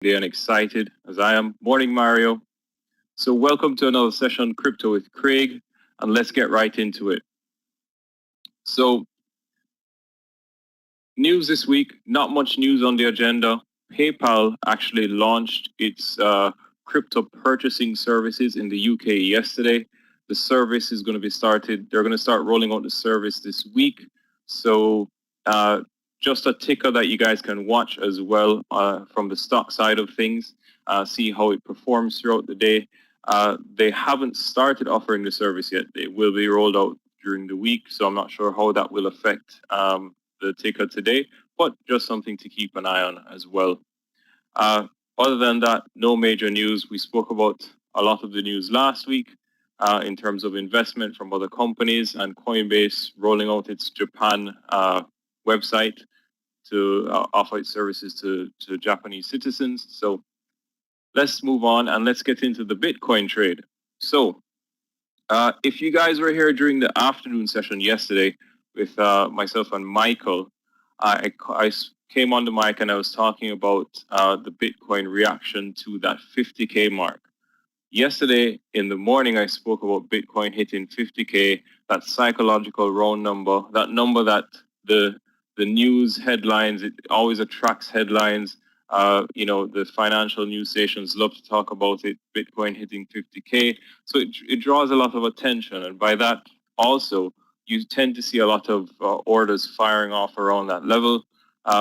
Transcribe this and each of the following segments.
And excited as I am. Morning, Mario. So welcome to another session, Crypto with Craig, and let's get right into it. So news this week, not much news on the agenda. PayPal actually launched its crypto purchasing services in the UK yesterday. The service is going to be started. They're going to start rolling out the service this week. So just a ticker that you guys can watch as well from the stock side of things, see how it performs throughout the day. They haven't started offering the service yet. It will be rolled out during the week, so I'm not sure how that will affect the ticker today, but just something to keep an eye on as well. Other than that, no major news. We spoke about a lot of the news last week in terms of investment from other companies and Coinbase rolling out its Japan website to offer its services to Japanese citizens. So let's move on and let's get into the Bitcoin trade. So if you guys were here during the afternoon session yesterday with myself and Michael, I came on the mic and I was talking about the Bitcoin reaction to that 50K mark. Yesterday in the morning, I spoke about Bitcoin hitting 50K, that psychological round number, that number that the news headlines, it always attracts headlines. The financial news stations love to talk about it, Bitcoin hitting 50K. So it draws a lot of attention. And by that also, you tend to see a lot of orders firing off around that level,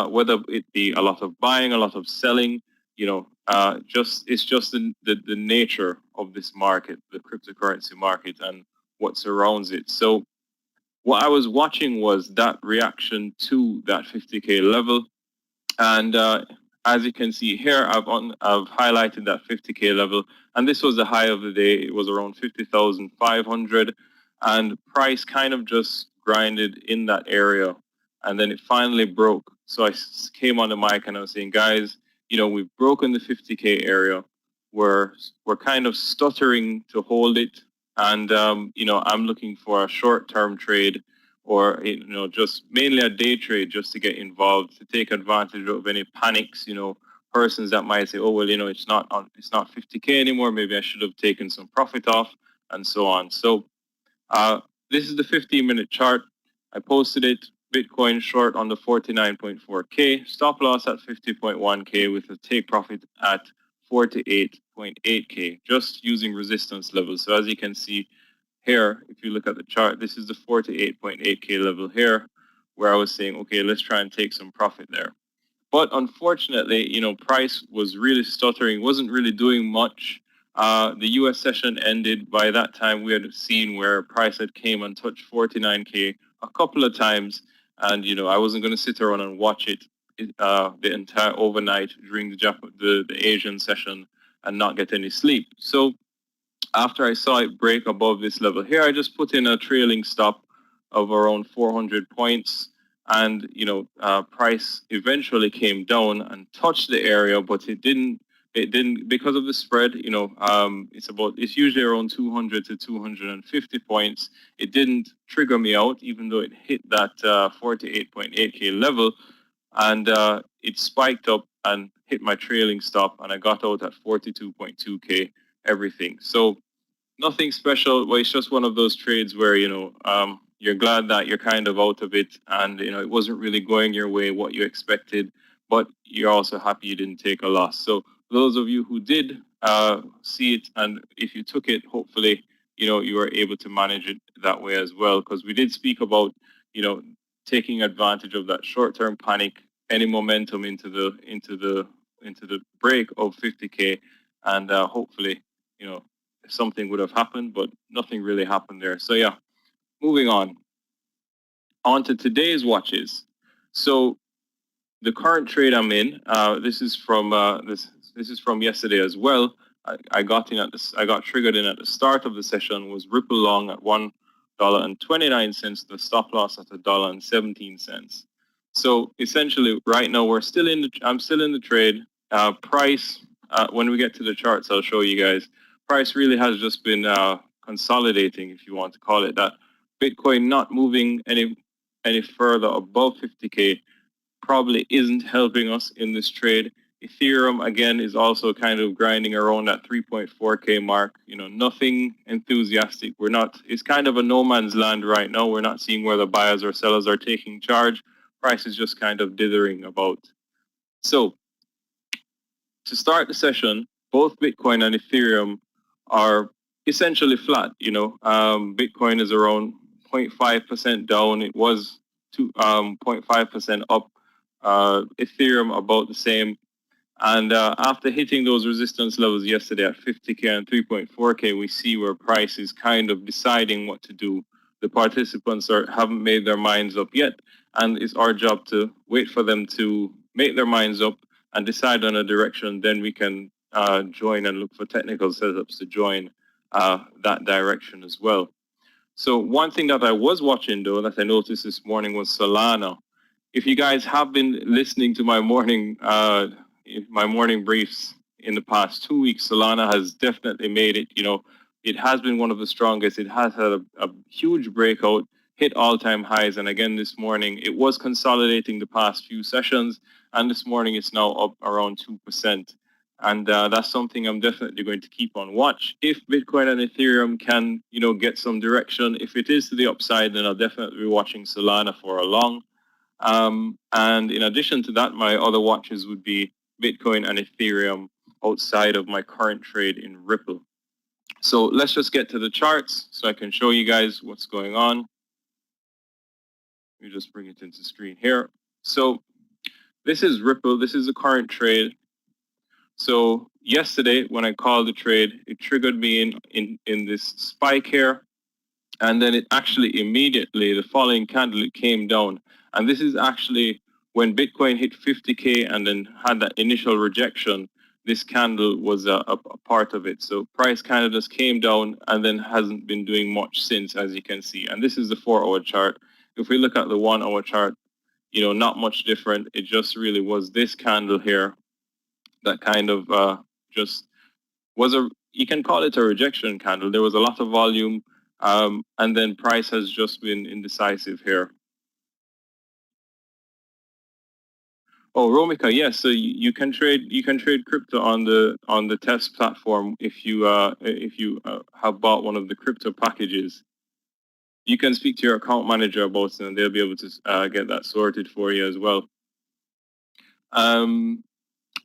whether it be a lot of buying, a lot of selling, it's just the nature of this market, the cryptocurrency market, and what surrounds it. So what I was watching was that reaction to that 50K level. And as you can see here, I've highlighted that 50K level. And this was the high of the day. It was around 50,500. And price kind of just grinded in that area. And then it finally broke. So I came on the mic and I was saying, guys, we've broken the 50K area. We're kind of stuttering to hold it. And, I'm looking for a short-term trade or, just mainly a day trade just to get involved, to take advantage of any panics, persons that might say, oh, well, it's not 50K anymore. Maybe I should have taken some profit off and so on. So this is the 15-minute chart. I posted it. Bitcoin short on the 49.4K, stop loss at 50.1K with a take profit at 48.8K, just using resistance levels. So as you can see here, if you look at the chart, this is the 48.8K level here, where I was saying, okay, let's try and take some profit there. But unfortunately, price was really stuttering, wasn't really doing much. The US session ended. By that time, we had seen where price had came and touched 49K a couple of times. And, I wasn't going to sit around and watch it the entire overnight during the Asian session and not get any sleep. So after I saw it break above this level here, I just put in a trailing stop of around 400 points. And, price eventually came down and touched the area, but it didn't because of the spread, it's usually around 200 to 250 points. It didn't trigger me out, even though it hit that 48.8K level, and it spiked up and hit my trailing stop, and I got out at 42.2K everything. So nothing special, but it's just one of those trades where, you're glad that you're kind of out of it, and, it wasn't really going your way, what you expected, but you're also happy you didn't take a loss. So those of you who did see it, and if you took it, hopefully, you were able to manage it that way as well, because we did speak about, taking advantage of that short-term panic, any momentum into the break of 50K, and hopefully, something would have happened, but nothing really happened there. So yeah, moving on to today's watches. So the current trade I'm in, this is from yesterday as well. I got triggered in at the start of the session, was Ripple long at $1.29, the stop loss at $1.17. So essentially right now I'm still in the trade. Price, when we get to the charts, I'll show you guys. Price really has just been consolidating, if you want to call it that. Bitcoin not moving any further above 50K probably isn't helping us in this trade. Ethereum, again, is also kind of grinding around that 3.4K mark. Nothing enthusiastic. It's kind of a no man's land right now. We're not seeing where the buyers or sellers are taking charge. Price is just kind of dithering about. So to start the session, both Bitcoin and Ethereum are essentially flat. Bitcoin is around 0.5% down. It was 0.5% up. Ethereum about the same. And after hitting those resistance levels yesterday at 50K and 3.4K, we see where price is kind of deciding what to do. The participants haven't made their minds up yet, and it's our job to wait for them to make their minds up and decide on a direction. Then we can join and look for technical setups to join that direction as well. So one thing that I was watching, though, that I noticed this morning was Solana. If you guys have been listening to my morning briefs in the past 2 weeks, Solana has definitely made it. It has been one of the strongest. It has had a huge breakout, hit all-time highs, and again this morning it was consolidating the past few sessions, and this morning it's now up around 2%. And that's something I'm definitely going to keep on watch. If Bitcoin and Ethereum can, get some direction, if it is to the upside, then I'll definitely be watching Solana for a long. And in addition to that, my other watches would be Bitcoin and Ethereum outside of my current trade in Ripple. So let's just get to the charts so I can show you guys what's going on. Let me just bring it into screen here. So this is Ripple. This is the current trade. So yesterday when I called the trade, it triggered me in this spike here. And then it actually immediately, the following candle, it came down. And this is actually when Bitcoin hit 50K and then had that initial rejection, this candle was a part of it. So price kind of just came down and then hasn't been doing much since, as you can see. And this is the 4-hour chart. If we look at the 1-hour chart, not much different. It just really was this candle here that kind of just was you can call it a rejection candle. There was a lot of volume, and then price has just been indecisive here. Oh, Romika, yes. So you can trade crypto on the test platform if you have bought one of the crypto packages. You can speak to your account manager about it, and they'll be able to get that sorted for you as well.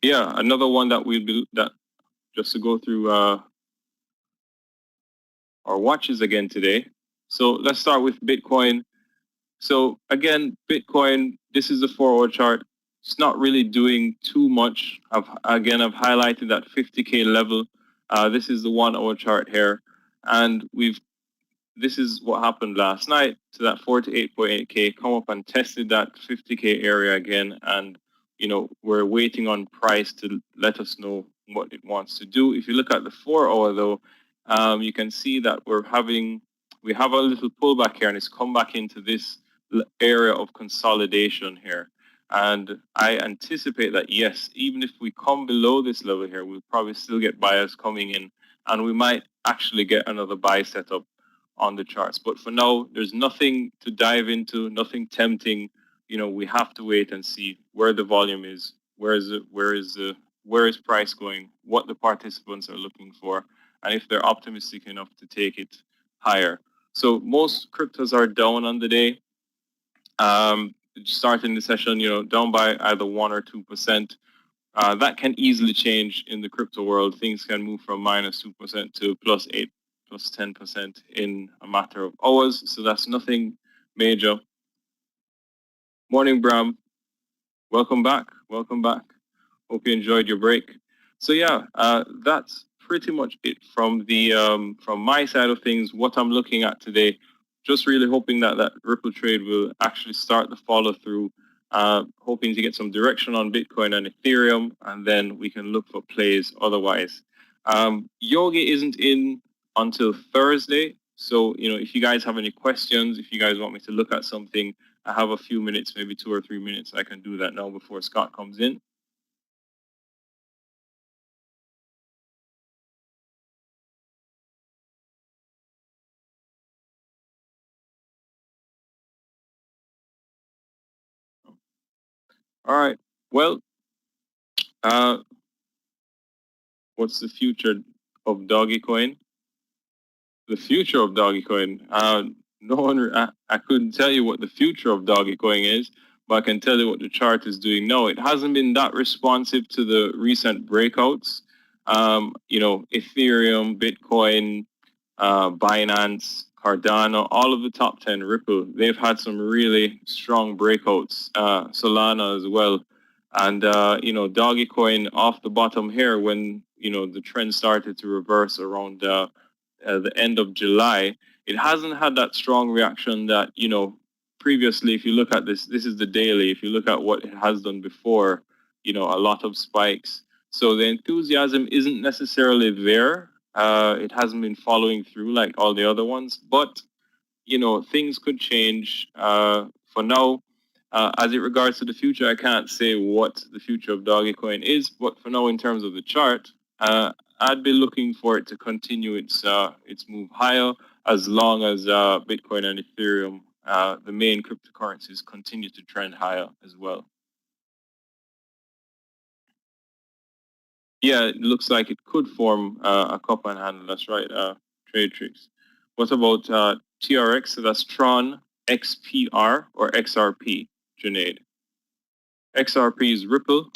Yeah, another one that just to go through our watches again today. So let's start with Bitcoin. So again, Bitcoin, this is the 4-hour chart. It's not really doing too much. I've highlighted that 50K level. This is the 1-hour chart here. And this is what happened last night to that 48.8K, come up and tested that 50K area again. And, we're waiting on price to let us know what it wants to do. If you look at the 4-hour though, you can see that we have a little pullback here and it's come back into this area of consolidation here. And I anticipate that, yes, even if we come below this level here, we'll probably still get buyers coming in and we might actually get another buy setup on the charts. But for now, there's nothing to dive into, nothing tempting. We have to wait and see where the volume is, where is price going, what the participants are looking for, and if they're optimistic enough to take it higher. So most cryptos are down on the day. Starting the session, down by either 1 or 2%. That can easily change in the crypto world. Things can move from -2% to +8, +10% in a matter of hours. So that's nothing major. Morning, Bram. Welcome back. Welcome back. Hope you enjoyed your break. So yeah, that's pretty much it from from my side of things. What I'm looking at today, just really hoping that Ripple trade will actually start the follow through. Hoping to get some direction on Bitcoin and Ethereum, and then we can look for plays otherwise. Yogi isn't in until Thursday. So, if you guys have any questions, if you guys want me to look at something, I have a few minutes, maybe 2 or 3 minutes. I can do that now before Scott comes in. All right. Well, What's the future of doggy coin? The future of doggy coin. No one. I couldn't tell you what the future of doggy coin is, but I can tell you what the chart is doing. No, it hasn't been that responsive to the recent breakouts. Ethereum, Bitcoin, Binance, Cardano, all of the top 10, Ripple, they've had some really strong breakouts. Solana as well. And, Dogecoin off the bottom here when, the trend started to reverse around the end of July, it hasn't had that strong reaction that, previously, if you look at this is the daily, if you look at what it has done before, a lot of spikes. So the enthusiasm isn't necessarily there. It hasn't been following through like all the other ones, but things could change. For now, as it regards to the future, I can't say what the future of Dogecoin is, but for now, in terms of the chart, I'd be looking for it to continue its move higher as long as Bitcoin and Ethereum, the main cryptocurrencies, continue to trend higher as well. Yeah, it looks like it could form a cup and handle. That's right, Trade Tricks. What about TRX? So that's Tron, XPR, or XRP, Junaid? XRP is Ripple.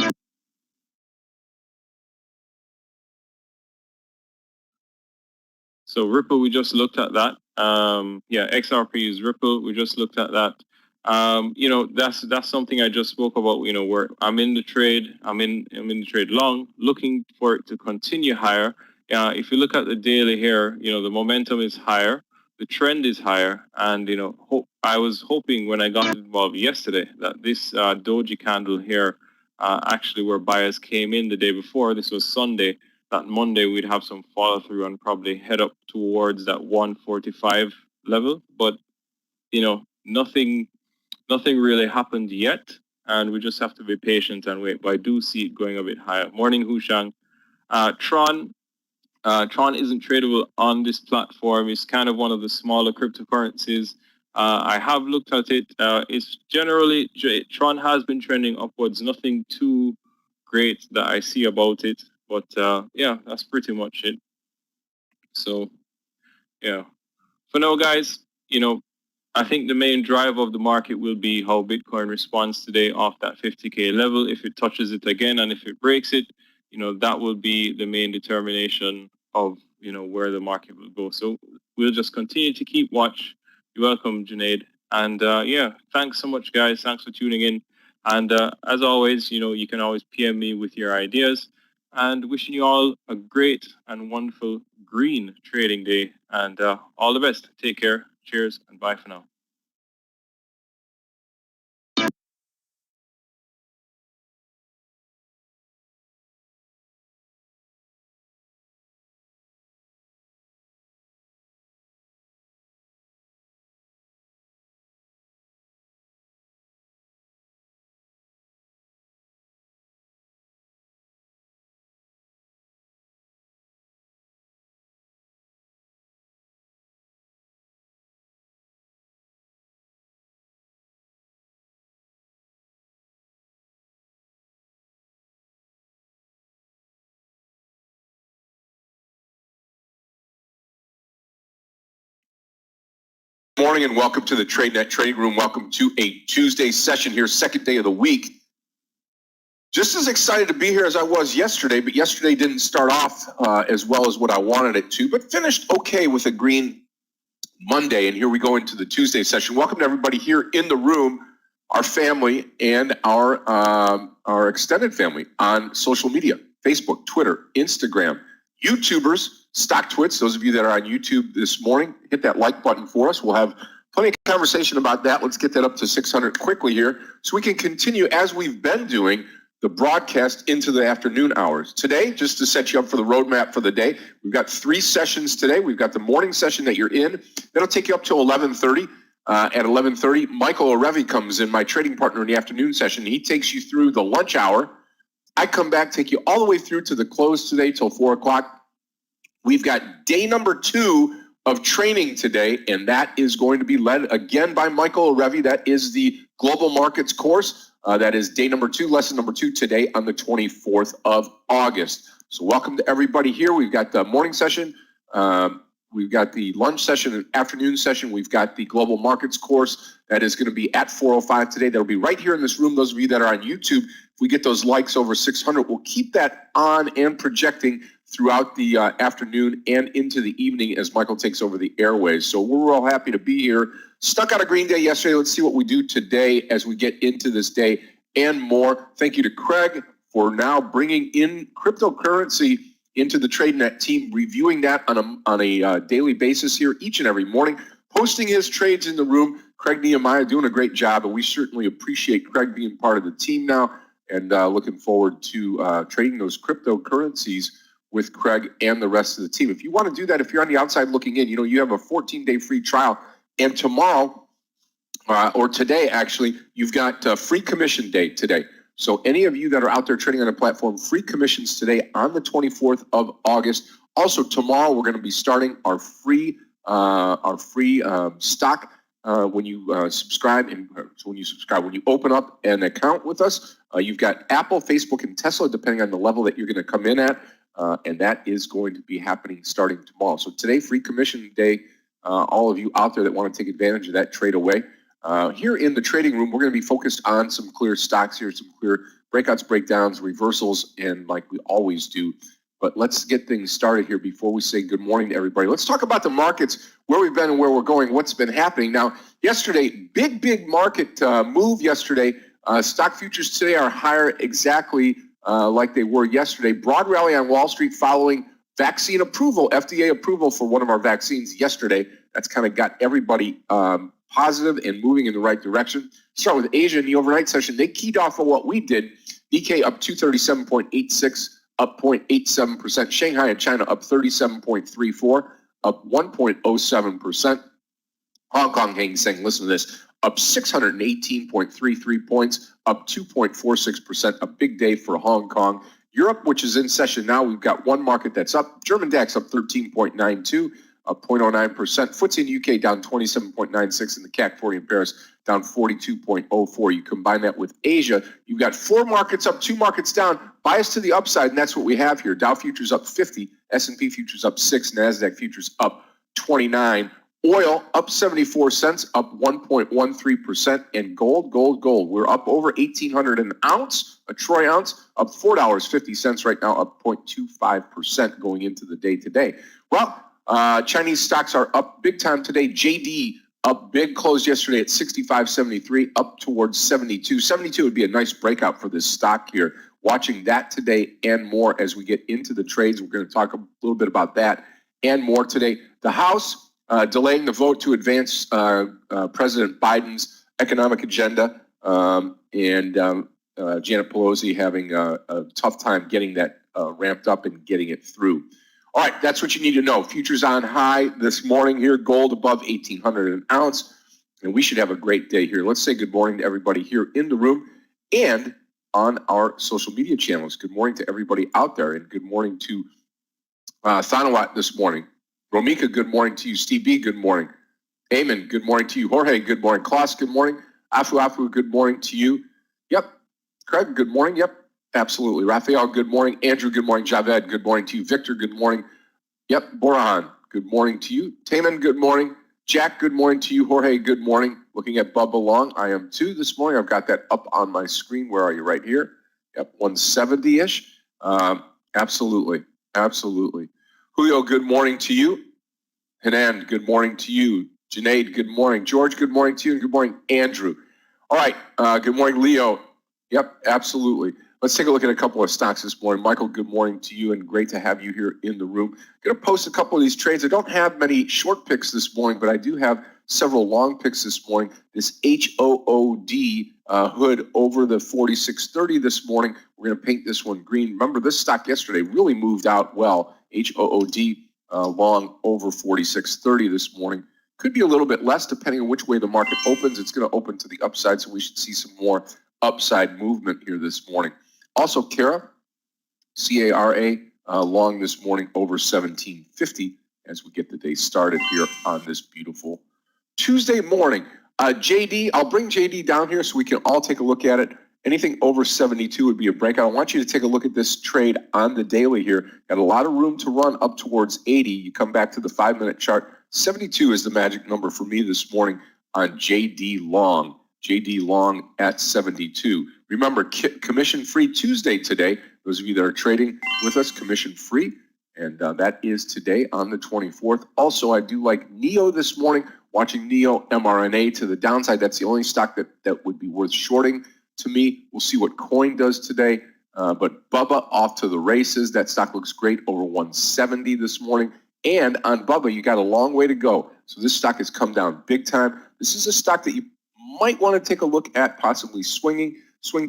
So Ripple, we just looked at that. XRP is Ripple. We just looked at that. That's something I just spoke about. Where I'm in the trade. I'm in the trade long, looking for it to continue higher. If you look at the daily here, the momentum is higher, the trend is higher, and I was hoping when I got involved yesterday that this doji candle here, actually where buyers came in the day before. This was Sunday. That Monday we'd have some follow through and probably head up towards that 145 level. But nothing really happened yet, and we just have to be patient and wait. But I do see it going a bit higher. Morning, Hushang. Tron isn't tradable on this platform. It's kind of one of the smaller cryptocurrencies. I have looked at it. It's generally, Tron has been trending upwards. Nothing too great that I see about it. But that's pretty much it. So, yeah. For now, guys, I think the main driver of the market will be how Bitcoin responds today off that 50K level. If it touches it again and if it breaks it, that will be the main determination of, where the market will go. So we'll just continue to keep watch. You're welcome, Junaid. And thanks so much, guys. Thanks for tuning in. And as always, you can always PM me with your ideas. And wishing you all a great and wonderful green trading day. And all the best. Take care. Cheers and bye for now. Morning and welcome to the Tradenet Trading Room. Welcome to a Tuesday session here, second day of the week. Just as excited to be here as I was yesterday, but yesterday didn't start off as well as what I wanted it to, but finished okay with a green Monday. And here we go into the Tuesday session. Welcome to everybody here in the room, our family and our extended family on social media, Facebook, Twitter, Instagram, YouTubers, StockTwits. Those of you that are on YouTube this morning, hit that like button for us. We'll have plenty of conversation about that. Let's get that up to 600 quickly here so we can continue as we've been doing the broadcast into the afternoon hours. Today, just to set you up for the roadmap for the day, we've got 3 sessions today. We've got the morning session that you're in. That'll take you up to 11:30. At 11:30, Michael Orevi comes in, my trading partner in the afternoon session. He takes you through the lunch hour. I come back, take you all the way through to the close today till 4 o'clock. We've got day number 2 of training today, and that is going to be led again by Michael Arevi. That is the Global Markets course. That is day number 2, lesson number 2 today on the 24th of August. So welcome to everybody here. We've got the morning session. We've got the lunch session and afternoon session. We've got the Global Markets course that is going to be at 4:05 today. That'll be right here in this room. Those of you that are on YouTube, if we get those likes over 600, we'll keep that on and projecting throughout the afternoon and into the evening as Michael takes over the airways. So we're all happy to be here. Stuck out a green day yesterday. Let's see what we do today as we get into this day and more. Thank you to Craig for now bringing in cryptocurrency into the Tradenet team, reviewing that on a daily basis here each and every morning, posting his trades in the room. Craig Nehemiah doing a great job, and we certainly appreciate Craig being part of the team now, and looking forward to trading those cryptocurrencies with Craig and the rest of the team. If you want to do that, if you're on the outside looking in, you have a 14-day free trial, and tomorrow, or today actually, you've got free commission day today. So any of you that are out there trading on a platform, free commissions today on the 24th of August. Also tomorrow, we're going to be starting our free stock when you subscribe. When you open up an account with us, you've got Apple, Facebook, and Tesla, depending on the level that you're going to come in at, and that is going to be happening starting tomorrow. So today, free commission day. All of you out there that want to take advantage of that, trade away. Here in the trading room, we're going to be focused on some clear stocks here, some clear breakouts, breakdowns, reversals, and like we always do. But let's get things started here before we say good morning to everybody. Let's talk about the markets, where we've been and where we're going, what's been happening. Now, yesterday, big market move yesterday. Stock futures today are higher exactly like they were yesterday. Broad rally on Wall Street following vaccine approval, FDA approval for one of our vaccines yesterday. That's kind of got everybody positive and moving in the right direction. Start with Asia in the overnight session. They keyed off of what we did. Nikkei up 237.86, up 0.87%. Shanghai and China up 37.34, up 1.07%. Hong Kong Hang Seng, listen to this, up 618.33 points, up 2.46%. A big day for Hong Kong. Europe, which is in session now, we've got one market that's up. German DAX up 13.92. Up 0.09%. FTSE in the UK down 27.96, and the CAC 40 in Paris down 42.04. You combine that with Asia, you've got 4 markets up, 2 markets down, bias to the upside, and that's what we have here. Dow futures up 50, S&P futures up 6, NASDAQ futures up 29. Oil up 74 cents, up 1.13%, and gold. We're up over 1,800 an ounce, a troy ounce, up $4.50 right now, up 0.25% going into the day today. Well, Chinese stocks are up big time today. JD up big, closed yesterday at 65.73, up towards 72. 72 would be a nice breakout for this stock here. Watching that today and more as we get into the trades. We're going to talk a little bit about that and more today. The House delaying the vote to advance President Biden's economic agenda, and Janet Pelosi having a tough time getting that ramped up and getting it through. All right, that's what you need to know. Futures on high this morning here, gold above 1,800 an ounce, and we should have a great day here. Let's say good morning to everybody here in the room and on our social media channels. Good morning to everybody out there, and good morning to Thanawat this morning. Romika, good morning to you. Steve B, good morning. Eamon, good morning to you. Jorge, good morning. Klaus, good morning. Afu, good morning to you. Yep. Craig, good morning. Yep. Absolutely. Raphael, good morning. Andrew, good morning. Javed, good morning to you. Victor, good morning. Yep. Borahan, good morning to you. Taman, good morning. Jack, good morning to you. Jorge, good morning. Looking at Bubba Long, I am too this morning. I've got that up on my screen. Where are you? Right here. Yep. 170-ish. Absolutely. Julio, good morning to you. Hanan, good morning to you. Junaid, good morning. George, good morning to you. And good morning, Andrew. All right. Good morning, Leo. Yep. Absolutely. Let's take a look at a couple of stocks this morning. Michael, good morning to you, and great to have you here in the room. I'm going to post a couple of these trades. I don't have many short picks this morning, but I do have several long picks this morning. This HOOD hood over the 4630 this morning. We're going to paint this one green. Remember, this stock yesterday really moved out well. HOOD long over 4630 this morning. Could be a little bit less depending on which way the market opens. It's going to open to the upside, so we should see some more upside movement here this morning. Also, CARA, C-A-R-A, long this morning over 1750, as we get the day started here on this beautiful Tuesday morning. JD, I'll bring JD down here so we can all take a look at it. Anything over 72 would be a breakout. I want you to take a look at this trade on the daily here. Got a lot of room to run up towards 80. You come back to the 5-minute chart. 72 is the magic number for me this morning on JD Long. JD Long at 72. Remember, commission-free Tuesday today. Those of you that are trading with us, commission-free. And that is today on the 24th. Also, I do like NEO this morning. Watching NEO mRNA to the downside. That's the only stock that would be worth shorting to me. We'll see what coin does today. But Bubba off to the races. That stock looks great, over 170 this morning. And on Bubba, you got a long way to go. So this stock has come down big time. This is a stock that you might want to take a look at, possibly swing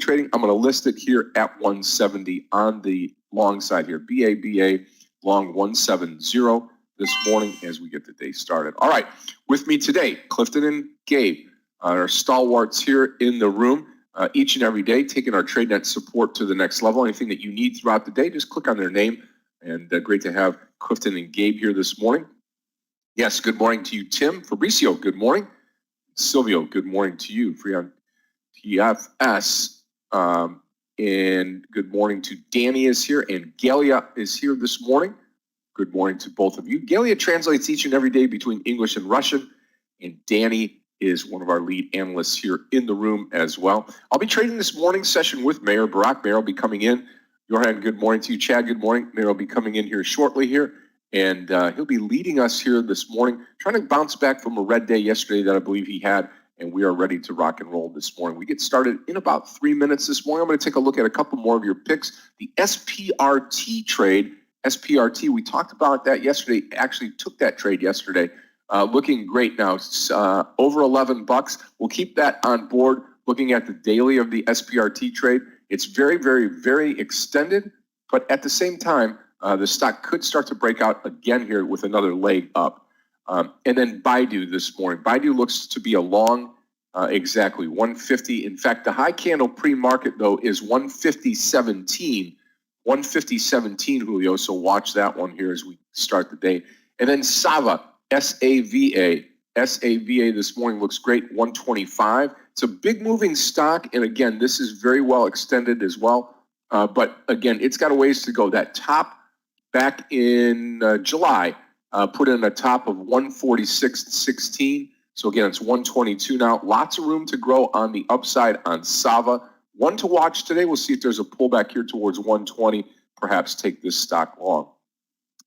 trading. I'm going to list it here at 170 on the long side here. BABA long 170 this morning as we get the day started. All right, with me today, Clifton and Gabe, our stalwarts here in the room, each and every day, taking our Tradenet support to the next level. Anything that you need throughout the day, just click on their name. And great to have Clifton and Gabe here this morning. Yes, good morning to you, Tim. Fabricio, good morning. Silvio, good morning to you. Freon TFS, and good morning to Danny is here, and Galia is here this morning. Good morning to both of you. Galia translates each and every day between English and Russian, and Danny is one of our lead analysts here in the room as well. I'll be trading this morning's session with Meir. Barak, Meir will be coming in. Johan, good morning to you. Chad, good morning. Meir will be coming in here shortly here, and he'll be leading us here this morning, trying to bounce back from a red day yesterday that I believe he had, and we are ready to rock and roll this morning. We get started in about 3 minutes this morning. I'm going to take a look at a couple more of your picks. The SPRT trade, SPRT, we talked about that yesterday, actually took that trade yesterday. Looking great now. It's over $11. We'll keep that on board. Looking at the daily of the SPRT trade, it's very, very, very extended, but at the same time, the stock could start to break out again here with another leg up. And then Baidu this morning. Baidu looks to be a long, exactly 150. In fact, the high candle pre-market though is 150.17. 150.17, Julio. So watch that one here as we start the day. And then Sava, SAVA. SAVA this morning looks great, 125. It's a big moving stock. And again, this is very well extended as well. But again, it's got a ways to go. That top back in July put in a top of 146.16. So again, it's 122 now. Lots of room to grow on the upside on Sava. One to watch today. We'll see if there's a pullback here towards 120. Perhaps take this stock long.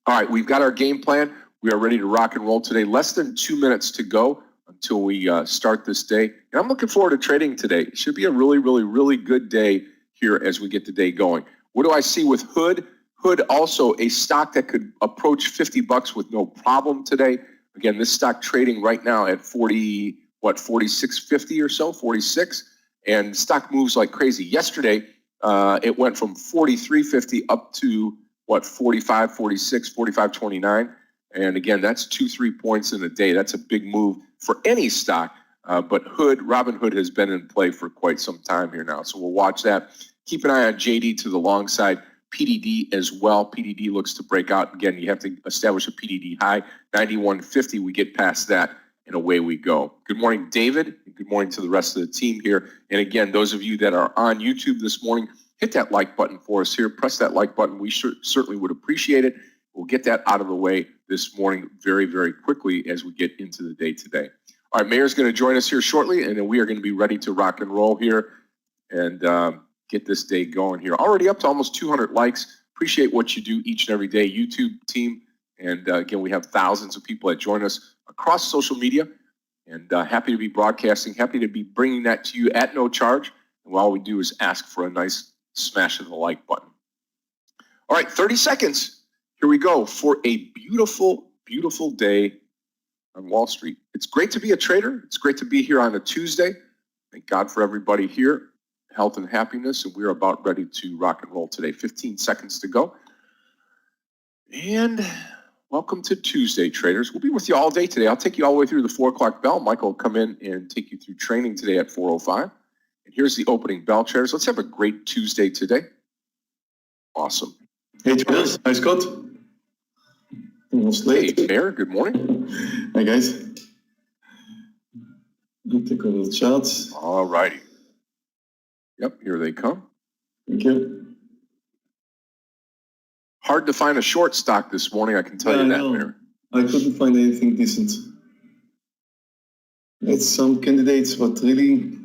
All right, we've got our game plan. We are ready to rock and roll today. Less than 2 minutes to go until we start this day. And I'm looking forward to trading today. It should be a really, really, really good day here as we get the day going. What do I see with Hood? Hood also a stock that could approach $50 with no problem today. Again, this stock trading right now at 46.50 or so, 46. And stock moves like crazy. Yesterday, it went from 43.50 up to 45, 46, 45.29. And again, that's 2-3 points in a day. That's a big move for any stock. But Robinhood has been in play for quite some time here now. So we'll watch that. Keep an eye on JD to the long side. PDD as well. PDD looks to break out. Again, you have to establish a PDD high. 91.50, we get past that, and away we go. Good morning, David. Good morning to the rest of the team here. And again, those of you that are on YouTube this morning, hit that like button for us here. Press that like button. We certainly would appreciate it. We'll get that out of the way this morning very, very quickly as we get into the day today. All right, Meir's going to join us here shortly, and then we are going to be ready to rock and roll here and get this day going here. Already up to almost 200 likes. Appreciate what you do each and every day, YouTube team. And again, we have thousands of people that join us across social media. And happy to be broadcasting, happy to be bringing that to you at no charge. And all we do is ask for a nice smash of the like button. All right, 30 seconds. Here we go for a beautiful, beautiful day on Wall Street. It's great to be a trader. It's great to be here on a Tuesday. Thank God for everybody here, health and happiness, and we're about ready to rock and roll today. 15 seconds to go. And welcome to Tuesday, traders. We'll be with you all day today. I'll take you all the way through the 4 o'clock bell. Michael will come in and take you through training today at 4:05. And here's the opening bell, traders. Let's have a great Tuesday today. Awesome. Hey, traders. Hi, Scott. Almost Hey, late. Meir, good morning. Hi, guys. I'll take over the charts. All righty. Yep, here they come. Thank you. Hard to find a short stock this morning, I can tell you I that, know. Meir. I couldn't find anything decent. It's some candidates, but really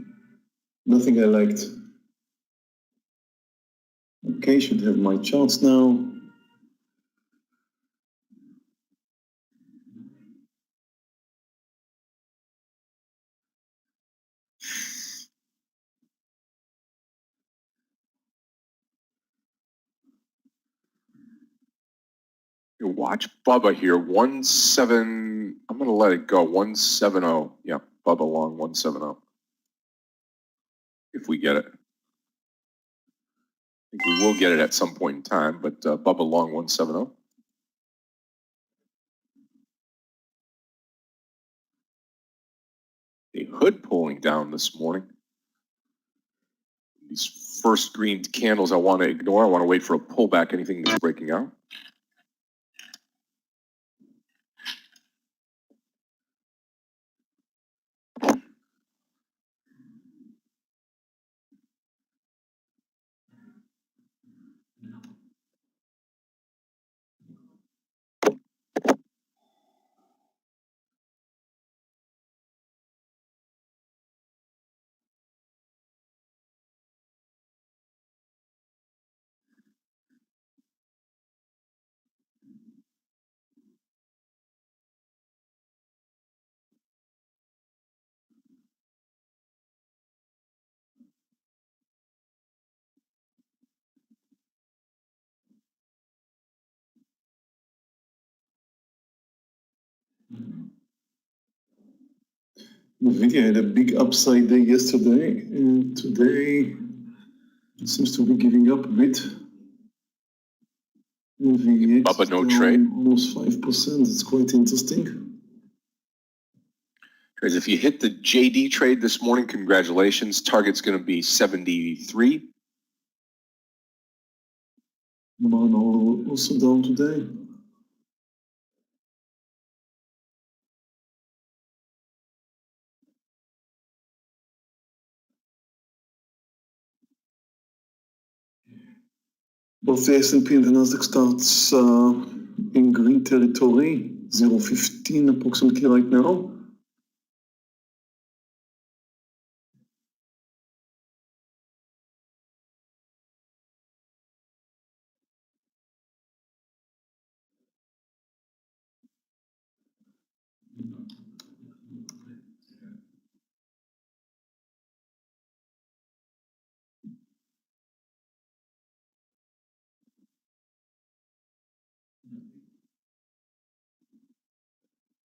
nothing I liked. Okay, should have my charts now. You watch Bubba here, 17, I'm going to let it go, 170. Yeah, Bubba long 170. If we get it. I think we will get it at some point in time, but Bubba long 170. A hood pulling down this morning. These first green candles I want to ignore. I want to wait for a pullback, anything that's breaking out. NVIDIA had a big upside day yesterday, and today it seems to be giving up a bit. Bubba, no trade. Almost 5%. It's quite interesting. Guys, if you hit the JD trade this morning, congratulations. Target's going to be 73. Mono also down today. Both the S&P and the Nasdaq starts in green territory, 0.15 approximately right now.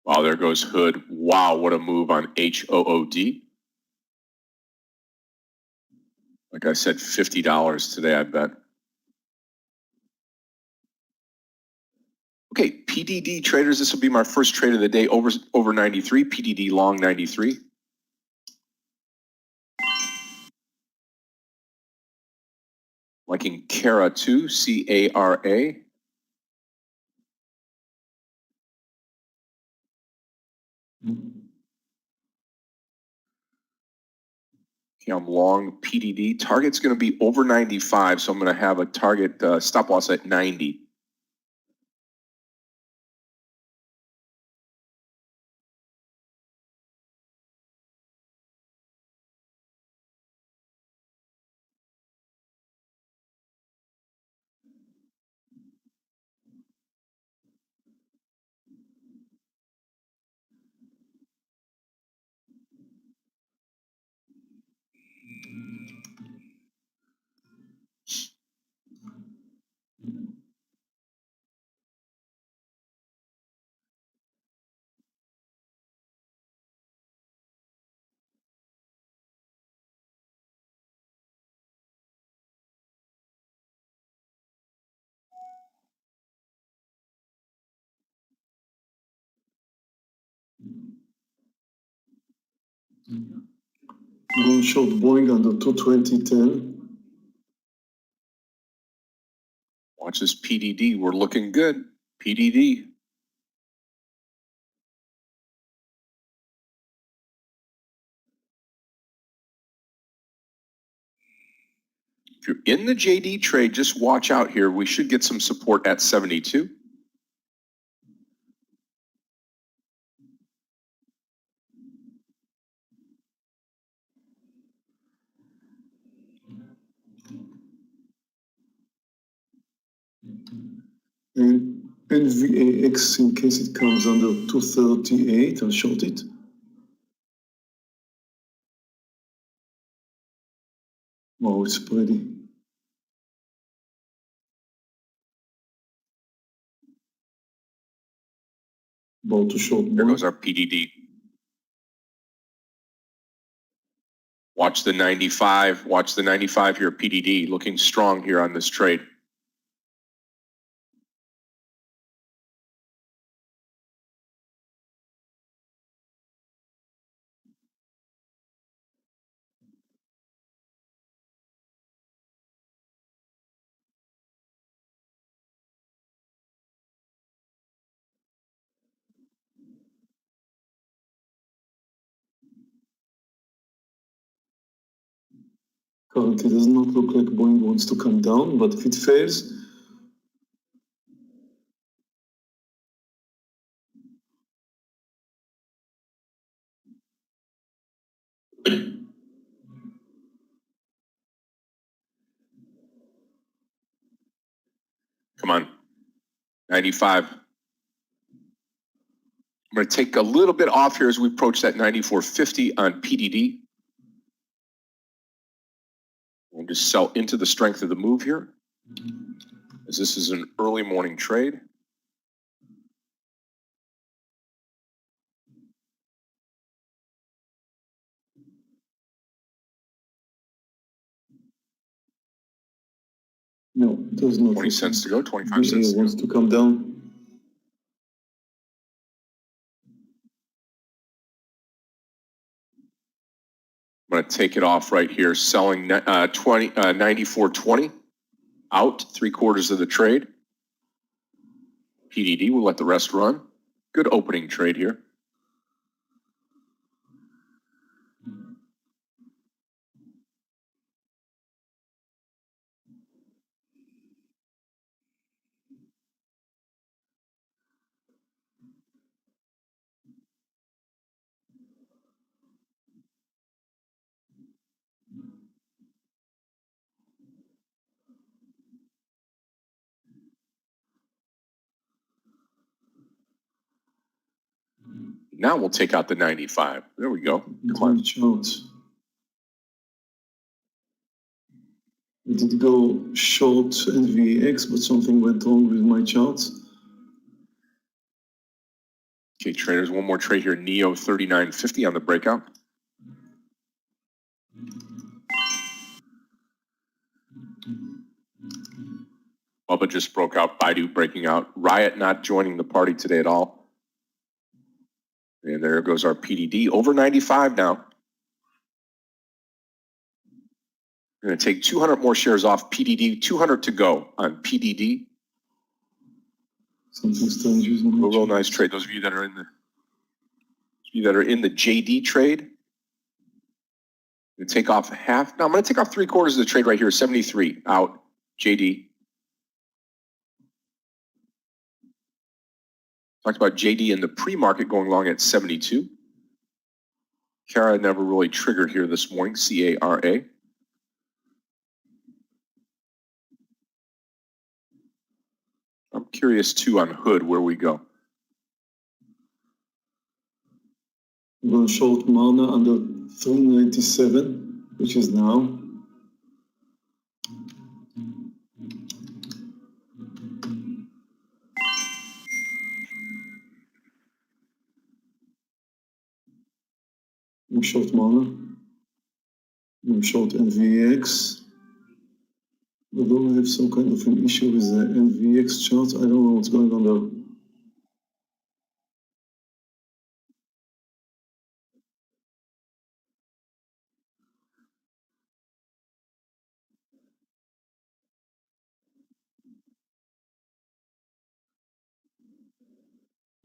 Wow, there goes Hood. Wow, what a move on HOOD. Like I said, $50 today, I bet. Okay, PDD traders, this will be my first trade of the day, over 93, PDD long 93. Liking CARA too, CARA. Okay, I'm long PDD. Target's going to be over 95, so I'm going to have a target stop loss at 90. Going short Boeing under 220.10. Watch this PDD. We're looking good. PDD. If you're in the JD trade, just watch out here. We should get some support at 72. And NVAX, in case it comes under 238, I'll short it. Wow, it's pretty. About to short There more. goes our PDD. Watch the 95. Watch the 95 here, PDD. Looking strong here on this trade. Currently does not look like Boeing wants to come down, but if it fails, Come on. 95. I'm going to take a little bit off here as we approach that 94.50 on PDD. We'll just sell into the strength of the move here, as this is an early morning trade. no, it does not. 20 cents to go, 25 BA cents to wants go. to come down. I'm going to take it off right here, selling 94.20 out, 3/4 of the trade. PDD will let the rest run. Good opening trade here. Now we'll take out the 95. There we go. Come on. Charts. I did go short NVX, but something went wrong with my charts. Okay, traders, one more trade here. Neo 39.50 on the breakout. Bubba just broke out. Baidu breaking out. Riot not joining the party today at all. And there goes our PDD. Over 95 now. We're going to take 200 more shares off PDD. 200 to go on PDD. Something strange is in A my real chart. nice trade. Those of you that are in the JD trade. I'm going to take off half. No, I'm going to take off 3/4 of the trade right here. 73 out. JD. Talked about JD in the pre-market going long at 72. CARA never really triggered here this morning. CARA. I'm curious too on Hood where we go. I'm going to short Mana under 397, which is now. I'm short Mana. I'm short NVX. Although I have some kind of an issue with the NVX chart, I don't know what's going on there.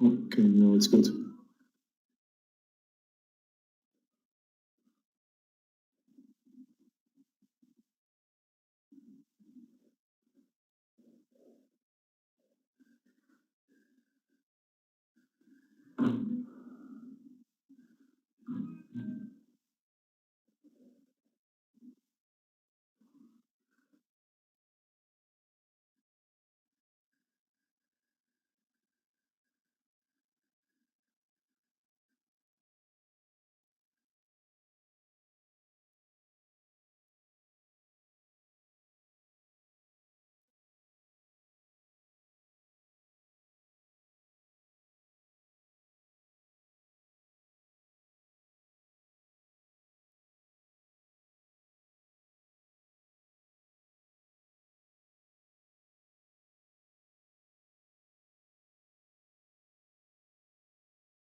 Okay, now it's good.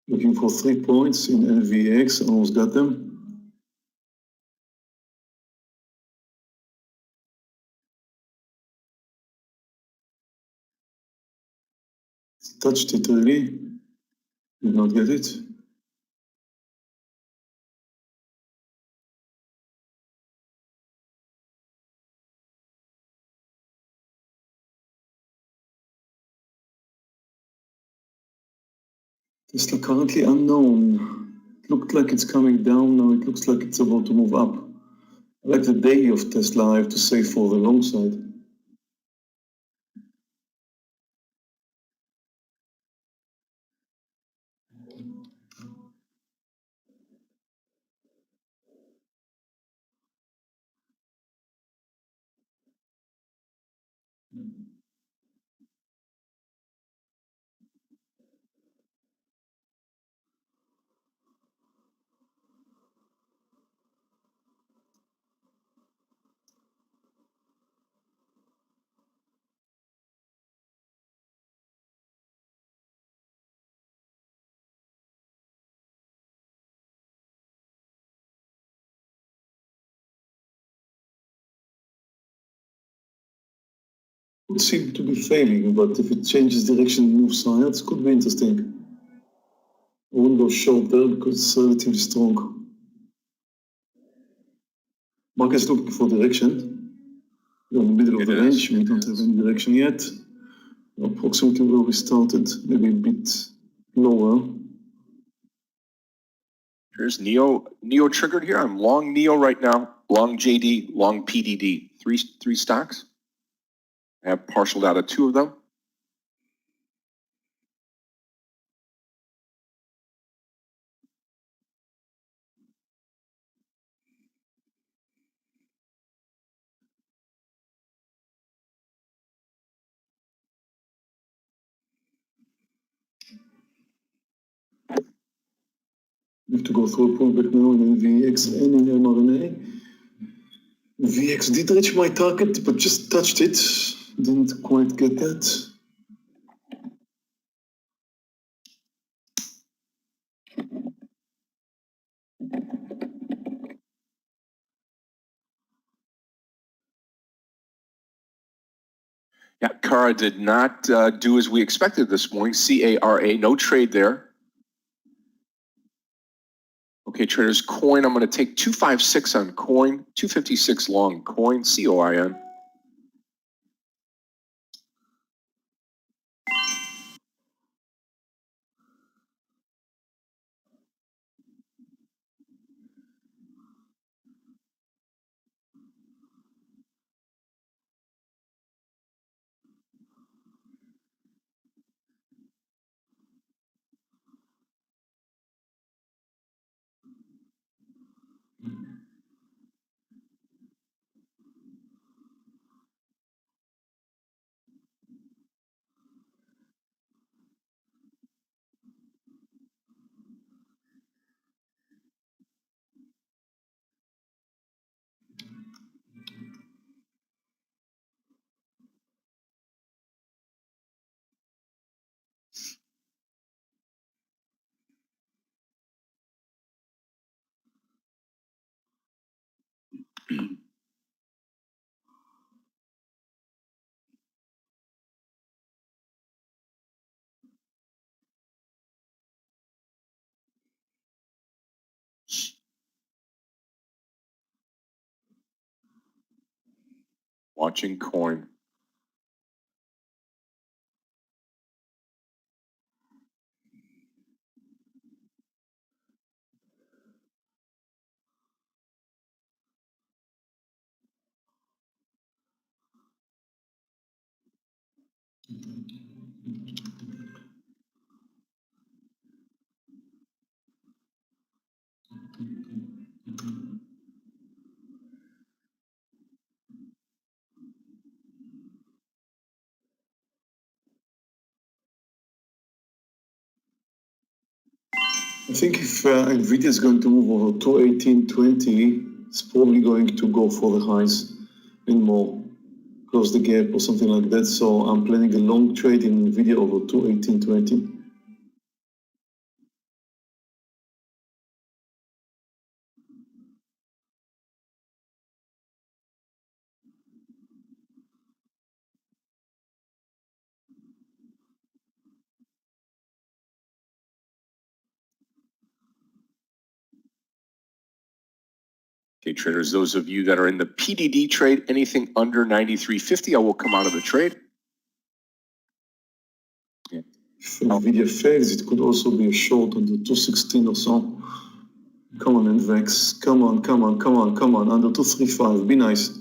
Looking for 3 points in NVX, almost got them. Touched it really, did not get it. Tesla currently unknown. It looked like it's coming down, now it looks like it's about to move up. I like the daily of Tesla, I have to say, for the long side. Would seem to be failing, but if it changes direction and moves higher, it could be interesting. I won't go short there because it's relatively strong. Market's looking for direction. We're in the middle of the range, we don't have any direction yet. Approximately where we started, maybe a bit lower. Here's Neo triggered here. I'm long Neo right now, long JD, long PDD. Three stocks. I have partialed out of 2 of them. We have to go through a pullback now in NVX and in mRNA. VX did reach my target, but just touched it. Didn't quite get that. Yeah, CARA did not do as we expected this morning. CARA, no trade there. Okay, traders, coin, I'm going to take 256 on coin, 256 long coin, COIN. Watching coin. I think if NVIDIA is going to move over 218.20, it's probably going to go for the highs and more, close the gap or something like that. So I'm planning a long trade in NVIDIA over 218.20. Okay, traders, those of you that are in the PDD trade, anything under 93.50, I will come out of the trade. If NVIDIA fails, it could also be a short on the 216 or so. Come on, NVEX. Come on, come on, come on, come on. Under 235. Be nice.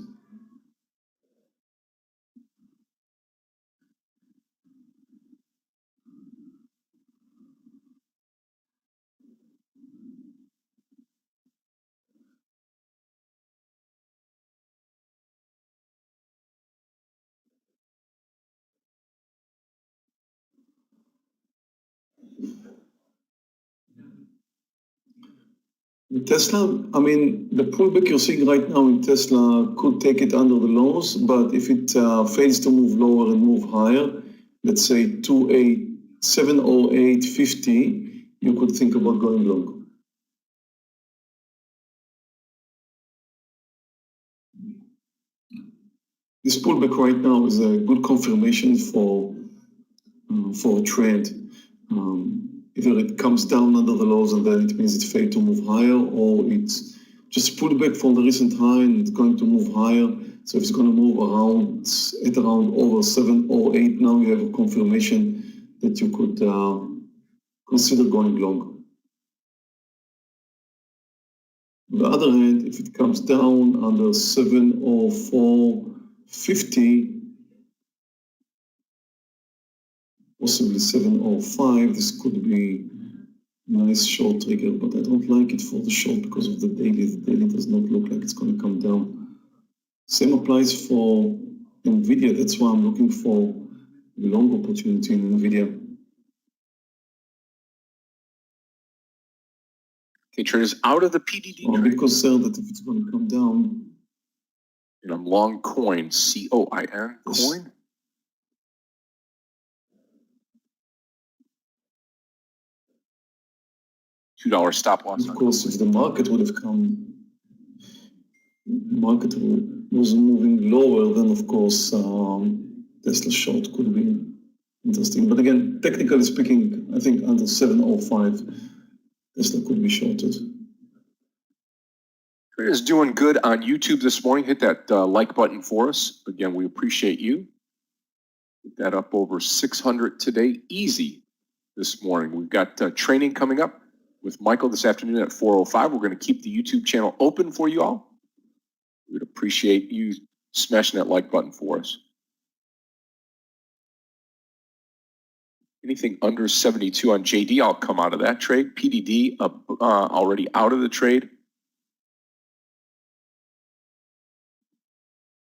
Tesla, I mean, the pullback you're seeing right now in Tesla could take it under the lows, but if it fails to move lower and move higher, let's say 708.50, you could think about going long. This pullback right now is a good confirmation for a trend. Either it comes down under the lows and then it means it failed to move higher, or it's just pulled back from the recent high and it's going to move higher. So if it's going to move around over 7 or 8, now you have a confirmation that you could consider going long. On the other hand, if it comes down under 704.50, possibly 705, this could be a nice short trigger, but I don't like it for the short because of the daily. The daily does not look like it's going to come down. Same applies for NVIDIA. That's why I'm looking for a long opportunity in NVIDIA. Okay, traders, out of the PDD I'm a trade. bit concerned that if it's going to come down. And I'm long coin, C-O-I-N, coin. $2 stop loss. Of course, if the market would have come, market was moving lower, then of course Tesla short could be interesting. But again, technically speaking, I think under 705, Tesla could be shorted. Traders doing good on YouTube this morning. Hit that like button for us. Again, we appreciate you. Get that up over 600 today, easy this morning. We've got training coming up with Michael this afternoon at 4:05. We're going to keep the YouTube channel open for you all. We would appreciate you smashing that like button for us. Anything under 72 on JD, I'll come out of that trade. PDD already out of the trade.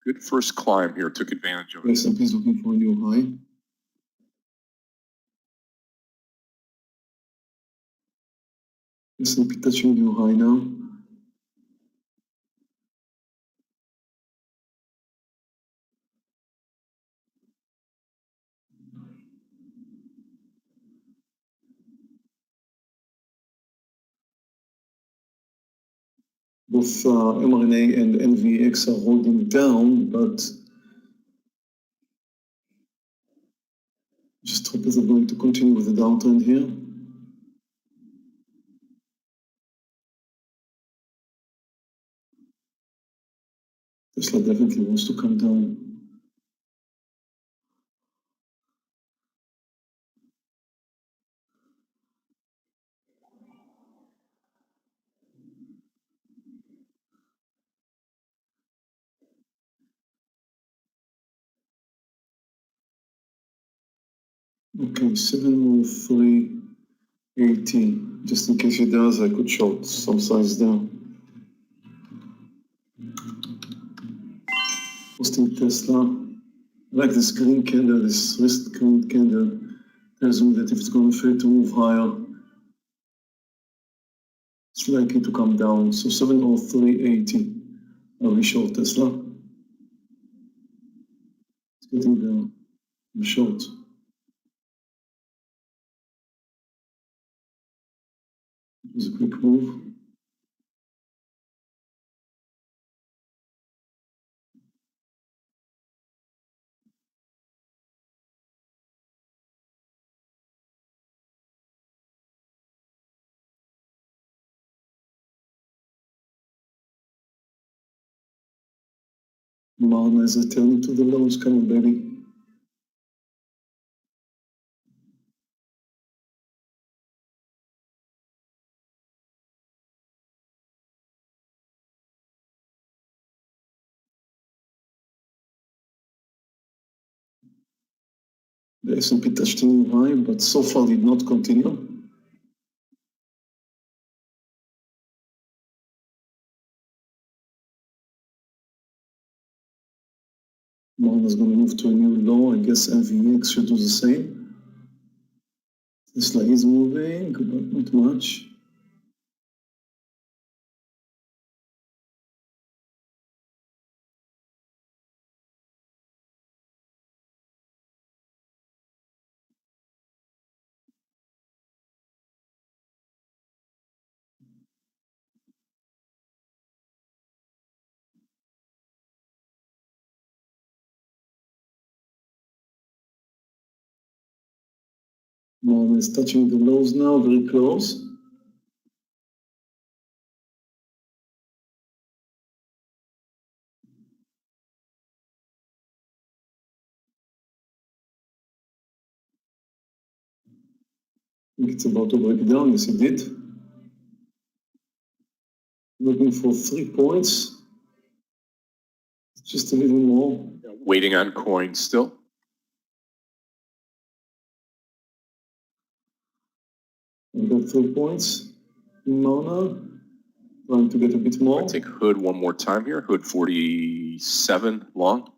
Good first climb here, took advantage of it. S&P is looking for a new high. S&P touching new high now. Both mRNA and NVX are holding down, but just hope that they're going to continue with the downtrend here. Tesla definitely wants to come down. Okay, 703.80. Just in case it does, I could short some size down. Posting Tesla. I like this green candle, this wrist green candle. Tells me that if it's going to fail to move higher, it's likely to come down. So 703.80. Are we short Tesla? It's getting down. I'm short. It was a quick move. Mana is returning to the lows. Come on, baby. The S&P touched a new high, but so far did not continue. Mana is going to move to a new low. I guess MVX should do the same. Tesla is moving, but not much. Mana is touching the lows now, very close. I think it's about to break down. Yes, it did. Looking for 3 points. Just a little more. Waiting on coins still. I got 3 points. Mana, trying to get a bit more. I'll take Hood one more time here. Hood 47 long.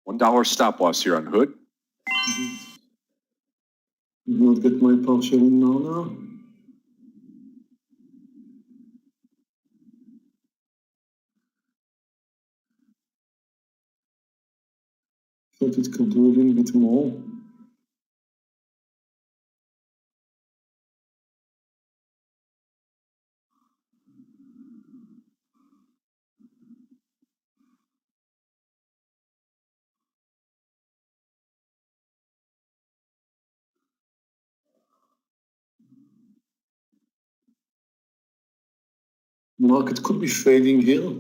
$1 stop loss here on Hood. Did not get my partial in Mana. Thought it could do a little bit more. Market could be fading here.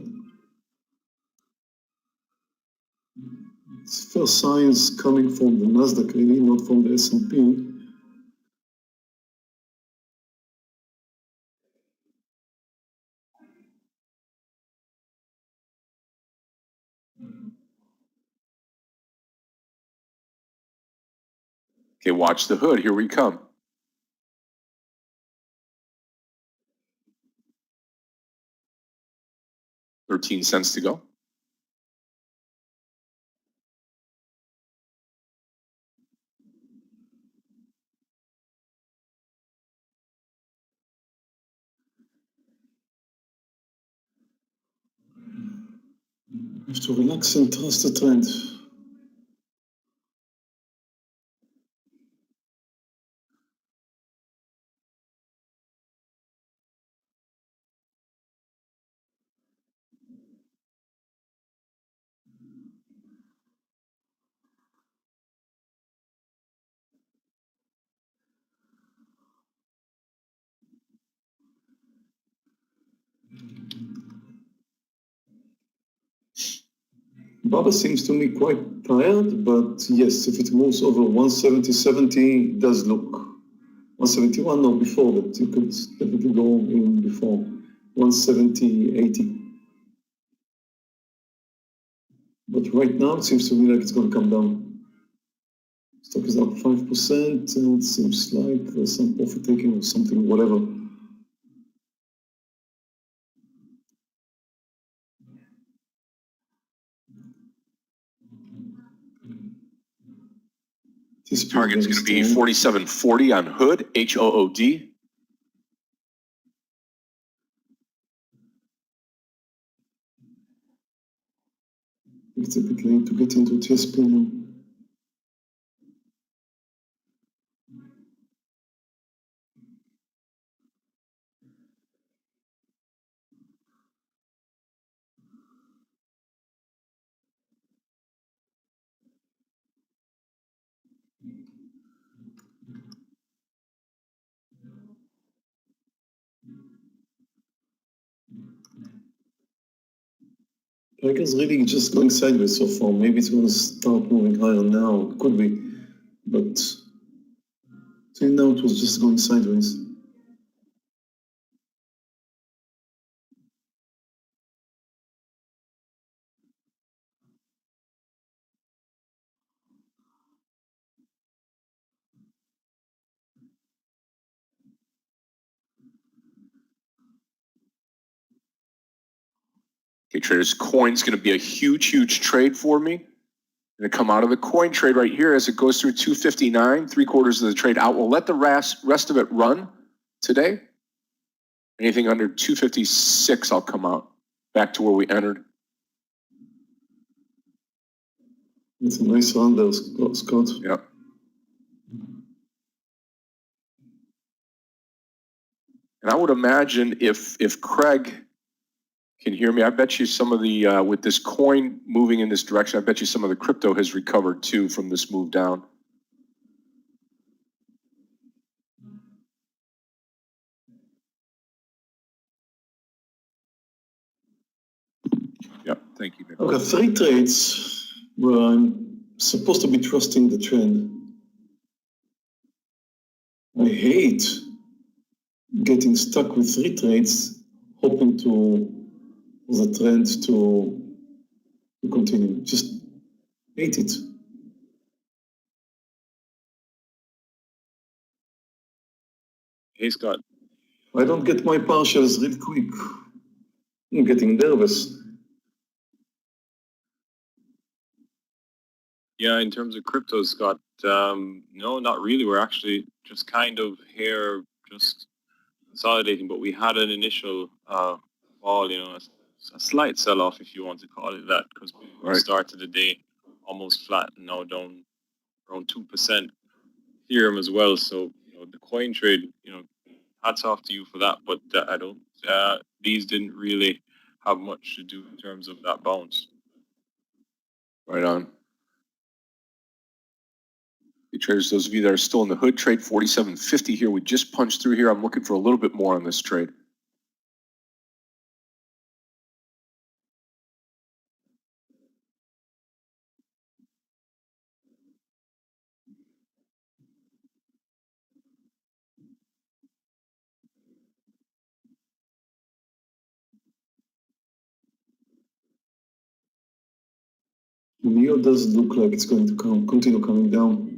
It's first signs coming from the Nasdaq, really, not from the S&P. Okay, watch the Hood. Here we come. 13 cents to go. Have to relax and trust the trend. Baba seems to me quite tired, but yes, if it moves over 170.70, it does look 171, no, before that. You could definitely go in before 170.80. But right now, it seems to me like it's going to come down. Stock is up 5%, and it seems like there's some profit taking or something, whatever. This target's going to be 47.40 on Hood, HOOD. It's a bit late to get into TSP now. Tiger's really just going sideways so far. Maybe it's going to start moving higher now. It could be. But till now it was just going sideways. Okay, traders, coin's going to be a huge, huge trade for me. Going to come out of the coin trade right here as it goes through 259, 3/4 of the trade out. We'll let the rest of it run today. Anything under 256, I'll come out back to where we entered. It's a nice run there, Scott. Yep. And I would imagine if Craig can hear me, I bet you some of the, with this coin moving in this direction, I bet you some of the crypto has recovered too from this move down. Yeah, thank you. I've got 3 trades where I'm supposed to be trusting the trend. I hate getting stuck with 3 trades, hoping for the trend to continue. Just hate it. Hey, Scott. I don't get my partials real quick. I'm getting nervous. Yeah, in terms of crypto, Scott, no, not really. We're actually just kind of here, just consolidating, but we had an initial fall, a slight sell-off, if you want to call it that, because we started the day almost flat and now down around 2%. Ethereum as well. So, the coin trade, hats off to you for that. But I don't, these didn't really have much to do in terms of that bounce. Right on. Hey, traders, those of you that are still in the hood, trade 47.50 here. We just punched through here. I'm looking for a little bit more on this trade. Meir does look like it's going to continue coming down.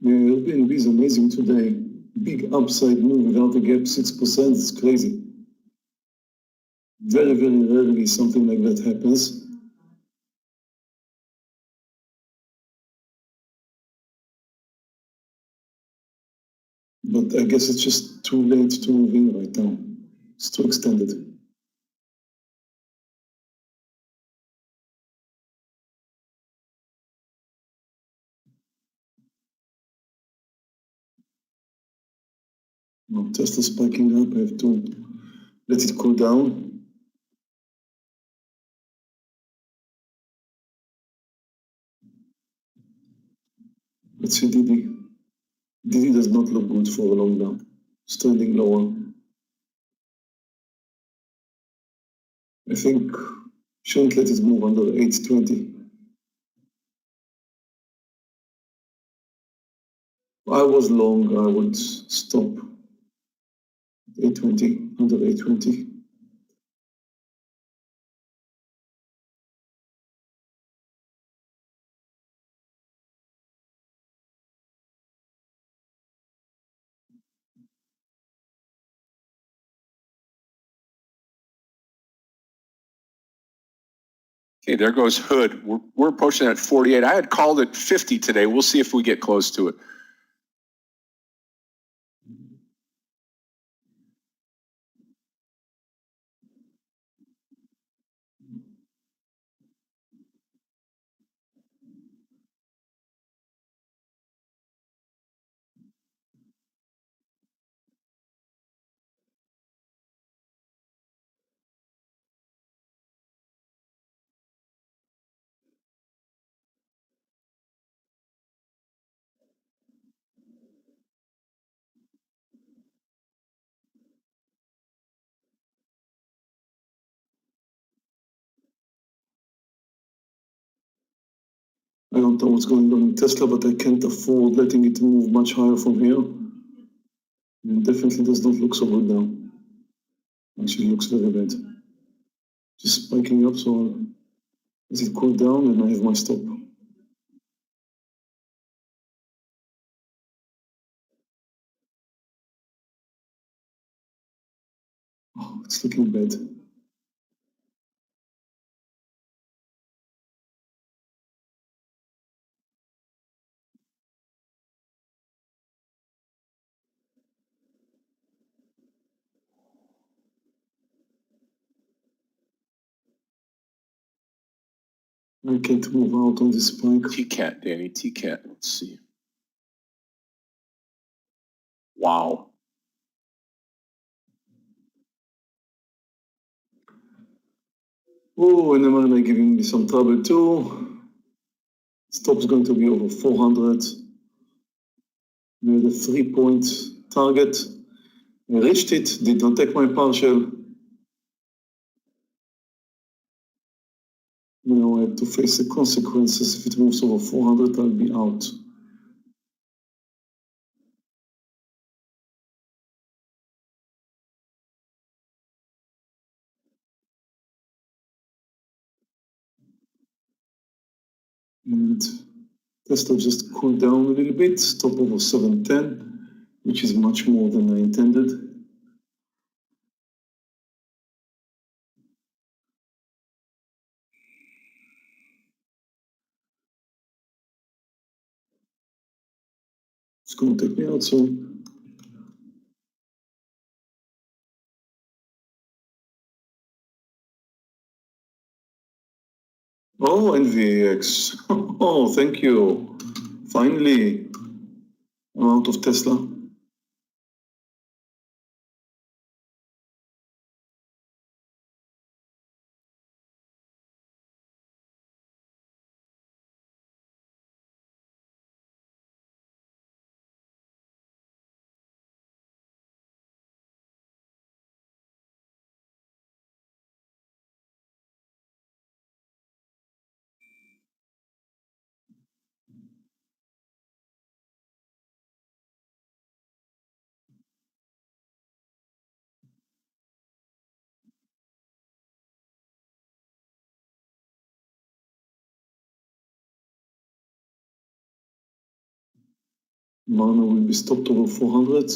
Yeah, European B is amazing today. Big upside move without a gap, 6%. It's crazy. Very, very rarely something like that happens. But I guess it's just too late to move in right now. It's too extended. Now Tesla spiking up. I have to let it cool down. Let's see DD. DD does not look good for a long now. Standing lower. I think shouldn't let it move under 820. I was long, I would stop 820, under 820. Okay, there goes Hood. We're approaching at 48. I had called it 50 today. We'll see if we get close to it. I don't know what's going on in Tesla, but I can't afford letting it move much higher from here. It definitely does not look so good now. Actually looks very bad. Just spiking up, so as it cool down and I have my stop. Oh, it's looking bad. I can't move out on this spike. TCAT, Danny, TCAT. Let's see. Wow. Oh, and MRNA giving me some trouble too. Stop's going to be over 400. The 3-point target. I reached it, did not take my partial. Now I have to face the consequences. If it moves over 400, I'll be out. And Tesla just cooled down a little bit, stop over 710, which is much more than I intended. It's going to take me out soon. Oh, NVX. Oh, thank you. Finally, I'm out of Tesla. Mana will be stopped over 400.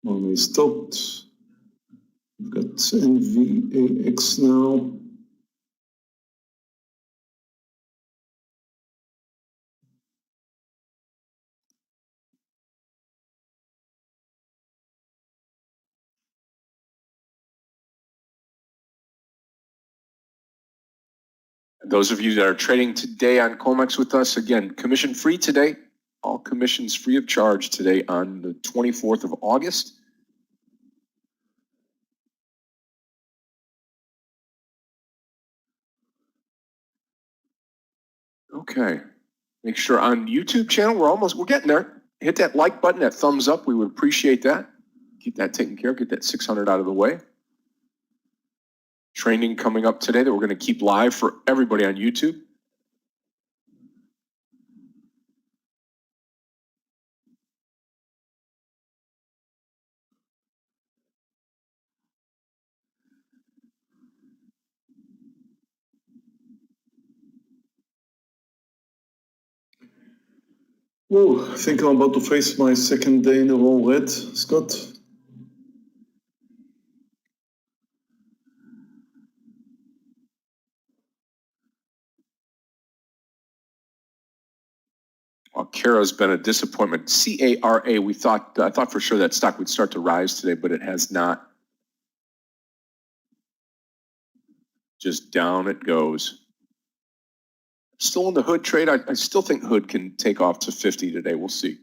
Mana is stopped. We've got NVAX now. Those of you that are trading today on COMEX with us, again, commission free today. All commissions free of charge today on the 24th of August. Okay. Make sure on YouTube channel, we're getting there. Hit that like button, that thumbs up. We would appreciate that. Keep that taken care of. Get that 600 out of the way. Training coming up today that we're going to keep live for everybody on YouTube. Oh, I think I'm about to face my second day in a row red, Scott. Well, CARA's been a disappointment. CARA, I thought for sure that stock would start to rise today, but it has not. Just down it goes. Still in the hood trade. I still think hood can take off to 50 today. We'll see.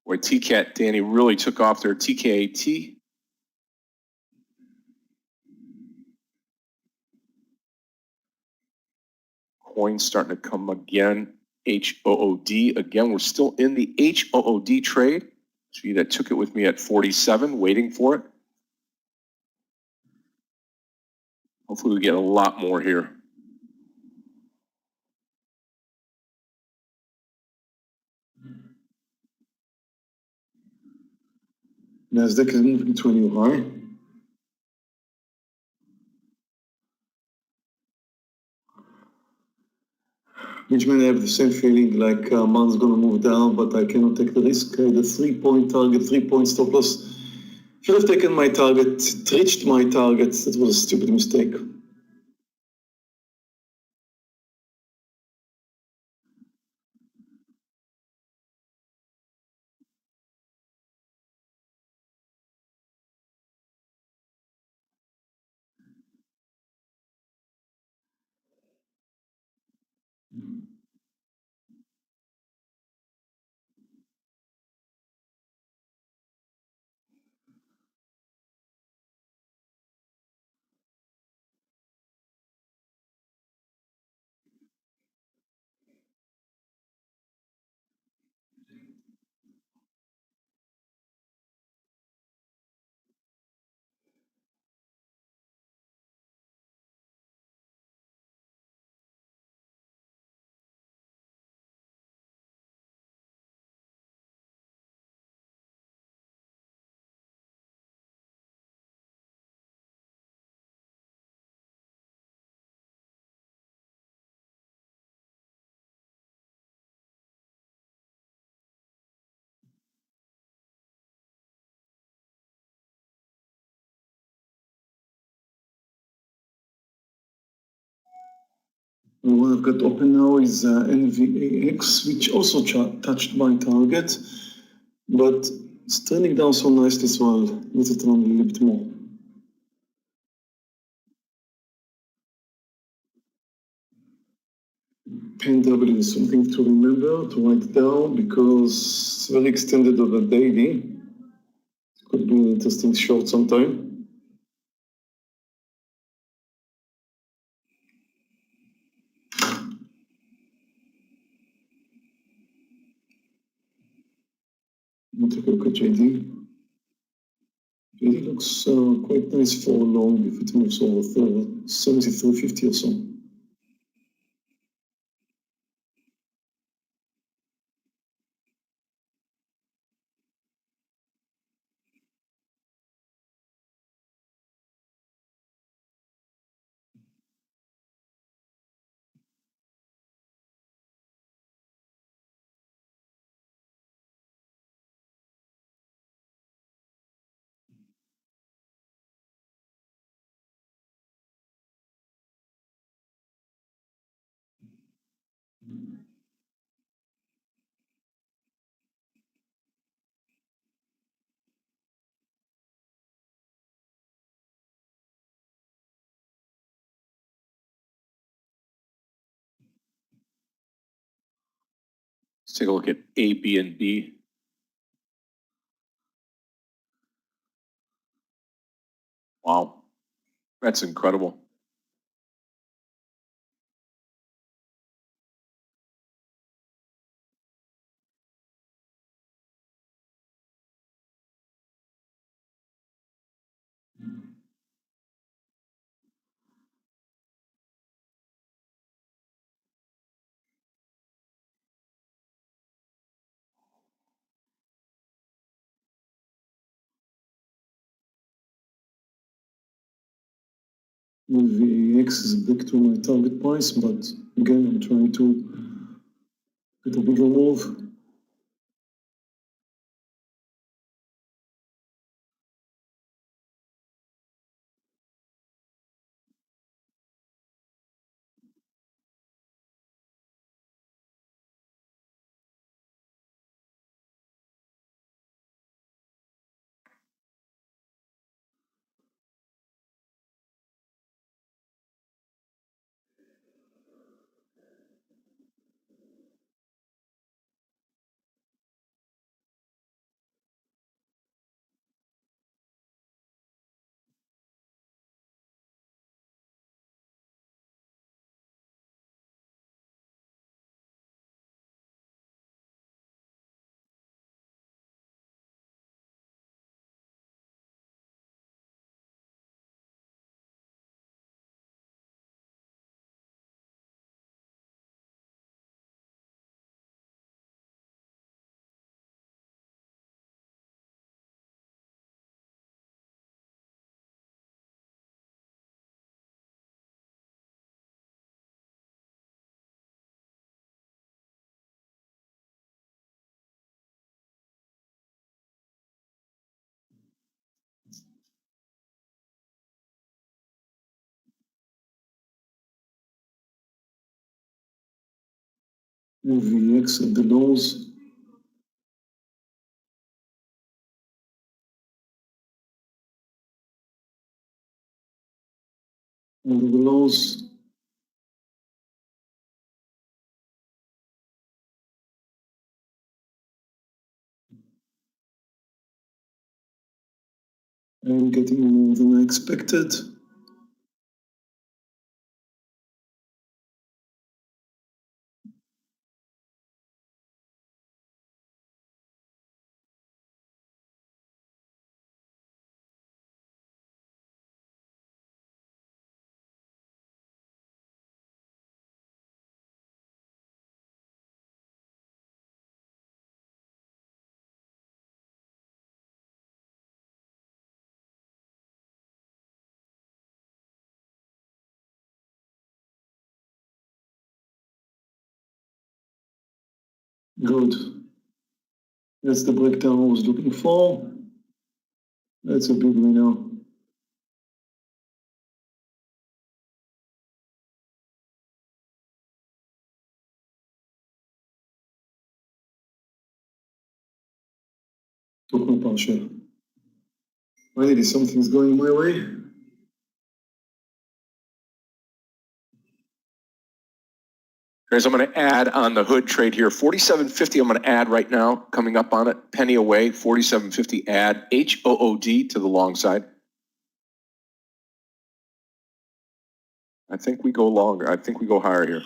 Boy, TCAT, Danny, really took off there. TKAT. Coin starting to come again. HOOD. Again, we're still in the HOOD trade. See, that took it with me at 47, waiting for it. Hopefully we get a lot more here. Nasdaq is moving to a new high. Benjamin, I have the same feeling like Man's going to move down, but I cannot take the risk. The 3-point target, 3-point stop loss. Should have taken my target, it reached my target. That was a stupid mistake. And what I've got open now is NVAX, which also touched my target, but it's turning down so nicely, so I'll let it run a little bit more. PANW is something to remember, to write down, because it's very extended over daily. It could be an interesting short sometime. We'll take a look at JD. JD looks quite nice for long if it moves over 73.50 or so. take a look at A, B, and B. Wow, that's incredible. VX is back to my target price, but again, I'm trying to get a bigger move. VX at the lows. Under the lows. I'm getting more than I expected. Good. That's the breakdown I was looking for. That's a big winner. Took my partial. Finally, something's going my way. Guys, I'm going to add on the hood trade here, 47.50. I'm going to add right now, coming up on it, penny away, 47.50 add, HOOD to the long side. I think we go longer. I think we go higher here.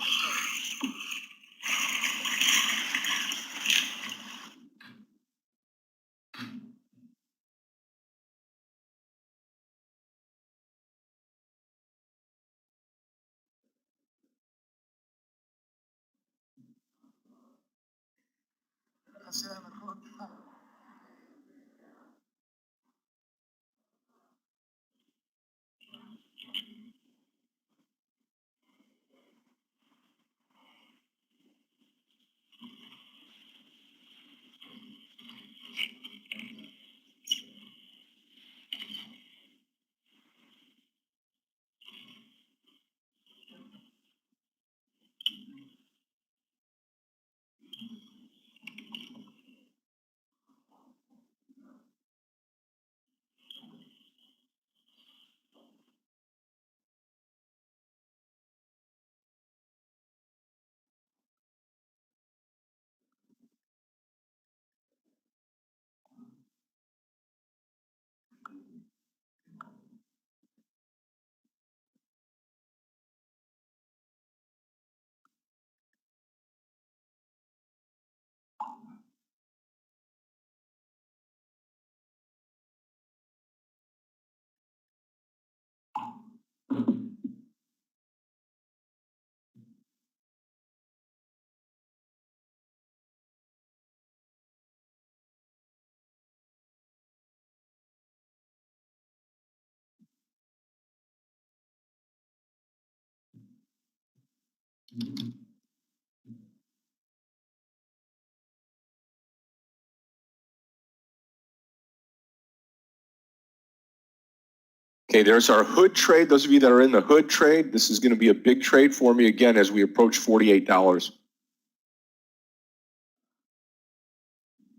Okay, there's our hood trade. Those of you that are in the hood trade, this is going to be a big trade for me again as we approach $48.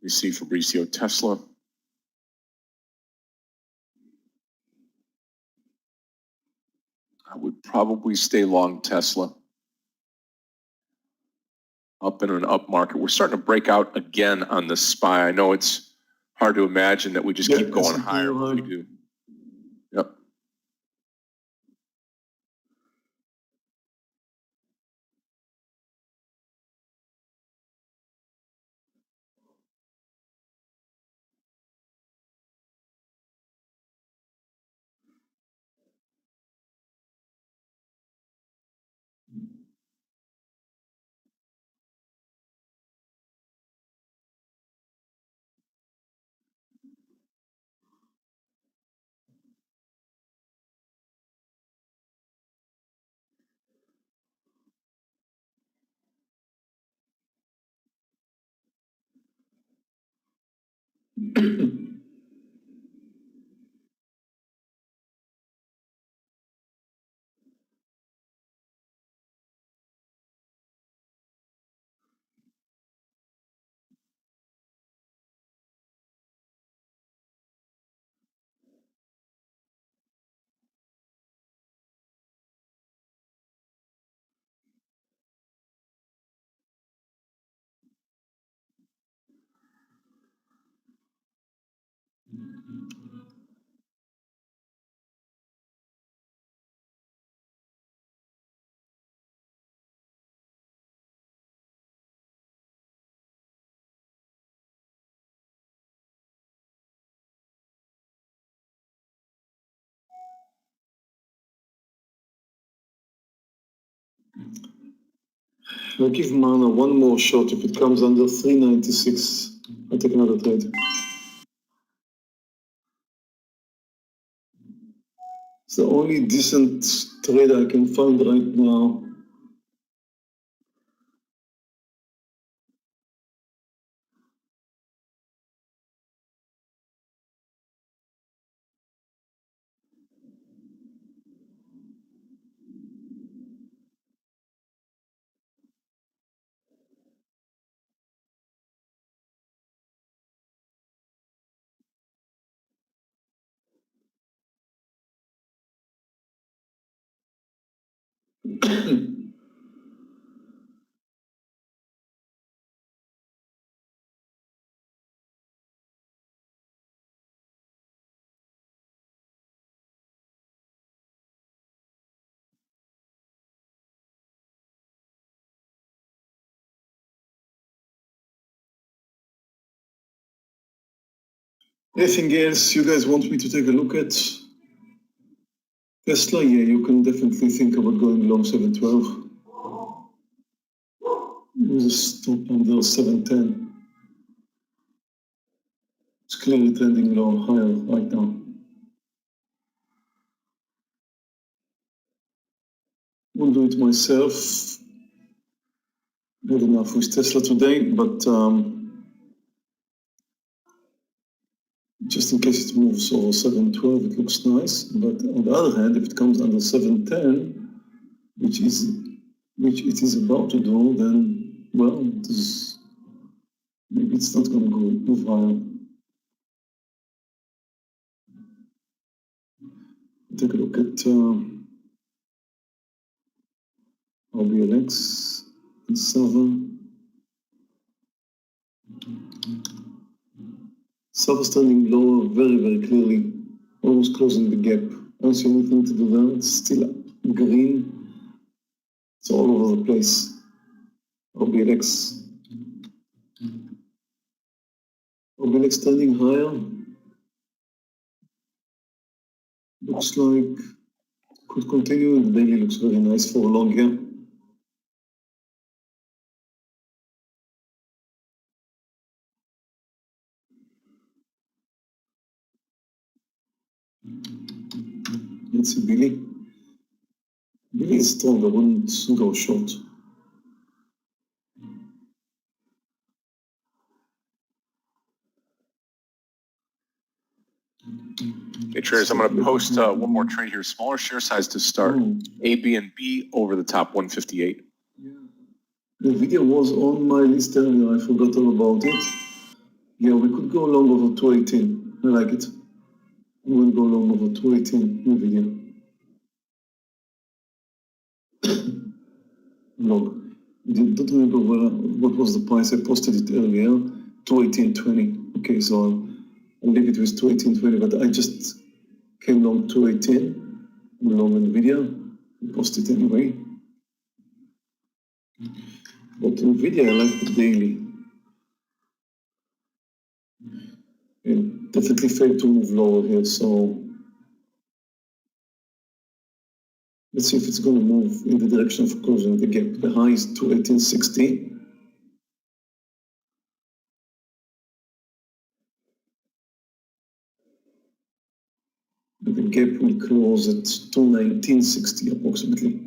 We see Fabrizio Tesla. I would probably stay long Tesla. Up in an up market. We're starting to break out again on the SPY. I know it's hard to imagine that we just keep going higher, but we do. Yep. I'll give Mana one more shot. If it comes under 396, I'll take another trade. It's the only decent trade I can find right now. Anything else you guys want me to take a look at? Tesla, yeah, you can definitely think about going long 712. With a stop under 710. It's clearly trending low higher right now. Won't do it myself. Good enough with Tesla today, but just in case it moves over 712, it looks nice. But on the other hand, if it comes under 710, which it is about to do, then well, maybe it's not going to go move higher. Take a look at RBLX and Sava. Sava standing lower very, very clearly, almost closing the gap. I don't see anything to do there. It's still green. It's all over the place. RBLX standing higher. Looks like could continue. The daily looks very nice for a long gap. Let's see Billy. Billy is strong. I wouldn't go short. Hey, traders, I'm going to post one more trade here. Smaller share size to start. A, B, and B over the top 158. Yeah. The video was on my list earlier. I forgot all about it. Yeah, we could go long over 218. I like it. We'll go long over 218 in video. Long. I don't remember what was the price. I posted it earlier. 218.20. Okay, so I'll leave it with 218.20, but I just came long 218. Long in video. I post it anyway. But NVIDIA, I like the daily. It definitely failed to move lower here, so let's see if it's going to move in the direction of closing the gap. The high is 218.60. And the gap will close at 219.60 approximately.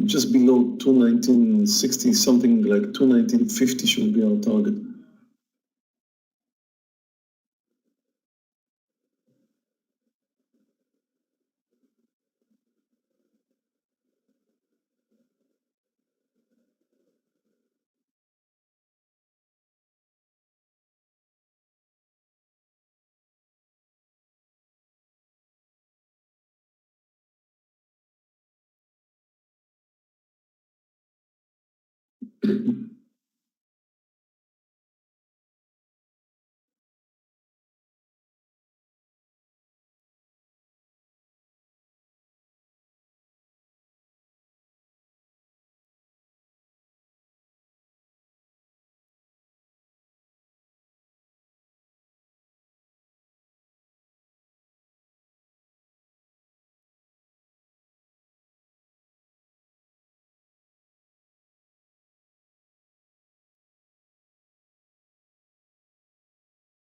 Just below 219.60, something like 219.50 should be our target.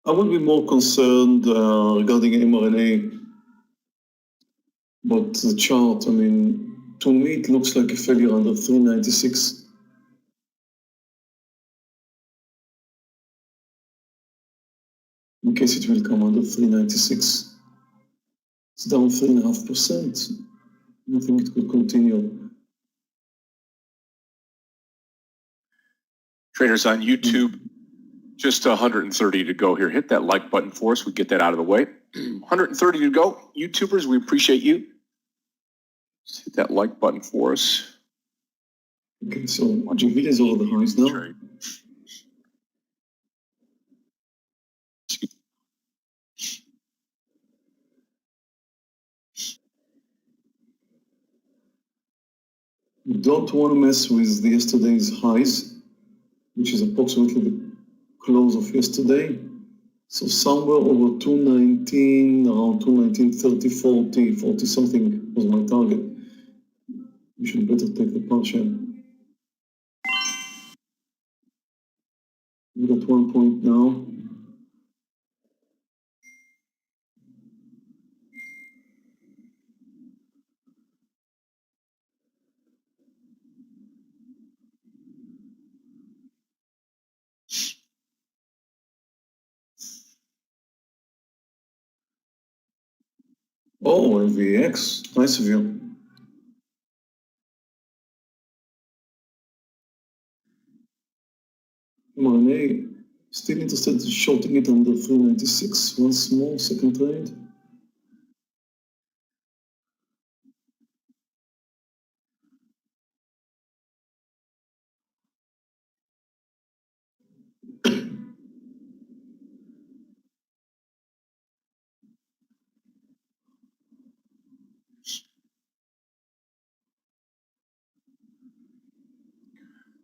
I would be more concerned regarding mRNA, but the chart, I mean, to me it looks like a failure under 396. In case it will come under 396. It's down 3.5%. I think it could continue. Traders on YouTube, just 130 to go here. Hit that like button for us. We get that out of the way. 130 to go. YouTubers, we appreciate you. Just hit that like button for us. Okay, so GV is over the highs now. Trade. You don't want to mess with the yesterday's highs, which is approximately the close of yesterday. So somewhere over 219, around 219.30, 40 something was my target. You should better take the partial. We got 1 point now. Oh, LVX, nice of you. mRNA, still interested in shorting it under 396. Once more, second trade.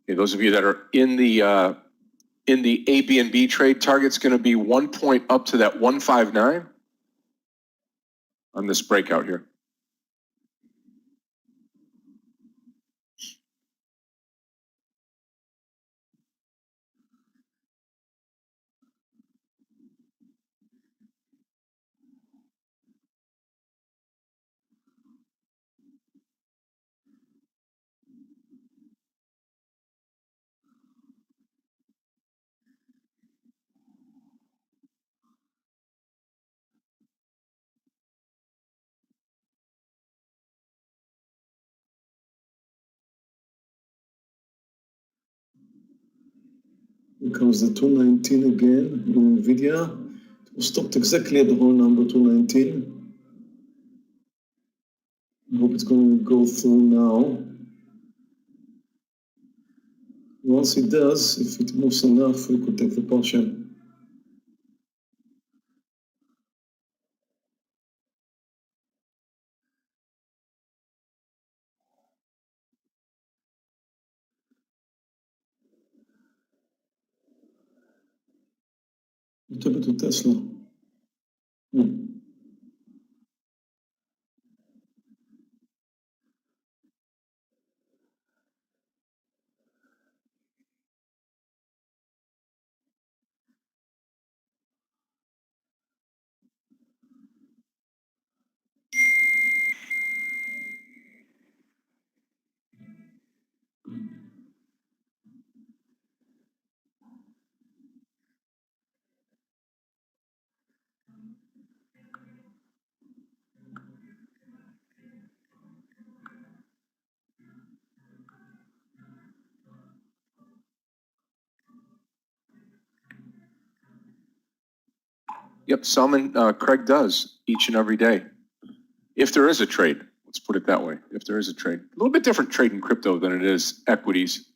Okay, those of you that are in the A, B, and B trade, target's going to be 1 point up to that 159 on this breakout here. Here comes the 219 again in NVIDIA. It was stopped exactly at the whole number 219. I hope it's going to go through now. Once it does, if it moves enough, we could take the partial. What happened to Tesla? Yep, Salman, Craig does each and every day. If there is a trade, let's put it that way. If there is a trade, a little bit different trade in crypto than it is equities.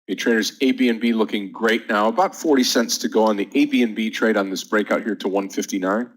Okay, traders, ABNB looking great now. About 40 cents to go on the ABNB trade on this breakout here to 159.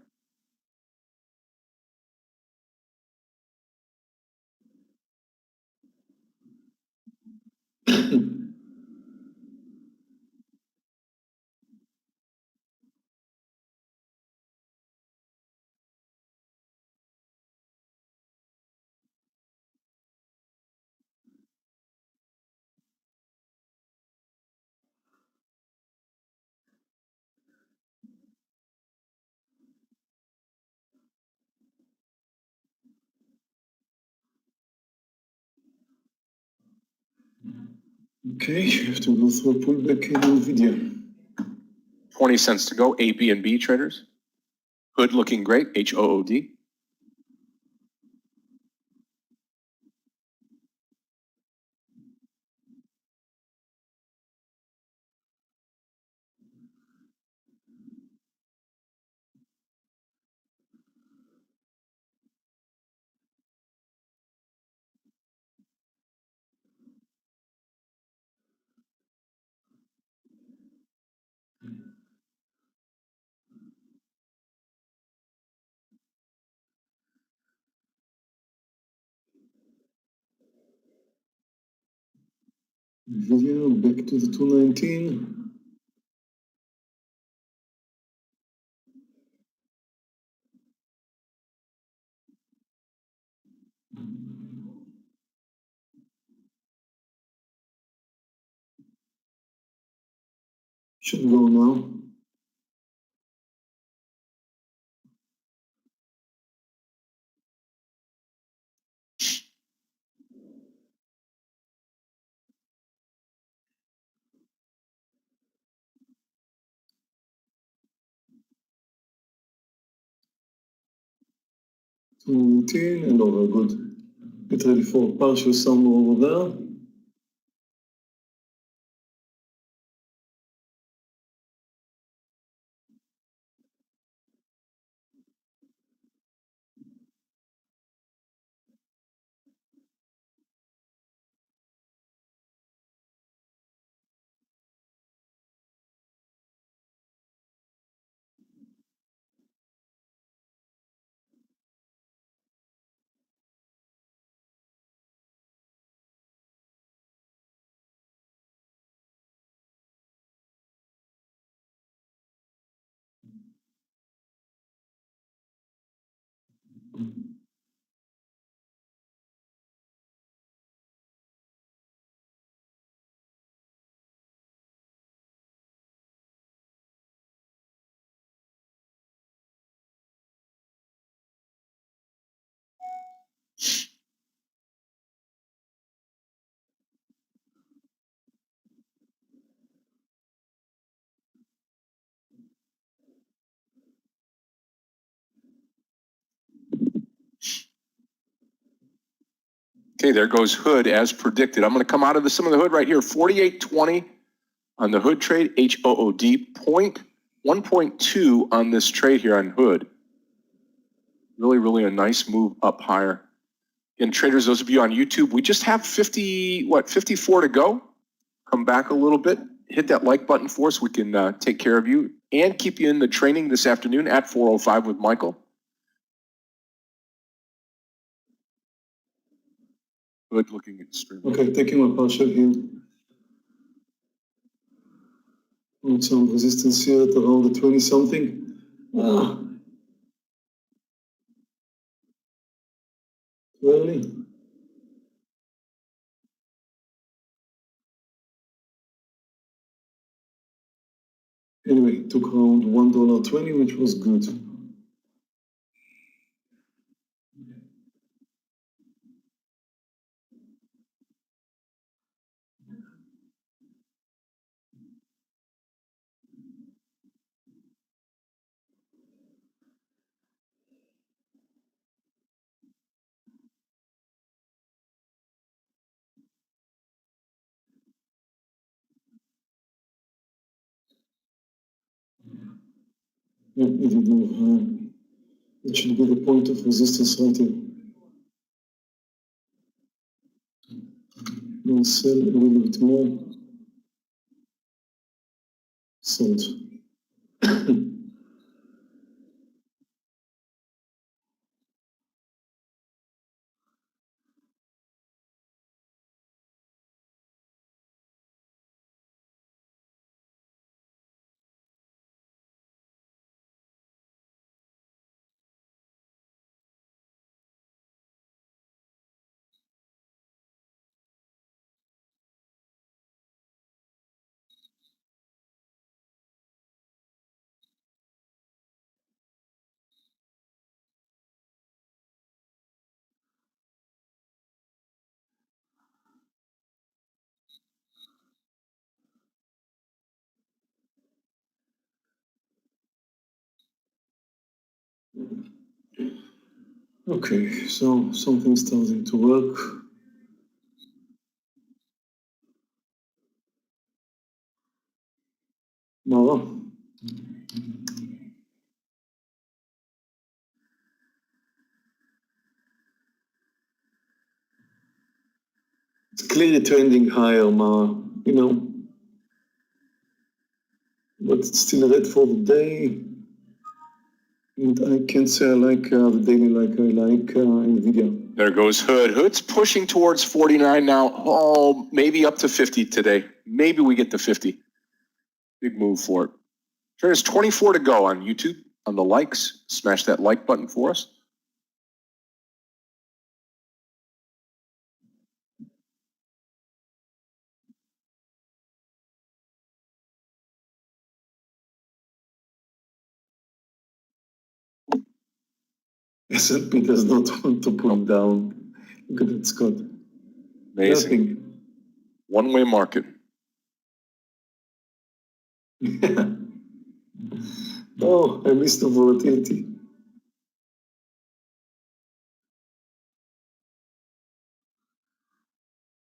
Okay, you have to go through a pullback in NVIDIA. 20 cents to go, ABNB traders. Hood looking great, HOOD. NVIDIA back to the 219. Should go now. And over, good. Get ready for a partial somewhere over there. Okay, there goes Hood as predicted. I'm going to come out of some of the Hood right here. 48.20 on the Hood trade, HOOD, 1.2 on this trade here on Hood. Really a nice move up higher. Again, traders, those of you on YouTube, we just have 54 to go. Come back a little bit, hit that like button for us. We can take care of you and keep you in the training this afternoon at 4:05 with Michael. Good looking extremely. Okay, taking my partial here. On some resistance here at around the 20 something. Too early. Anyway, took around $1.20, which was good. Yeah, it did move high. It should be the point of resistance right here. We'll sell a little bit more. Sold. Okay, so something's starting to work. Mara. It's clearly trending higher, Mara, you know. But it's still red for the day. And I can't say I like the daily like I like NVIDIA. There goes Hood. Hood's pushing towards 49 now. Oh, maybe up to 50 today. Maybe we get to 50. Big move for it. There's 24 to go on YouTube. On the likes, smash that like button for us. S&P does not want to pull down. Look at that, Scott. Amazing. Nothing. One-way market. Oh, I missed the volatility.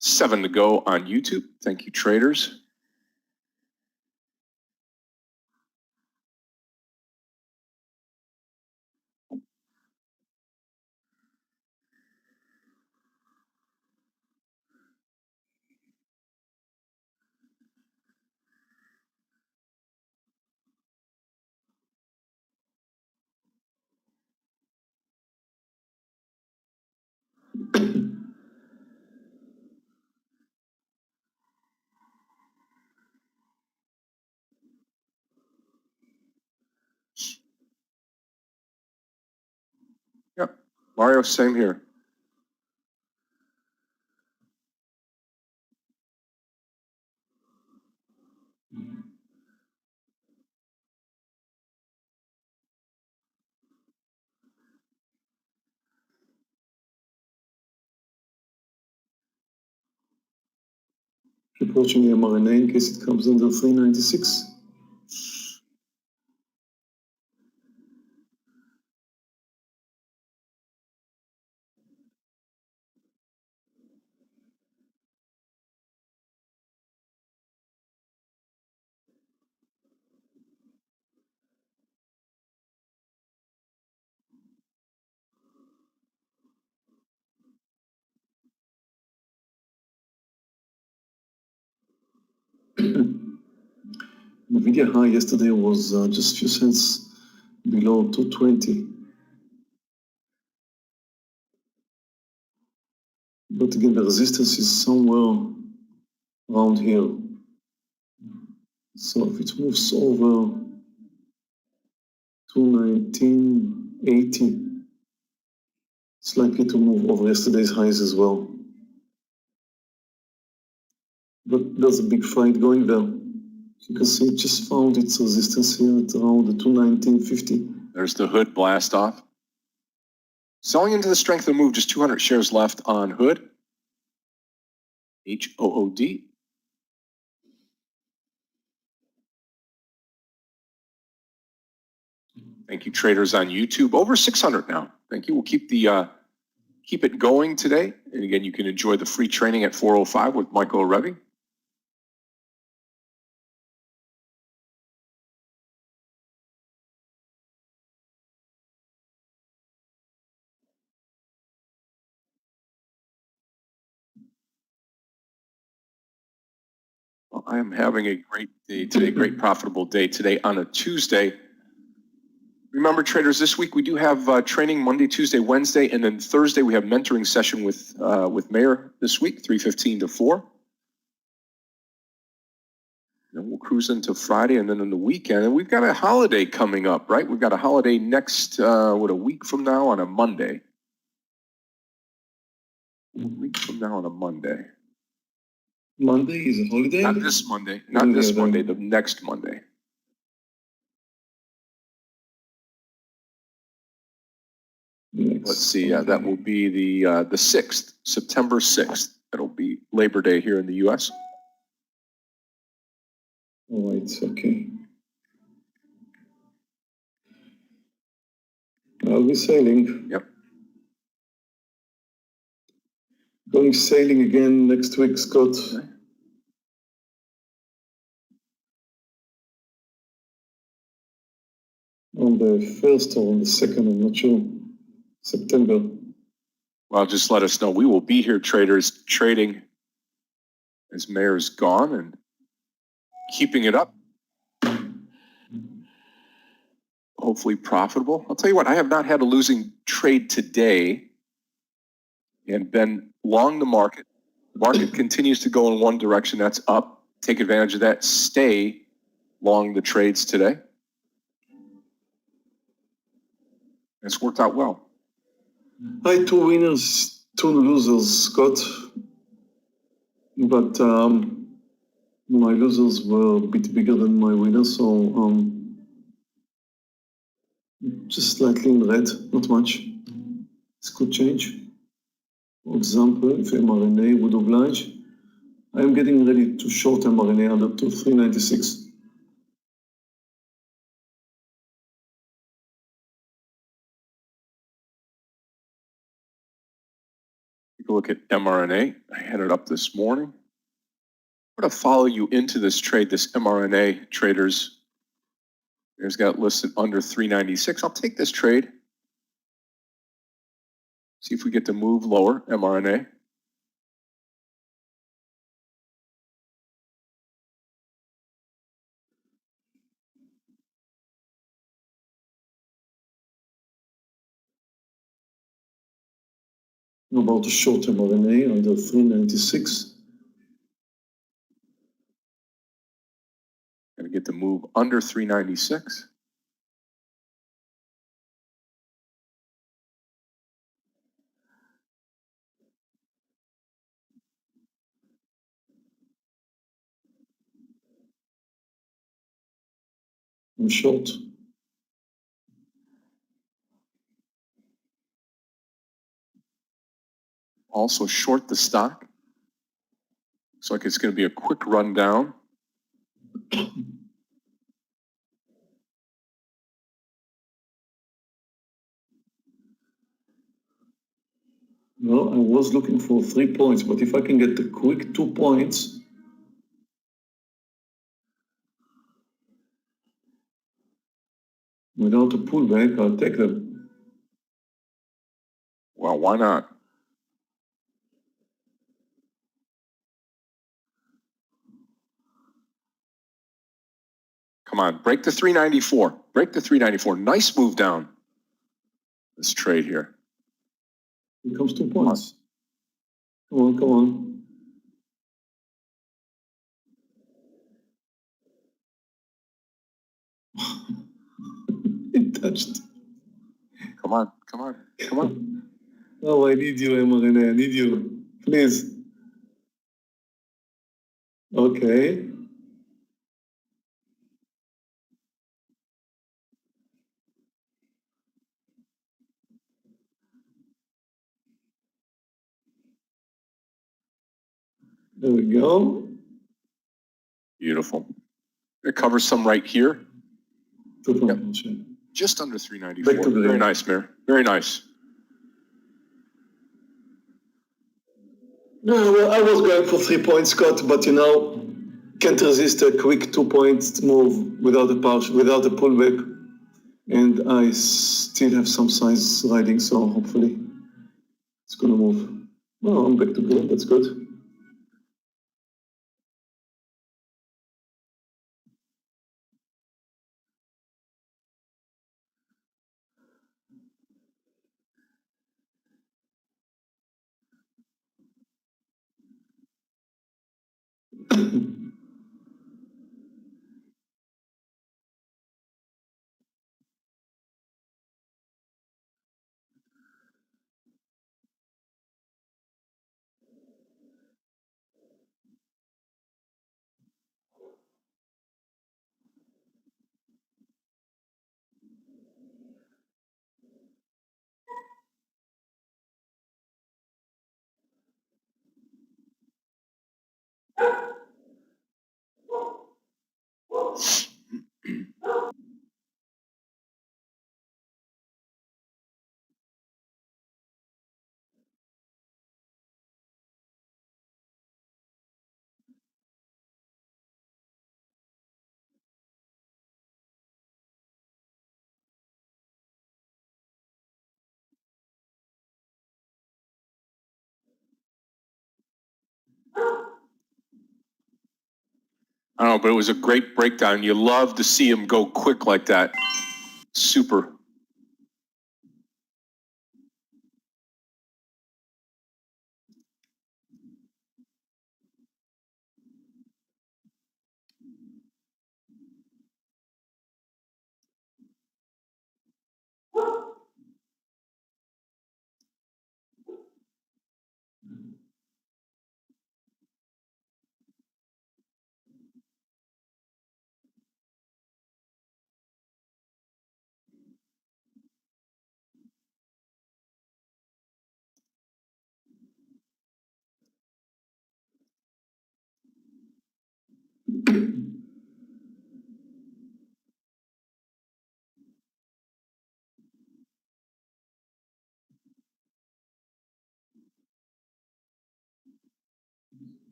Seven to go on YouTube. Thank you, traders. Yep. Mario, same here. Keep watching the mRNA in case it comes under 396. Nvidia high yesterday was just a few cents below 220. But again, the resistance is somewhere around here. So if it moves over 219.80, it's likely to move over yesterday's highs as well. But there's a big fight going there. You can see it just found its resistance here at around the 219.50. There's the hood blast off. Selling into the strength of the move, just 200 shares left on hood. HOOD. Thank you, traders on YouTube. Over 600 now. Thank you. We'll keep it going today. And again, you can enjoy the free training at 4:05 with Michael Revi. Well, I am having a great day today, great profitable day today on a Tuesday. Remember, traders, this week we do have training Monday, Tuesday, Wednesday, and then Thursday we have mentoring session with Meir this week, 3:15 to 4. Then we'll cruise into Friday and then on the weekend. And we've got a holiday coming up, right? We've got a holiday next, a week from now on a Monday. A week from now on a Monday. Monday is a holiday? Not this Monday. Not this Monday, the next Monday. Let's see, that will be the 6th, September 6th. That'll be Labor Day here in the U.S. All right, okay. I'll be sailing. Yep. Going sailing again next week, Scott. Okay. On the 1st or on the 2nd, I'm not sure. September. Well, just let us know. We will be here, traders, trading as Meir's gone and keeping it up. Hopefully profitable. I'll tell you what, I have not had a losing trade today and been long the market. The market continues to go in one direction, that's up. Take advantage of that. Stay long the trades today. It's worked out well. I had 2 winners, 2 losers, Scott. But my losers were a bit bigger than my winners, so just slightly in red, not much. This could change. For example, if mRNA would oblige, I am getting ready to short mRNA under 396. Take a look at mRNA. I had it up this morning. I'm going to follow you into this trade, this mRNA, traders. There's got it listed under 396. I'll take this trade. See if we get to move lower, mRNA. About the short mRNA under 396. Going to get to move under 396. I'm short. Also short the stock. Looks like it's going to be a quick rundown. Well, I was looking for 3 points, but if I can get the quick 2 points, without a pullback, I'll take them. Well, why not? Come on, break the 394. Break the 394. Nice move down. This trade here. Here comes 2 points. Come on, come on. It touched. Come on, come on, come on. Oh, I need you, Marina. I need you. Please. Okay. There we go. Beautiful. It covers some right here. Yep. Just under 394. Very nice, Meir. Very nice. No, well, I was going for 3 points, Scott, but you know, can't resist a quick 2 points move without a pullback. And I still have some size riding, so hopefully it's gonna move. Oh, I'm back to green. That's good. I don't know, but it was a great breakdown. You love to see him go quick like that. Super.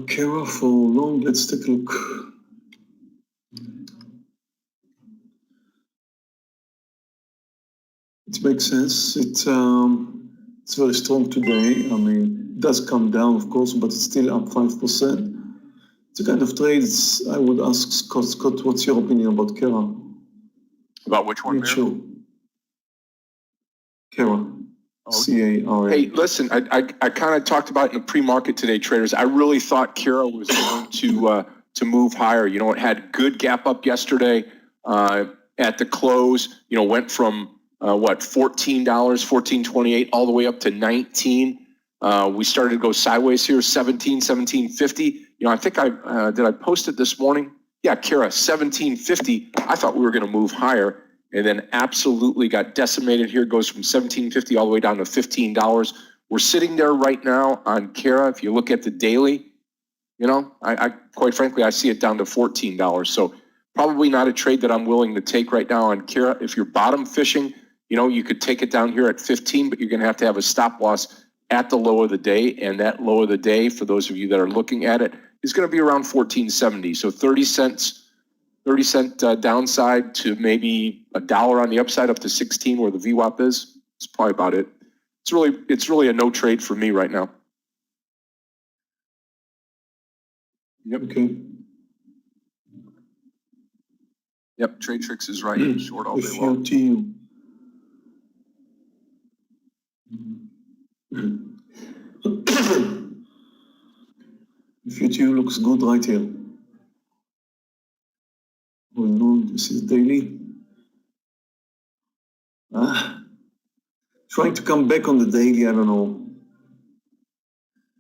CARA for long. Let's take a look. It makes sense. It's very strong today. I mean, it does come down, of course, but it's still up 5%. It's a kind of trades. I would ask Scott, what's your opinion about CARA? About which one, Meir? Sure. CARA. CARA. Hey, listen, I kind of talked about it in the pre-market today, traders. I really thought CARA was going to move higher. You know, it had good gap up yesterday at the close. You know, went from $14, $14.28 all the way up to 19. We started to go sideways here, 17.50. You know, I think did I post it this morning? Yeah, CARA, 17.50. I thought we were going to move higher, and then absolutely got decimated here. It goes from 17.50 all the way down to $15. We're sitting there right now on CARA. If you look at the daily, you know, I quite frankly, I see it down to $14. So probably not a trade that I'm willing to take right now on CARA. If you're bottom fishing, you know, you could take it down here at 15, but you're going to have a stop loss at the low of the day. And that low of the day, for those of you that are looking at it, is going to be around 14.70. So 30 cents 30-cent downside to maybe $1 on the upside, up to 16 where the VWAP is. It's probably about it. It's really a no trade for me right now. Yep. Okay. Yep. Trade Tricks is right. Short all day If long. The future looks good right here. Oh no, this is daily. Trying to come back on the daily, I don't know.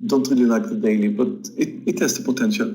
Don't really like the daily, but it has the potential.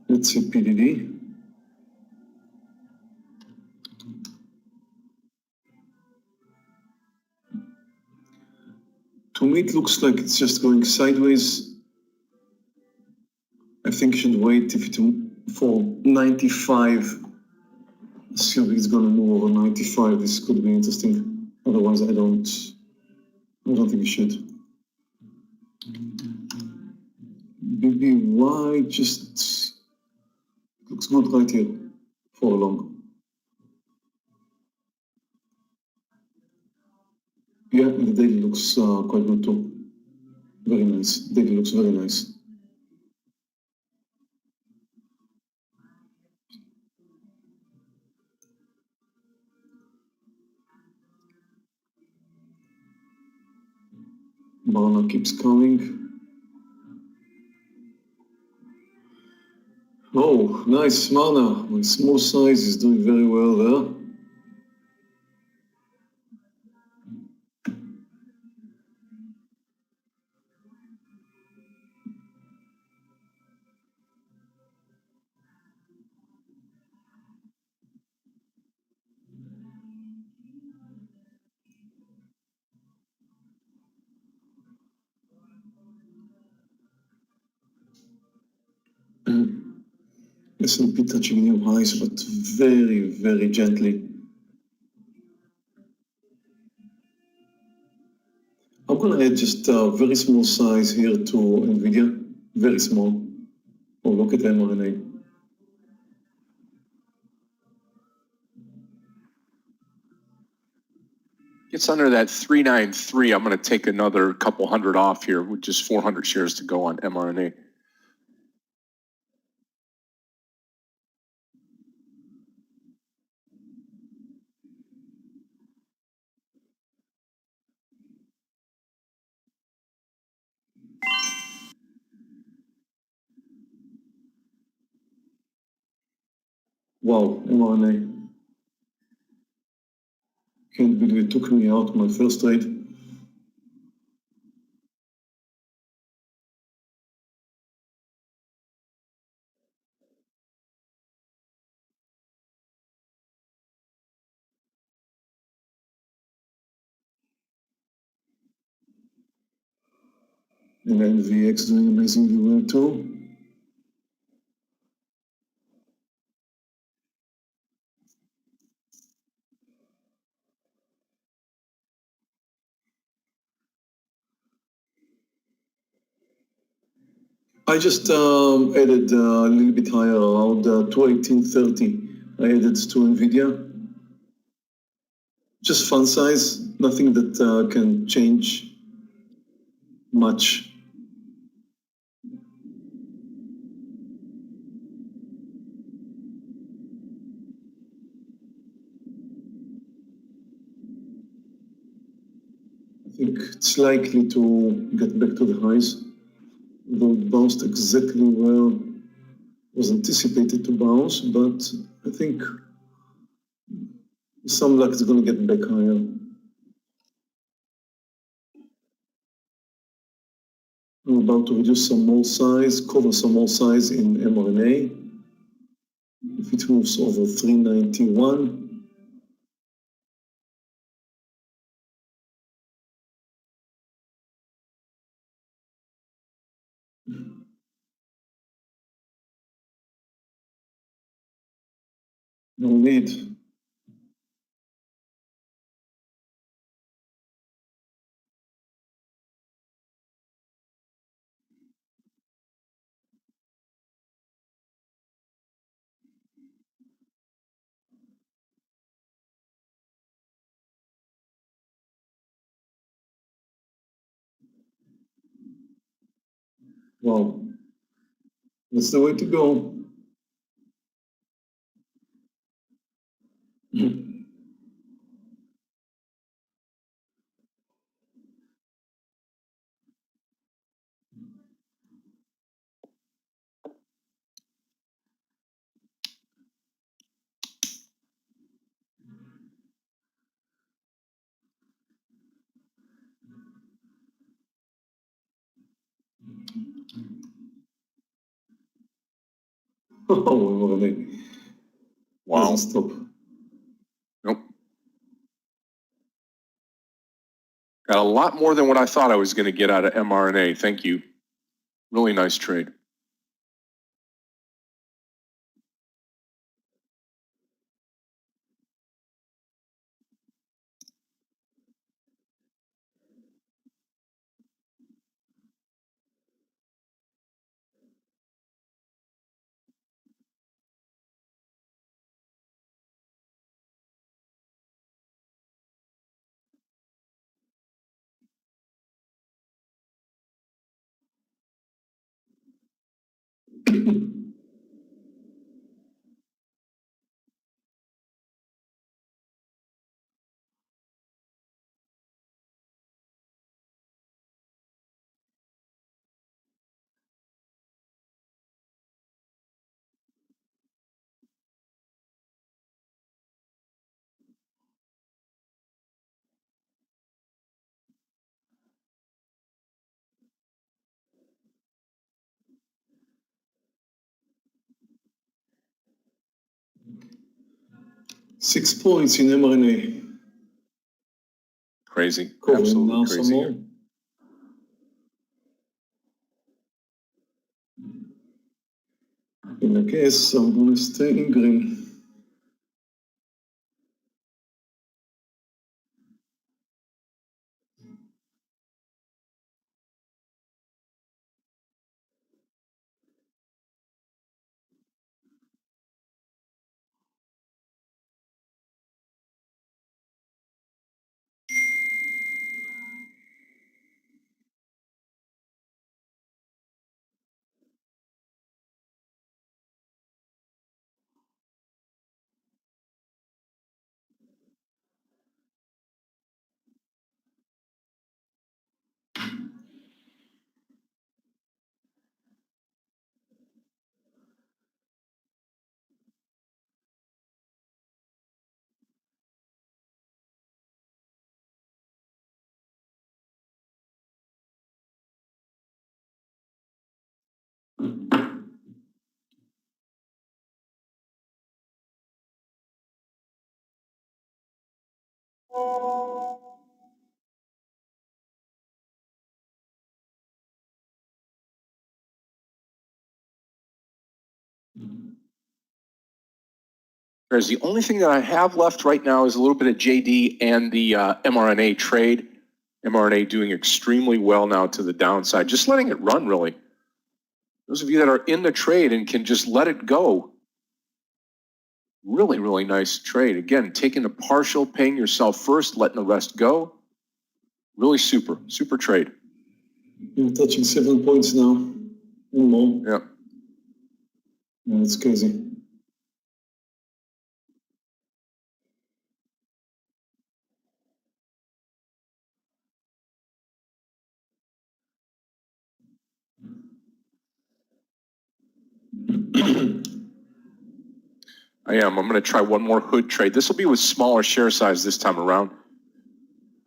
Let's see PDD. To me, it looks like it's just going sideways. I think you should wait for 95. Assuming it's going to move over 95, this could be interesting. Otherwise, I don't think you should. BBY just looks good right here for long. Yeah, the daily looks quite good too. Very nice. Daily looks very nice. Barak keeps coming. Oh, nice, Marna. My small size is doing very well there. S&P touching new highs, but very, very gently. I'm gonna add just a very small size here to NVIDIA, very small. Oh, look at mRNA. Gets under that 393. I'm going to take another couple hundred off here with just 400 shares to go on mRNA. Wow, mRNA. Can't believe it took me out my first trade. And NVX doing amazingly well too. I just added a little bit higher, around 218.30. I added to NVIDIA. Just font size, nothing that can change much. I think it's likely to get back to the highs, though it bounced exactly where it was anticipated to bounce, but I think some luck is going to get back higher. I'm about to reduce some more size, cover some more size in mRNA. If it moves over 391, no need. Wow, that's the way to go. Oh, mRNA. Wow. Doesn't stop. Nope. Got a lot more than what I thought I was going to get out of mRNA. Thank you. Really nice trade. Six points in mRNA. Crazy. Covering Absolutely now crazy some more. here. In that case, I'm going to stay in green. Whereas the only thing that I have left right now is a little bit of JD and the mRNA trade. mRNA doing extremely well now to the downside, just letting it run really. Those of you that are in the trade and can just let it go. Really, really nice trade. Again, taking a partial, paying yourself first, letting the rest go. Really super, super trade. You're touching 7 points now. One more. Yeah. Yeah, it's crazy. I am. I'm going to try one more hood trade. This will be with smaller share size this time around.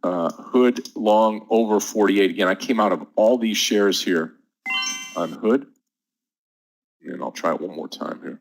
Hood long over 48. Again, I came out of all these shares here on hood. And I'll try it one more time here.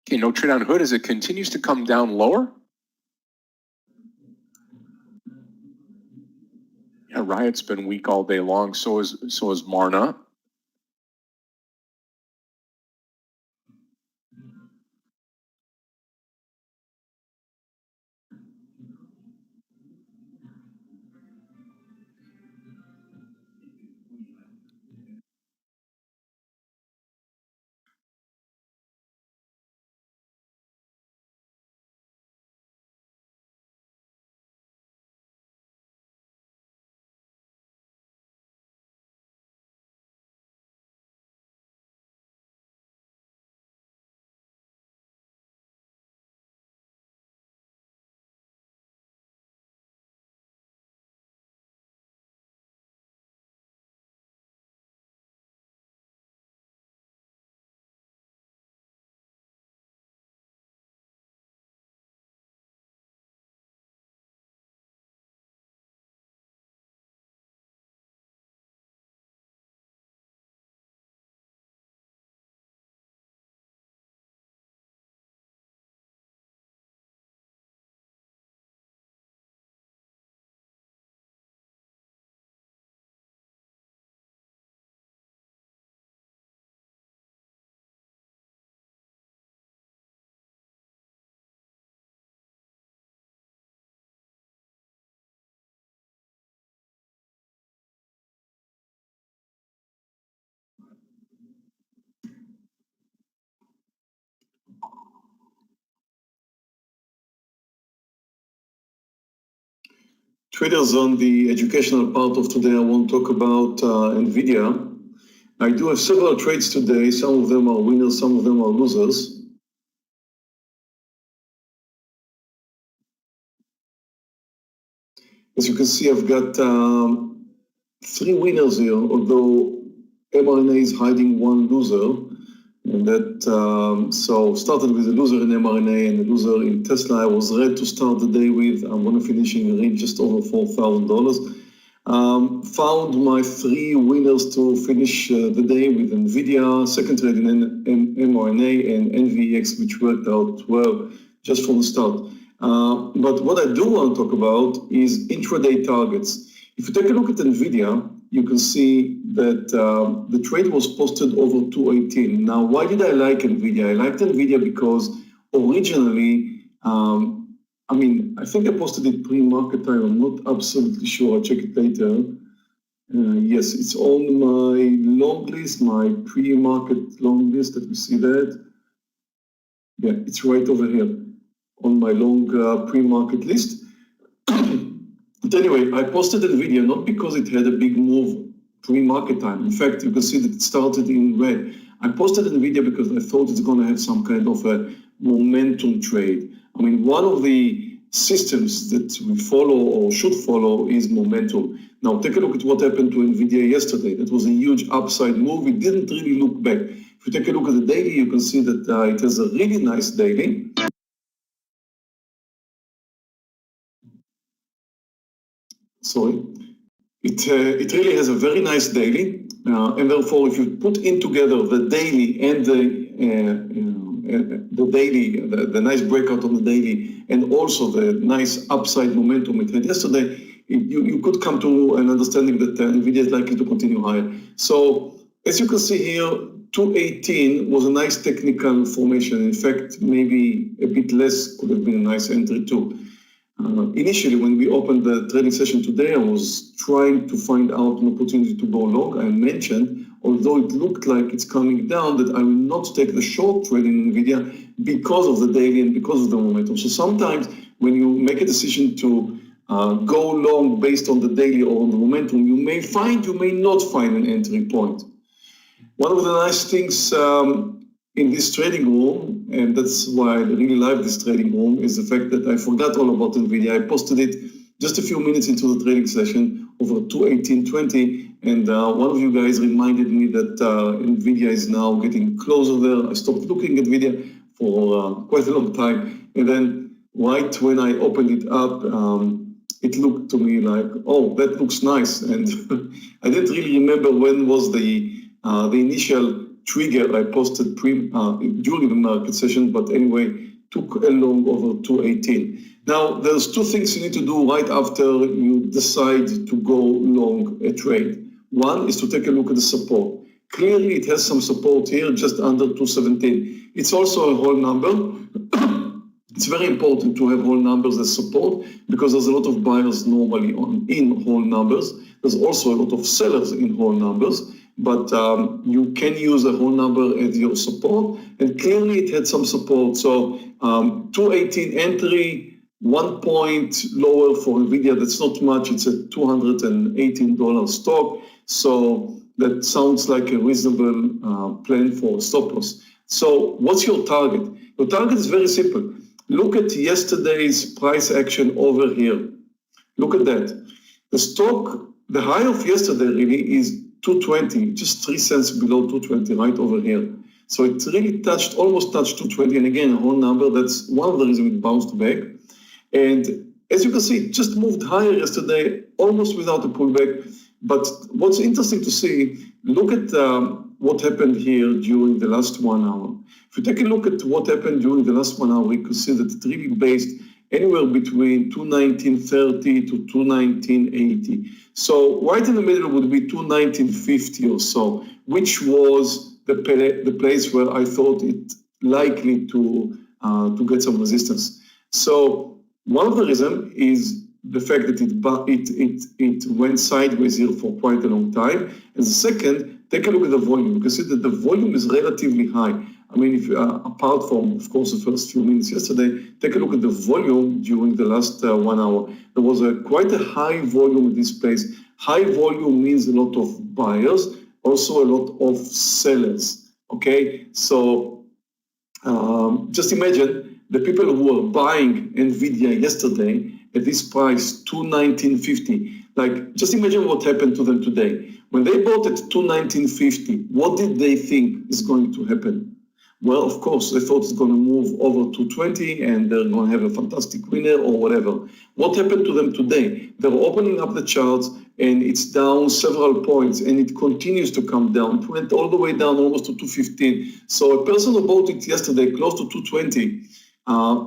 Okay, no trade on hood as it continues to come down lower. Yeah, Riot's been weak all day long. So is Marna. Traders, on the educational part of today, I want to talk about NVIDIA. I do have several trades today. Some of them are winners, some of them are losers. As you can see, I've got 3 winners here, although mRNA is hiding 1 loser. And that, so started with a loser in mRNA and a loser in Tesla. I was ready to start the day with, I'm going to finish in a range just over $4,000. Found my three winners to finish the day with NVIDIA, second trade in mRNA and NVX, which worked out well just from the start. But what I do want to talk about is intraday targets. If you take a look at NVIDIA, you can see that the trade was posted over 218. Now, why did I like NVIDIA? I liked NVIDIA because originally, I think I posted it pre-market time. I'm not absolutely sure. I'll check it later. Yes, it's on my long list, my pre-market long list. Let me see that. Yeah, it's right over here on my long pre-market list. But anyway, I posted NVIDIA not because it had a big move pre-market time. In fact, you can see that it started in red. I posted NVIDIA because I thought it's going to have some kind of a momentum trade. I mean, one of the systems that we follow or should follow is momentum. Now, take a look at what happened to NVIDIA yesterday. That was a huge upside move. It didn't really look back. If you take a look at the daily, you can see that it has a really nice daily. Sorry. It really has a very nice daily. And therefore, if you put in together the daily and the nice breakout on the daily, and also the nice upside momentum it had yesterday, you could come to an understanding that NVIDIA is likely to continue higher. So as you can see here, 218 was a nice technical formation. In fact, maybe a bit less could have been a nice entry too. Initially, when we opened the trading session today, I was trying to find out an opportunity to go long. I mentioned, although it looked like it's coming down, that I will not take the short trade in NVIDIA because of the daily and because of the momentum. So sometimes when you make a decision to go long based on the daily or on the momentum, you may not find an entry point. One of the nice things in this trading room, and that's why I really like this trading room, is the fact that I forgot all about NVIDIA. I posted it just a few minutes into the trading session over 218.20, and one of you guys reminded me that NVIDIA is now getting closer there. I stopped looking at NVIDIA for quite a long time, and then right when I opened it up, it looked to me like, oh, that looks nice, and I didn't really remember when was the initial trigger I posted during the market session, but anyway, took a long over 218. Now, there's two things you need to do right after you decide to go long a trade. One is to take a look at the support. Clearly, it has some support here, just under 217. It's also a whole number. It's very important to have whole numbers as support because there's a lot of buyers normally in whole numbers. There's also a lot of sellers in whole numbers. But you can use a whole number as your support, and clearly it had some support. So 218 entry, 1 point lower for NVIDIA, that's not much, it's a $218 stock. So that sounds like a reasonable plan for stop loss. So what's your target? Your target is very simple. Look at yesterday's price action over here. Look at that. The stock, the high of yesterday really is 220, just 3 cents below 220, right over here. So it really almost touched 220, and again, a whole number. That's one of the reasons it bounced back. And as you can see, it just moved higher yesterday, almost without a pullback. But what's interesting to see, look at what happened here during the last 1 hour. If you take a look at what happened during the last 1 hour, we could see that it really based anywhere between 219.30 to 219.80. So right in the middle would be 219.50 or so, which was the place where I thought it likely to get some resistance. So one of the reasons is the fact that it went sideways here for quite a long time. And the second, take a look at the volume. You can see that the volume is relatively high. I mean, if apart from, of course, the first few minutes yesterday, take a look at the volume during the last 1 hour. There was quite a high volume in this place. High volume means a lot of buyers, also a lot of sellers, okay? So just imagine the people who were buying NVIDIA yesterday at this price, $219.50. Like, just imagine what happened to them today. When they bought at 219.50, what did they think is going to happen? Well, of course, they thought it's going to move over to 20 and they're going to have a fantastic winner or whatever. What happened to them today? They're opening up the charts and it's down several points and it continues to come down. It went all the way down almost to 215. So a person who bought it yesterday close to 220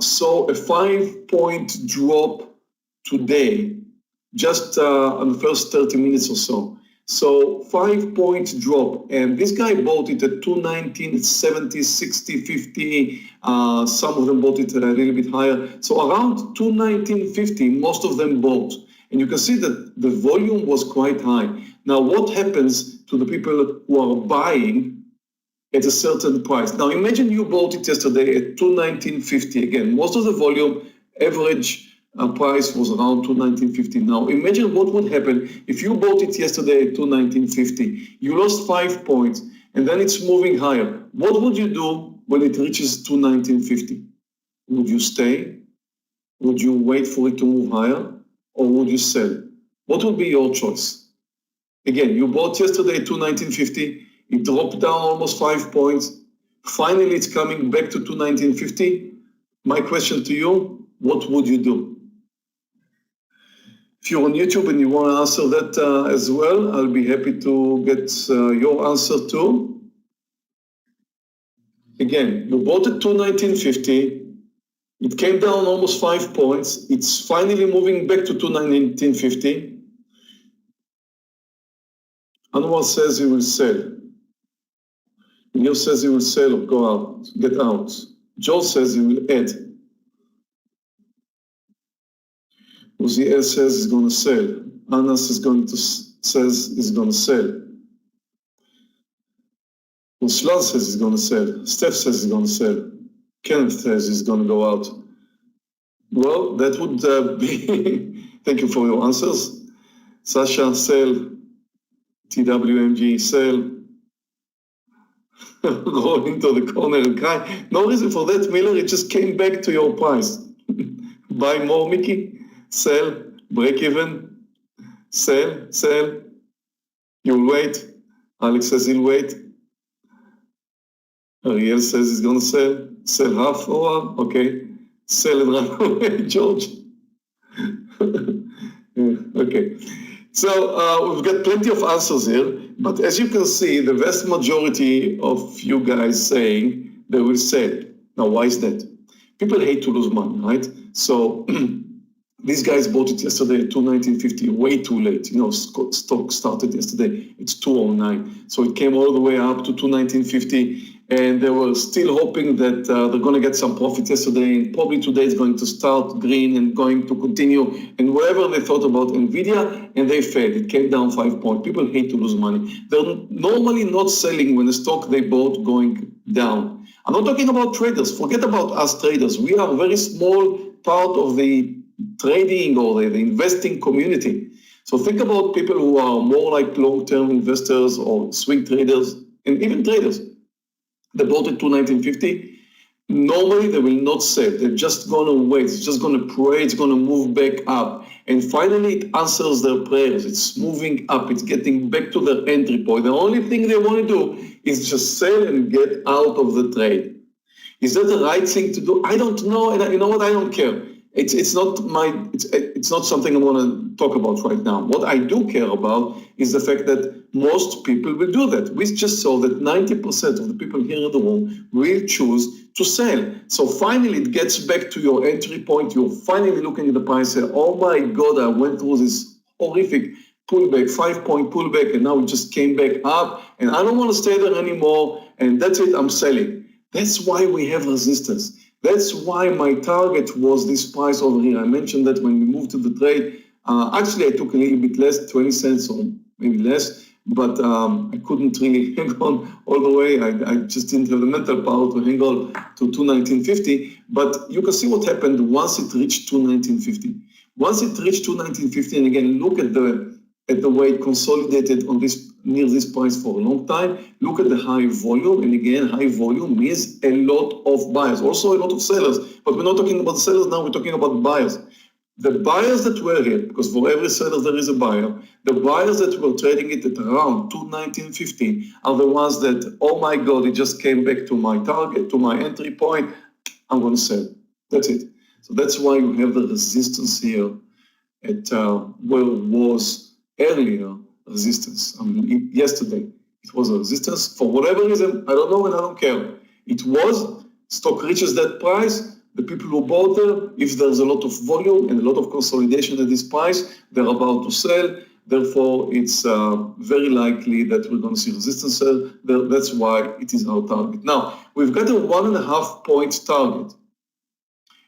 saw a 5-point drop today, just on the first 30 minutes or so. So 5-point drop, and this guy bought it at 219, 70, 60, 50. Some of them bought it a little bit higher. So around 219.50, most of them bought. And you can see that the volume was quite high. Now, what happens to the people who are buying at a certain price? Now, imagine you bought it yesterday at 219.50. Again, most of the volume, average price was around 219.50. Now, imagine what would happen if you bought it yesterday at 219.50. You lost 5 points, and then it's moving higher. What would you do when it reaches 219.50? Would you stay? Would you wait for it to move higher? Or would you sell? What would be your choice? Again, you bought yesterday at 219.50. It dropped down almost 5 points. Finally, it's coming back to 219.50. My question to you, what would you do? If you're on YouTube and you want to answer that as well, I'll be happy to get your answer too. Again, you bought at 219.50. It came down almost 5 points. It's finally moving back to 219.50. Anwar says he will sell. Meir says he will sell or go out, get out. Joel says he will add. Uziel says he's going to sell. Anas is going to says he's going to sell. Ruslan says he's going to sell. Steph says he's going to sell. Kenneth says he's going to go out. Well, that would be. Thank you for your answers. Sasha, sell. TWMG, sell. Roll into the corner and cry. No reason for that, Miller. It just came back to your price. Buy more, Mickey. Sell. Break even. Sell. Sell. You'll wait. Alex says he'll wait. Ariel says he's going to sell. Sell half or half. Okay. Sell and run away, George. Yeah, okay. So we've got plenty of answers here, but as you can see, the vast majority of you guys saying they will sell. Now, why is that? People hate to lose money, right? So these guys bought it yesterday at 219.50, way too late. You know, stock started yesterday, it's 209. So it came all the way up to 219.50. And they were still hoping that they're going to get some profit yesterday, and probably today is going to start green and going to continue. And whatever they thought about NVIDIA, and they failed. It came down 5 points. People hate to lose money. They're normally not selling when the stock they bought going down. I'm not talking about traders. Forget about us traders. We are a very small part of the trading or the investing community. So think about people who are more like long-term investors or swing traders, and even traders. They bought at 219.50. Normally, they will not sell. They're just going to wait. It's just going to pray. It's going to move back up. And finally, it answers their prayers. It's moving up. It's getting back to their entry point. The only thing they want to do is just sell and get out of the trade. Is that the right thing to do? I don't know. And you know what? I don't care. It's not something I want to talk about right now. What I do care about is the fact that most people will do that. We just saw that 90% of the people here in the room will choose to sell. So finally, it gets back to your entry point. You're finally looking at the price and say, oh my God, I went through this horrific pullback, 5-point pullback, and now it just came back up, and I don't want to stay there anymore, and that's it, I'm selling. That's why we have resistance. That's why my target was this price over here. I mentioned that when we moved to the trade. Actually, I took a little bit less, 20 cents or maybe less, but I couldn't really hang on all the way. I just didn't have the mental power to hang on to 219.50. But you can see what happened once it reached 219.50. Once it reached 219.50, and again, look at the way it consolidated on this near this price for a long time. Look at the high volume, and again, high volume means a lot of buyers, also a lot of sellers. But we're not talking about sellers now, we're talking about buyers. The buyers that were here, because for every seller there is a buyer, the buyers that were trading it at around 219.50 are the ones that, oh my God, it just came back to my target, to my entry point, I'm going to sell. That's it. So that's why you have the resistance here at where it was earlier resistance. I mean, yesterday it was a resistance for whatever reason. I don't know and I don't care. It was, stock reaches that price. The people who bought there, if there's a lot of volume and a lot of consolidation at this price, they're about to sell. Therefore, it's very likely that we're going to see resistance sell. That's why it is our target. Now, we've got a 1.5 point target,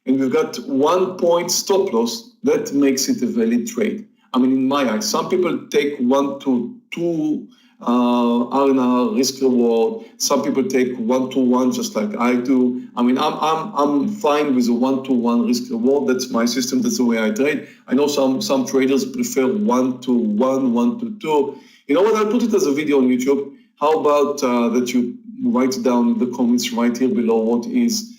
and we've got 1 point stop loss. That makes it a valid trade. I mean, in my eyes, some people take 1 to 2 R&R risk reward. Some people take 1 to 1, just like I do. I mean, I'm fine with a 1 to 1 risk reward. That's my system. That's the way I trade. I know some traders prefer 1 to 1, 1 to 2. You know what? I'll put it as a video on YouTube. How about that you write down in the comments right here below what is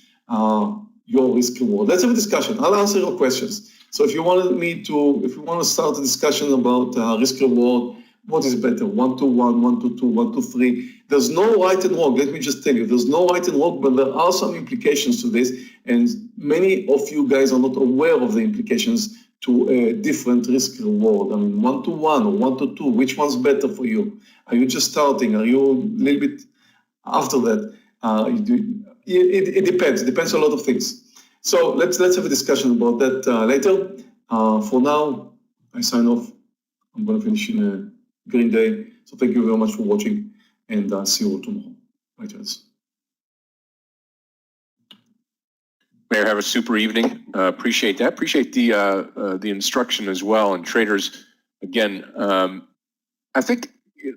your risk reward. Let's have a discussion. I'll answer your questions. So if you want to start a discussion about risk reward, what is better, 1 to 1, 1 to 2, 1 to 3? There's no right and wrong. Let me just tell you, there's no right and wrong, but there are some implications to this, and many of you guys are not aware of the implications to a different risk reward. I mean, 1 to 1 or 1 to 2, which one's better for you? Are you just starting? Are you a little bit after that? It depends. It depends on a lot of things. So let's have a discussion about that later. For now, I sign off. I'm going to finish in a green day. So thank you very much for watching, and see you all tomorrow. Bye, friends. Meir, have a super evening. Appreciate that. Appreciate the instruction as well. And traders, again, I think,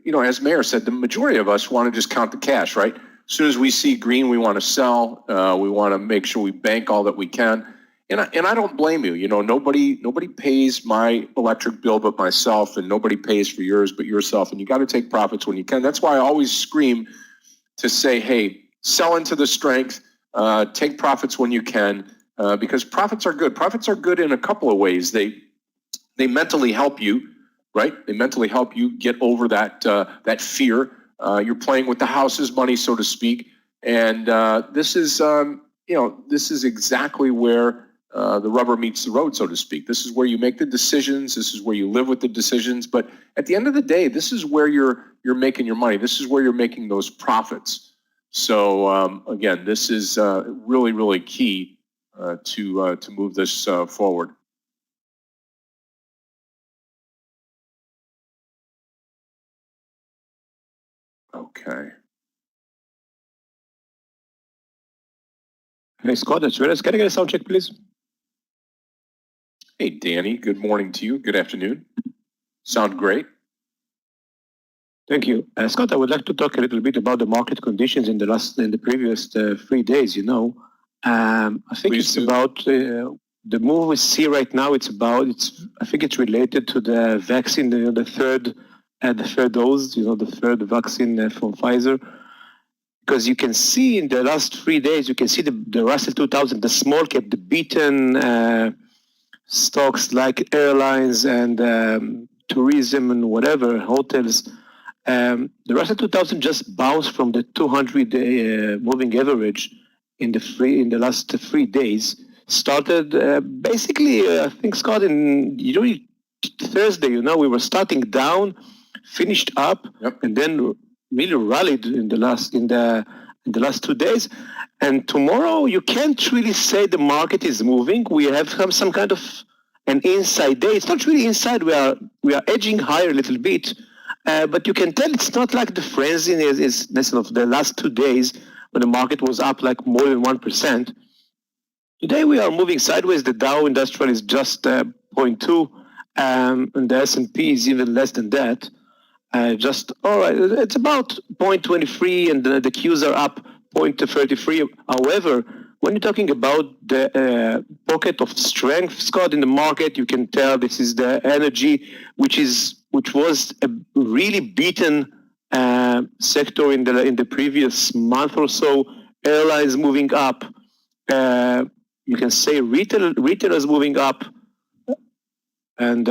you know, as Meir said, the majority of us want to just count the cash, right? As soon as we see green, we want to sell. We want to make sure we bank all that we can. And I don't blame you. You know, nobody pays my electric bill but myself, and nobody pays for yours but yourself. And you got to take profits when you can. That's why I always scream to say, hey, sell into the strength, take profits when you can, because profits are good. Profits are good in a couple of ways. They mentally help you, right? They mentally help you get over that fear. You're playing with the house's money, so to speak. And this is exactly where the rubber meets the road, so to speak. This is where you make the decisions. This is where you live with the decisions. But at the end of the day, this is where you're making your money. This is where you're making those profits. So again, this is really, really key to move this forward. Okay. Hey, Scott, it's Reddit. Can I get a sound check, please? Hey, Danny. Good morning to you. Good afternoon. Sound great. Thank you. Scott, I would like to talk a little bit about the market conditions in the previous 3 days. You know, I think Please it's do. about the move we see right now. I think it's related to the vaccine, the third dose, the third vaccine from Pfizer. Because you can see in the last 3 days, you can see the Russell 2000, the small cap, the beaten stocks like airlines and tourism and whatever, hotels. The Russell 2000 just bounced from the 200 moving average in the last 3 days. Started basically, I think, Scott, during Thursday, we were starting down, finished up, Yep. and then really rallied in the last 2 days. And tomorrow, you can't really say the market is moving. We have some kind of an inside day. It's not really inside. We are edging higher a little bit, but you can tell it's not like the frenzy is of the last 2 days when the market was up like more than 1%. Today we are moving sideways. The Dow Industrial is just 0.2, and the S&P is even less than that. All right, it's about 0.23, and the Qs are up 0.33. However, when you're talking about the pocket of strength, Scott, in the market, you can tell this is the energy, which was a really beaten sector in the previous month or so. Airlines moving up. You can say retailers moving up. And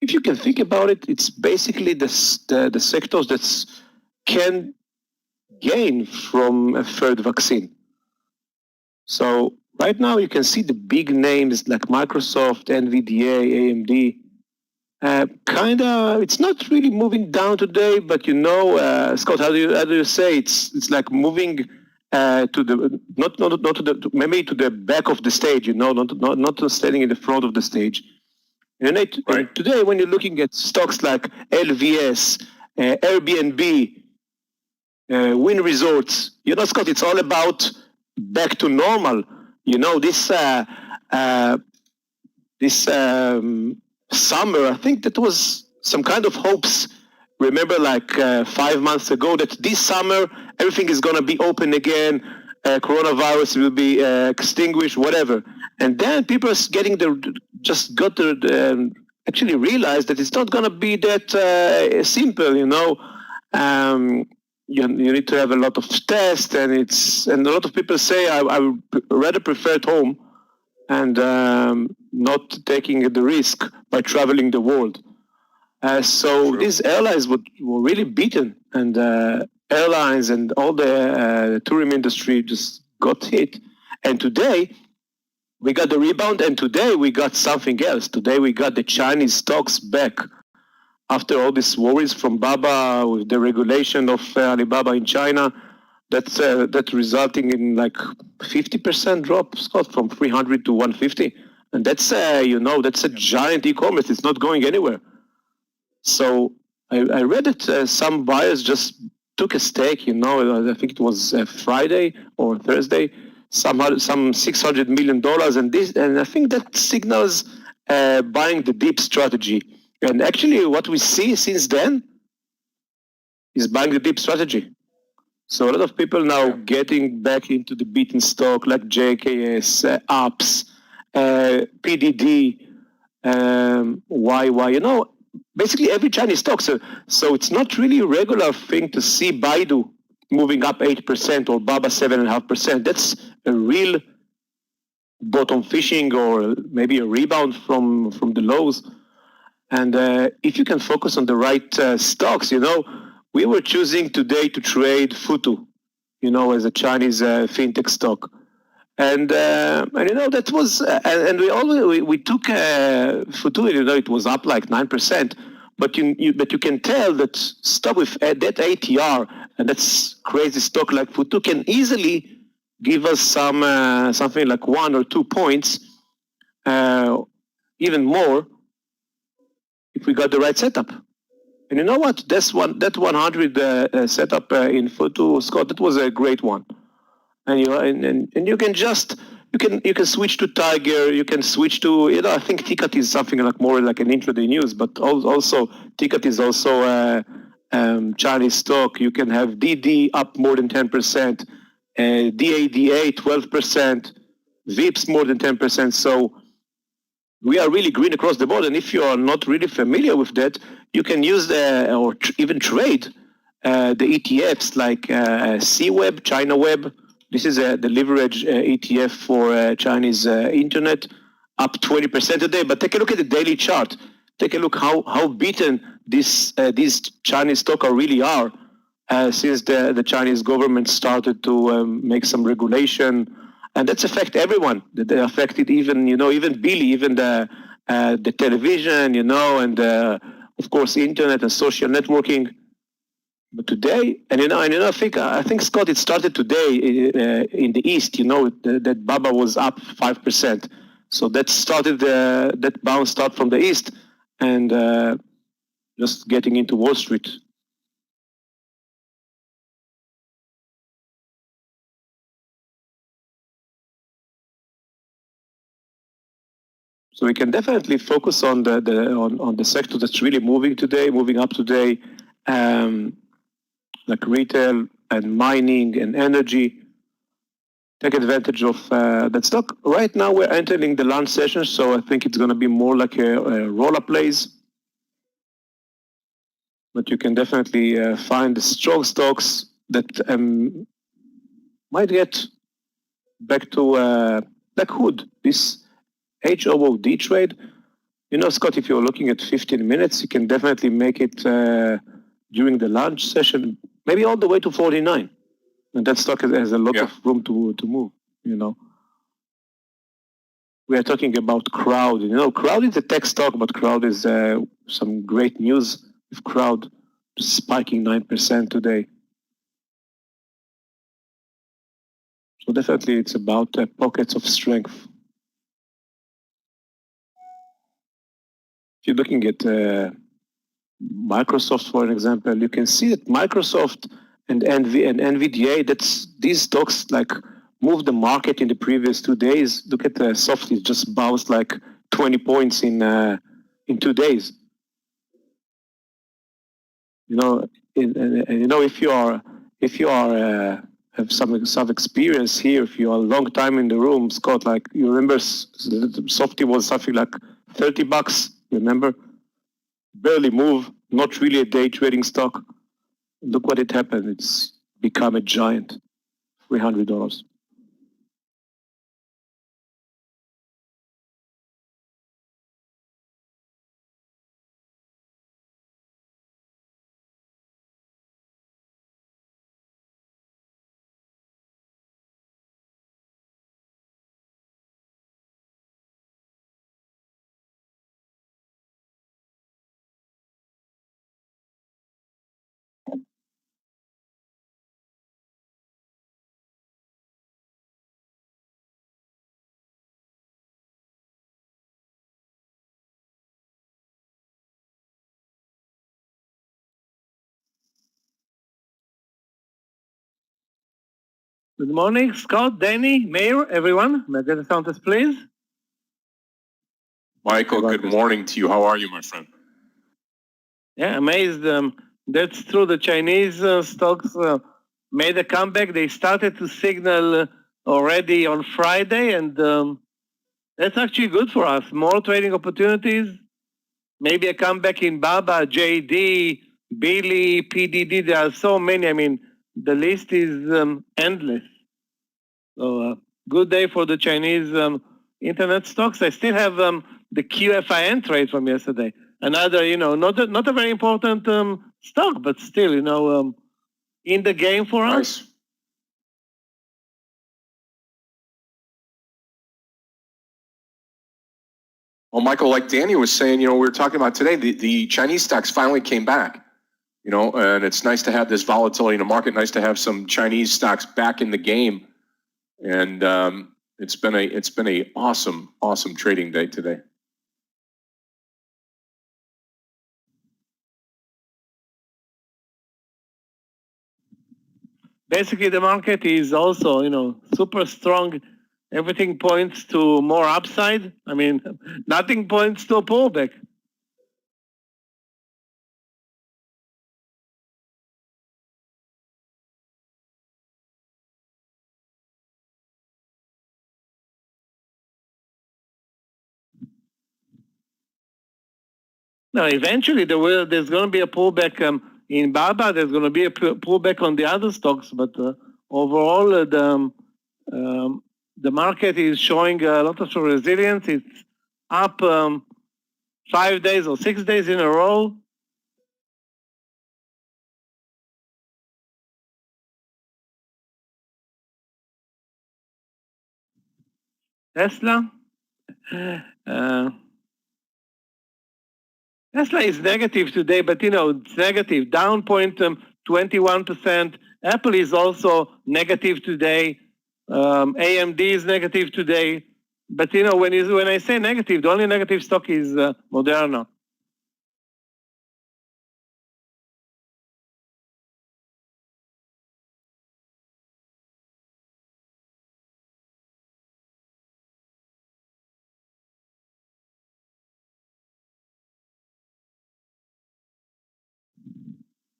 if you can think about it, it's basically the sectors that can gain from a third vaccine. So right now you can see the big names like Microsoft, NVDA, AMD. It's not really moving down today, but Scott, how do you say it's like moving to the not to the maybe to the back of the stage, not standing in the front of the stage. Right. Today, when you're looking at stocks like LVS, Airbnb, Win Resorts, Scott, it's all about back to normal. This summer, I think that was some kind of hopes. Remember, like 5 months ago, that this summer everything is going to be open again, coronavirus will be extinguished, whatever. And then people actually realized that it's not going to be that simple, you need to have a lot of tests, and a lot of people say I would rather prefer at home and not taking the risk by traveling the world. So these airlines were really beaten, and airlines and all the tourism industry just got hit. And today we got the rebound, and today we got something else. Today we got the Chinese stocks back after all these worries from Baba with the regulation of Alibaba in China. That's resulting in like 50% drop, Scott, from 300 to 150. And that's a giant e-commerce. It's not going anywhere. So I read that some buyers just took a stake, I think it was Friday or Thursday, some $600 million. And I think that signals buying the deep strategy. And actually what we see since then is buying the deep strategy. So a lot of people now getting back into the beaten stock like JKS, APS, PDD, YY, basically every Chinese stock. So it's not really a regular thing to see Baidu moving up 8% or Baba 7.5%. That's a real bottom fishing or maybe a rebound from the lows. And if you can focus on the right stocks, we were choosing today to trade Futu, as a Chinese fintech stock. And that was, and we took Futu, it was up like 9%, but you can tell that stock with that ATR, and that's crazy stock like Futu, can easily give us something like 1 or 2 points, even more, if we got the right setup. And you know what? That 100 setup in Futu, Scott, that was a great one. And you can you can switch to Tiger, you can switch to I think Ticket is something like more like an intraday news, but also Ticket is also Chinese stock. You can have DD up more than 10%, DADA 12%, VIPs more than 10%. So we are really green across the board. And if you are not really familiar with that, you can use even trade the ETFs like CWeb, China Web. This is the leverage ETF for Chinese internet, up 20% a day. But take a look at the daily chart. Take a look how beaten these Chinese stocks really are since the Chinese government started to make some regulation. And that's affect everyone. They affected even Billy, even the television, and of course internet and social networking. But today, I think Scott, it started today in the East. That Baba was up 5%. So that started that bounce start from the East, and just getting into Wall Street. So we can definitely focus on the sector that's really moving up today, like retail and mining and energy. Take advantage of that stock. Right now we're entering the lunch session, so I think it's going to be more like a roll-up plays. But you can definitely find the strong stocks that might get back to Black Hood. This HOOD trade. You know, Scott, if you're looking at 15 minutes, you can definitely make it during the lunch session, maybe all the way to 49. And that stock has a lot of room to move, you know. We are talking about Crowd. You know, Crowd is a tech stock, but Crowd is some great news with Crowd spiking 9% today. So definitely it's about pockets of strength. If you're looking at Microsoft, for an example, you can see that Microsoft and NVDA, these stocks like moved the market in the previous 2 days. Look at the soft, it just bounced like 20 points in 2 days. You know, if you are have some experience here, if you are a long time in the room, Scott, like you remember, Softy was something like $30. Remember, barely move, not really a day trading stock. Look what it happened. It's become a giant, $300. Good morning, Scott, Danny, Meir, everyone. May I get the sound test, please? Michael, good morning to you. How are you, my friend? Yeah, amazed. That's true. The Chinese stocks made a comeback. They started to signal already on Friday, and that's actually good for us. More trading opportunities, maybe a comeback in BABA, JD, Billy, PDD. There are so many. I mean, the list is endless. So good day for the Chinese internet stocks. I still have the QFIN trade from yesterday. Another, not a very important stock, but still, in the game for us. Well, Michael, like Danny was saying, we were talking about today, the Chinese stocks finally came back, and it's nice to have this volatility in the market, nice to have some Chinese stocks back in the game. And it's been a awesome trading day today. Basically, the market is also, super strong. Everything points to more upside. I mean, nothing points to a pullback. No, eventually there's going to be a pullback in BABA. There's going to be a pullback on the other stocks, but overall the market is showing a lot of resilience. It's up 5 days or 6 days in a row. Tesla. Tesla is negative today, but it's negative, down 0.21%. Apple is also negative today. AMD is negative today. But when I say negative, the only negative stock is Moderna.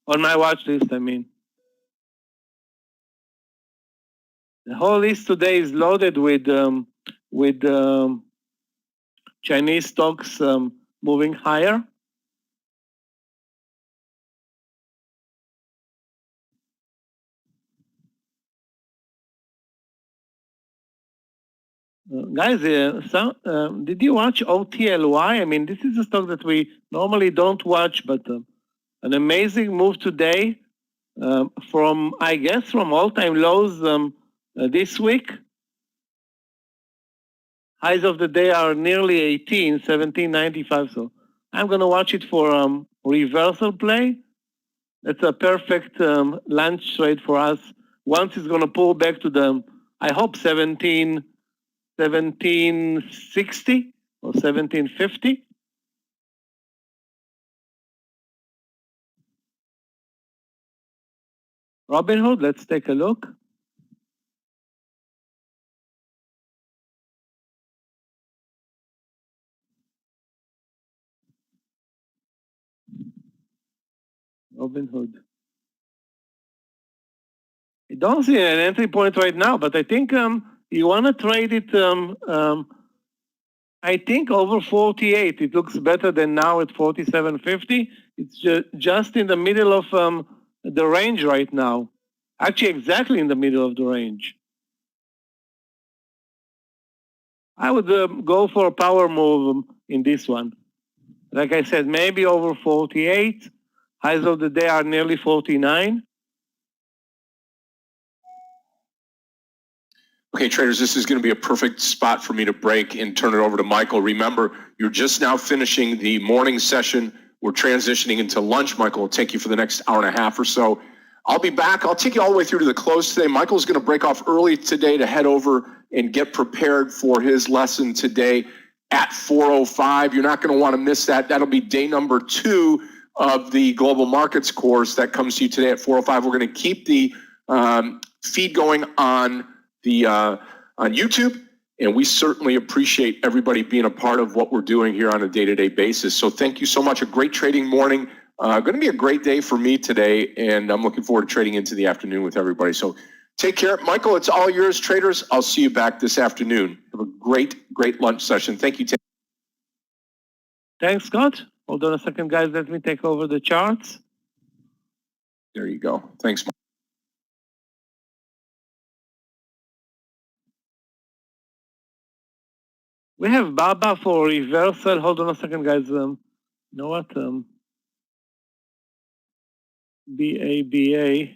On my watch list, I mean. The whole list today is loaded with Chinese stocks moving higher. Guys, did you watch OTLY? I mean, this is a stock that we normally don't watch, but an amazing move today from, I guess, from all-time lows this week. Highs of the day are nearly 18, 17.95. So I'm going to watch it for reversal play. That's a perfect lunch trade for us. Once it's going to pull back to the, I hope, 1760 or 1750. Robinhood, let's take a look. Robinhood. I don't see an entry point right now, but I think you want to trade it, I think over 48. It looks better than now at 47.50. It's just in the middle of the range right now. Actually, exactly in the middle of the range. I would go for a power move in this one. Like I said, maybe over 48. Highs of the day are nearly 49. Okay, traders, this is going to be a perfect spot for me to break and turn it over to Michael. Remember, you're just now finishing the morning session. We're transitioning into lunch. Michael will take you for the next hour and a half or so. I'll be back. I'll take you all the way through to the close today. Michael's going to break off early today to head over and get prepared for his lesson today at 4:05. You're not going to want to miss that. That'll be day number 2 of the Global Markets course that comes to you today at 4:05. We're going to keep the feed going on YouTube, and we certainly appreciate everybody being a part of what we're doing here on a day-to-day basis. So thank you so much. A great trading morning. Going to be a great day for me today, and I'm looking forward to trading into the afternoon with everybody. So take care. Michael, it's all yours, traders. I'll see you back this afternoon. Have a great lunch session. Thank you. Thanks, Scott. Hold on a second, guys. Let me take over the charts. There you go. Thanks, Michael. We have BABA for reversal. Hold on a second, guys. You know what? BABA.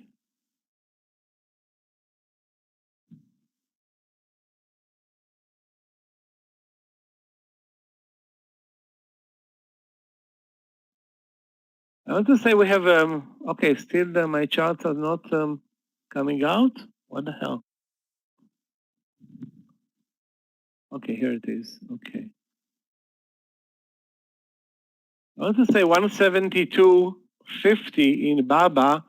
I want to say we have, okay, still my charts are not coming out. What the hell? Okay, here it is. Okay. I want to say 172.50 in BABA,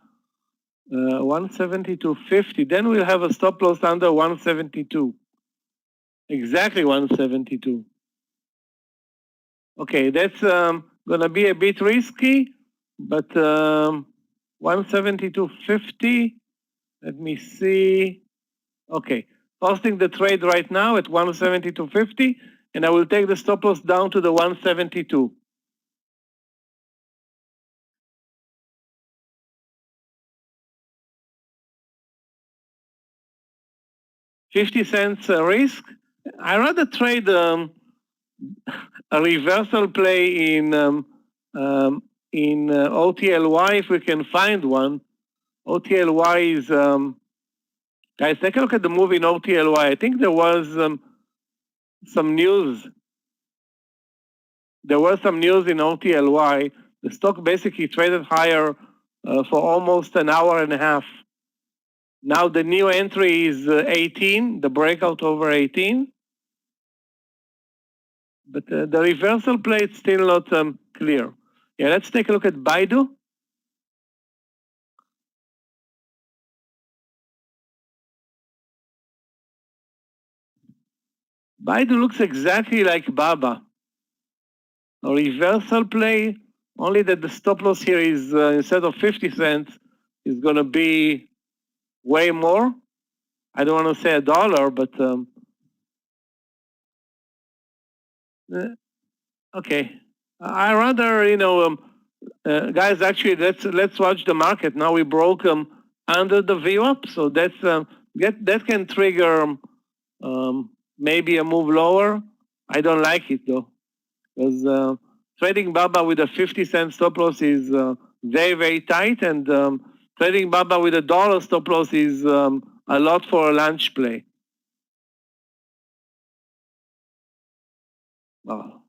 172.50. Then we'll have a stop loss under 172. Exactly 172. Okay, that's going to be a bit risky, but 172.50. Let me see. Okay, posting the trade right now at 172.50, and I will take the stop loss down to the 172. $0.50 risk. I rather trade a reversal play in OTLY if we can find one. OTLY is, guys, take a look at the move in OTLY. I think there was some news. There was some news in OTLY. The stock basically traded higher for almost an hour and a half. Now the new entry is 18, the breakout over 18. But the reversal play is still not clear. Yeah, let's take a look at Baidu. Baidu looks exactly like BABA. A reversal play, only that the stop loss here is, instead of 50 cents, is going to be way more. I don't want to say $1, but okay. I rather, guys, actually, let's watch the market. Now we broke under the VWAP, so that's that can trigger maybe a move lower. I don't like it though, because trading BABA with a 50-cent stop loss is very, very tight, and trading BABA with $1 stop loss is a lot for a lunch play. Wow.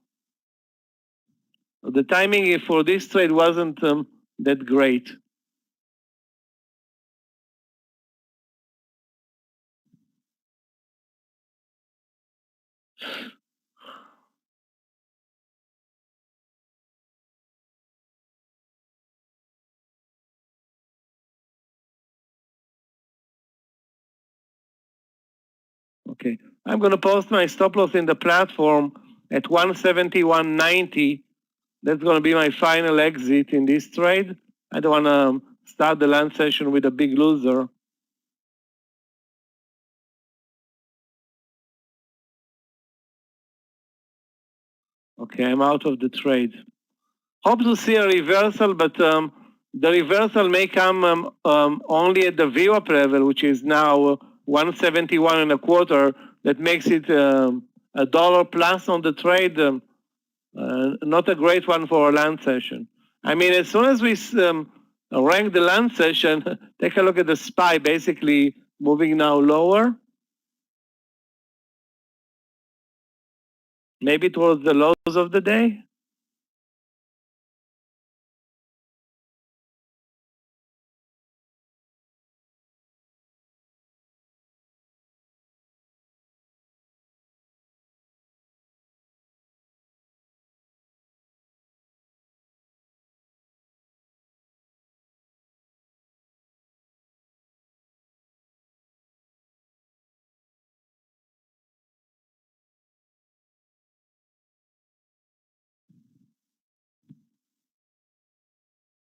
The timing for this trade wasn't that great. Okay, I'm going to post my stop loss in the platform at 171.90. That's going to be my final exit in this trade. I don't want to start the lunch session with a big loser. Okay, I'm out of the trade. Hope to see a reversal, but the reversal may come only at the VWAP level, which is now 171.25. That makes it a dollar plus on the trade. Not a great one for a lunch session. I mean, as soon as we rank the lunch session, take a look at the SPY, basically moving now lower. Maybe towards the lows of the day.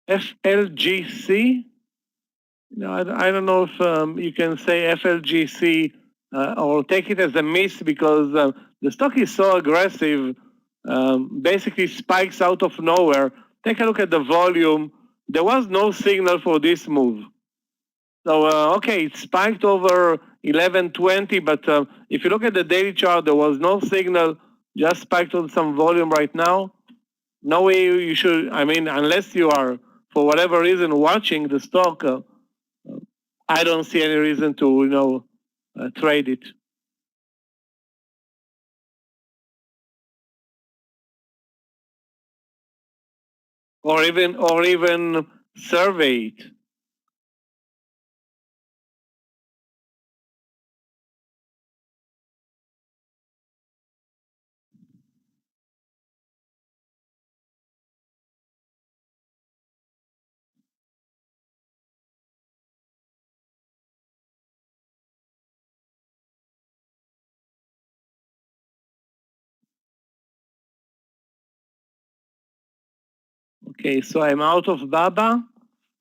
FLGC. No, I don't know if you can say FLGC or take it as a miss, because the stock is so aggressive, basically spikes out of nowhere. Take a look at the volume. There was no signal for this move. So, okay, it spiked over 1120, but if you look at the daily chart, there was no signal, just spiked on some volume right now. No way you should, I mean, unless you are, for whatever reason, watching the stock, I don't see any reason to, trade it. Or even survey it. Okay, so I'm out of BABA.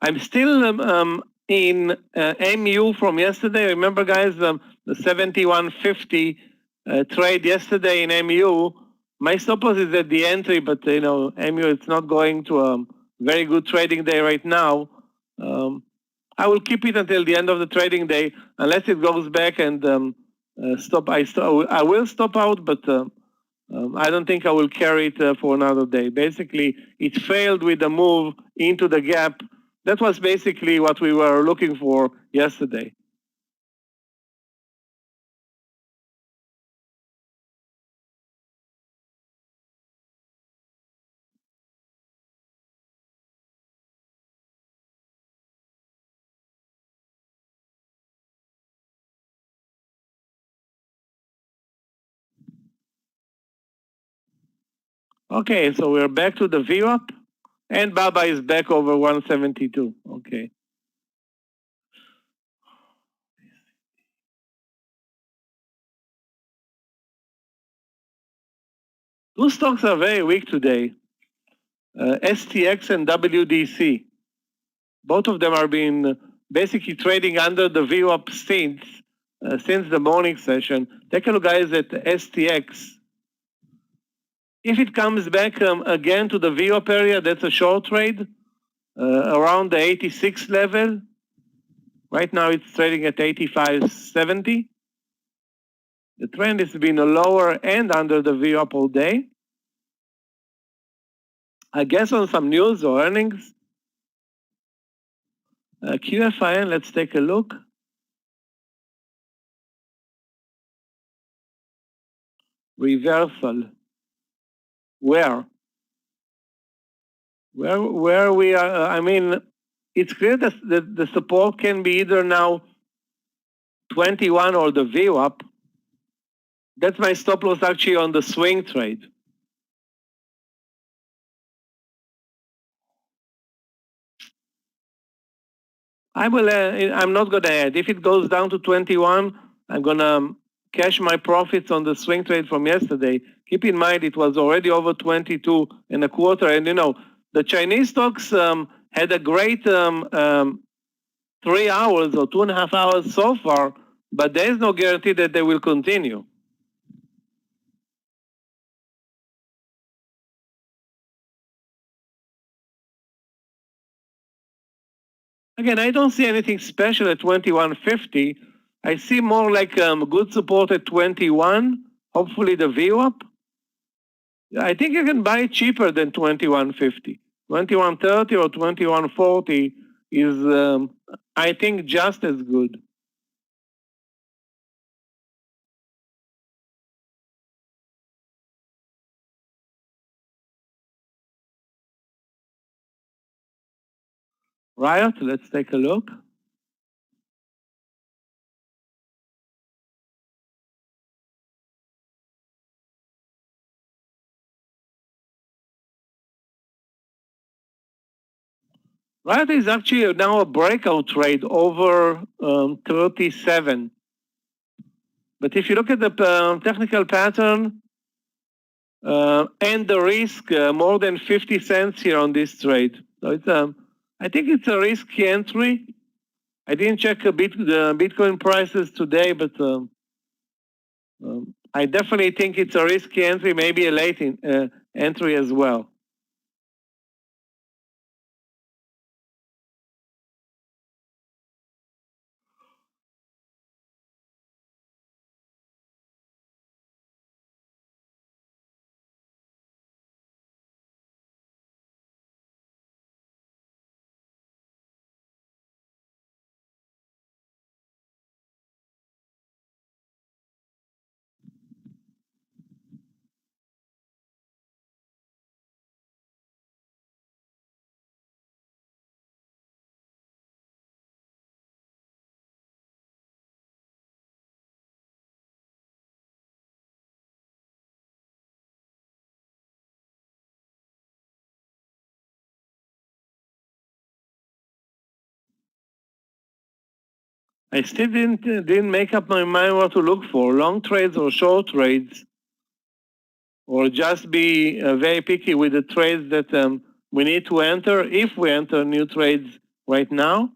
I'm still in MU from yesterday. Remember, guys, the 7150 trade yesterday in MU. My stop loss is at the entry, but MU, it's not going to a very good trading day right now. I will keep it until the end of the trading day, unless it goes back and stop. I will stop out, but I don't think I will carry it for another day. Basically, it failed with the move into the gap. That was basically what we were looking for yesterday. Okay, so we're back to the VWAP, and BABA is back over 172. Okay. Two stocks are very weak today. STX and WDC. Both of them are being basically trading under the VWAP since the morning session. Take a look, guys, at STX. If it comes back again to the VWAP area, that's a short trade around the 86 level. Right now it's trading at 85.70. The trend has been a lower and under the VWAP all day. I guess on some news or earnings. QFIN, let's take a look. Reversal. Where we are, I mean, it's clear that the support can be either now 21 or the VWAP. That's my stop loss actually on the swing trade. I'm not gonna add. If it goes down to 21, I'm gonna cash my profits on the swing trade from yesterday. Keep in mind, it was already over 22 and a quarter. And you know, the Chinese stocks had a great 3 hours or 2.5 hours so far, but there is no guarantee that they will continue. Again, I don't see anything special at 21.50. I see more like good support at 21, hopefully the VWAP. I think you can buy it cheaper than 21.50. 21.30 or 21.40 is, I think, just as good. Riot, let's take a look. Riot is actually now a breakout trade over 37. But if you look at the technical pattern and the risk, more than 50 cents here on this trade. So it's I think it's a risky entry. I didn't check the Bitcoin prices today, but I definitely think it's a risky entry, maybe a late entry as well. I still didn't make up my mind what to look for, long trades or short trades, or just be very picky with the trades that we need to enter if we enter new trades right now.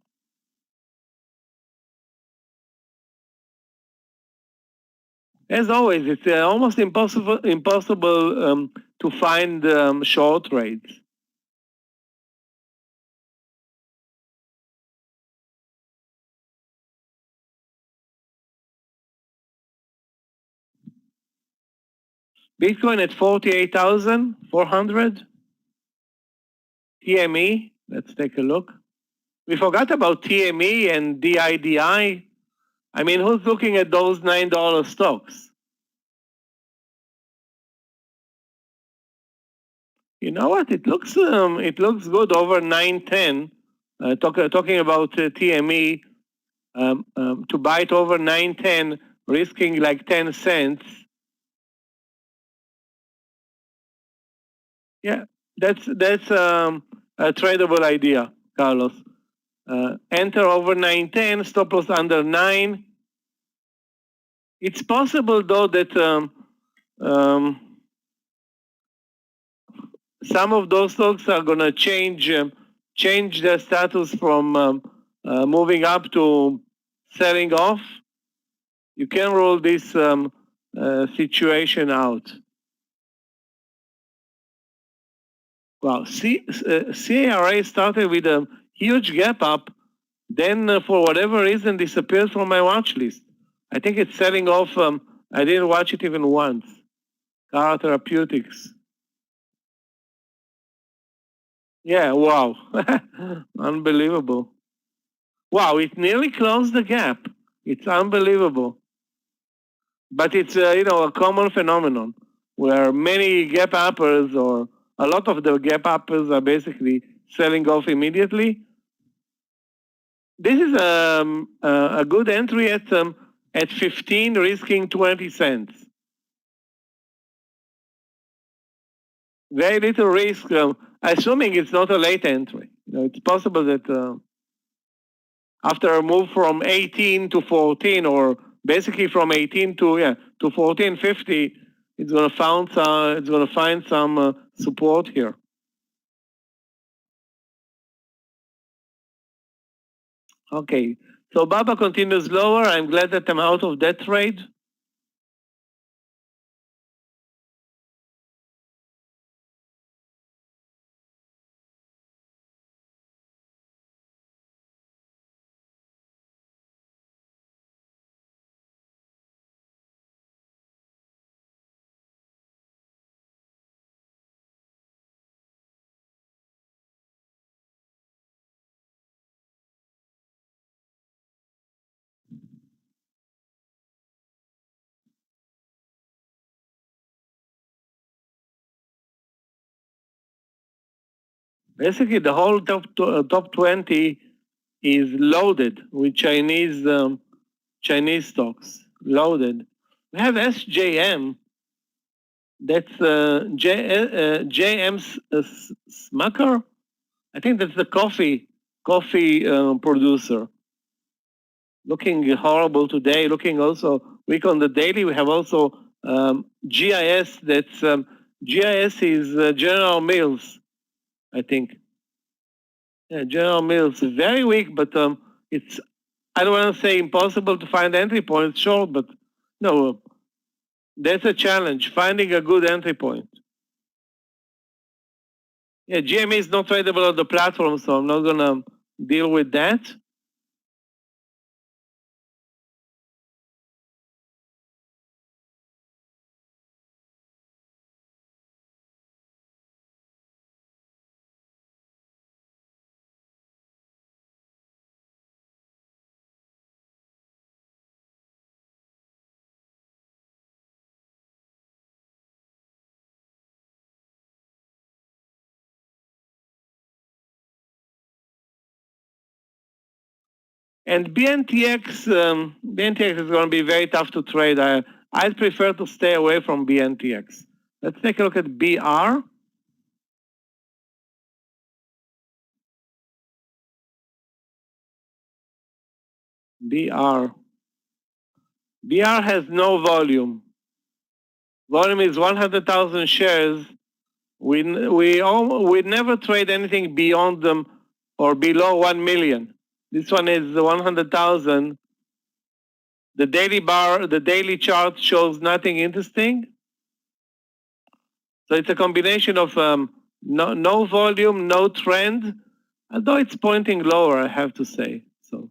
As always, it's almost impossible to find short trades. Bitcoin at 48,400. TME, let's take a look. We forgot about TME and DIDI. I mean, who's looking at those $9 stocks? You know what? It looks good over 910. Talking about TME, to buy it over 910, risking like 10 cents. Yeah, that's a tradable idea, Carlos. Enter over 910, stop loss under 9. It's possible though that some of those stocks are going to change their status from moving up to selling off. You can roll this situation out. Well, CARA started with a huge gap up, then for whatever reason disappeared from my watch list. I think it's selling off I didn't watch it even once. CARA Therapeutics. Yeah, wow. Unbelievable. Wow, it nearly closed the gap. It's unbelievable. But it's, a common phenomenon where many gap uppers or a lot of the gap uppers are basically selling off immediately. This is a good entry at 15, risking 20 cents. Very little risk, assuming it's not a late entry. It's possible that after a move from 18 to 14, or basically from 18 to 14.50, it's going to find some support here. Okay, so BABA continues lower. I'm glad that I'm out of that trade. Basically, the whole top 20 is loaded with Chinese stocks. Loaded. We have SJM. That's JM Smucker. I think that's the coffee producer. Looking horrible today. Looking also weak on the daily. We have also GIS. That's GIS is General Mills, I think. Yeah, General Mills is very weak, but it's, I don't want to say impossible to find entry points, sure, but no, that's a challenge, finding a good entry point. Yeah, GME is not tradable on the platform, so I'm not going to deal with that. And BNTX is going to be very tough to trade. I'd prefer to stay away from BNTX. Let's take a look at BR. BR has no volume. Volume is 100,000 shares. We never trade anything beyond them or below 1 million. This one is 100,000. The daily chart shows nothing interesting. So it's a combination of no volume, no trend, although it's pointing lower, I have to say. So.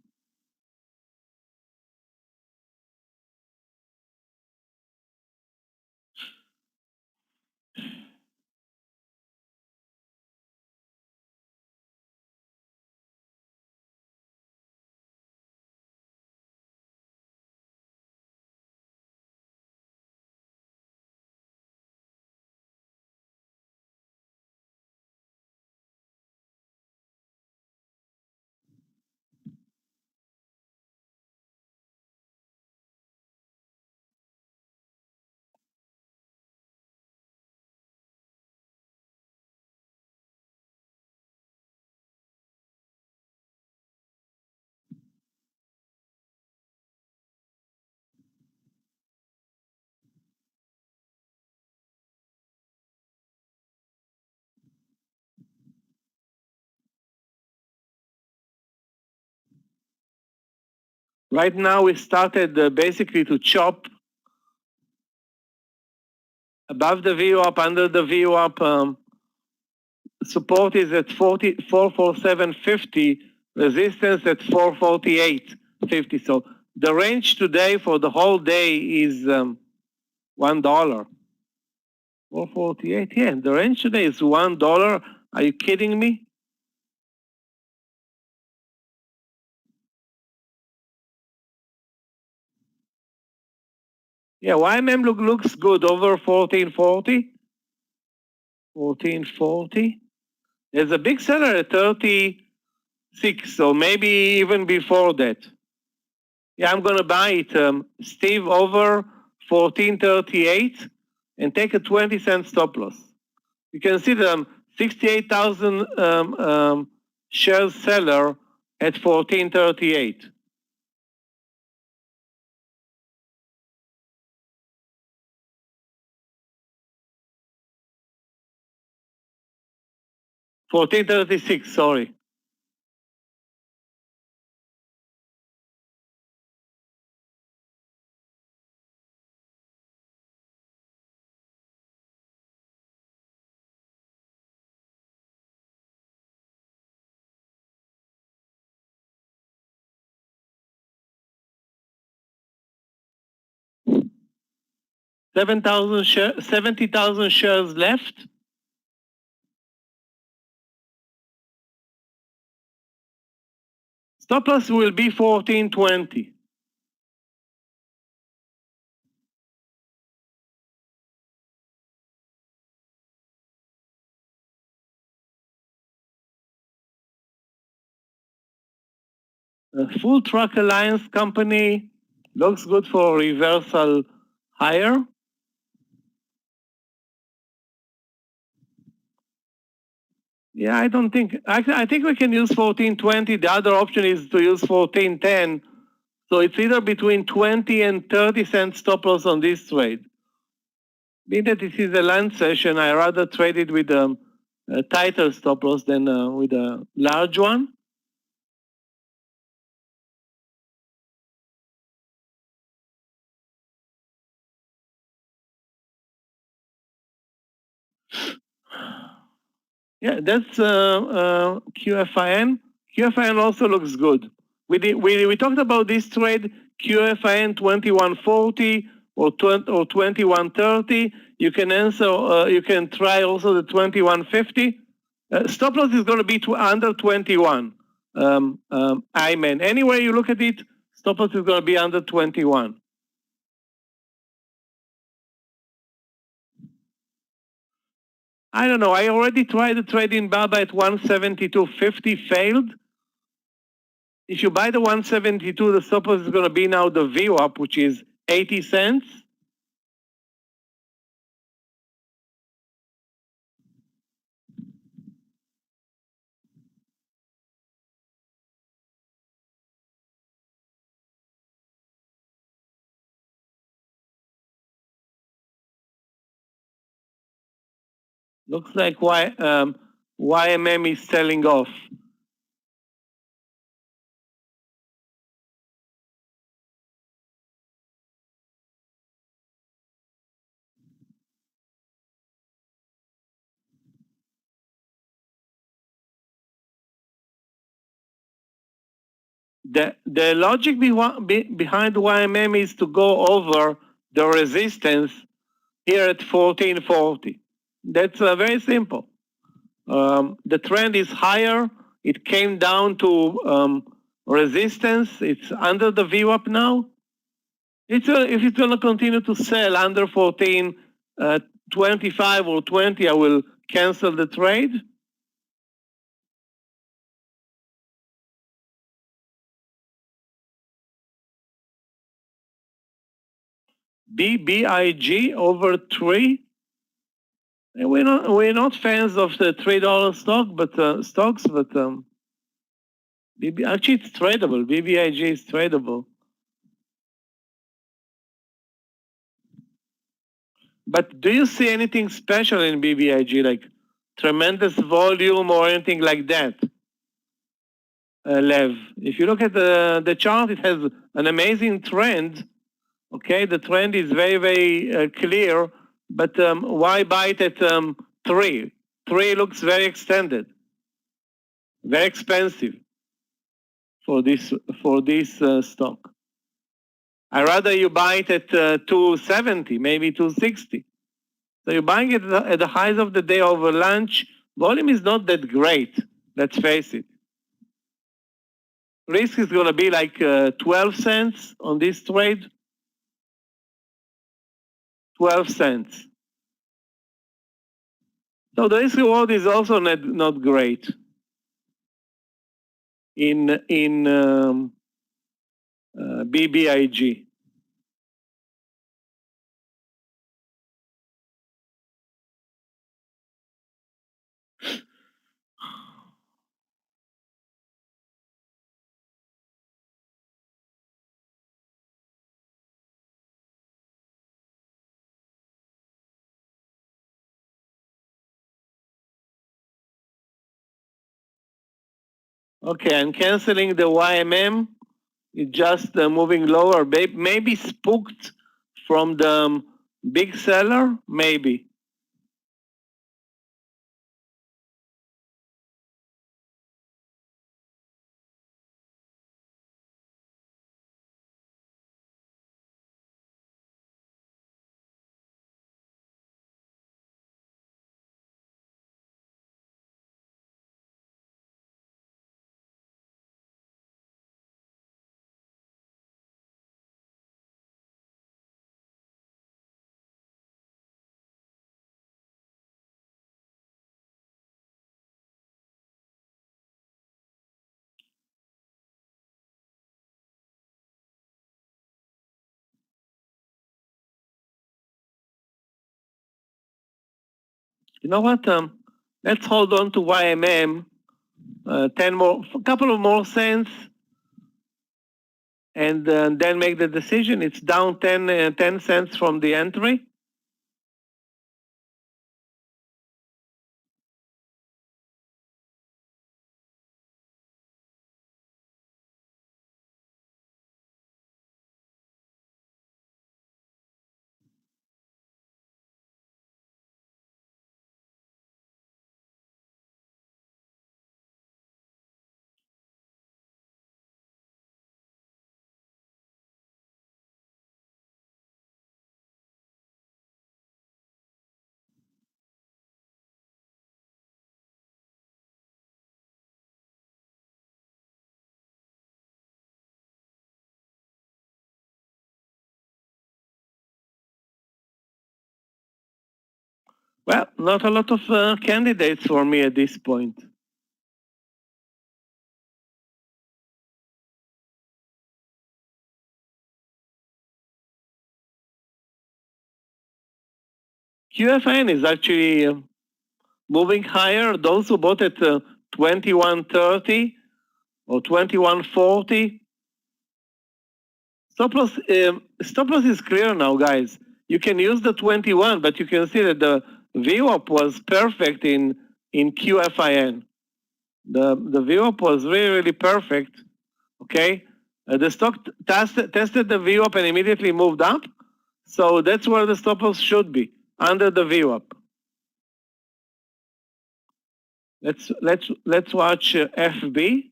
Right now, we started basically to chop above the VWAP, under the VWAP. Support is at 447.50, resistance at 448.50. So the range today for the whole day is $1. 448. Yeah, the range today is $1. Are you kidding me? Yeah, YMM looks good over 1440. 1440. There's a big seller at 36, so maybe even before that. Yeah, I'm going to buy it, Steve, over 1438 and take a 20-cent stop loss. You can see the 68,000 shares seller at 1438. $14.36, sorry. $70,000 shares left. Stop loss will be 1420. Full Truck Alliance company looks good for reversal higher. Yeah, I don't think, I think we can use 1420. The other option is to use 1410. So it's either between 20 and 30 cent stop loss on this trade. Being that this is a land session, I rather trade it with a tighter stop loss than with a large one. Yeah, that's QFIN. QFIN also looks good. We talked about this trade, QFIN 2140 or 2130. You can answer. You can try also the 2150. Stop loss is going to be under 21. IMAN. Anywhere you look at it, stop loss is going to be under 21. I don't know. I already tried the trade in BABA at 172.50, failed. If you buy the 172, the stop loss is going to be now the VWAP, which is 80 cents. Looks like YMM is selling off. The logic behind YMM is to go over the resistance here at 1440. That's very simple. The trend is higher. It came down to resistance. It's under the VWAP now. If it's going to continue to sell under 1425 or 20, I will cancel the trade. BBIG over 3. We're not fans of the $3 stock, but stocks, but actually it's tradable. BBIG is tradable. But do you see anything special in BBIG, like tremendous volume or anything like that, Lev? If you look at the chart, it has an amazing trend. Okay, the trend is very, very clear. But why buy it at 3? 3 looks very extended, very expensive for this stock. I rather you buy it at 270, maybe 260. So you're buying it at the highs of the day over lunch. Volume is not that great, let's face it. Risk is going to be like 12 cents on this trade. 12 cents. So the risk reward is also not great in BBIG. Okay, I'm canceling the YMM. It's just moving lower. Maybe spooked from the big seller, maybe. You know what? Let's hold on to YMM. 10 more, a couple of more cents, and then make the decision. It's down 10 cents from the entry. Well, not a lot of candidates for me at this point. QFN is actually moving higher. Those who bought at 21.30 or 21.40. Stop loss is clear now, guys. You can use the 21, but you can see that the VWAP was perfect in QFIN. The VWAP was really perfect. Okay, the stock tested the VWAP and immediately moved up. So that's where the stop loss should be, under the VWAP. Let's watch FB.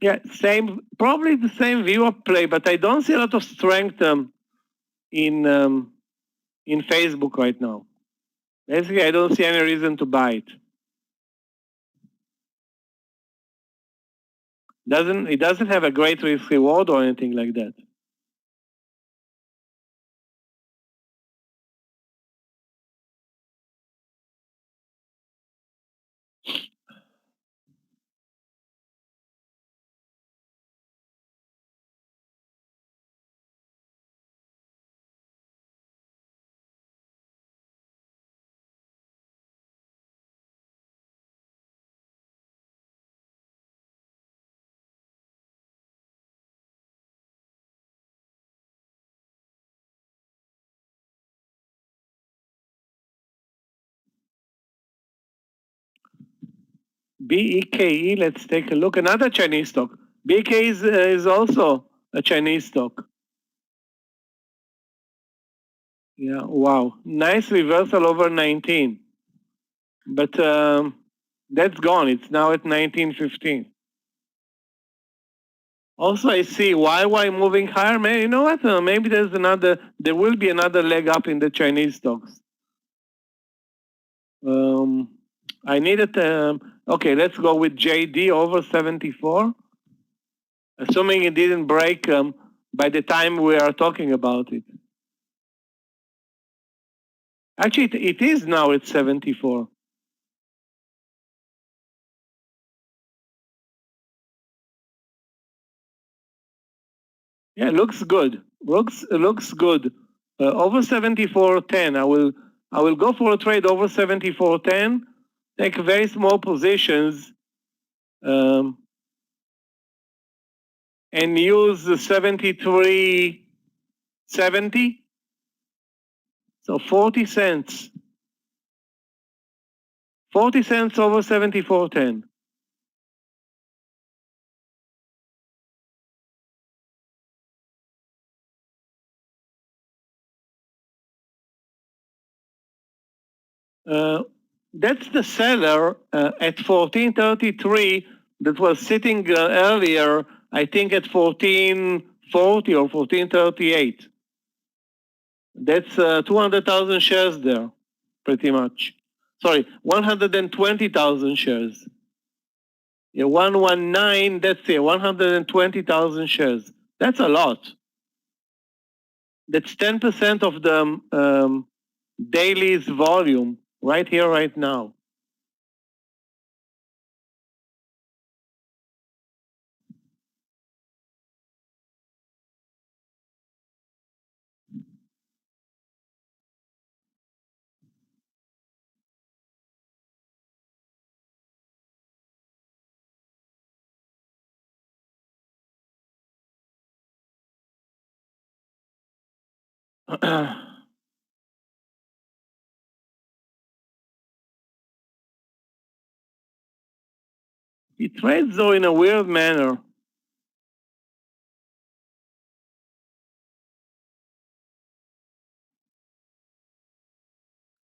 Yeah, probably the same VWAP play, but I don't see a lot of strength in Facebook right now. Basically, I don't see any reason to buy it. It doesn't have a great risk reward or anything like that. BEKE, let's take a look. Another Chinese stock. BEKE is also a Chinese stock. Yeah, wow. Nice reversal over 19. But that's gone. It's now at 1915. Also, I see YY moving higher. Maybe, you know what? Maybe there will be another leg up in the Chinese stocks. I needed, okay, let's go with JD over 74. Assuming it didn't break by the time we are talking about it. Actually, it is now at 74. Yeah, looks good. Looks good. Over 74.10. I will go for a trade over 74.10. Take very small positions, and use the 73.70. So 40 cents. 40 cents over 74.10. That's the seller at 14.33 that was sitting earlier, I think at 14.40 or 14.38. That's 200,000 shares there, pretty much. Sorry, 120,000 shares. Yeah, 119, that's it, 120,000 shares. That's a lot. That's 10% of the daily's volume right here, right now. He trades though in a weird manner.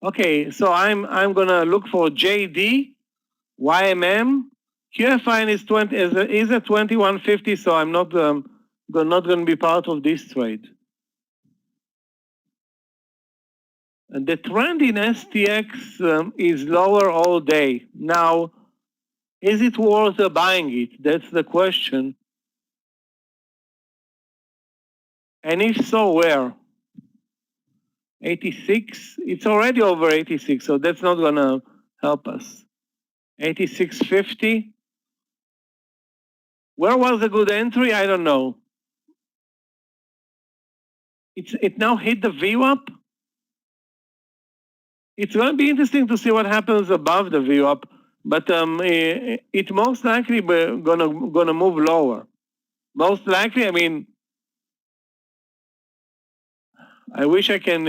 Okay, so I'm gonna look for JD, YMM. QFI is 20 is at 2150, so I'm not gonna be part of this trade. And the trend in STX is lower all day. Now, is it worth buying it? That's the question. And if so, where? 86? It's already over 86, so that's not gonna help us. 86.50. Where was a good entry? I don't know. It now hit the VWAP. It's going to be interesting to see what happens above the VWAP, but it most likely gonna move lower. Most likely, I mean, I wish I can,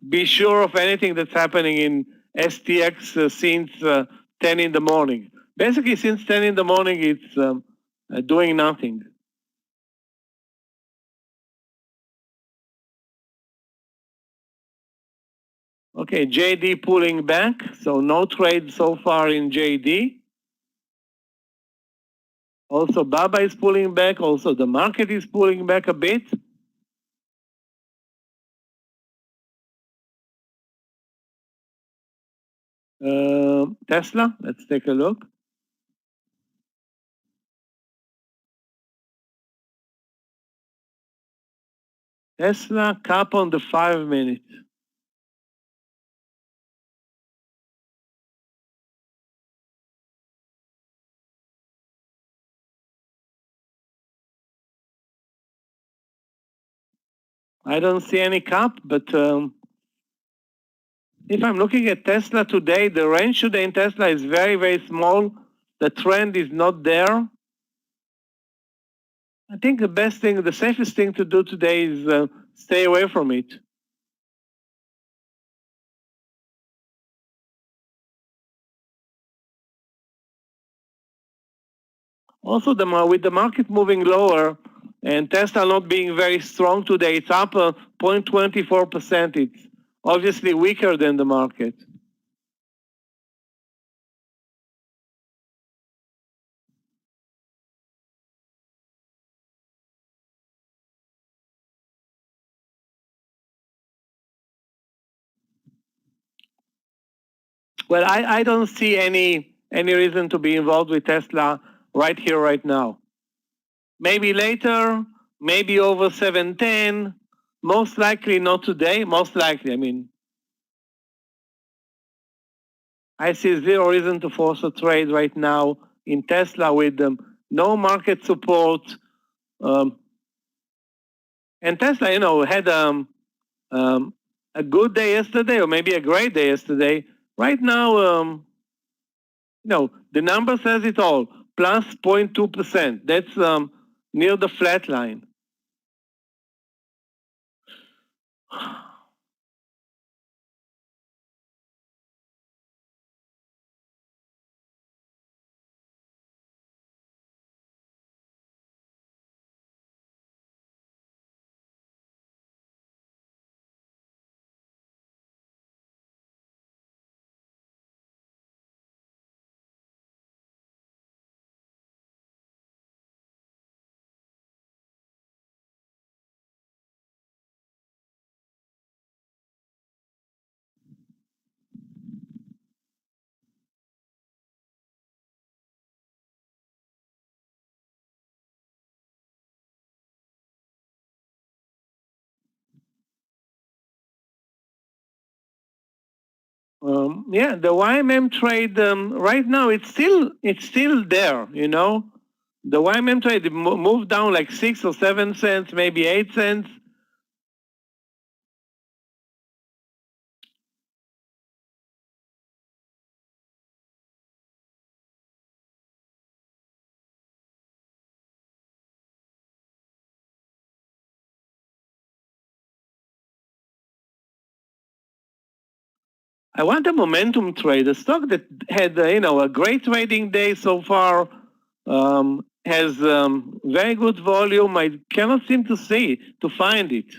be sure of anything that's happening in STX since 10 in the morning. Basically, since 10 in the morning, it's doing nothing. Okay, JD pulling back, so no trade so far in JD. Also, BABA is pulling back. Also, the market is pulling back a bit. Tesla, let's take a look. Tesla cap on the 5 minute. I don't see any cap, but if I'm looking at Tesla today, the range today in Tesla is very, very small. The trend is not there. I think the best thing, the safest thing to do today is stay away from it. Also, with the market moving lower and Tesla not being very strong today, it's up 0.24%. It's obviously weaker than the market. Well, I don't see any reason to be involved with Tesla right here, right now. Maybe later, maybe over 710. Most likely not today. Most likely, I mean, I see zero reason to force a trade right now in Tesla with no market support. And Tesla, had a good day yesterday, or maybe a great day yesterday. Right now, the number says it all, plus 0.2%. That's near the flat line. Yeah, the YMM trade right now it's still there. The YMM trade moved down like 6 or 7 cents, maybe 8 cents. I want a momentum trade, a stock that had a great trading day so far, has very good volume. I cannot seem to find it.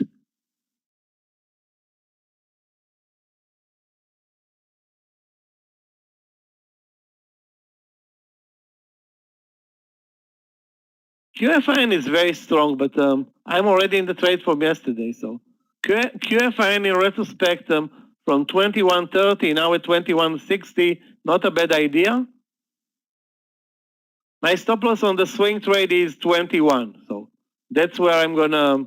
QFIN is very strong, but I'm already in the trade from yesterday. So QFIN in retrospect from 21.30 now at 21.60, not a bad idea. My stop loss on the swing trade is 21, so that's where I'm gonna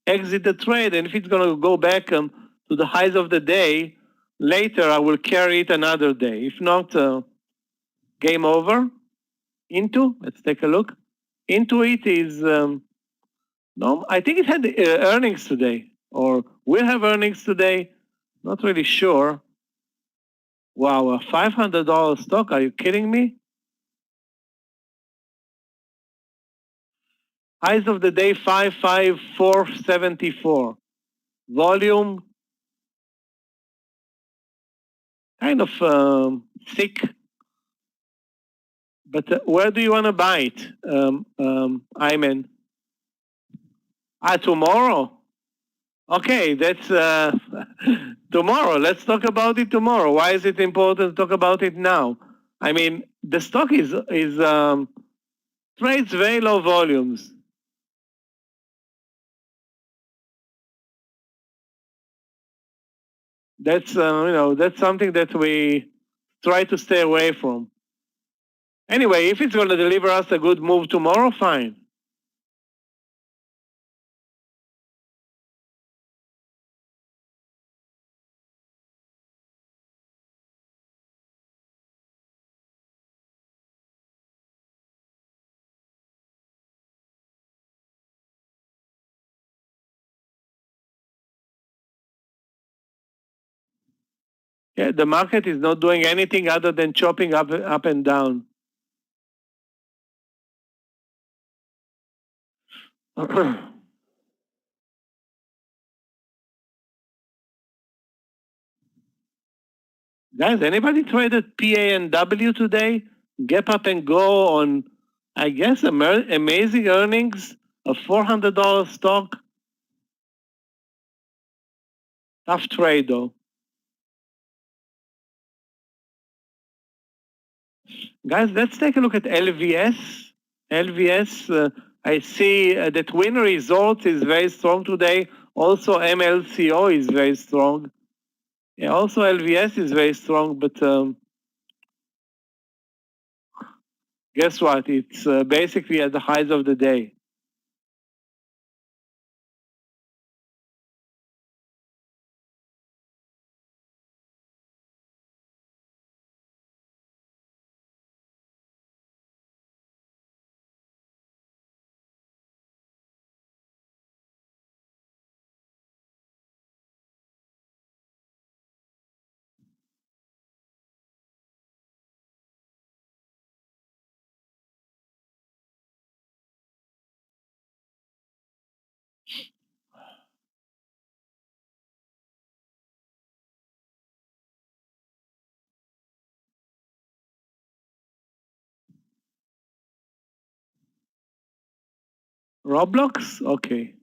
exit the trade. And if it's gonna go back to the highs of the day, later I will carry it another day. If not, game over. Let's take a look. Into it is, no, I think it had earnings today, or will have earnings today. Not really sure. Wow, a $500 stock, are you kidding me? Highs of the day, 55474. Volume, kind of thick. But where do you want to buy it, Ayman? Tomorrow? Okay, that's tomorrow. Let's talk about it tomorrow. Why is it important to talk about it now? I mean, the stock is trades very low volumes. That's that's something that we try to stay away from. Anyway, if it's going to deliver us a good move tomorrow, fine. Yeah, the market is not doing anything other than chopping up and down. Guys, anybody traded PANW today? Gap up and go on, I guess, amazing earnings, a $400 stock. Tough trade, though. Guys, let's take a look at LVS. LVS, I see that Win Resorts is very strong today. Also, MLCO is very strong. Yeah, also LVS is very strong, but guess what? It's basically at the highs of the day. Roblox? Okay.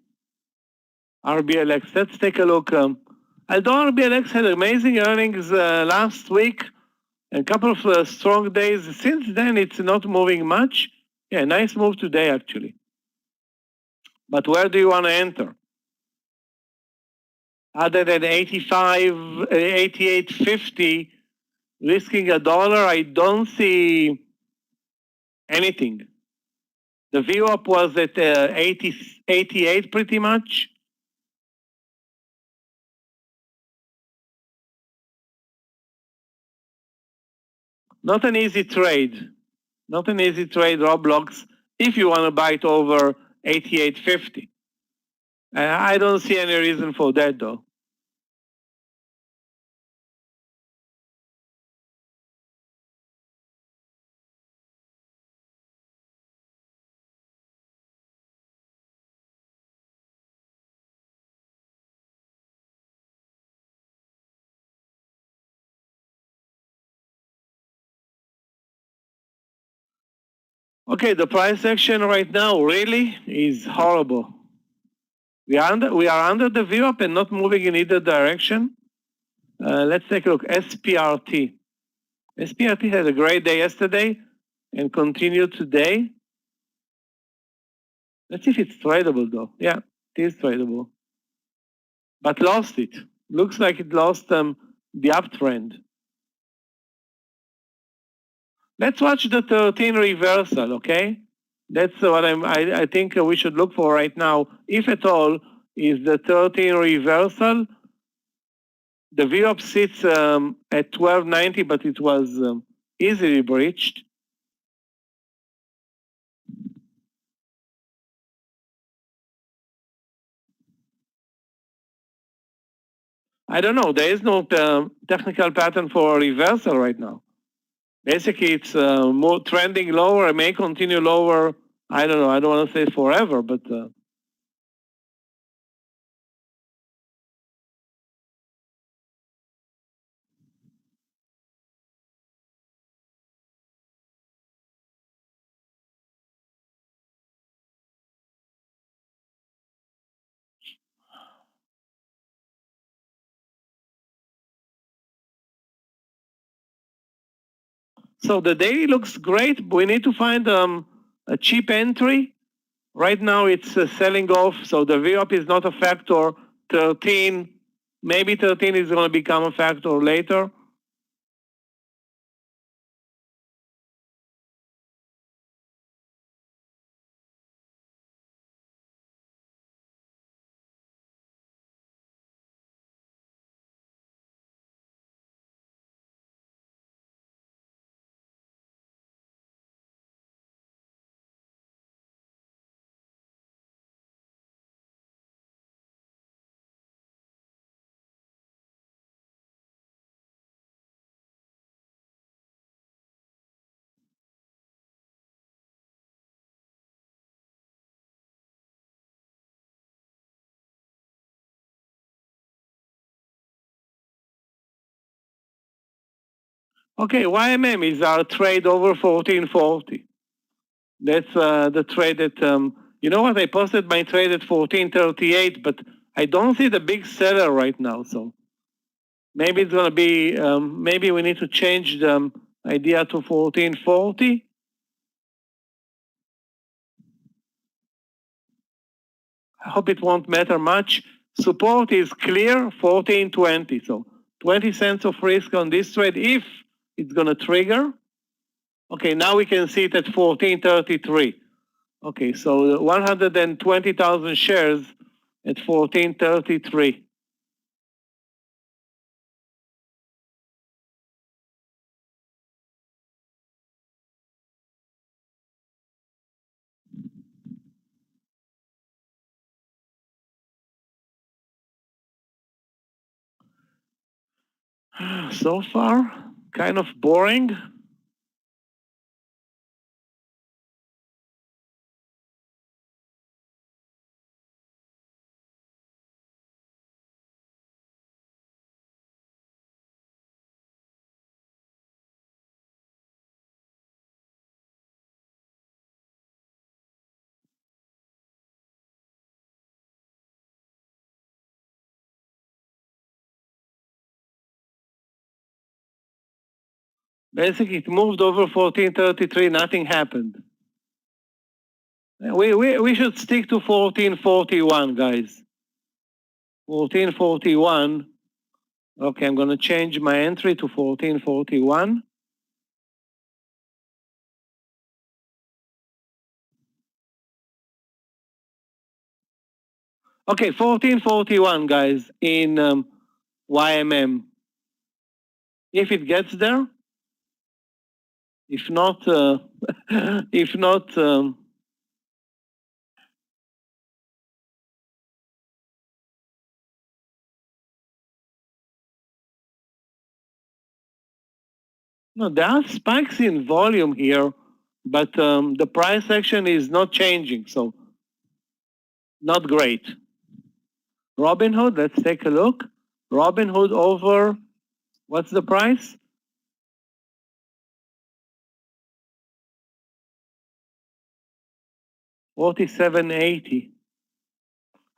RBLX, let's take a look. Although RBLX had amazing earnings last week, a couple of strong days, since then it's not moving much. Yeah, nice move today actually. But where do you want to enter? Other than 85, 88.50, risking $1, I don't see anything. The VWAP was at 88 pretty much. Not an easy trade. Not an easy trade, Roblox, if you want to buy it over 88.50. I don't see any reason for that though. Okay, the price action right now really is horrible. We are under the VWAP and not moving in either direction. Let's take a look. SPRT. SPRT had a great day yesterday and continued today. Let's see if it's tradable though. Yeah, it is tradable. But lost it. Looks like it lost the uptrend. Let's watch the 13 reversal, okay? That's what I think we should look for right now, if at all, is the 13 reversal. The VWAP sits at 1290, but it was easily breached. I don't know. There is no technical pattern for a reversal right now. Basically, it's more trending lower. It may continue lower. I don't know. I don't want to say forever, but so the daily looks great. But we need to find a cheap entry. Right now, it's selling off. So the VWAP is not a factor. 13, maybe 13 is going to become a factor later. Okay, YMM is our trade over 1440. That's the trade that, you know what, I posted my trade at 1438, but I don't see the big seller right now. So maybe it's going to be, maybe we need to change the idea to 1440. I hope it won't matter much. Support is clear, 1420. So 20 cents of risk on this trade if it's going to trigger. Okay, now we can see it at 1433. Okay, so 120,000 shares at 1433. So far, kind of boring. Basically, it moved over 1433, nothing happened. We should stick to 1441, guys. 1441. Okay, I'm going to change my entry to 1441. Okay, 1441, guys, in YMM. If it gets there, if not, if not, no, there are spikes in volume here, but the price action is not changing, so not great. Robinhood, let's take a look. Robinhood over, what's the price? $47.80.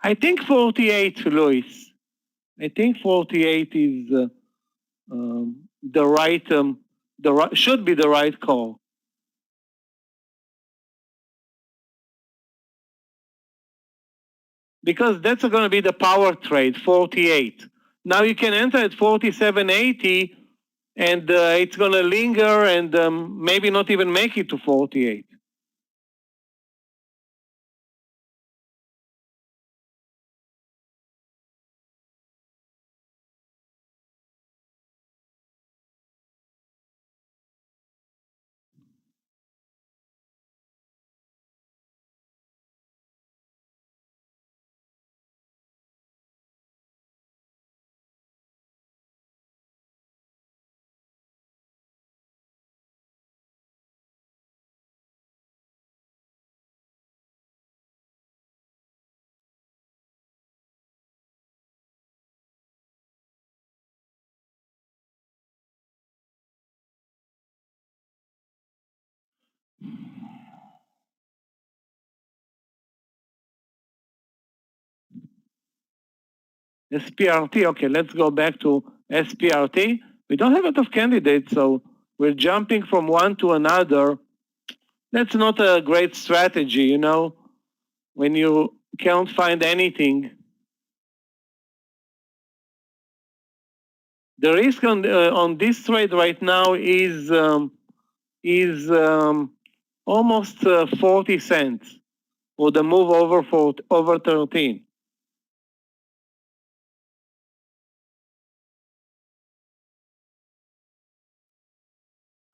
I think 48, Luis. I think 48 is the right, should be the right call. Because that's going to be the power trade, 48. Now you can enter at 47.80 and it's going to linger and maybe not even make it to 48. SPRT, okay, let's go back to SPRT. We don't have a lot of candidates, so we're jumping from one to another. That's not a great strategy, you know, when you can't find anything. The risk on this trade right now is almost 40 cents for the move over 13.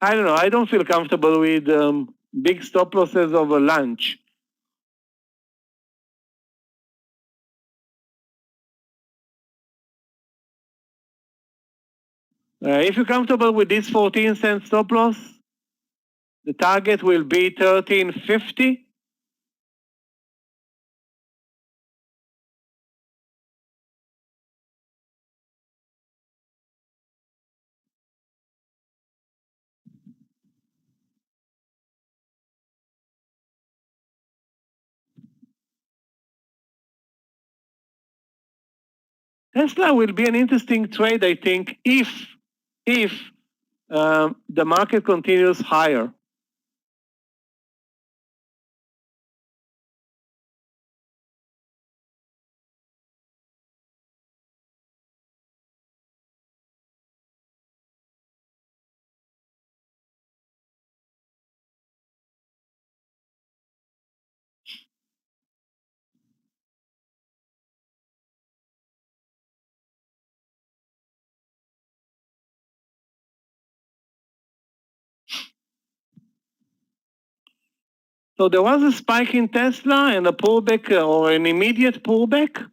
I don't know. I don't feel comfortable with big stop losses over lunch. If you're comfortable with this 14-cent stop loss, the target will be 13.50. Tesla will be an interesting trade, I think, if the market continues higher. So there was a spike in Tesla and a pullback or an immediate pullback.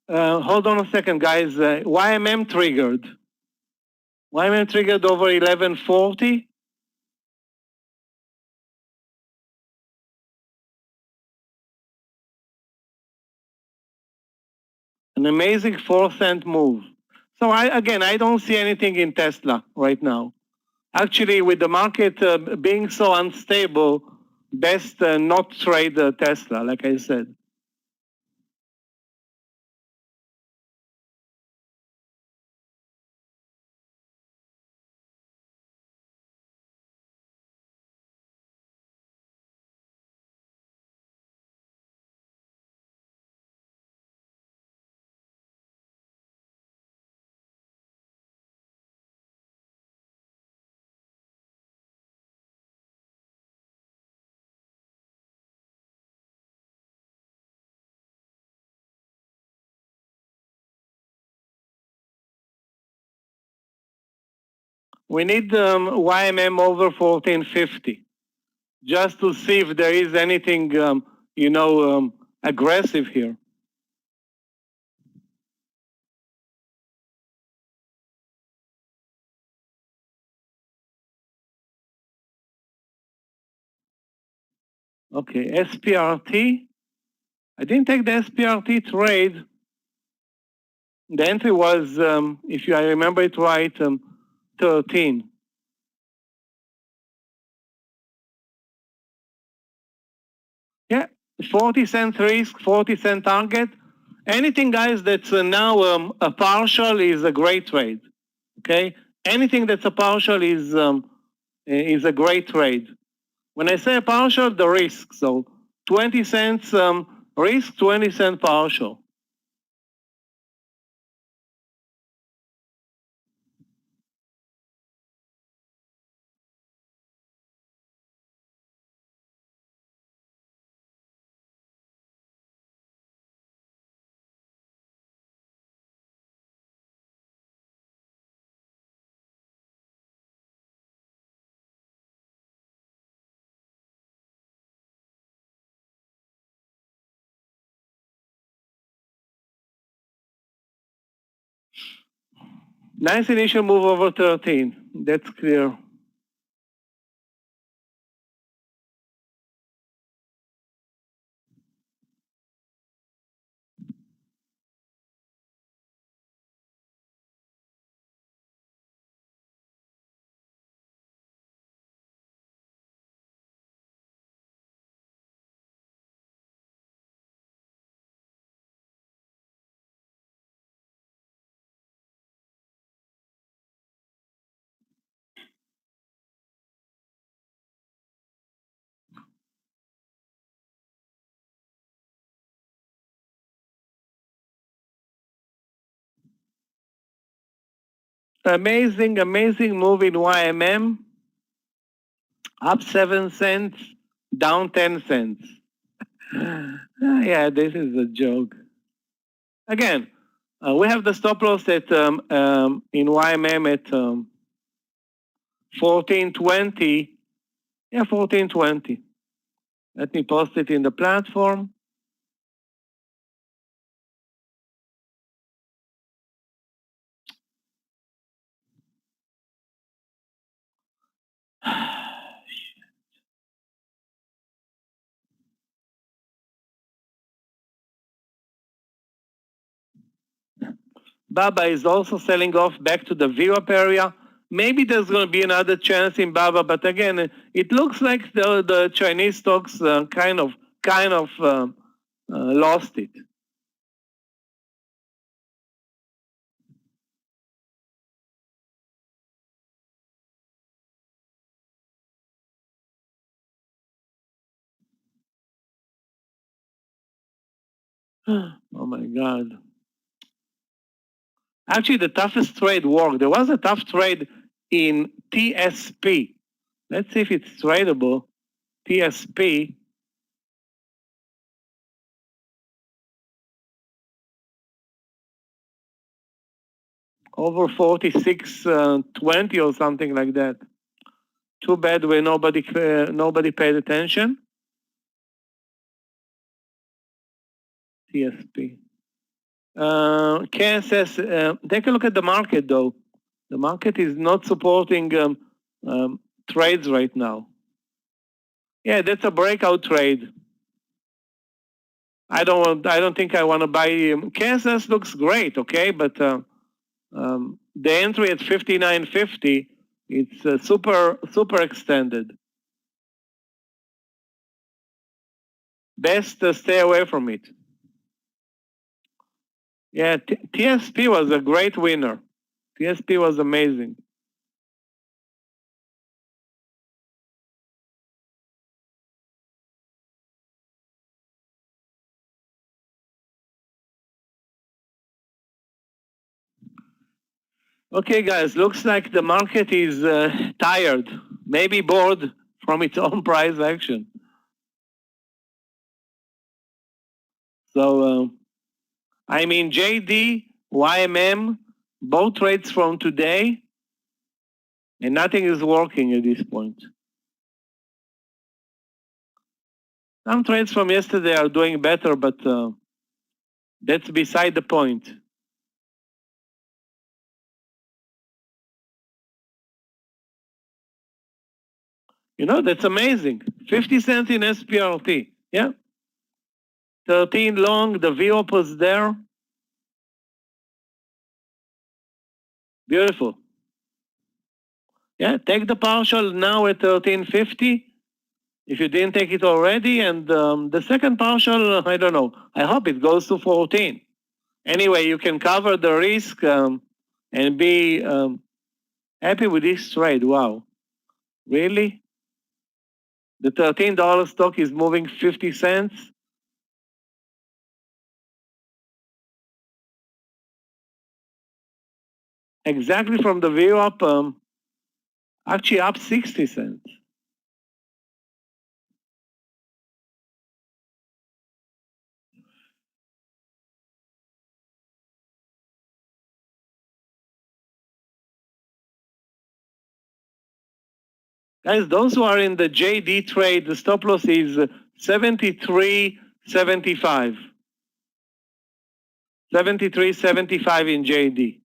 Hold on a second, guys. YMM triggered. YMM triggered over 1140. An amazing 4-cent move. So I don't see anything in Tesla right now. Actually, with the market being so unstable, best not trade Tesla, like I said. We need YMM over 1450 just to see if there is anything, aggressive here. Okay, SPRT. I didn't take the SPRT trade. The entry was, if I remember it right, 13. Yeah, 40-cent risk, 40-cent target. Anything, guys, that's now a partial is a great trade. Okay, anything that's a partial is a great trade. When I say a partial, the risk. So 20 cents risk, 20-cent partial. Nice initial move over 13. That's clear. Amazing, amazing move in YMM. Up 7 cents, down 10 cents. Yeah, this is a joke. Again, we have the stop loss at in YMM at 1420. Yeah, 1420. Let me post it in the platform. BABA is also selling off back to the VWAP area. Maybe there's going to be another chance in BABA, but again, it looks like the Chinese stocks kind of lost it. Oh my God. Actually, the toughest trade worked. There was a tough trade in TSP. Let's see if it's tradable. TSP. over 46.20 or something like that. Too bad when nobody paid attention. TSP. KSS, take a look at the market though. The market is not supporting trades right now. Yeah, that's a breakout trade. I don't think I want to buy. KSS looks great, okay, but the entry at 59.50, it's super extended. Best stay away from it. Yeah, TSP was a great winner. TSP was amazing. Okay, guys, looks like the market is tired, maybe bored from its own price action. So, I mean, JD, YMM, both trades from today, and nothing is working at this point. Some trades from yesterday are doing better, but that's beside the point. You know, that's amazing. 50 cents in SPRT. Yeah. 13 long, the VOP was there. Beautiful. Yeah, take the partial now at 13.50 if you didn't take it already. And the second partial, I don't know. I hope it goes to 14. Anyway, you can cover the risk and be happy with this trade. Wow. Really? The $13 stock is moving 50 cents. Exactly from the view up, actually up 60 cents. Guys, those who are in the JD trade, the stop loss is 73.75. 73.75 in JD.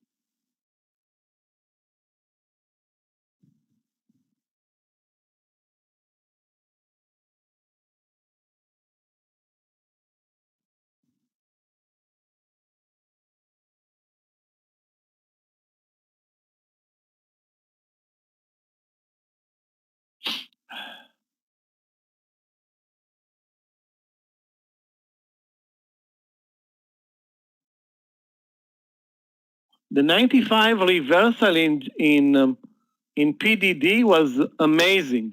The 95 reversal in PDD was amazing.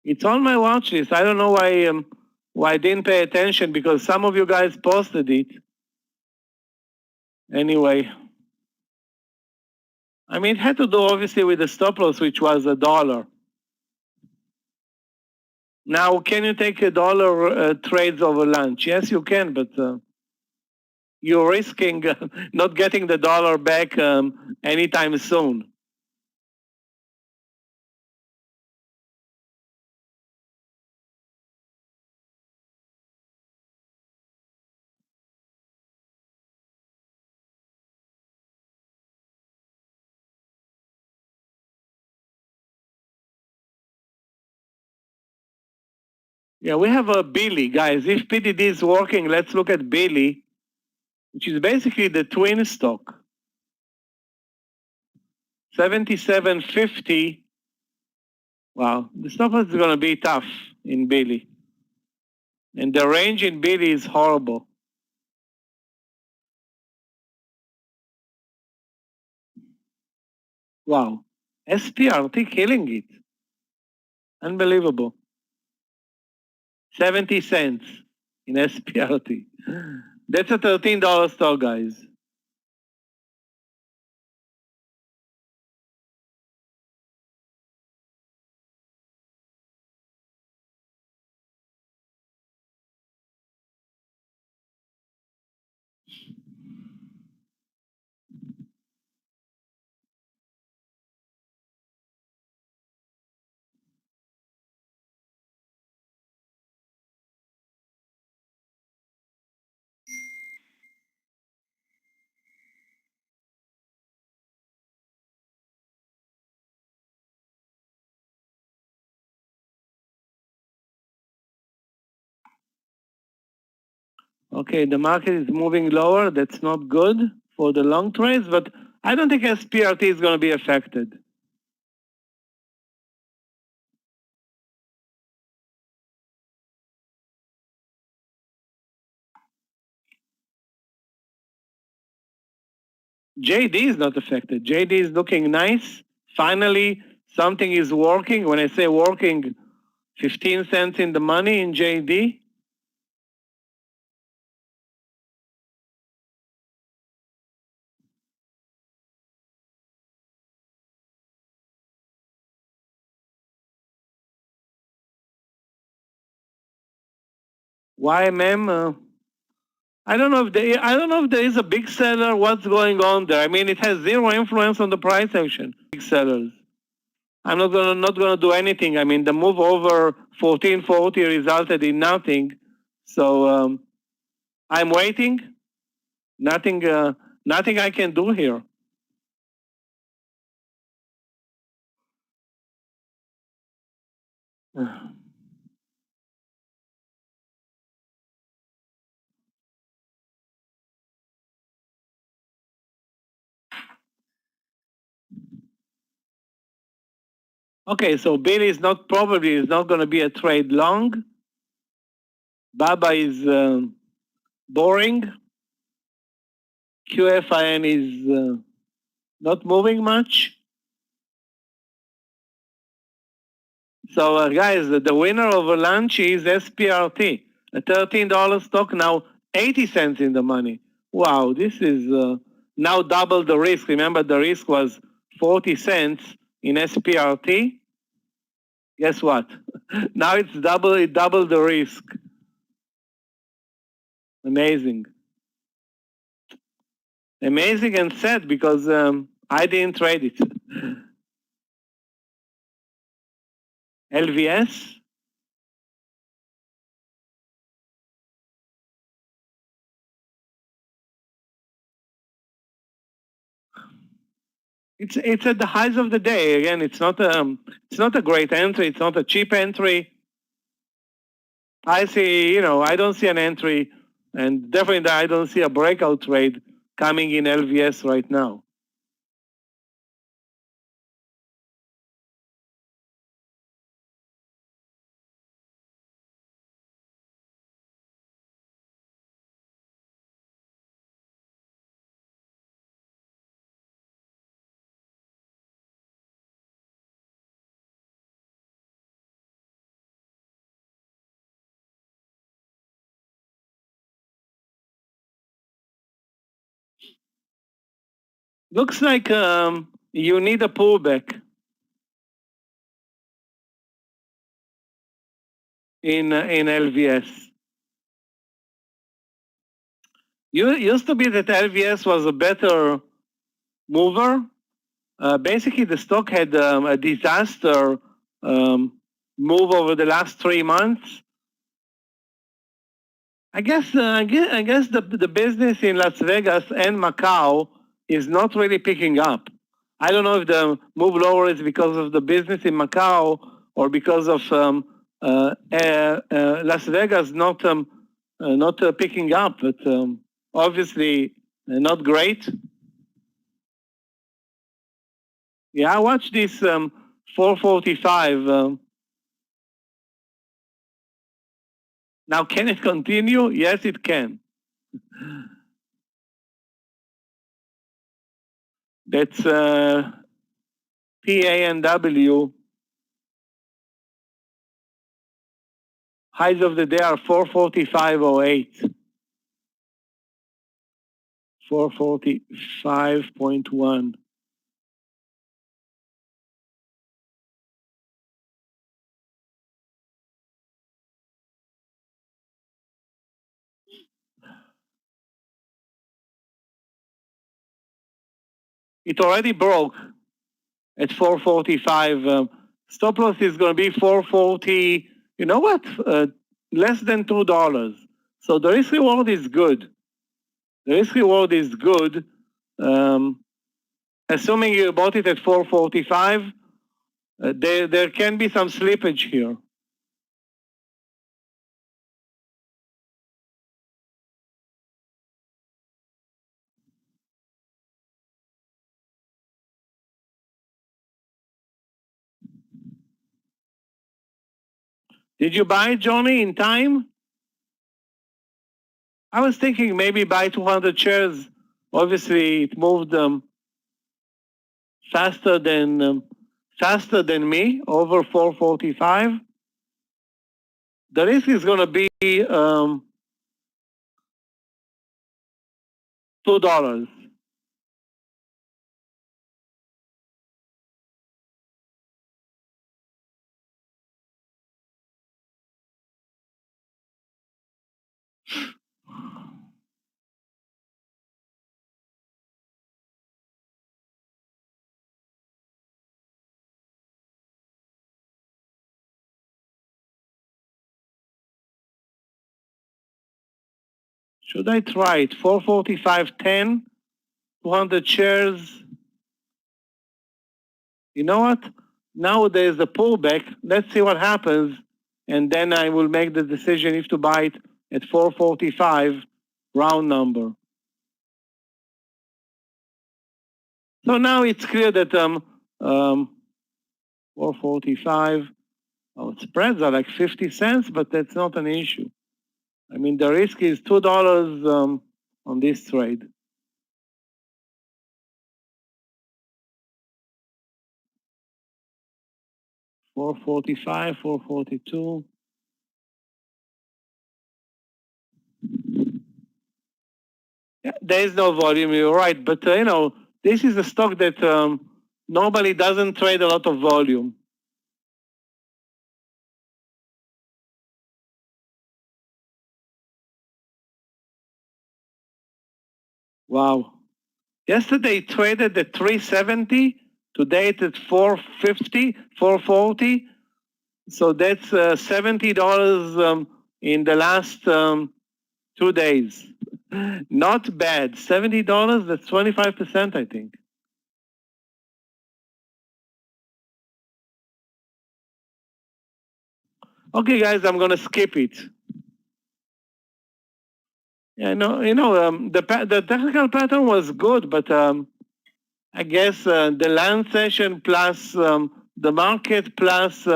It's on my watch list. I don't know why I didn't pay attention because some of you guys posted it. Anyway, I mean, it had to do obviously with the stop loss, which was $1. Now, can you take $1 trades over lunch? Yes, you can, but you're risking not getting the dollar back anytime soon. Yeah, we have a Billy, guys. If PDD is working, let's look at Billy, which is basically the twin stock. 77.50. Wow, the stop loss is going to be tough in Billy. And the range in Billy is horrible. Wow, SPRT killing it. Unbelievable. 70 cents in SPRT. That's a $13 stock, guys. Okay, the market is moving lower. That's not good for the long trades, but I don't think SPRT is going to be affected. JD is not affected. JD is looking nice. Finally, something is working. When I say working, 15 cents in the money in JD. YMM, I don't know if there is a big seller. What's going on there? I mean, it has zero influence on the price action. Big sellers. I'm not gonna do anything. I mean, the move over 1440 resulted in nothing. So I'm waiting. Nothing I can do here. Okay, so Bill is not going to be a trade long. Baba is boring. QFIN is not moving much. So guys, the winner of lunch is SPRT, a $13 stock, now 80 cents in the money. Wow, this is now double the risk. Remember, the risk was 40 cents in SPRT. Guess what? Now it's double the risk. Amazing. Amazing and sad because I didn't trade it. LVS. It's at the highs of the day. Again, it's not a great entry. It's not a cheap entry. I see, I don't see an entry, and definitely I don't see a breakout trade coming in LVS right now. Looks like you need a pullback in LVS. Used to be that LVS was a better mover. Basically, the stock had a disaster move over the last 3 months. I guess the business in Las Vegas and Macau is not really picking up. I don't know if the move lower is because of the business in Macau or because of Las Vegas not picking up, but obviously not great. Yeah, I watched this 445. Now, can it continue? Yes, it can. That's PANW. Highs of the day are 445.08. 445.1. It already broke at 445. Stop loss is going to be 440. You know what? Less than $2. So the risk reward is good. The risk reward is good. Assuming you bought it at 445, there can be some slippage here. Did you buy, Johnny, in time? I was thinking maybe buy 200 shares. Obviously, it moved faster than me, over 445. The risk is going to be $2. Should I try it? 445.10, 200 shares. You know what? Now there's a pullback. Let's see what happens. And then I will make the decision if to buy it at 445, round number. So now it's clear that 445, spreads are like 50 cents, but that's not an issue. I mean, the risk is $2 on this trade. $445, $442. Yeah, there is no volume, you're right. But, this is a stock that normally doesn't trade a lot of volume. Wow. Yesterday it traded at 370. Today it's at 450, 440. So that's $70 in the last 2 days. Not bad. $70, that's 25%, I think. Okay, guys, I'm going to skip it. Yeah, the technical pattern was good, but I guess the land session plus the market plus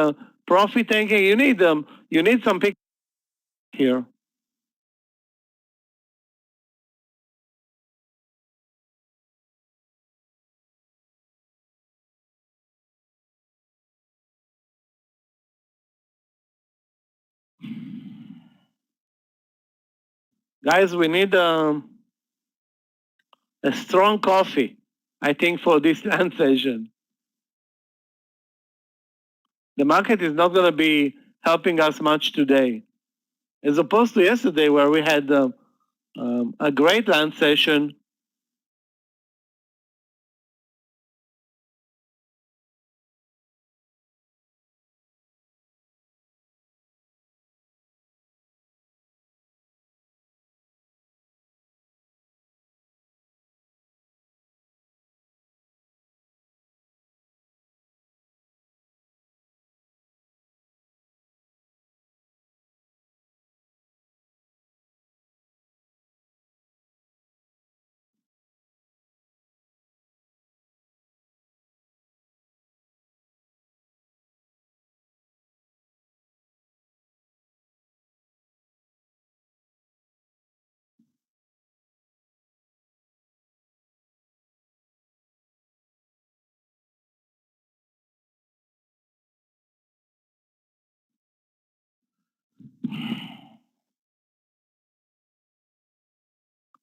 profit taking, you need some pick here. Guys, we need a strong coffee, I think, for this land session. The market is not going to be helping us much today, as opposed to yesterday where we had a great land session.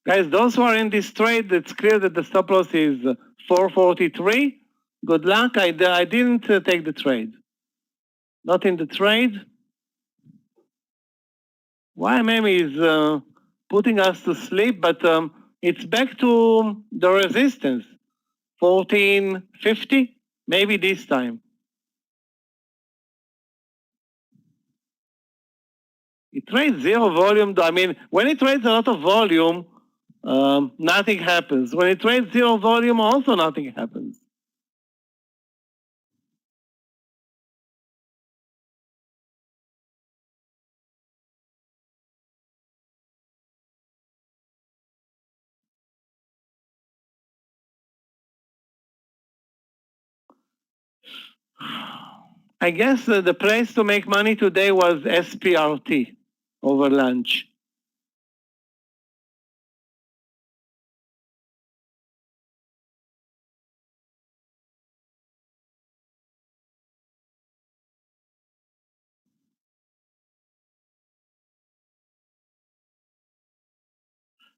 Guys, those who are in this trade, it's clear that the stop loss is 443. Good luck. I didn't take the trade. Not in the trade. YMM is putting us to sleep, but it's back to the resistance. 1450, maybe this time. It trades zero volume. I mean, when it trades a lot of volume, nothing happens. When it trades zero volume, also nothing happens. I guess the place to make money today was SPRT over lunch.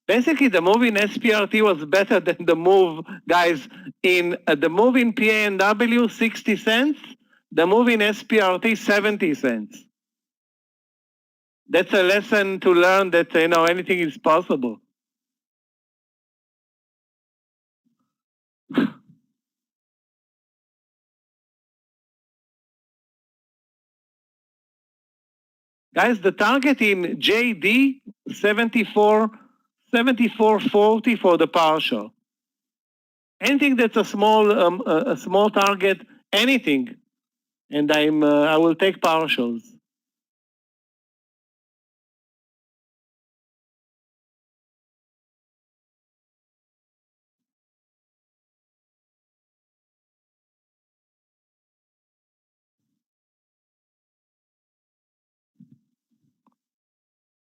Basically, the move in SPRT was better than the move, guys, in the move in PANW, 60 cents, the move in SPRT, 70 cents. That's a lesson to learn that, anything is possible. Guys, the target in JD, 74.40 for the partial. Anything that's a small target, anything, and I will take partials.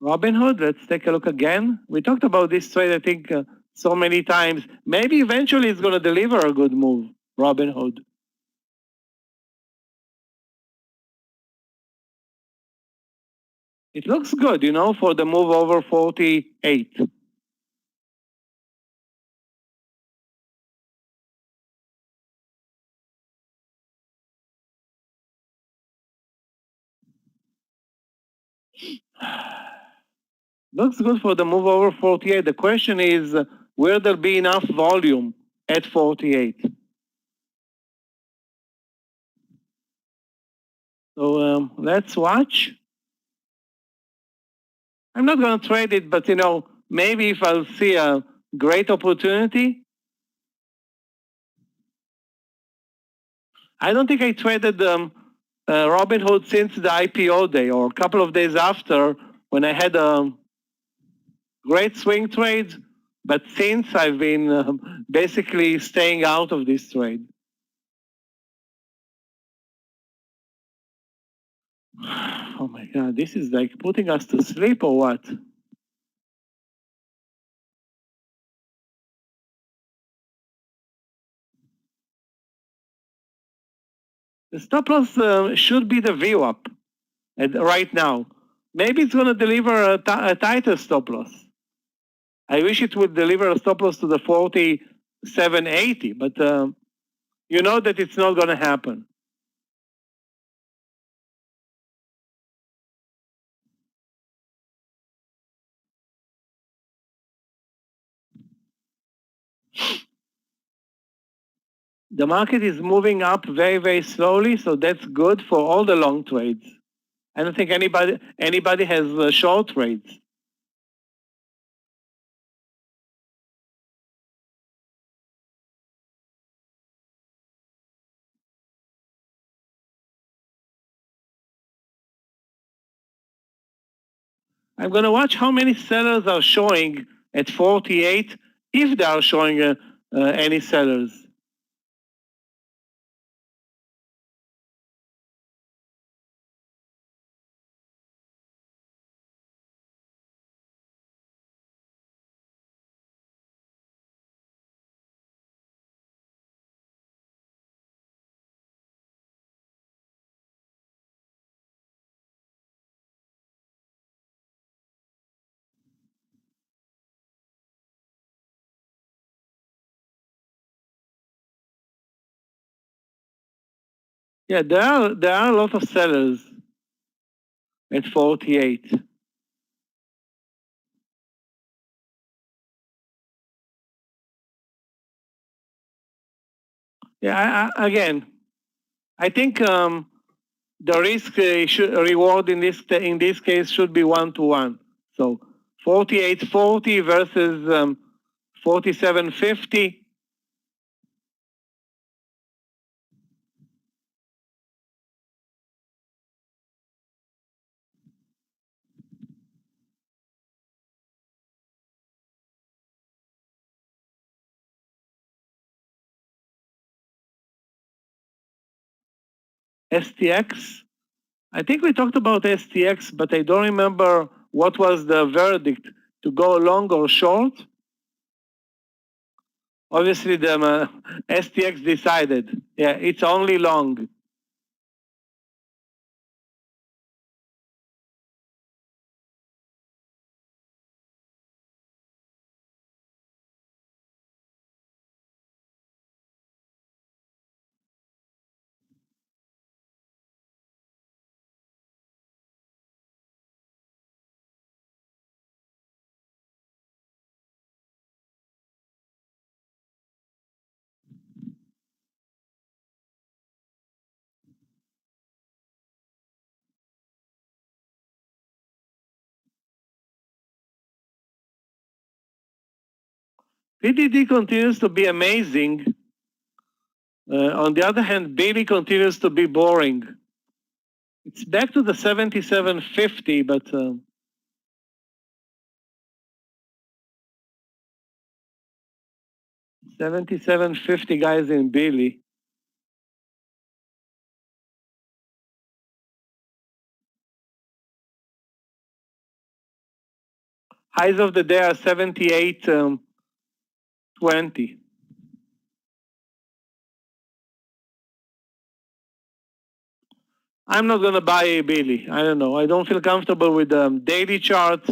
Robinhood, let's take a look again. We talked about this trade, I think, so many times. Maybe eventually it's going to deliver a good move, Robinhood. It looks good, for the move over 48. Looks good for the move over 48. The question is, will there be enough volume at 48? So let's watch. I'm not going to trade it, but maybe if I'll see a great opportunity. I don't think I traded Robinhood since the IPO day or a couple of days after when I had great swing trades. But since I've been basically staying out of this trade. Oh my God, this is like putting us to sleep or what? The stop loss should be the VWAP right now. Maybe it's going to deliver a tighter stop loss. I wish it would deliver a stop loss to the 47.80, but you know that it's not going to happen. The market is moving up very, very slowly, so that's good for all the long trades. I don't think anybody has short trades. I'm going to watch how many sellers are showing at 48, if they are showing any sellers. Yeah, there are a lot of sellers at 48. Yeah, again, I think the risk reward in this case should be 1-to-1. So 48.40 versus 47.50. STX. I think we talked about STX, but I don't remember what was the verdict, to go long or short. Obviously, the STX decided, yeah, it's only long. PDD continues to be amazing. On the other hand, BB continues to be boring. It's back to the 77.50, but 77.50 guys in Billy. Highs of the day are 78.20. I'm not going to buy Billy. I don't know. I don't feel comfortable with the daily chart.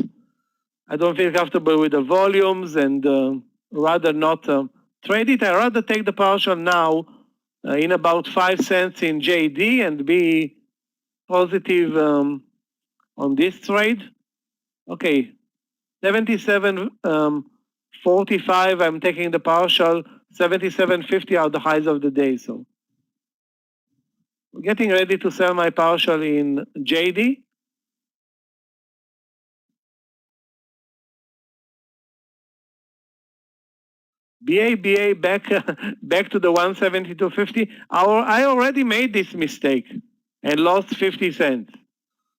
I don't feel comfortable with the volumes, and rather not trade it. I rather take the partial now in about 5 cents in JD and be positive on this trade. Okay, 77.45. I'm taking the partial. 77.50 are the highs of the day. So we're getting ready to sell my partial in JD. BA back back to the 172.50. I already made this mistake and lost 50 cents.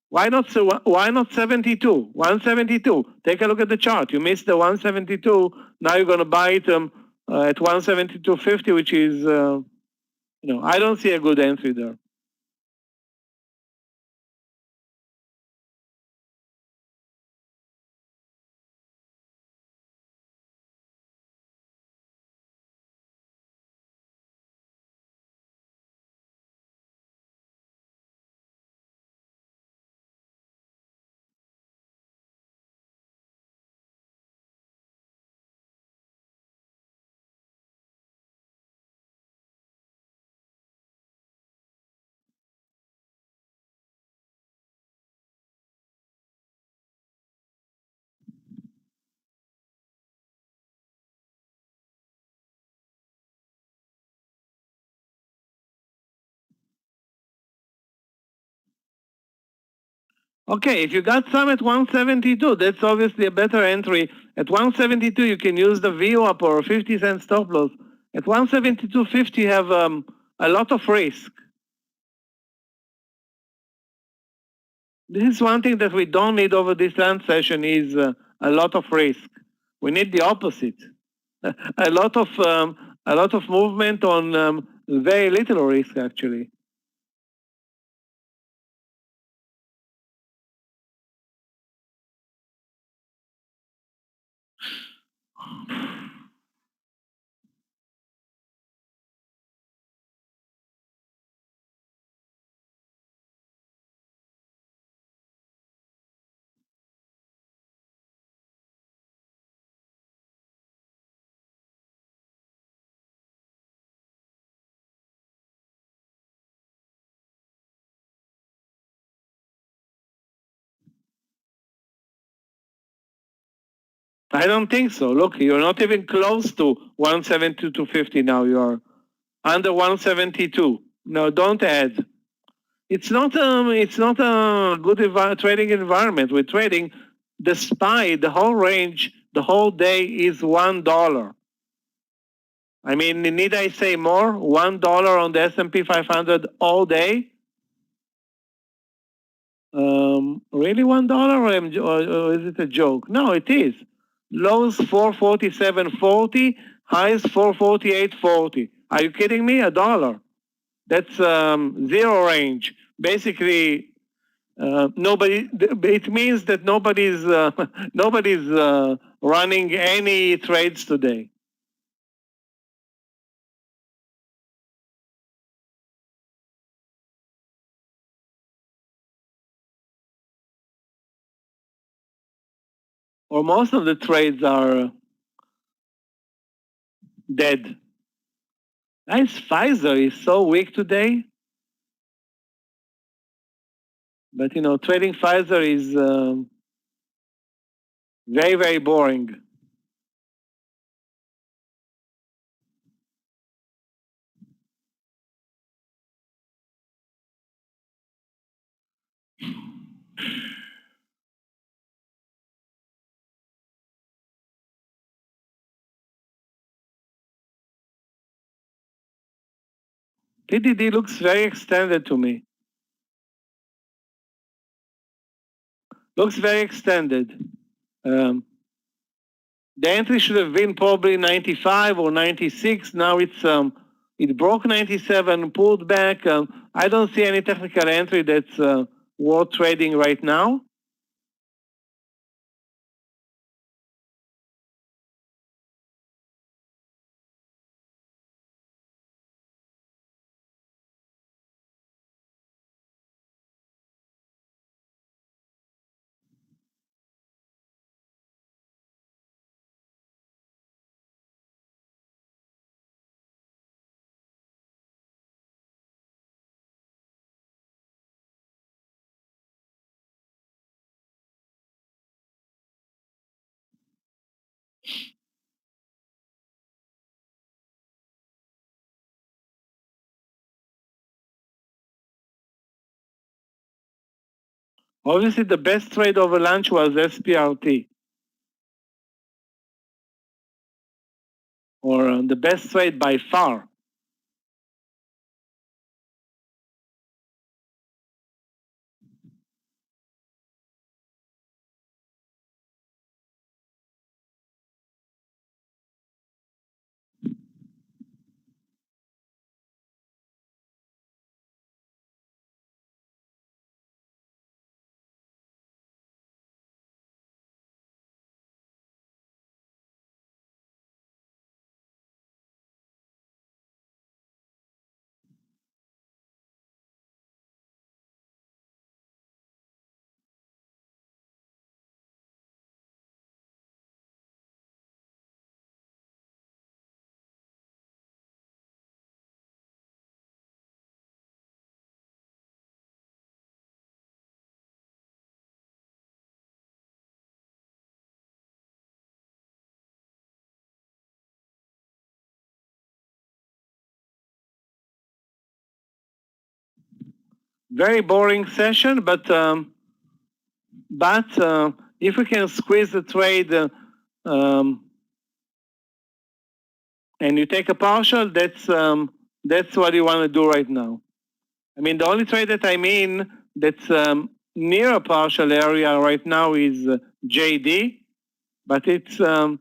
Why not 72? 172. Take a look at the chart. You missed the 172. Now you're going to buy it at 172.50, which is I don't see a good entry there. Okay, if you got some at 172, that's obviously a better entry. At 172, you can use the VWAP or 50 cent stop loss. At 172.50, you have a lot of risk. This is one thing that we don't need over this land session is a lot of risk. We need the opposite. a lot of movement on very little risk, actually. I don't think so. Look, you're not even close to 172.50 now. You're under 172. No, don't add. It's not a good trading environment. We're trading the SPY, the whole range, the whole day is $1. I mean, need I say more? $1 on the S&P 500 all day? Really $1 or is it a joke? No, it is. Lows 447.40, highs 448.40. Are you kidding me? $1. That's zero range. Basically, nobody. It means that nobody's running any trades today. Or most of the trades are dead. Nice, Pfizer is so weak today. But, trading Pfizer is very, very boring. TDD looks very extended to me. Looks very extended. The entry should have been probably 95 or 96. Now it broke 97, pulled back. I don't see any technical entry that's worth trading right now. Obviously, the best trade over lunch was SPRT. Or the best trade by far. Very boring session, but if we can squeeze the trade and you take a partial, that's what you want to do right now. I mean, the only trade that I'm in that's near a partial area right now is JD, but it's been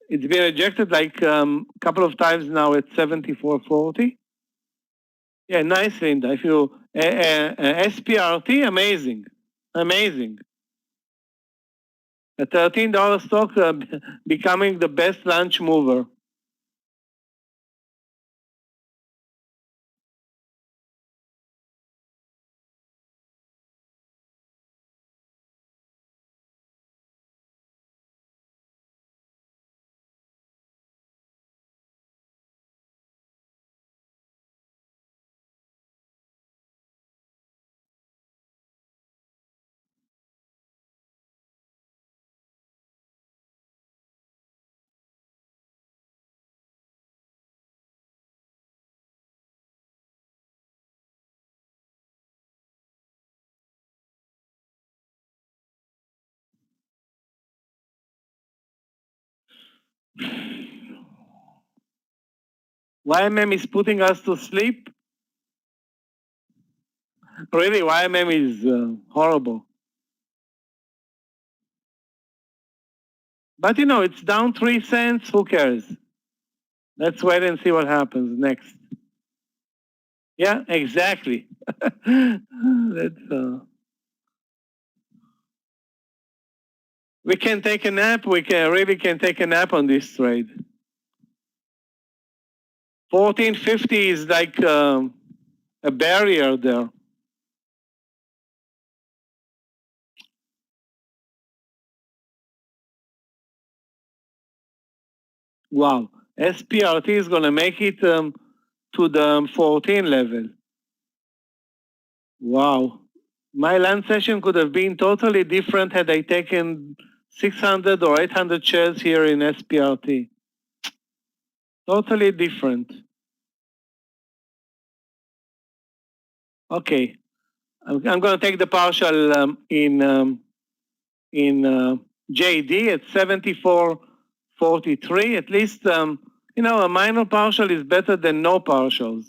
rejected like a couple of times now at 74.40. Yeah, nice, Linda. If you SPRT, amazing. A $13 stock becoming the best lunch mover. YMM is putting us to sleep. Really, YMM is horrible. But it's down 3 cents. Who cares? Let's wait and see what happens next. Yeah, exactly. That's, we can take a nap. We can take a nap on this trade. 1450 is like a barrier there. Wow. SPRT is going to make it to the 14 level. Wow. My land session could have been totally different had I taken 600 or 800 shares here in SPRT. Totally different. Okay. I'm going to take the partial in JD at 74.43. At least, you know, a minor partial is better than no partials.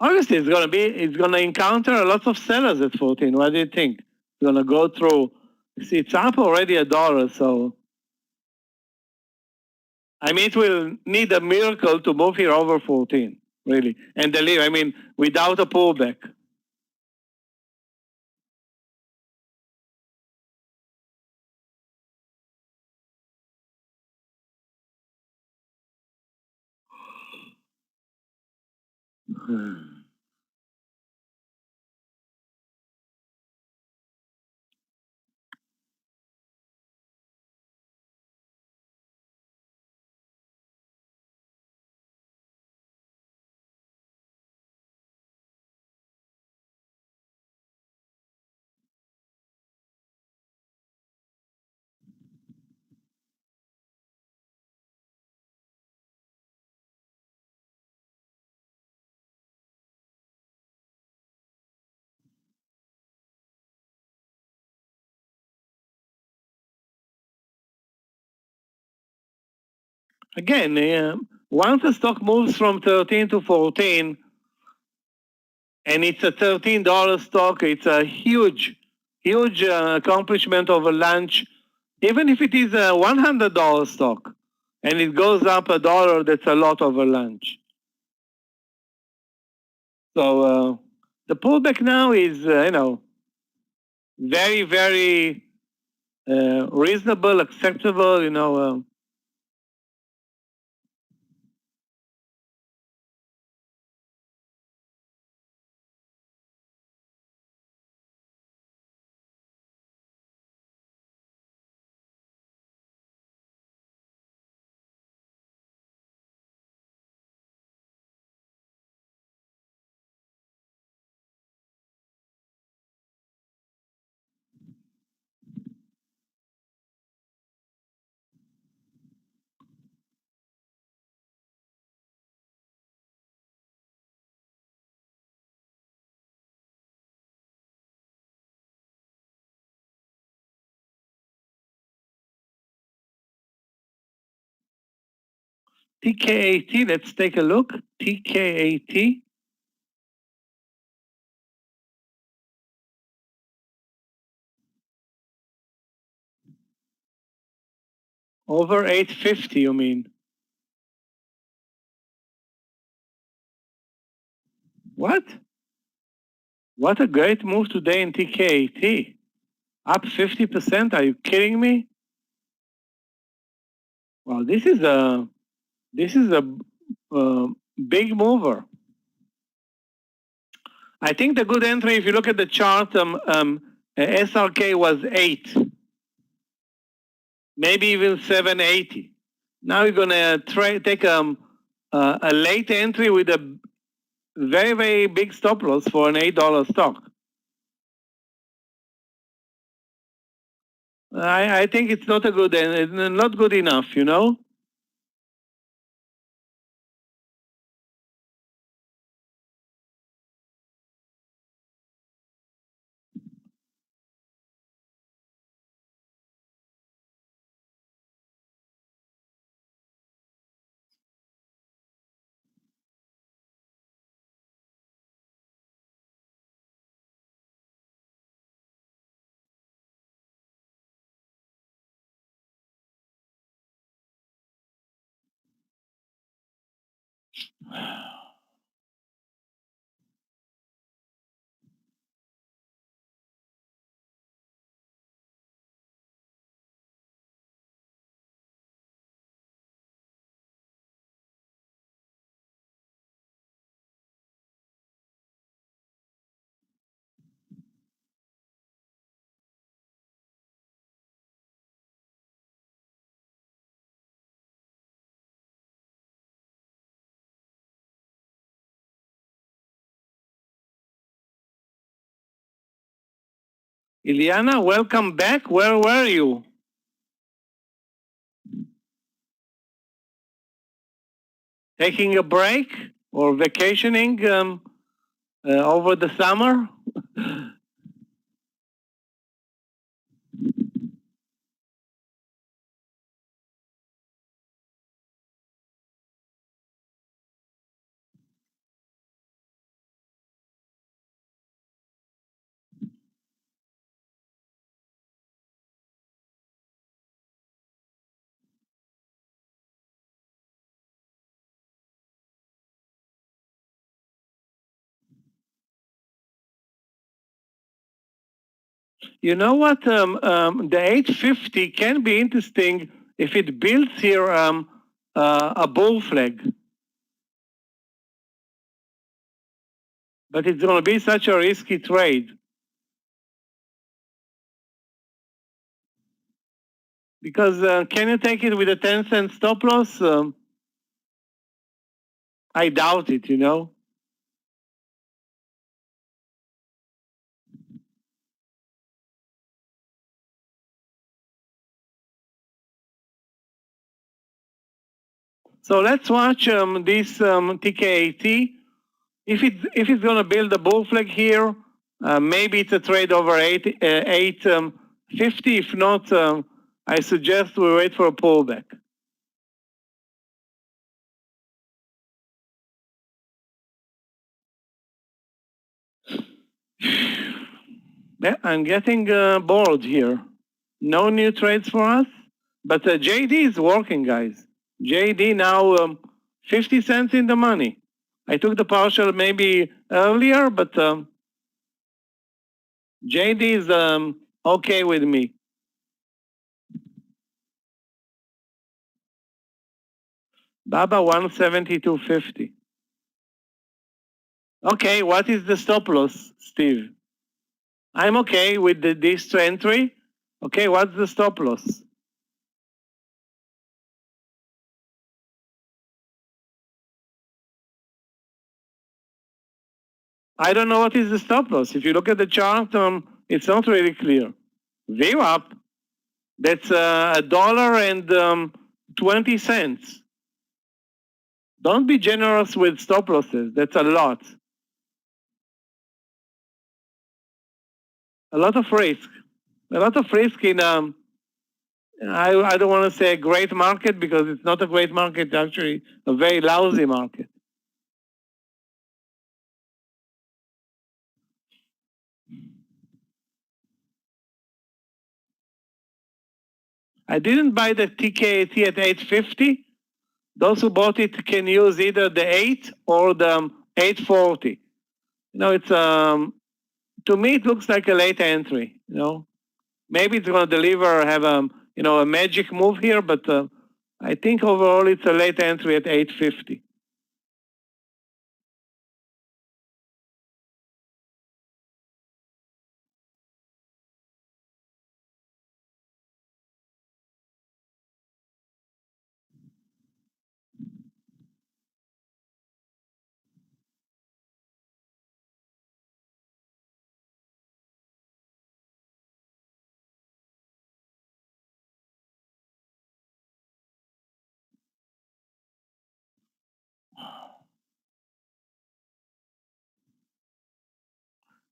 Obviously, it's going to encounter a lot of sellers at 14. What do you think? It's going to go through. See, it's up already $1, so I mean, it will need a miracle to move here over 14, really, and deliver. I mean, without a pullback. Again, once the stock moves from 13 to 14, and it's a $13 stock, it's a huge accomplishment over lunch. Even if it is a $100 stock, and it goes up $1, that's a lot over lunch. So the pullback now is, you know, very, very reasonable, acceptable, you know. TKAT, let's take a look. TKAT. Over 850, you mean? What? What a great move today in TKAT. Up 50%, are you kidding me? Well, this is a big mover. I think the good entry, if you look at the chart, SRK was 8, maybe even 780. Now you're gonna take a late entry with a very, very big stop loss for an $8 stock. I think it's not a good, not good enough, you know. Iliana, welcome back. Where were you? Taking a break or vacationing over the summer? You know what? The 850 can be interesting if it builds here a bull flag. But it's going to be such a risky trade. Because can you take it with a 10-cent stop loss? I doubt it, you know. So let's watch this TKAT. If it's going to build a bull flag here, maybe it's a trade over 850. If not, I suggest we wait for a pullback. Yeah, I'm getting bored here. No new trades for us, but JD is working, guys. JD now 50 cents in the money. I took the partial maybe earlier, but JD is okay with me. Baba 172.50. Okay, what is the stop loss, Steve? I'm okay with this entry. Okay, what's the stop loss? I don't know what is the stop loss. If you look at the chart, it's not really clear. VWAP, that's $1.20. Don't be generous with stop losses. That's a lot. A lot of risk. A lot of risk in, I don't want to say a great market because it's not a great market, actually a very lousy market. I didn't buy the TKAT at 850. Those who bought it can use either the 8 or the 840. You know, it's to me it looks like a late entry. You know, maybe it's going to deliver, have a magic move here, but I think overall it's a late entry at 850.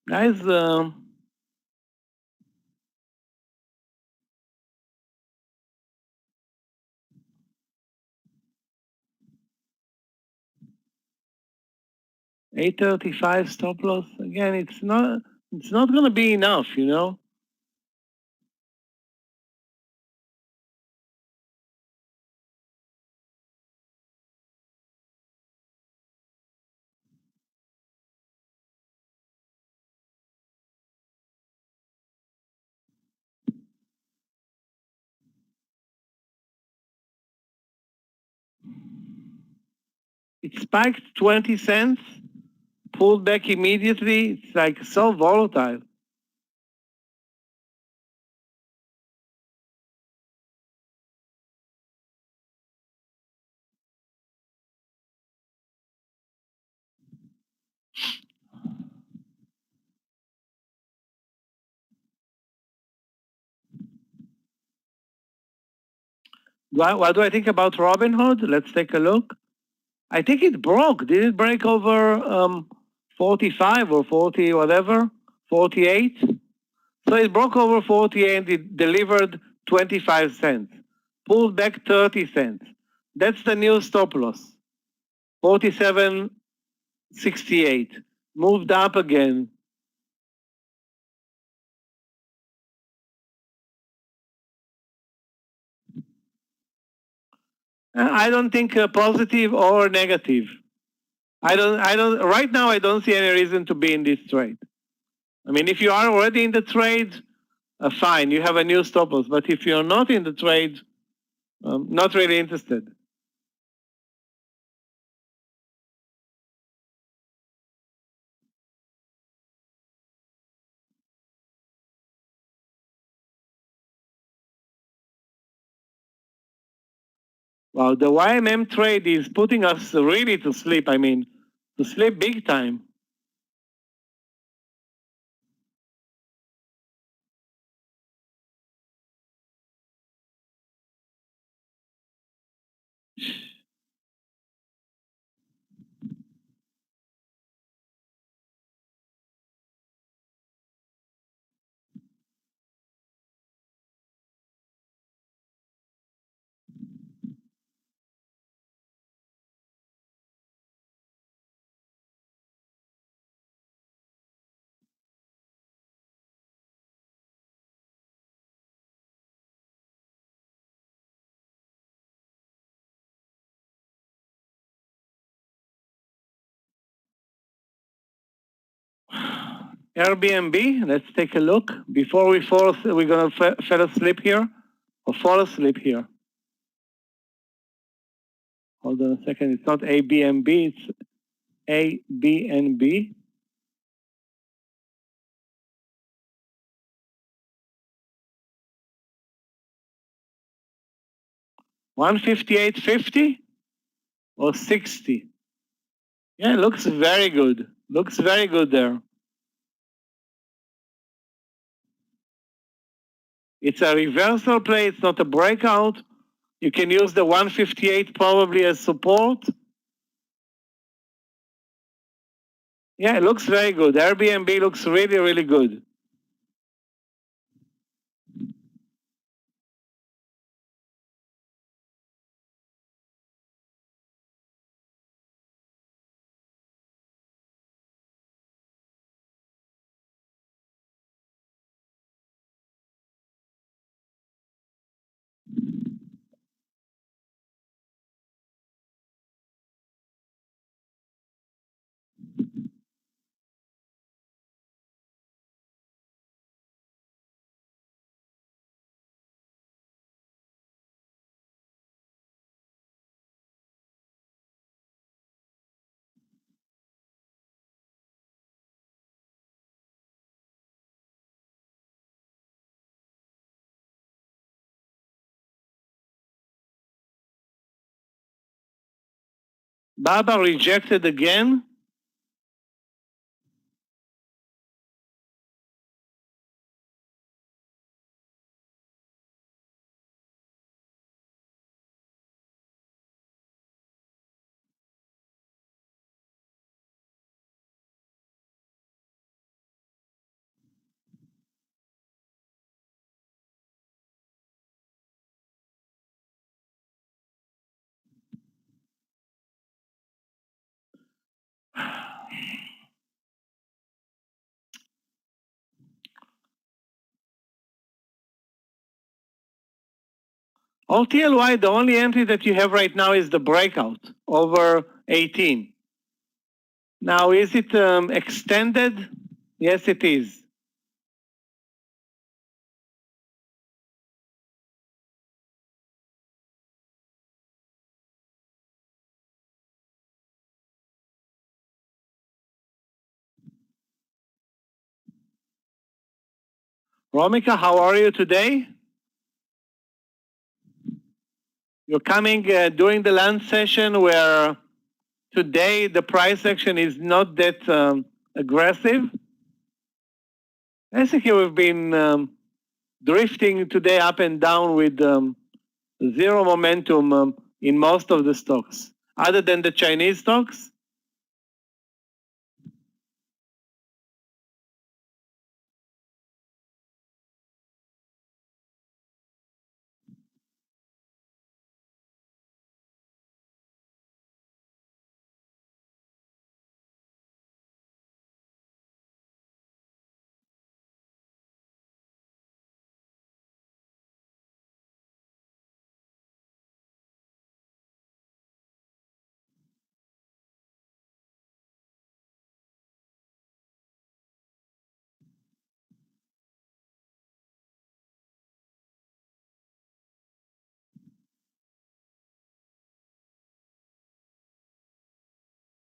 Guys, 835 stop loss. Again, it's not going to be enough, you know. It spiked 20 cents, pulled back immediately. It's like so volatile. What do I think about Robinhood? Let's take a look. I think it broke. Did it break over 45 or 40, whatever? 48? So it broke over 48 and it delivered 25 cents. Pulled back 30 cents. That's the new stop loss. 47.68. Moved up again. I don't think positive or negative. Right now I don't see any reason to be in this trade. I mean, if you are already in the trade, fine, you have a new stop loss. But if you're not in the trade, not really interested. Well, the YMM trade is putting us really to sleep. I mean, to sleep big time. Airbnb, let's take a look. Before we're going to fall asleep here or fall asleep here. Hold on a second. It's not ABNB, it's ABNB. $158.50 or 60. Yeah, looks very good. Looks very good there. It's a reversal play. It's not a breakout. You can use the 158 probably as support. Yeah, it looks very good. Airbnb looks really, really good. Baba rejected again. OTLY, the only entry that you have right now is the breakout over 18. Now, is it extended? Yes, it is. Romika, how are you today? You're coming during the lunch session where today the price action is not that aggressive. Basically, we've been drifting today up and down with zero momentum in most of the stocks, other than the Chinese stocks.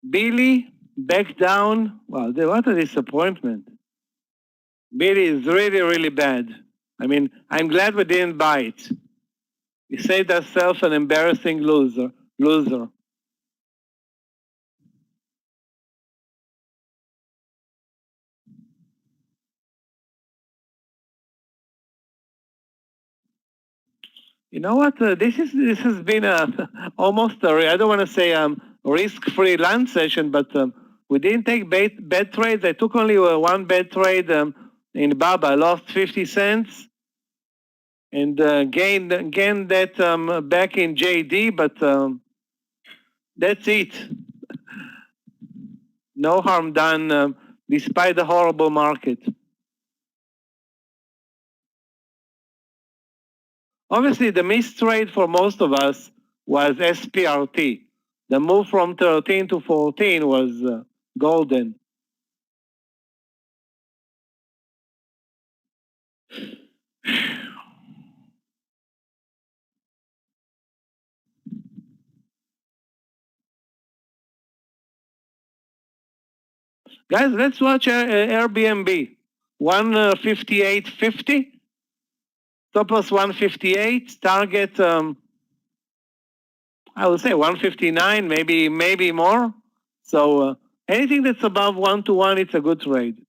Billy back down. Wow, what a disappointment. Billy is really, really bad. I mean, I'm glad we didn't buy it. We saved ourselves an embarrassing loser. You know what? This has been almost I don't want to say risk-free lunch session, but we didn't take bad trades. I took only one bad trade in Baba. I lost 50 cents and gained that back in JD, but that's it. No harm done despite the horrible market. Obviously, the missed trade for most of us was SPRT. The move from 13 to 14 was golden. Guys, let's watch Airbnb. 158.50. Stop loss 158. Target, I would say 159, maybe more. So anything that's above 1-to-1, it's a good trade.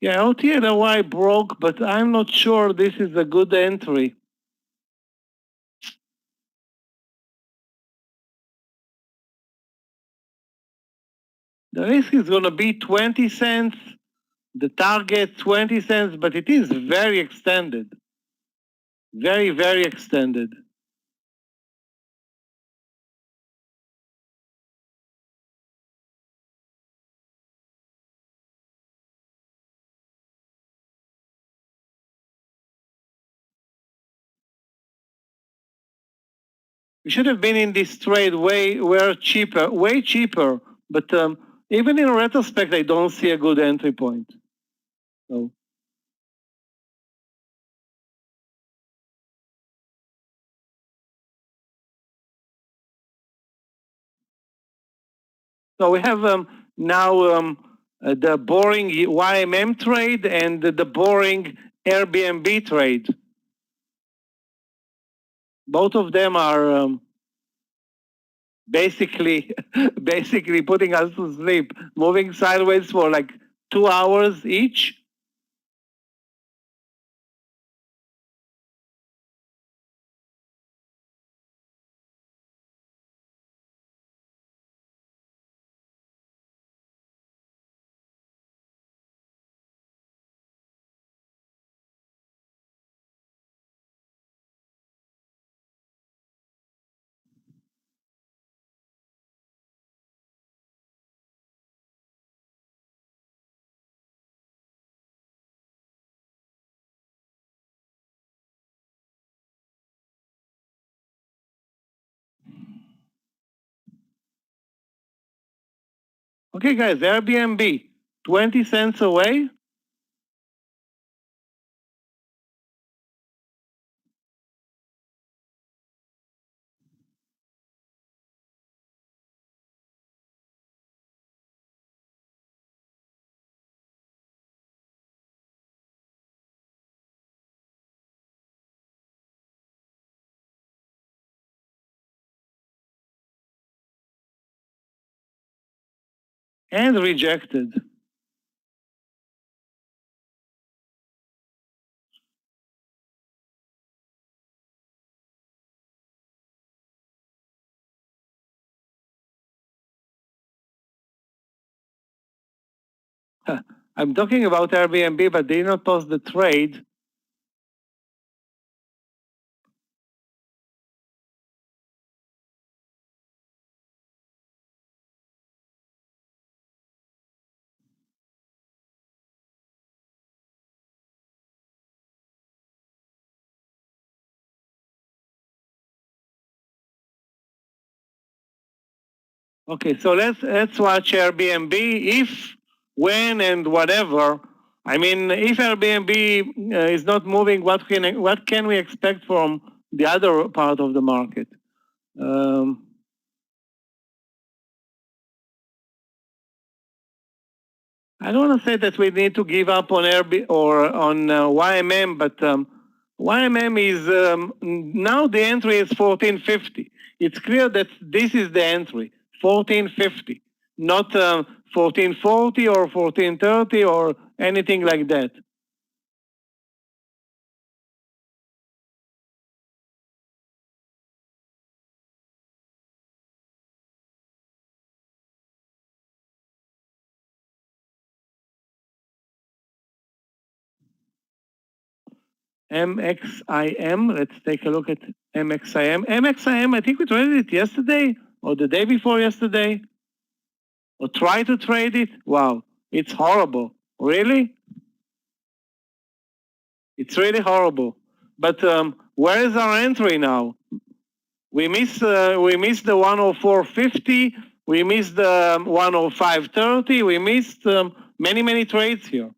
Yeah, LTNY broke, but I'm not sure this is a good entry. The risk is going to be 20 cents. The target 20 cents, but it is very extended. Very, very extended. We should have been in this trade way cheaper. But even in retrospect, I don't see a good entry point. So we have now the boring YMM trade and the boring Airbnb trade. Both of them are basically putting us to sleep, moving sideways for like 2 hours each. Okay, guys, Airbnb, 20 cents away. And rejected. I'm talking about Airbnb, but they did not post the trade. Okay, so let's watch Airbnb if, when, and whatever. I mean, if Airbnb is not moving, what can we expect from the other part of the market? I don't want to say that we need to give up on Airbnb or on YMM, but YMM is now the entry is 1450. It's clear that this is the entry, 1450, not 1440 or 1430 or anything like that. MXIM, let's take a look at MXIM. MXIM, I think we traded it yesterday or the day before yesterday, or try to trade it. Wow, it's horrible. Really? It's really horrible. But where is our entry now? We missed the 104.50. We missed the 105.30. We missed many trades here.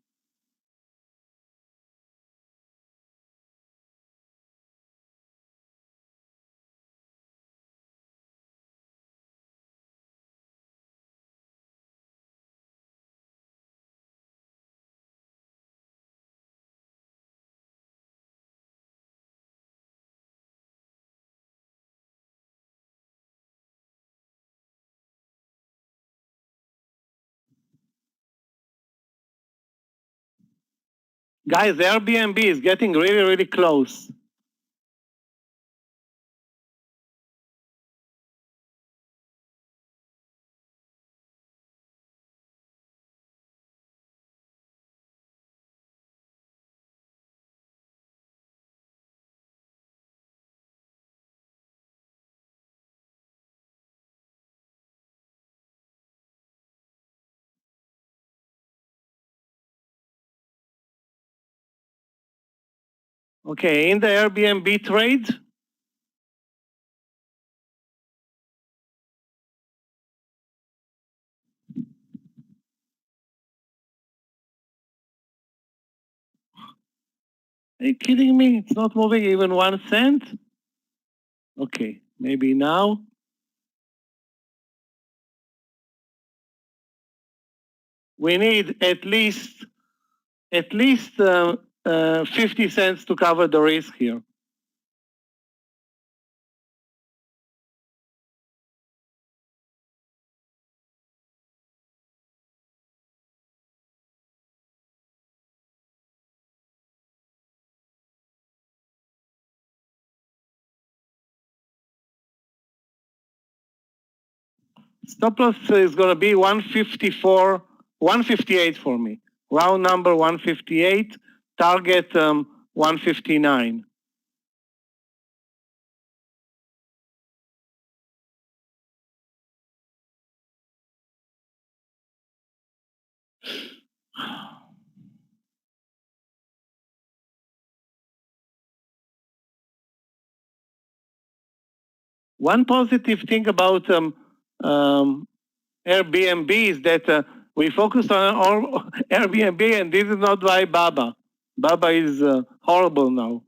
Guys, the Airbnb is getting really close. Okay, in the Airbnb trade, are you kidding me? It's not moving even 1 cent? Okay, maybe now. we need at least 50 cents to cover the risk here. Stop loss is going to be 154, 158 for me. Round number 158, target 159. One positive thing about Airbnb is that we focused on all Airbnb, and this is not why Baba. Baba is horrible now.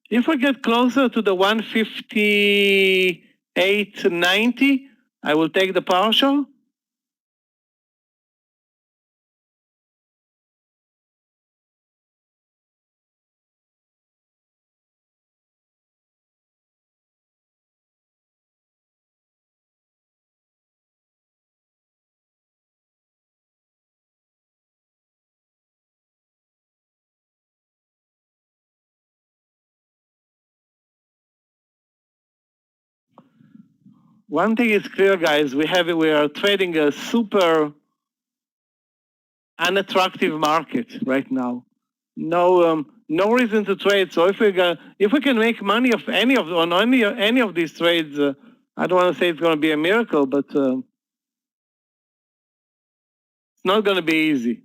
If we get closer to the 158.90, I will take the partial. One thing is clear, guys. We are trading a super unattractive market right now. No reason to trade. So if we can make money on any of these trades, I don't want to say it's going to be a miracle, but it's not going to be easy.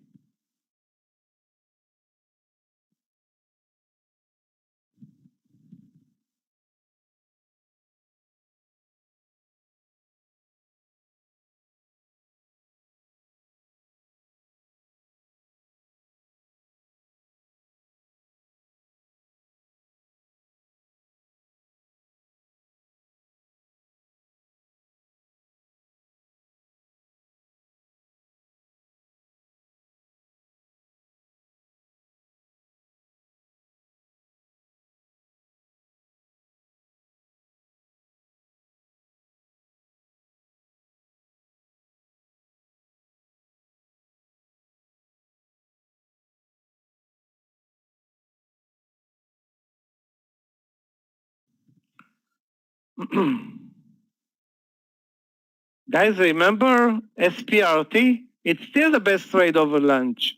Guys, remember SPRT? It's still the best trade over lunch.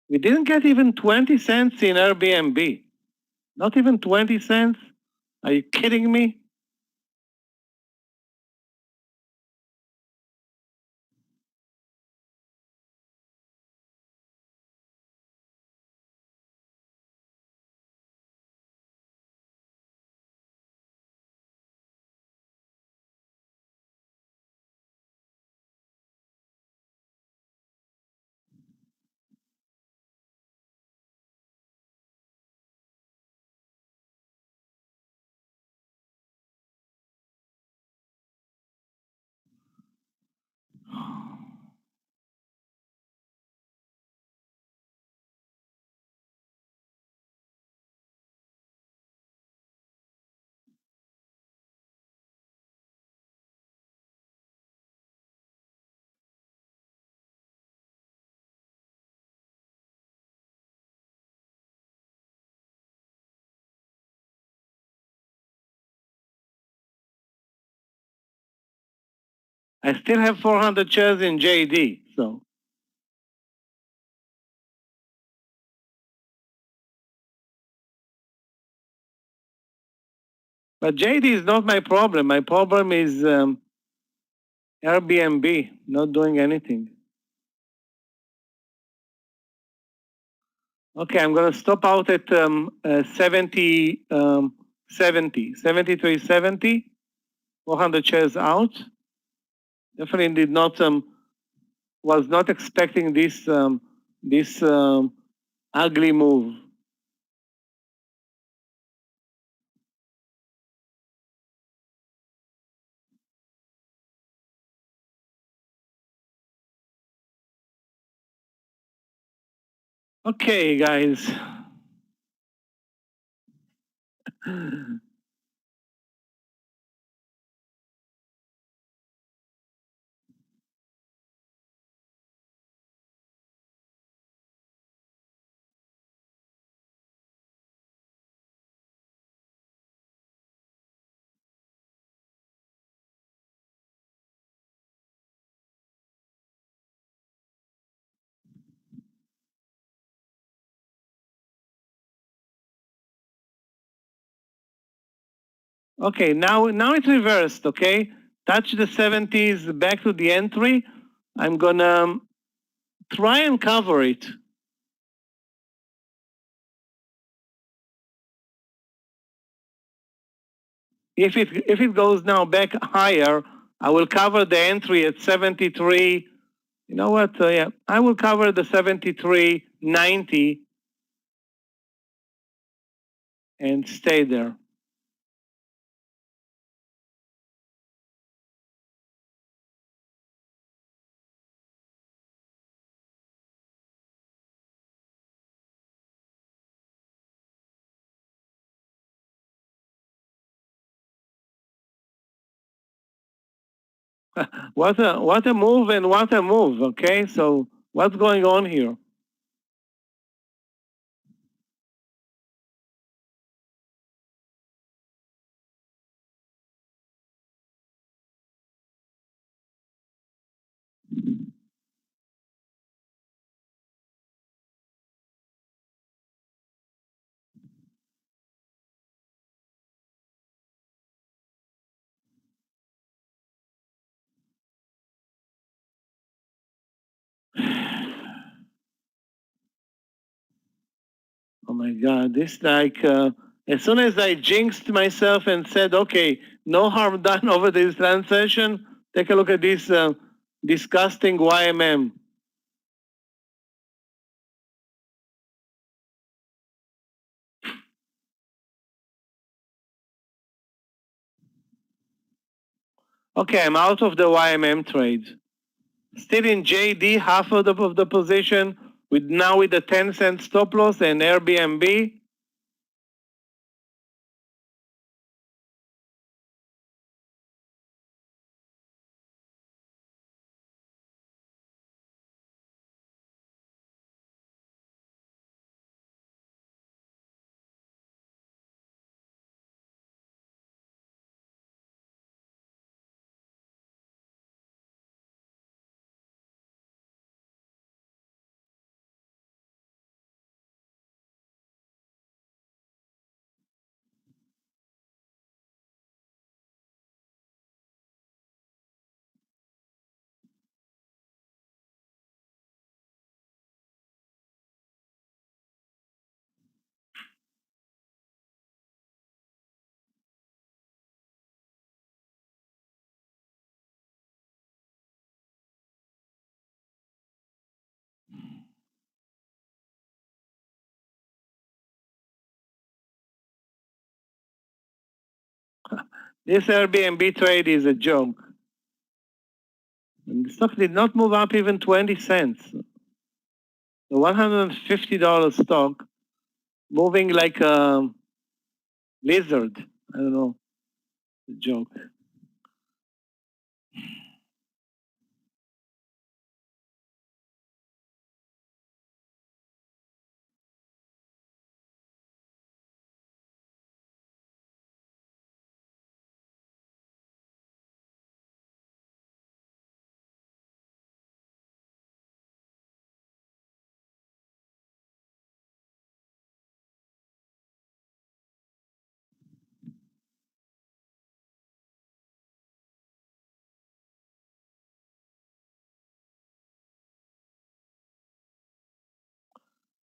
We didn't get even 20 cents in Airbnb. Not even 20 cents? Are you kidding me? I still have 400 shares in JD, so. But JD is not my problem. My problem is Airbnb not doing anything. Okay, I'm going to stop out at 73.70, 400 shares out. Definitely did not, was not expecting this ugly move. Okay, guys. Okay, now it's reversed, okay? Touch the 70s back to the entry. I'm gonna try and cover it. If it goes now back higher, I will cover the entry at 73. You know what? Yeah, I will cover the 73.90 and stay there. What a move and what a move, okay? So what's going on here? Oh my God, this like, as soon as I jinxed myself and said, okay, no harm done over this transaction, take a look at this disgusting YMM. Okay, I'm out of the YMM trade. Still in JD, half of the position, with the 10-cent stop loss and Airbnb. This Airbnb trade is a joke. And the stock did not move up even 20 cents. The $150 stock moving like a lizard. I don't know. A joke.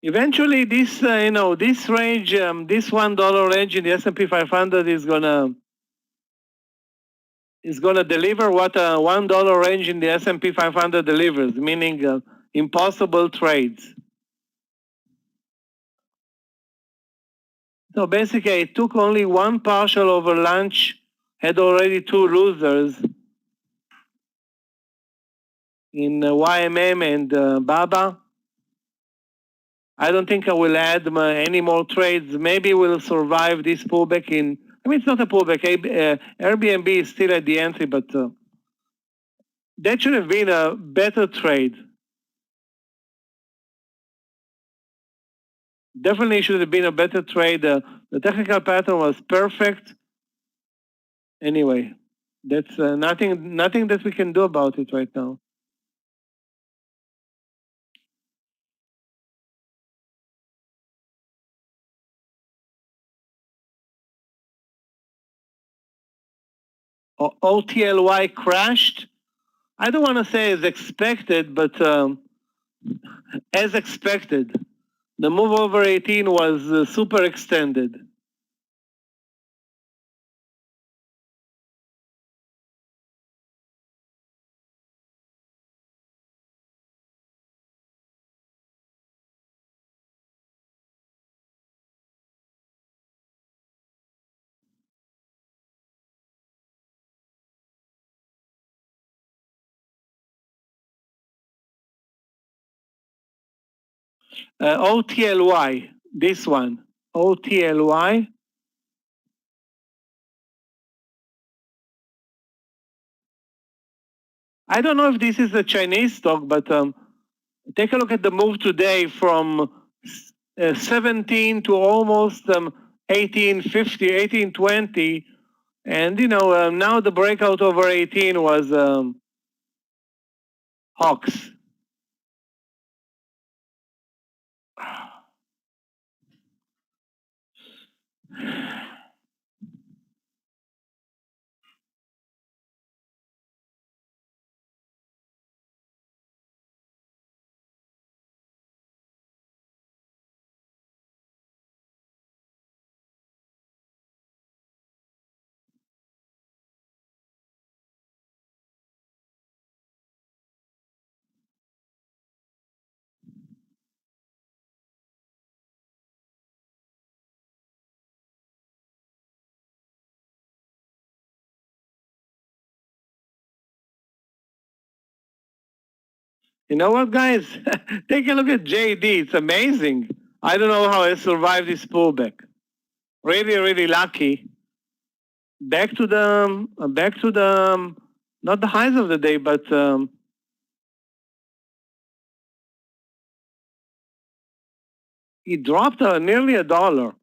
Eventually, this this range, this $1 range in the S&P 500 is gonna deliver what a $1 range in the S&P 500 delivers, meaning impossible trades. So basically, it took only one partial over lunch, had already two losers in YMM and BABA. I don't think I will add any more trades. Maybe we'll survive this pullback in, I mean, it's not a pullback. Airbnb is still at the entry, but that should have been a better trade. Definitely should have been a better trade. The technical pattern was perfect. Anyway, that's nothing that we can do about it right now. OTLY crashed. I don't want to say as expected, but as expected. The move over 18 was super extended. OTLY, this one, OTLY. I don't know if this is a Chinese stock, but take a look at the move today from 17 to almost 1850, 1820. And, now the breakout over 18 was hawks. You know what, guys? Take a look at JD. It's amazing. I don't know how I survived this pullback. Really, really lucky. Back to the, not the highs of the day, but it dropped nearly $1.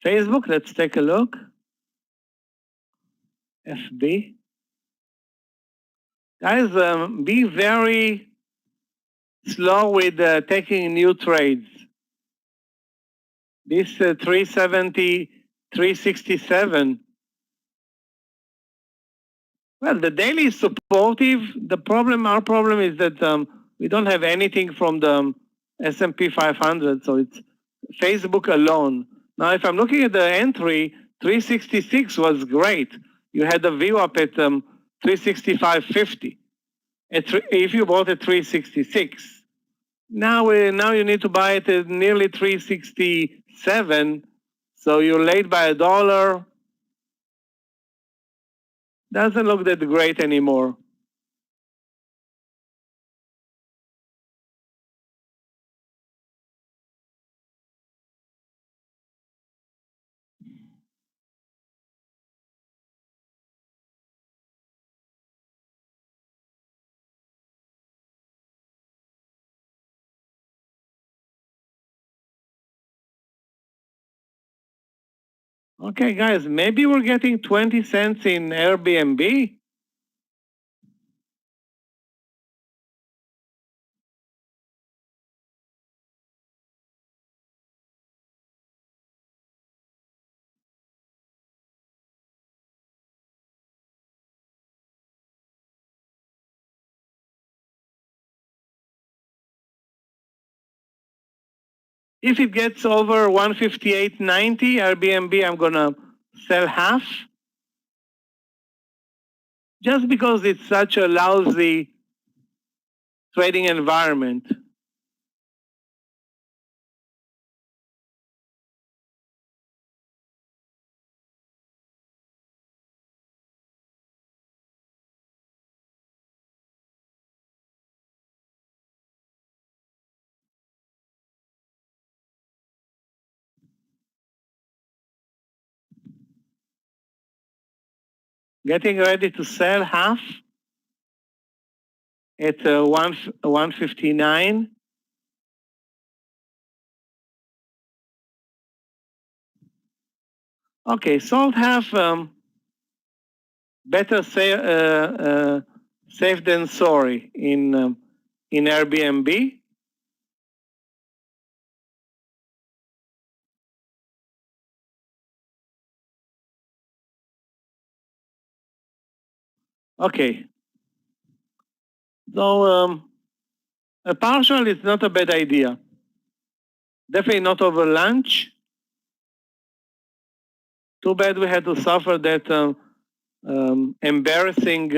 Facebook, let's take a look. FB. Guys, be very slow with taking new trades. This 370, 367. Well, the daily is supportive. Our problem is that we don't have anything from the S&P 500, so it's Facebook alone. Now, if I'm looking at the entry, 366 was great. You had a view up at 365.50. If you bought at 366, now you need to buy it at nearly 367. So you're late by $1. Doesn't look that great anymore. Okay, guys, maybe we're getting 20 cents in Airbnb. If it gets over 158.90 Airbnb, I'm gonna sell half. Just because it's such a lousy trading environment. Getting ready to sell half at 159. Okay, sold half. Better safe than sorry in Airbnb. Okay, so a partial is not a bad idea. Definitely not over lunch. Too bad we had to suffer that embarrassing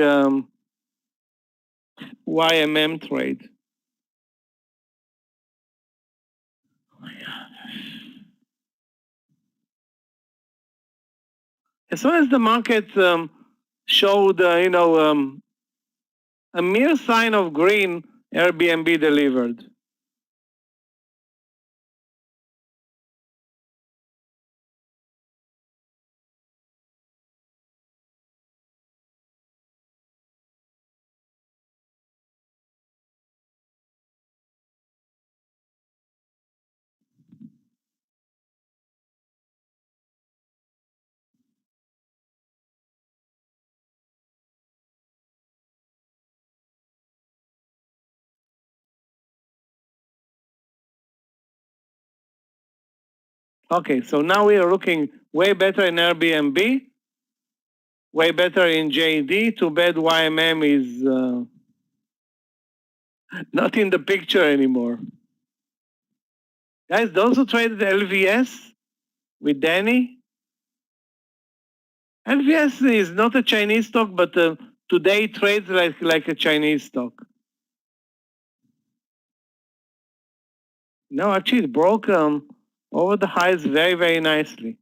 YMM trade. As soon as the market showed, a mere sign of green, Airbnb delivered. Okay, so now we are looking way better in Airbnb, way better in JD. Too bad YMM is not in the picture anymore. Guys, those who traded LVS with Danny, LVS is not a Chinese stock, but today it trades like a Chinese stock. No, actually it broke over the highs very, very nicely.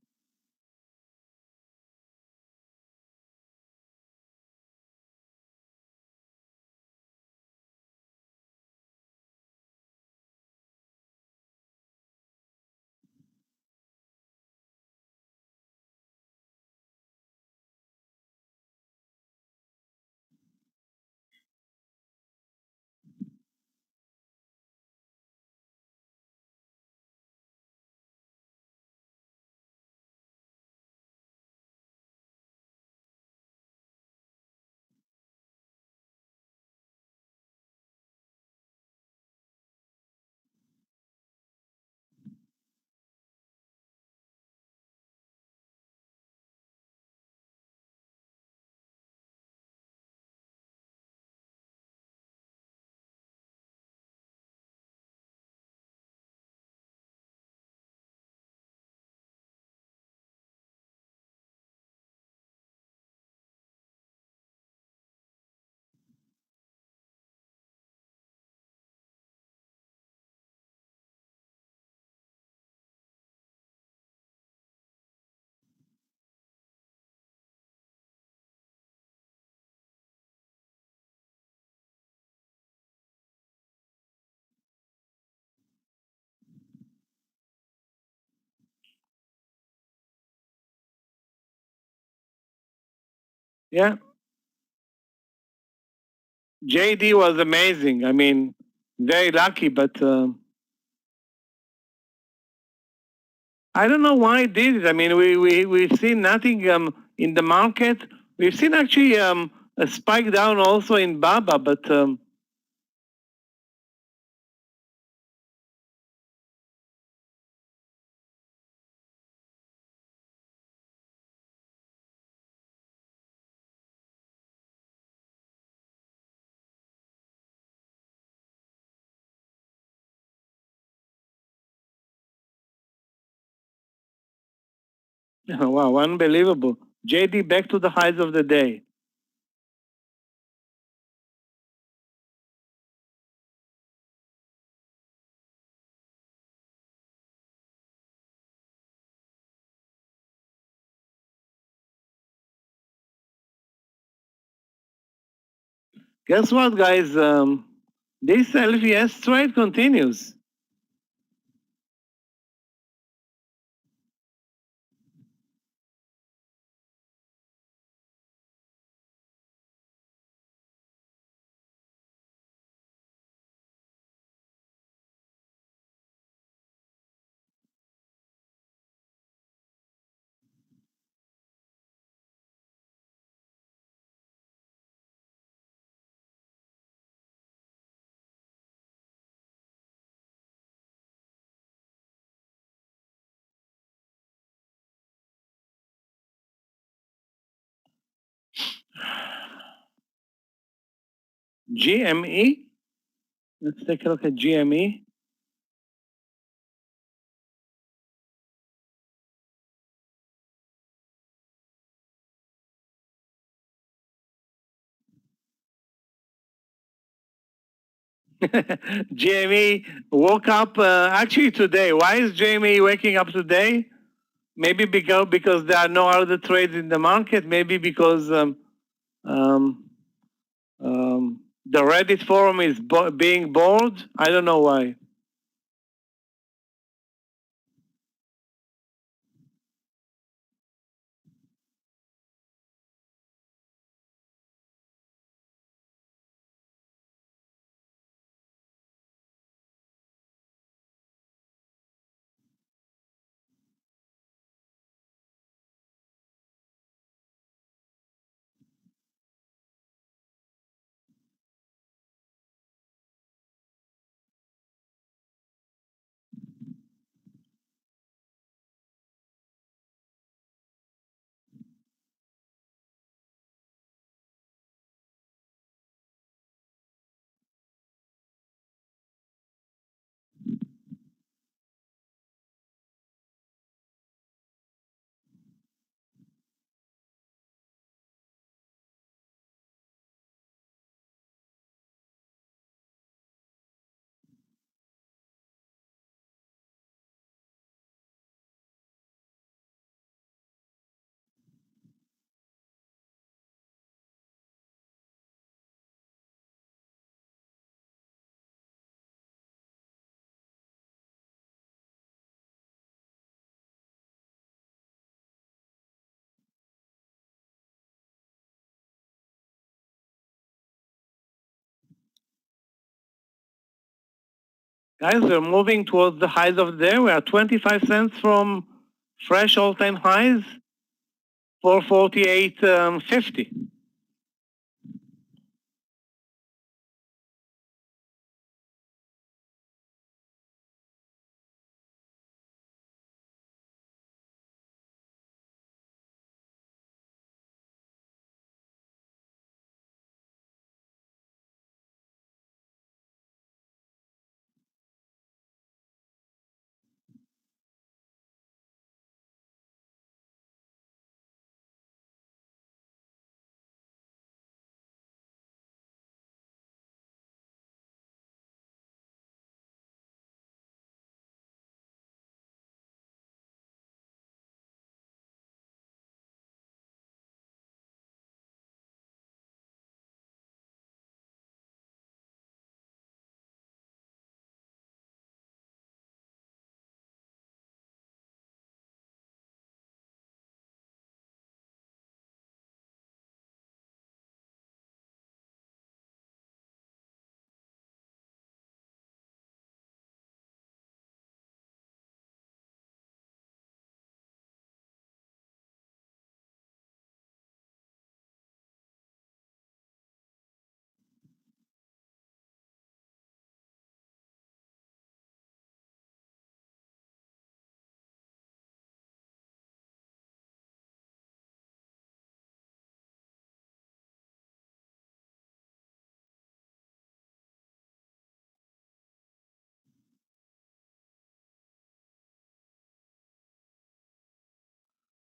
Yeah, JD was amazing. I mean, very lucky, but I don't know why it did it. I mean, we've seen nothing in the market. We've seen actually a spike down also in BABA, but wow, unbelievable. JD back to the highs of the day. Guess what, guys? This LVS trade continues. GME. Let's take a look at GME. GME woke up actually today. Why is GME waking up today? Maybe because there are no other trades in the market. Maybe because um, the Reddit forum is being bored. I don't know why. Guys, we're moving towards the highs of the day. We are 25 cents from fresh all-time highs, 448.50.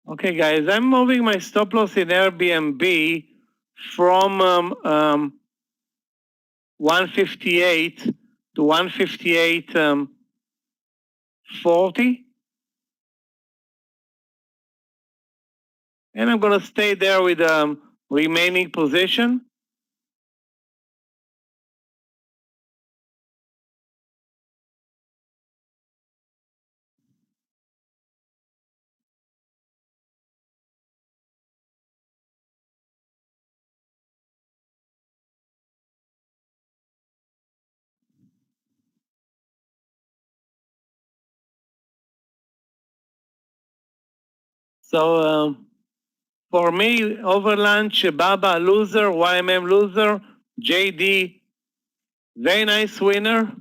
Okay, guys, I'm moving my stop loss in Airbnb from 158 to 158.40. And I'm going to stay there with remaining position. So for me, over lunch, Baba loser, YMM loser, JD very nice winner,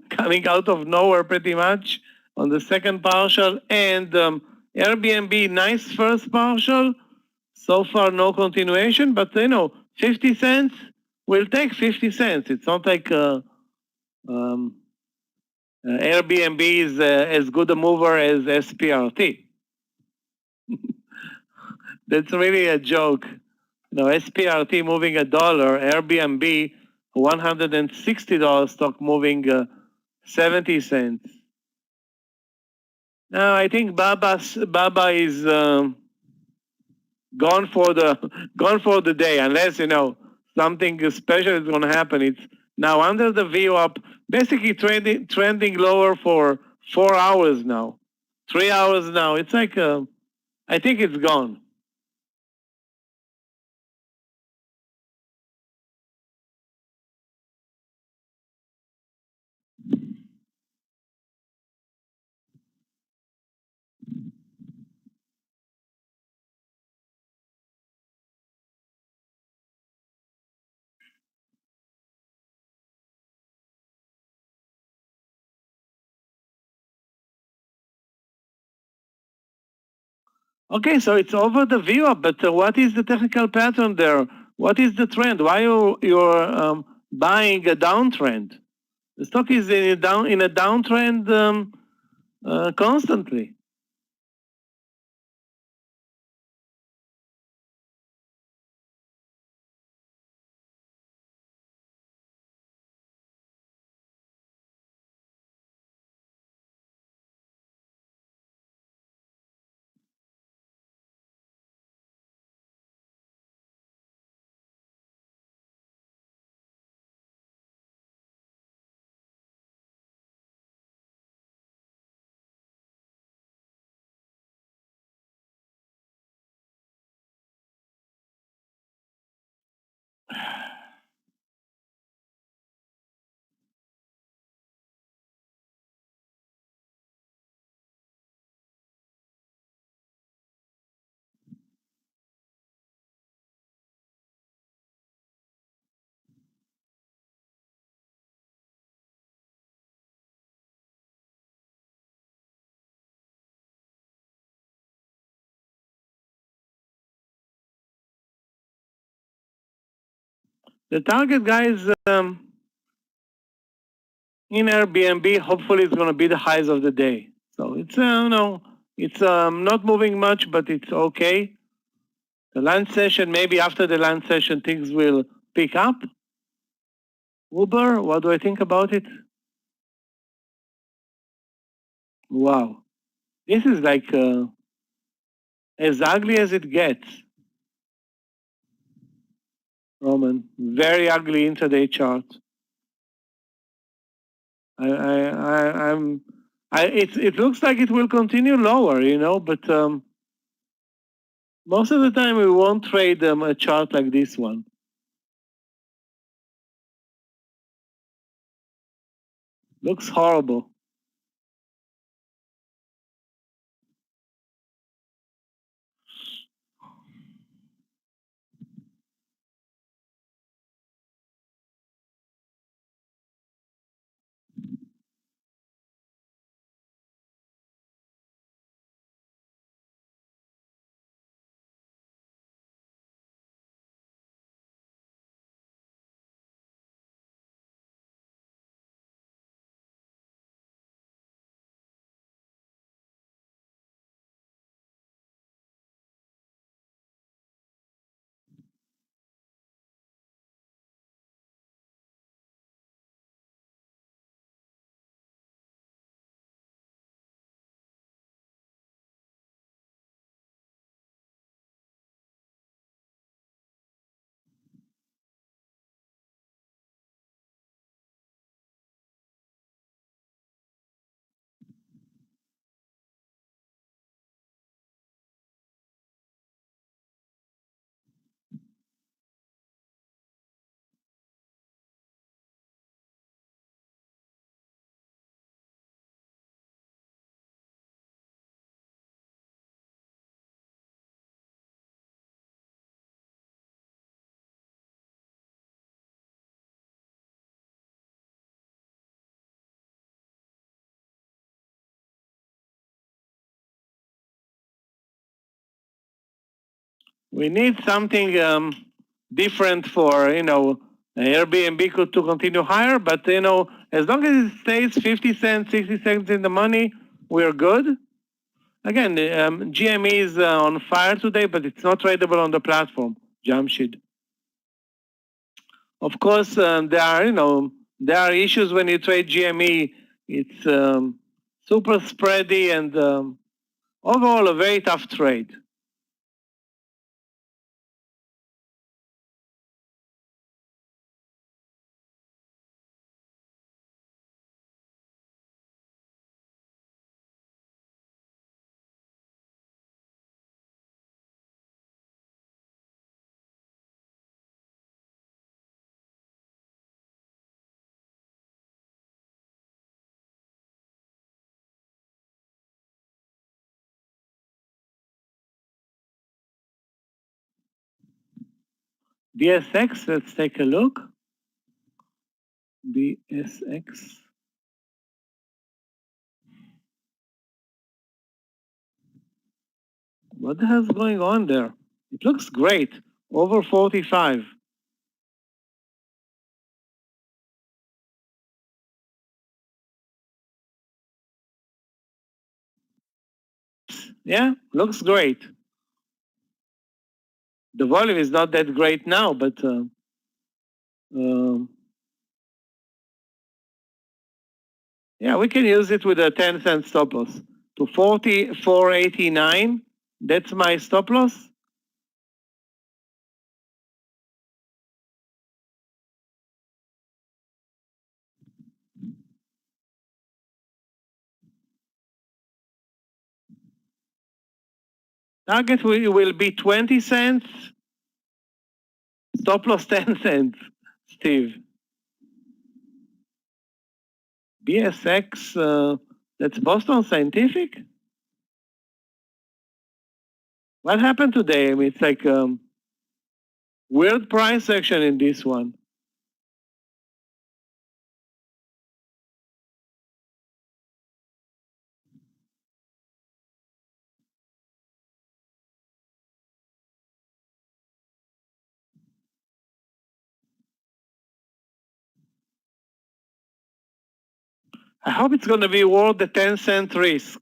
coming out of nowhere pretty much on the second partial, and Airbnb nice first partial. So far, no continuation, but 50 cents. We'll take 50 cents. It's not like Airbnb is as good a mover as SPRT. That's really a joke. SPRT moving $1, Airbnb $160 stock moving 70 cents. Now I think Baba is gone for the day, unless something special is going to happen. It's now under the VWAP, basically trending lower for 4 hours now, 3 hours now. It's like I think it's gone. Okay, so it's over the VWAP, but what is the technical pattern there? What is the trend? Why you're buying a downtrend? The stock is in a downtrend constantly. The target, guys, in Airbnb, hopefully it's going to be the highs of the day. So it's it's not moving much, but it's okay. The lunch session, maybe after the lunch session, things will pick up. Uber, what do I think about it? Wow, this is like as ugly as it gets. Roman, very ugly intraday chart. It looks like it will continue lower, but most of the time we won't trade a chart like this one. Looks horrible. We need something different for, Airbnb to continue higher, but, as long as it stays 50 cents, 60 cents in the money, we're good. Again, GME is on fire today, but it's not tradable on the platform, Jamshid. Of course, there are issues when you trade GME. It's super spready and overall a very tough trade. DSX, let's take a look. DSX. What the hell's going on there? It looks great. Over 45. Yeah, looks great. The volume is not that great now, but yeah, we can use it with a 10-cent stop loss to 44.89. That's my stop loss. Target will be 20 cents. Stop loss 10 cents, Steve. BSX, that's Boston Scientific? What happened today? I mean, it's like weird price action in this one. I hope it's going to be worth the 10-cent risk.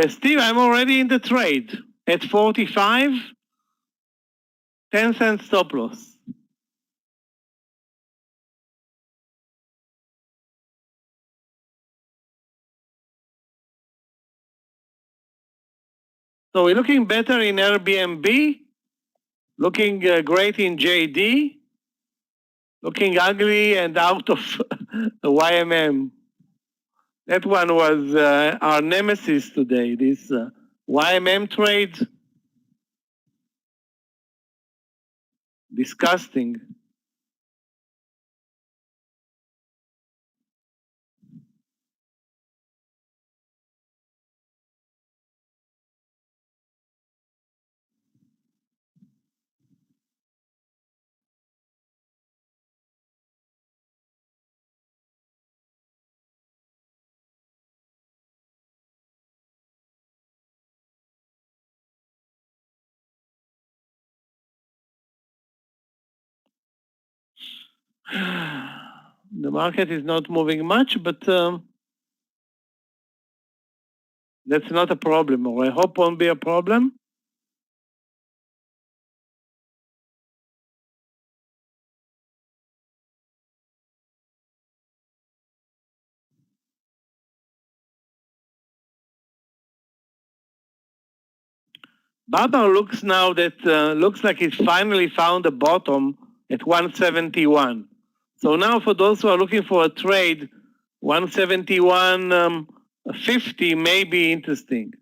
Steve, I'm already in the trade at 45, 10-cent stop loss. So we're looking better in Airbnb, looking great in JD, looking ugly and out of the YMM. That one was our nemesis today, this YMM trade. Disgusting. The market is not moving much, but that's not a problem, or I hope won't be a problem. Barak looks now that looks like he's finally found a bottom at 171. So now for those who are looking for a trade, 171.50 may be interesting.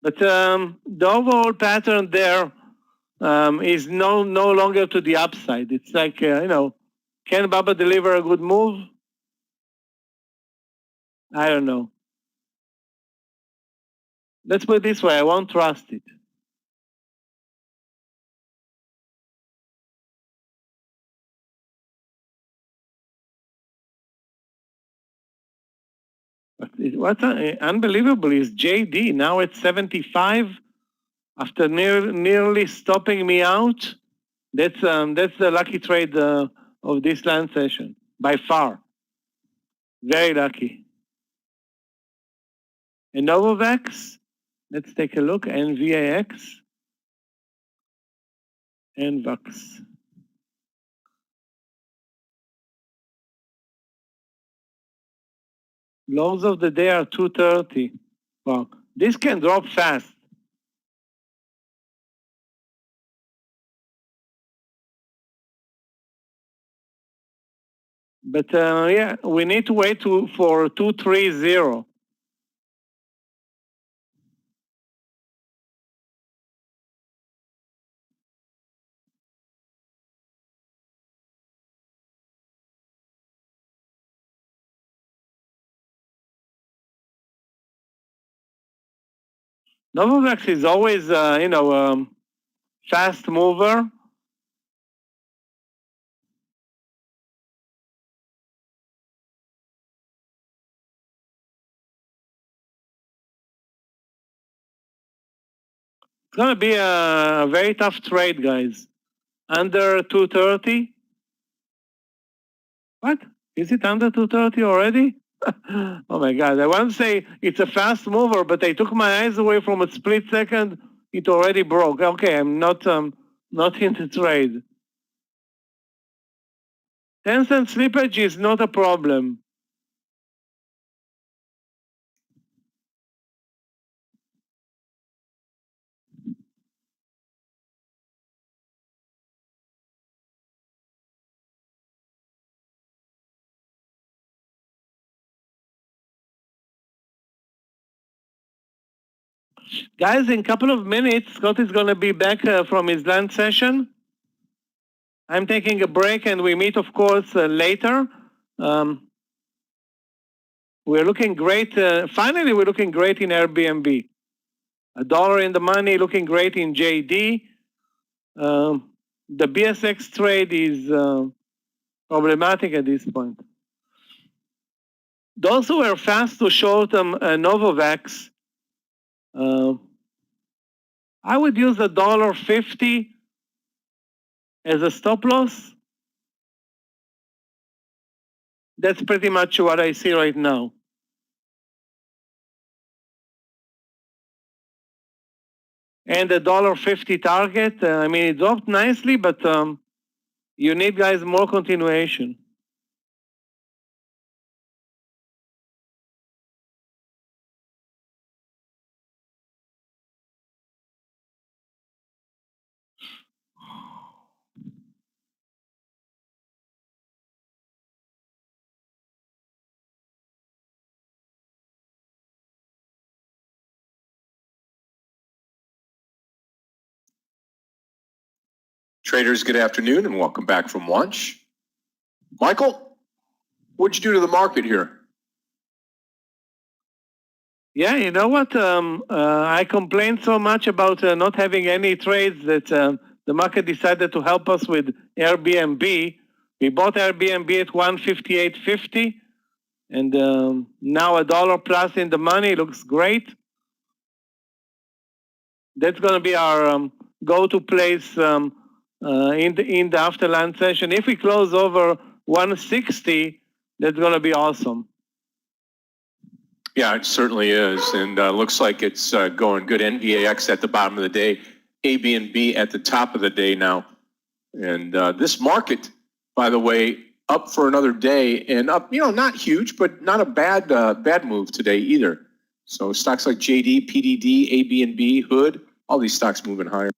But the overall pattern there is no longer to the upside. It's like, can Baba deliver a good move? I don't know. Let's put it this way, I won't trust it. But what's unbelievable is JD now at 75 after nearly stopping me out. That's the lucky trade of this land session by far. Very lucky. And Novavax, let's take a look. NVAX and VAX. Lows of the day are 230. Wow, this can drop fast. But yeah, we need to wait for 230. Novavax is always, fast mover. It's going to be a very tough trade, guys. Under 230. What? Is it under 230 already? Oh my God. I want to say it's a fast mover, but I took my eyes away from a split second. It already broke. Okay, I'm not in the trade. 10-cent slippage is not a problem. Guys, in a couple of minutes, Scott is going to be back from his lunch session. I'm taking a break and we meet, of course, later. We're looking great. Finally, we're looking great in Airbnb. $1 in the money, looking great in JD. The BSX trade is problematic at this point. Those who are fast to short Novavax, I would use $1.50 as a stop loss. That's pretty much what I see right now. And the $1.50 target, I mean, it dropped nicely, but you need, guys, more continuation. Traders, good afternoon and welcome back from lunch. Michael, what'd you do to the market here? Yeah, you know what? I complained so much about not having any trades that the market decided to help us with Airbnb. We bought Airbnb at 158.50, and now $1 plus in the money looks great. That's going to be our go-to place in the after lunch session. If we close over 160, that's going to be awesome. Yeah, it certainly is, and looks like it's going good. NVAX at the bottom of the day, ABNB at the top of the day now, and this market, by the way, up for another day and up. Not huge, but not a bad move today either. So stocks like JD, PDD, ABNB, Hood, all these stocks moving higher.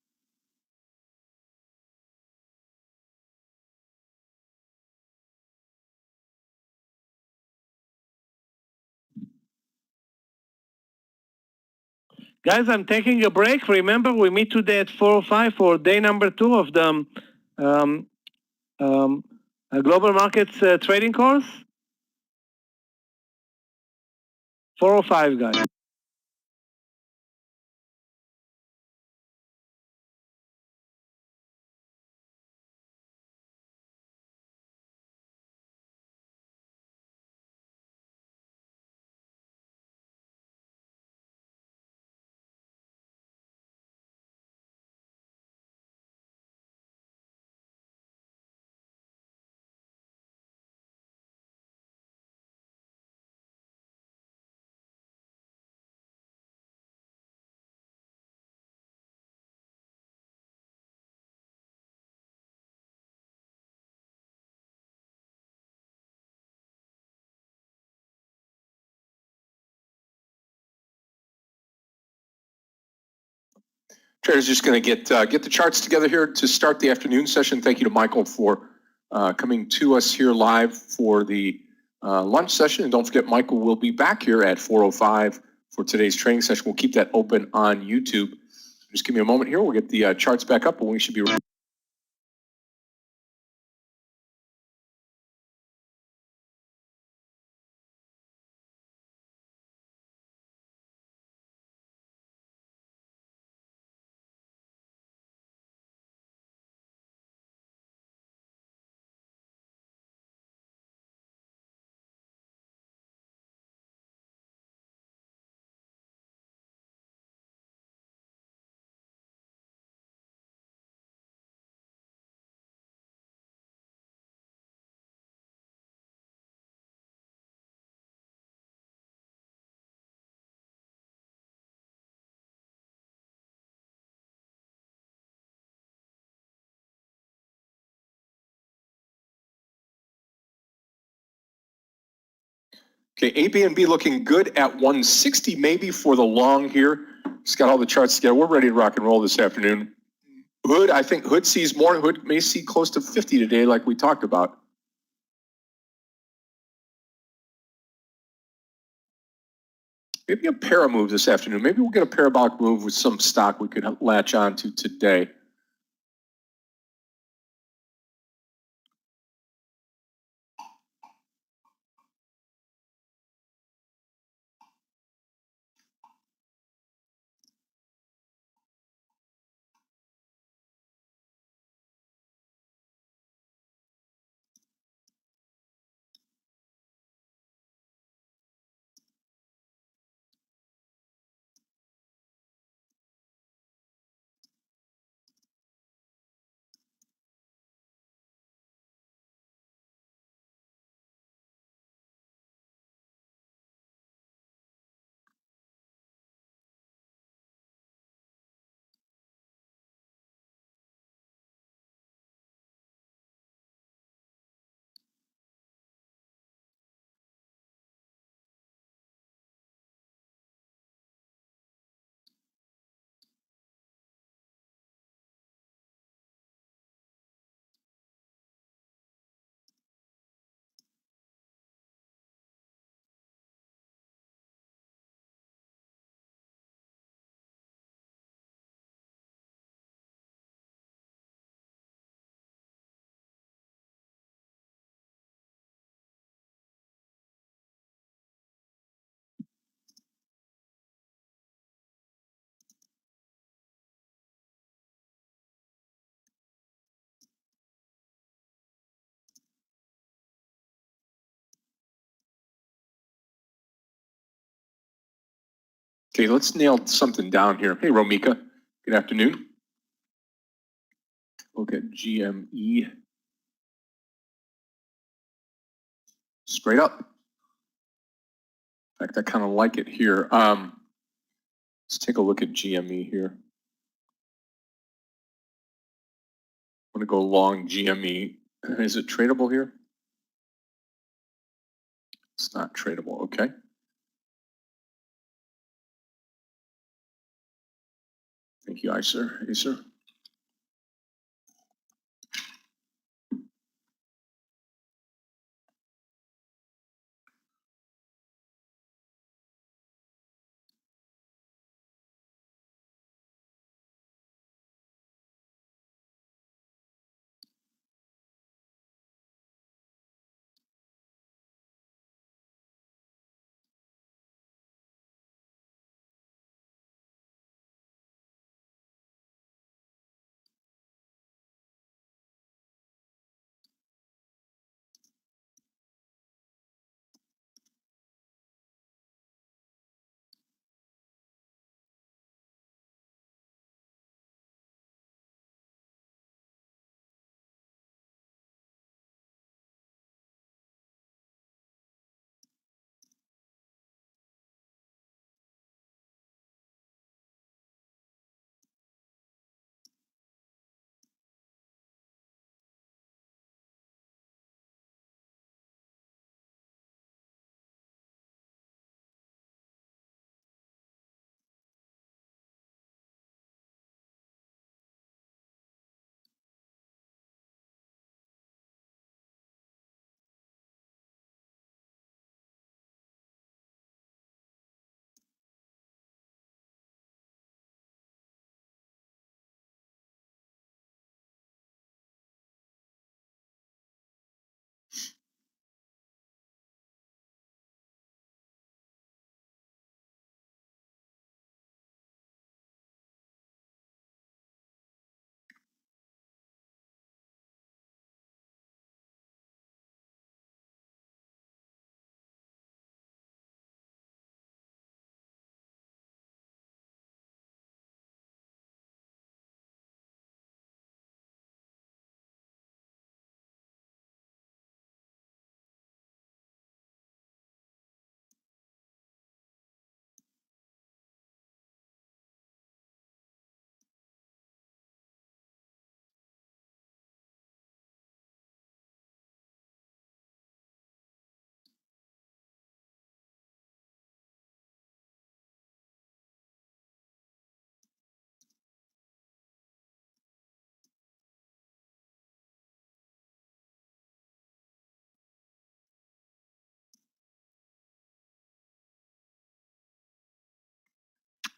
Guys, I'm taking a break. Remember, we meet today at 4:05 for day number 2 of the global markets trading course. 4:05, guys. Traders just going to get the charts together here to start the afternoon session. Thank you to Michael for coming to us here live for the lunch session. And don't forget, Michael will be back here at 4:05 for today's training session. We'll keep that open on YouTube. Just give me a moment here. We'll get the charts back up, and we should be ready. Okay, ABNB looking good at 160 maybe for the long here. Just got all the charts together. We're ready to rock and roll this afternoon. Hood, I think Hood sees more. Hood may see close to 50 today like we talked about. Maybe a para move this afternoon. Maybe we'll get a parabolic move with some stock we could latch on to today. Okay, let's nail something down here. Hey, Romika, good afternoon. Look at GME. Straight up. In fact, I kind of like it here. Let's take a look at GME here. I'm going to go long GME. Is it tradable here? It's not tradable. Okay. Thank you, Iser.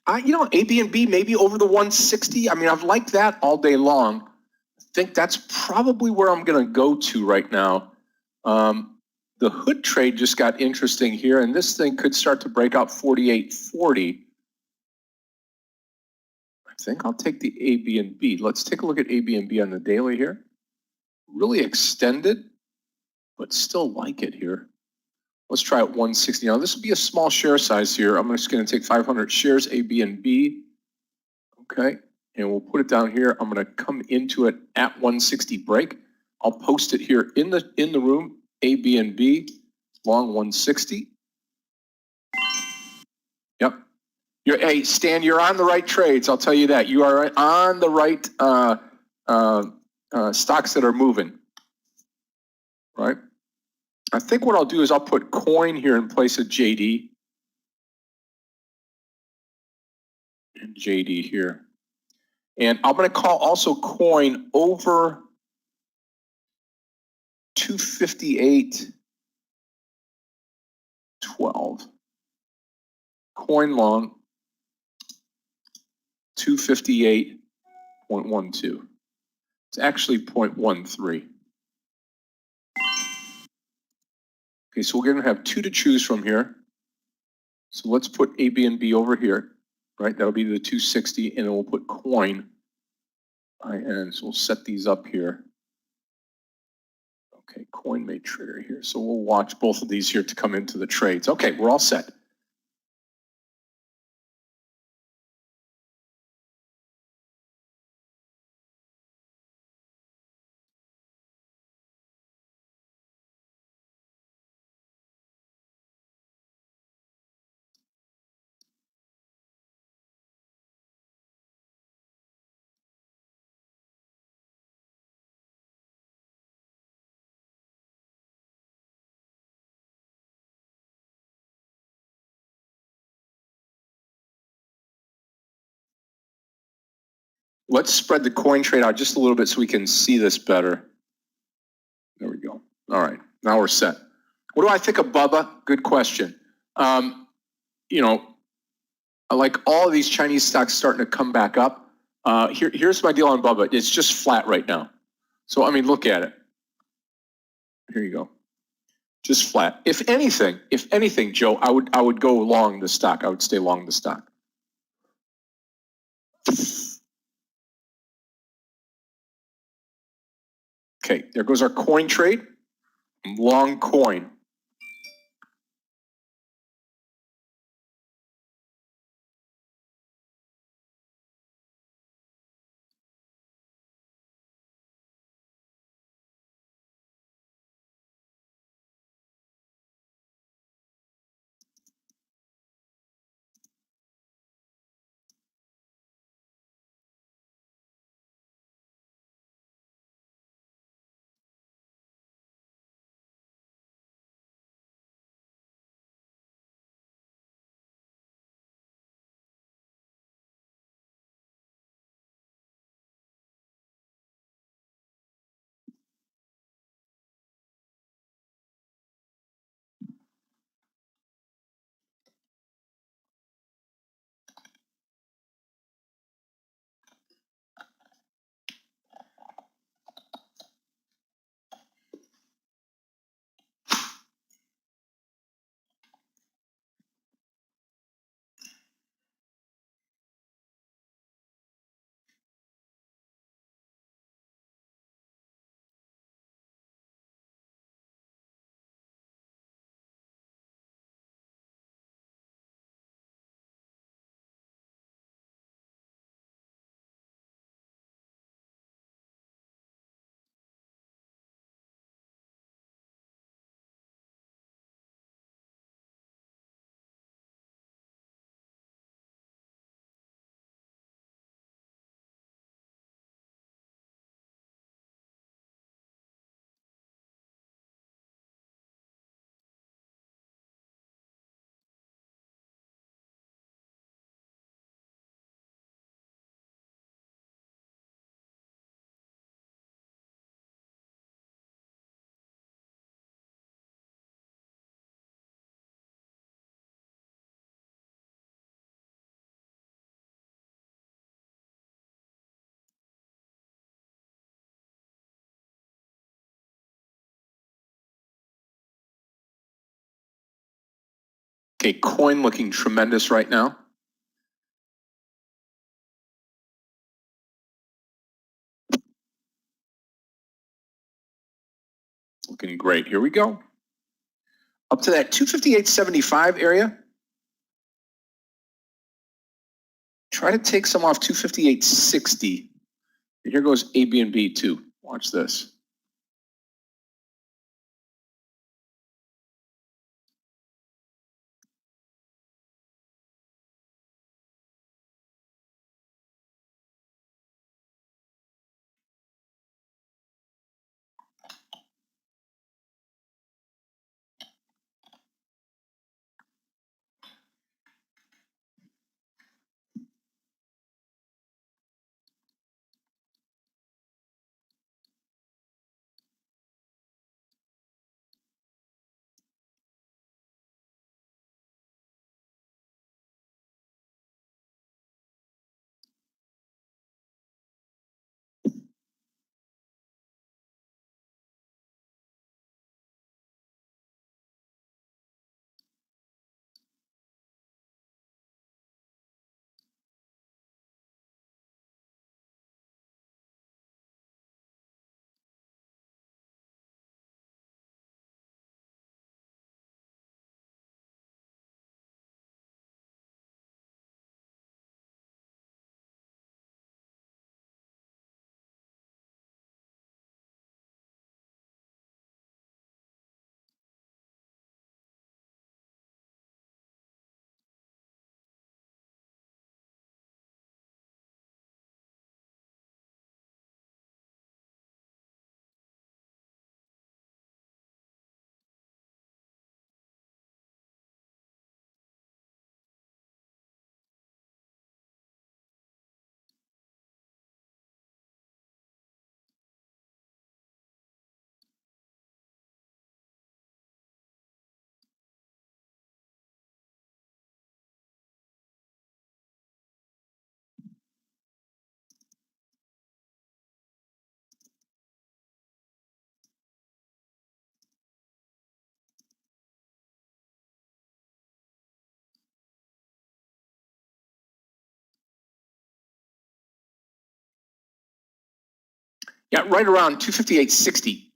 AB&B maybe over the 160. I mean, I've liked that all day long. I think that's probably where I'm going to go to right now. The hood trade just got interesting here, and this thing could start to break out 48.40. I think I'll take the AB&B. Let's take a look at AB&B on the daily here. Really extended, but still like it here. Let's try it 160. Now, this will be a small share size here. I'm just going to take 500 shares, AB&B. Okay, and we'll put it down here. I'm going to come into it at 160 break. I'll post it here in the room, AB&B, long 160. Yep. Hey, Stan, you're on the right trades. I'll tell you that. You are on the right stocks that are moving, right? I think what I'll do is I'll put coin here in place of JD. And JD here. And I'm going to call also coin over 258.12. Coin long 258.12. It's actually 0.13. Okay, so we're going to have two to choose from here. So let's put AB&B over here, right? That'll be the 260, and then we'll put coin. And so we'll set these up here. Okay, coin may trigger here. So we'll watch both of these here to come into the trades. Okay, we're all set. Let's spread the coin trade out just a little bit so we can see this better. There we go. All right, now we're set. What do I think of Bubba? Good question. You know, like all of these Chinese stocks starting to come back up. Here's my deal on Bubba. It's just flat right now. So, I mean, look at it. Here you go. Just flat. If anything, Joe, I would go long the stock. I would stay long the stock. Okay, there goes our coin trade. Long coin. Okay, coin looking tremendous right now. Looking great. Here we go. Up to that 258.75 area. Try to take some off 258.60. And here goes A, B, and B too. Watch this. Yeah, right around 258.60.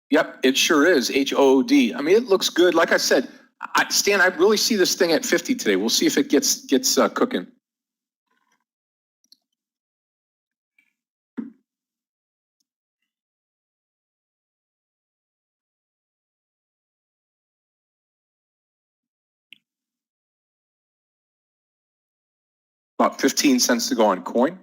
Yep, it sure is. HOOD. I mean, it looks good. Like I said, Stan, I really see this thing at 50 today. We'll see if it gets cooking. About 15 cents to go on coin.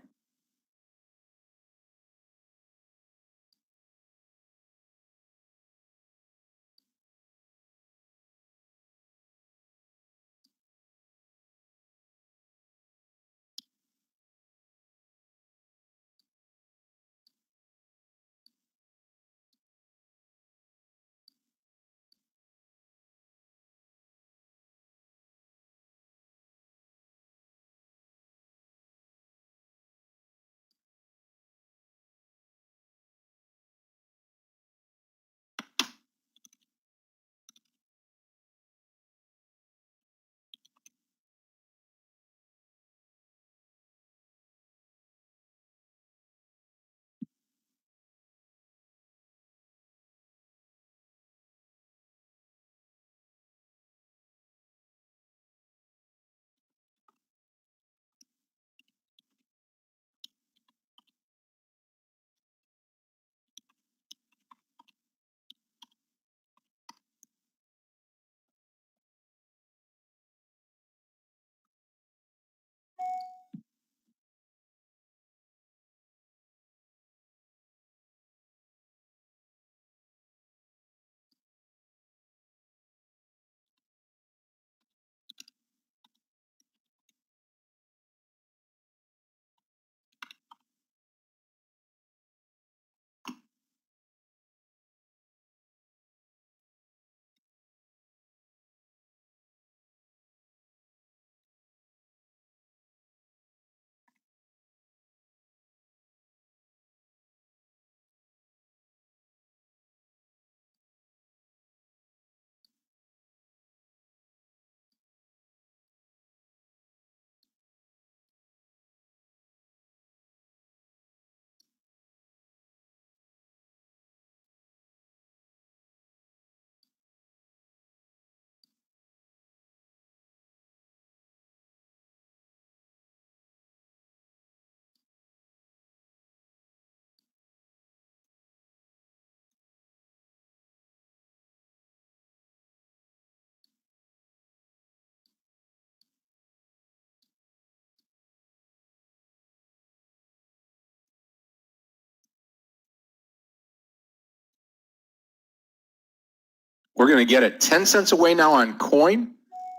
We're going to get it 10 cents away now on coin.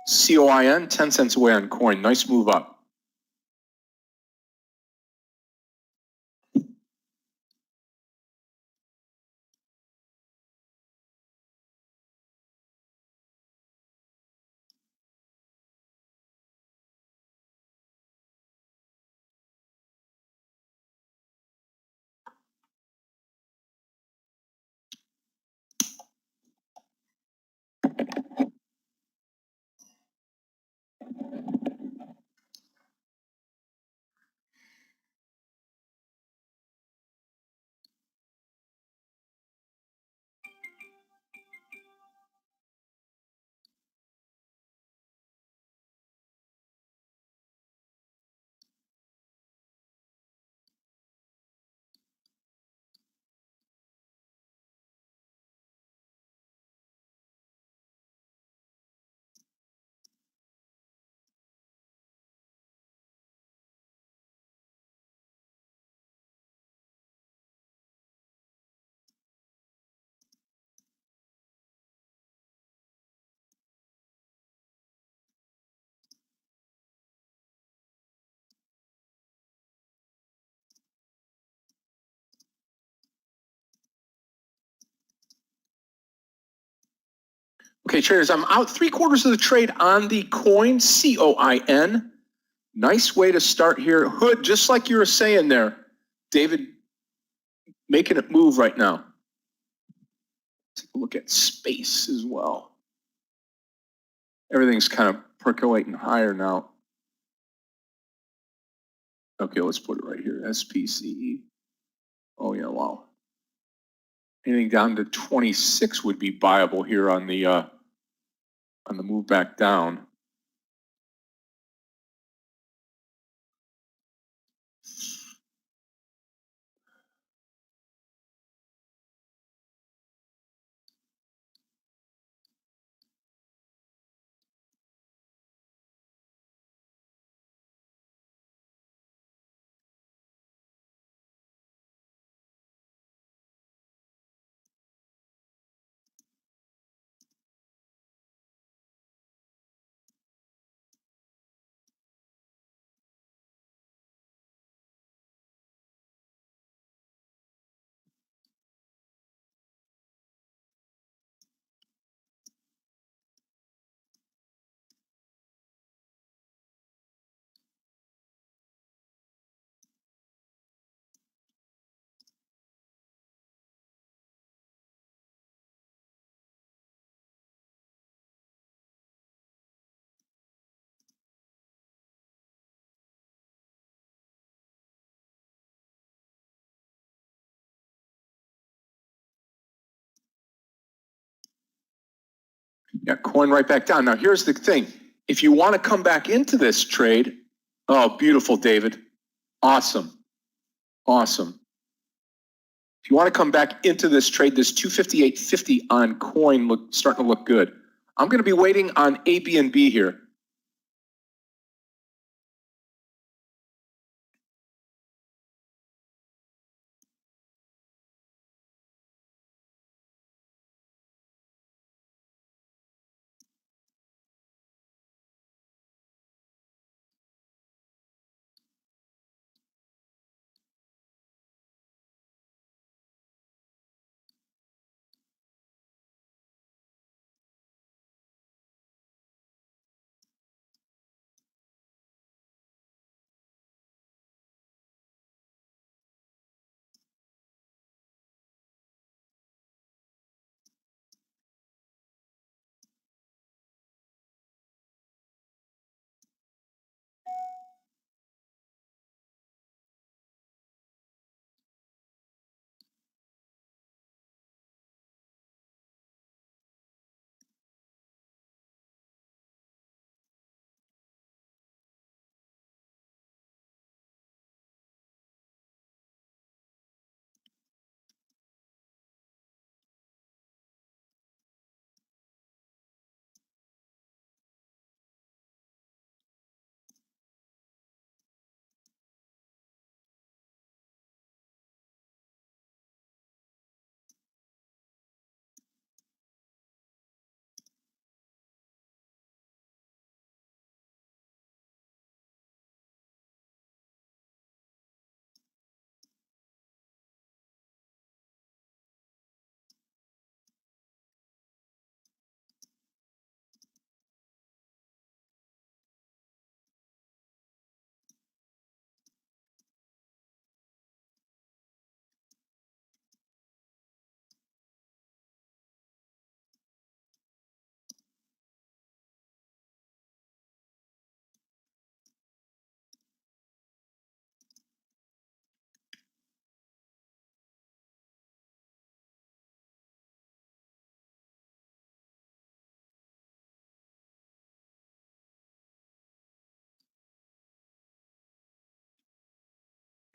COIN, 10 cents away on coin. Nice move up. Okay, traders, I'm out 3/4 of the trade on the coin, COIN. Nice way to start here. Hood, just like you were saying there, David, making it move right now. Take a look at space as well. Everything's kind of percolating higher now. Okay, let's put it right here, SPCE. Oh yeah, wow. Anything down to 26 would be viable here on the move back down. Yeah, coin right back down. Now here's the thing. If you want to come back into this trade, oh, beautiful, David. Awesome. Awesome. If you want to come back into this trade, this 258.50 on coin starting to look good. I'm going to be waiting on A, B, and B here.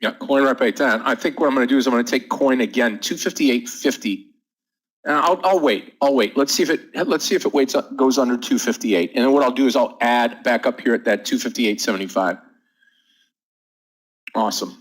Yeah, coin right back down. I think what I'm going to do is I'm going to take coin again, 258.50. I'll wait. Let's see if it waits up, goes under 258. And then what I'll do is I'll add back up here at that 258.75. Awesome.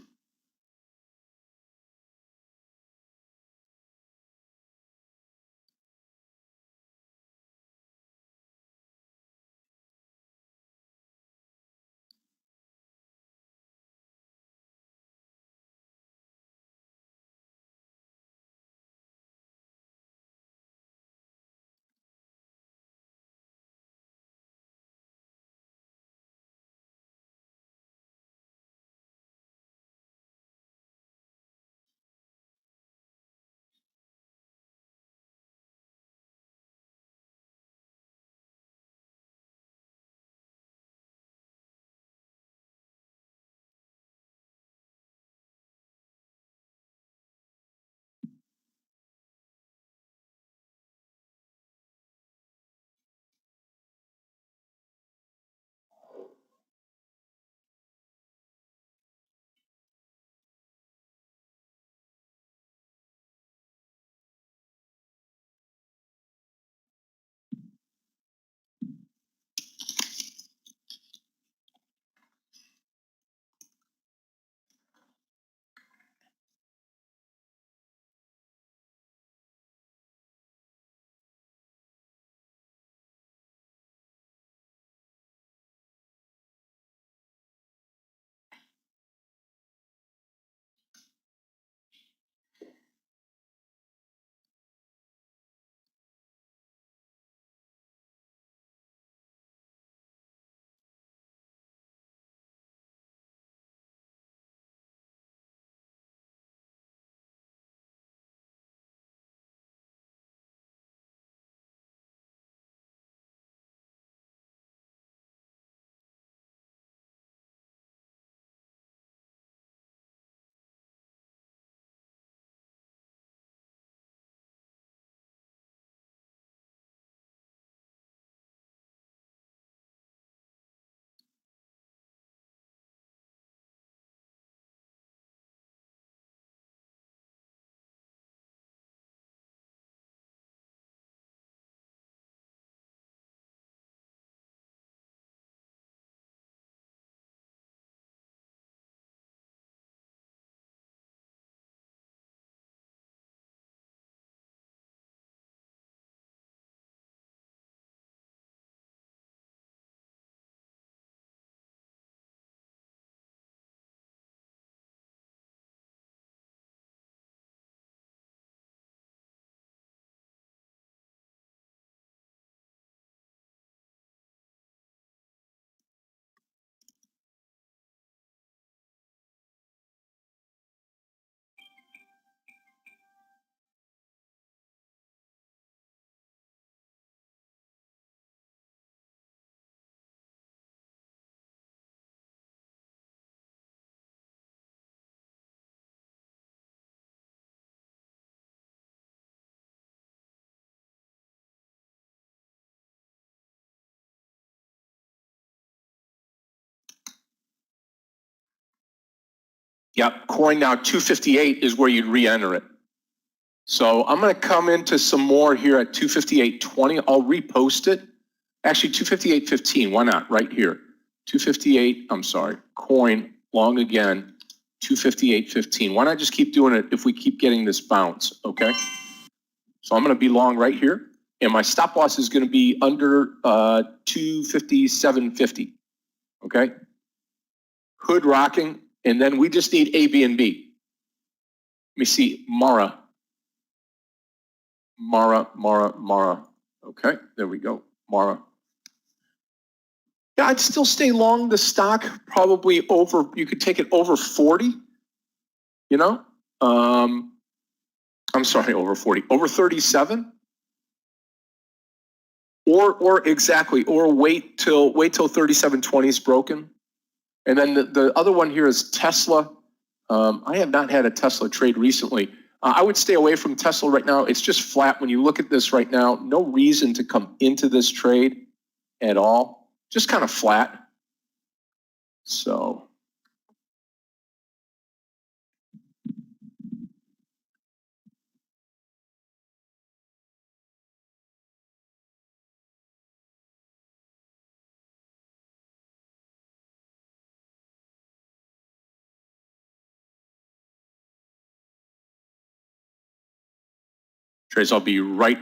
Yep, coin now 258 is where you'd re-enter it. So I'm going to come into some more here at 258.20. I'll repost it. Actually, 258.15. Why not? Right here. 258. I'm sorry. Coin long again. 258.15. Why not just keep doing it if we keep getting this bounce? Okay. So I'm going to be long right here, and my stop loss is going to be under 257.50. Okay. Hood rocking, and then we just need A, B, and B. Let me see. Mara. Okay, there we go. Mara. Yeah, I'd still stay long the stock, probably over, you could take it over 40, you know? I'm sorry, over 40, over 37. Or exactly, or wait till 37.20 is broken. And then the other one here is Tesla. I have not had a Tesla trade recently. I would stay away from Tesla right now. It's just flat. When you look at this right now, no reason to come into this trade at all. Just kind of flat. So. Trace, I'll be right.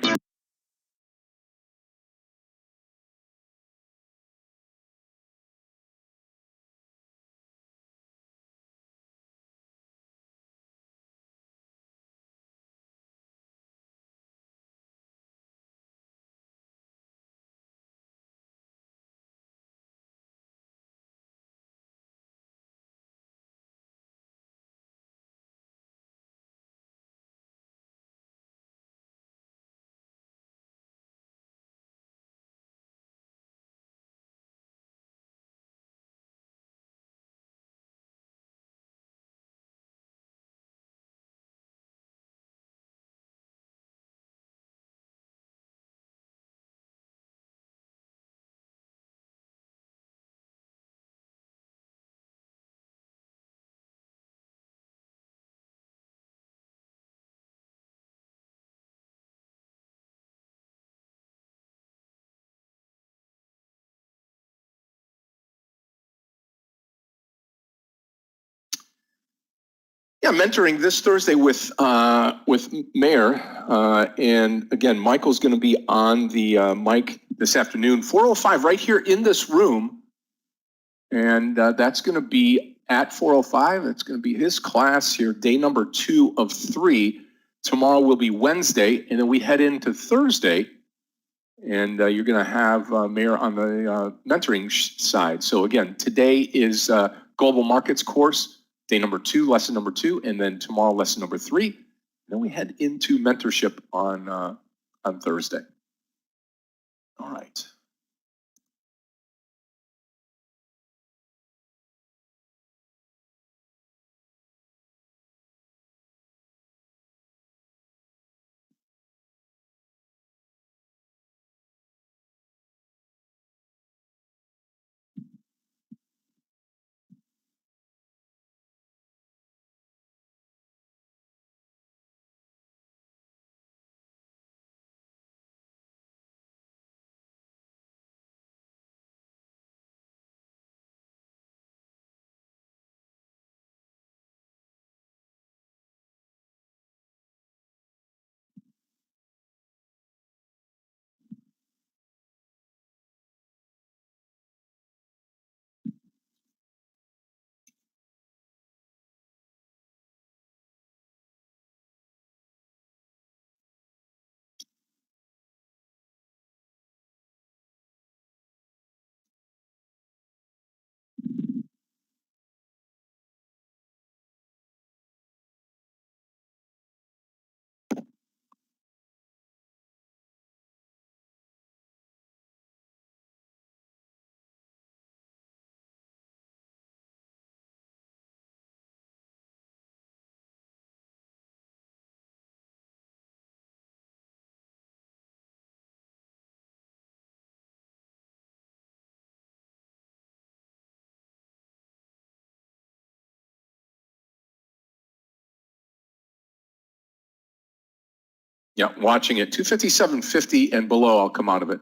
Yeah, mentoring this Thursday with Meir, and again, Michael's going to be on the mic this afternoon, 4:05, right here in this room, and that's going to be at 4:05. It's going to be his class here, day number 2 of 3. Tomorrow will be Wednesday, and then we head into Thursday, and you're going to have Meir on the mentoring side. So again, today is Global Markets course. Day number 2, lesson number 2, and then tomorrow, lesson number 3. And then we head into mentorship on Thursday. All right. Yeah, watching it. 257.50 and below, I'll come out of it.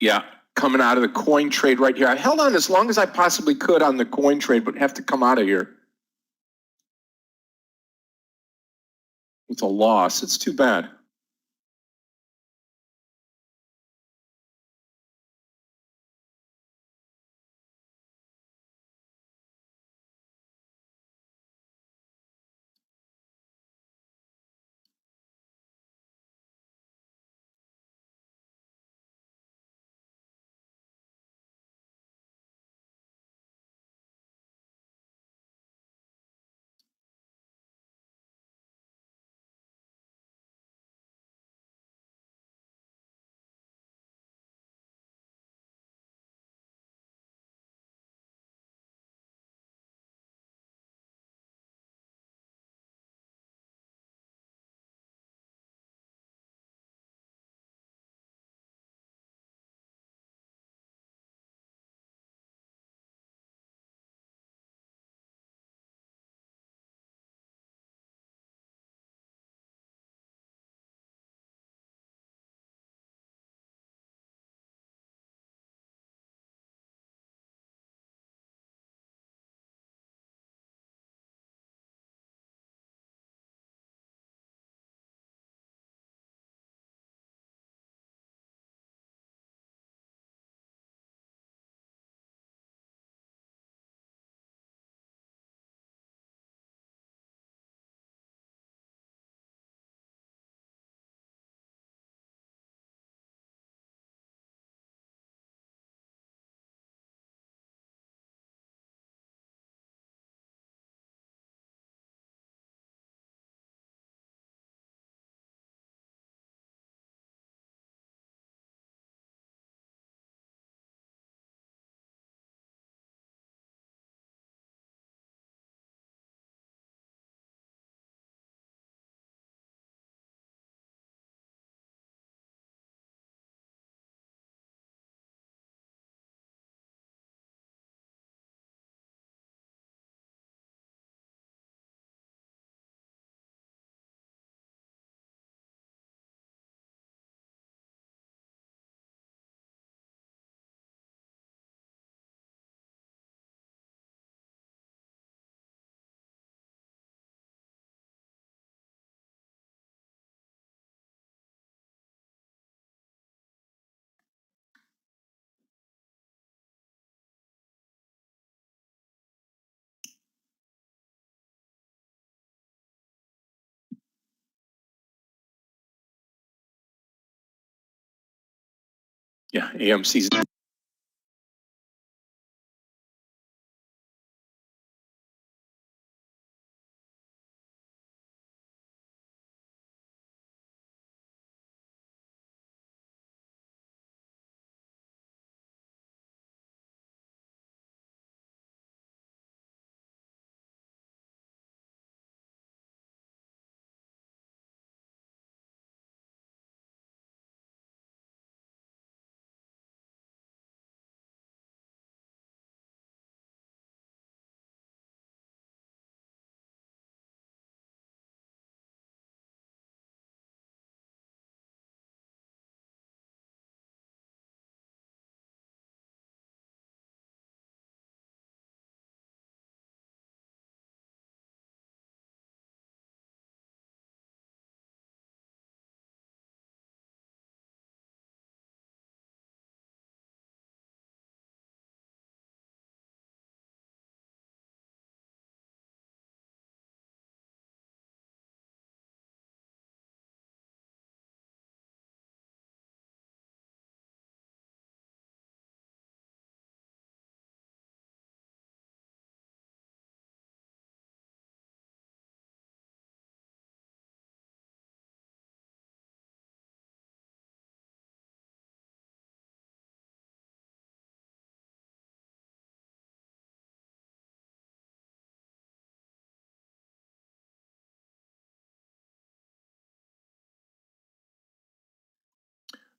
Yeah, coming out of the coin trade right here. I held on as long as I possibly could on the coin trade, but have to come out of here with a loss. It's too bad. Yeah, AMC's.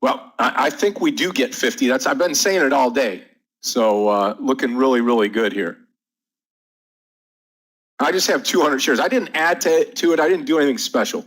Well, I think we do get 50. I've been saying it all day. So looking really, really good here. I just have 200 shares. I didn't add to it. I didn't do anything special.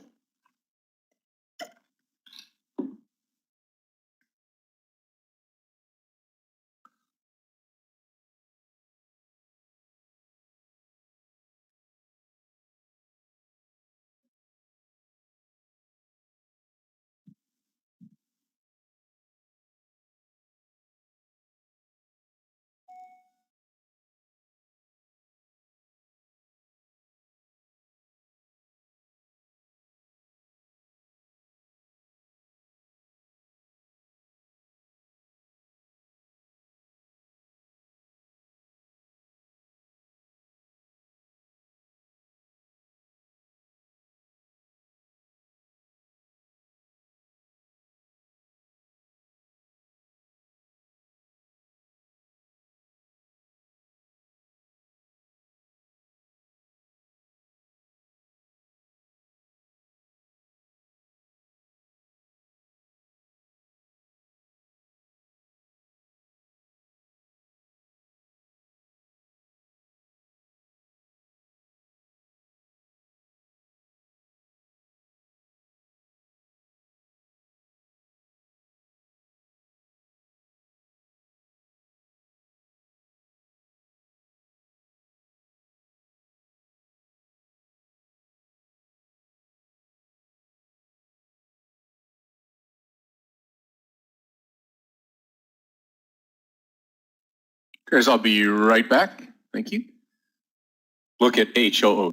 I'll be right back. Thank you. Look at HOO.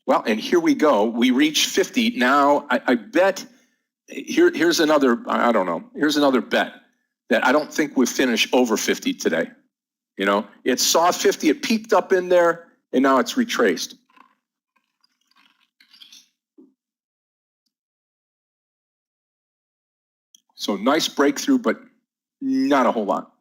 Well, and here we go. We reach 50. Now, I bet, here's another, I don't know, here's another bet that I don't think we'll finish over 50 today. You know, it saw 50, it peaked up in there, and now it's retraced. So nice breakthrough, but not a whole lot.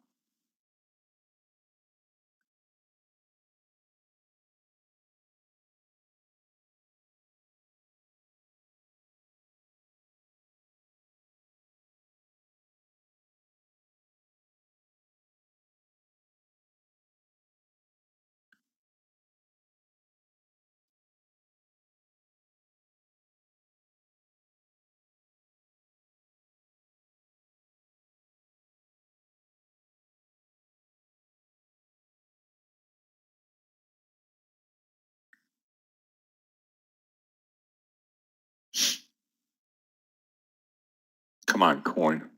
Come on, coin.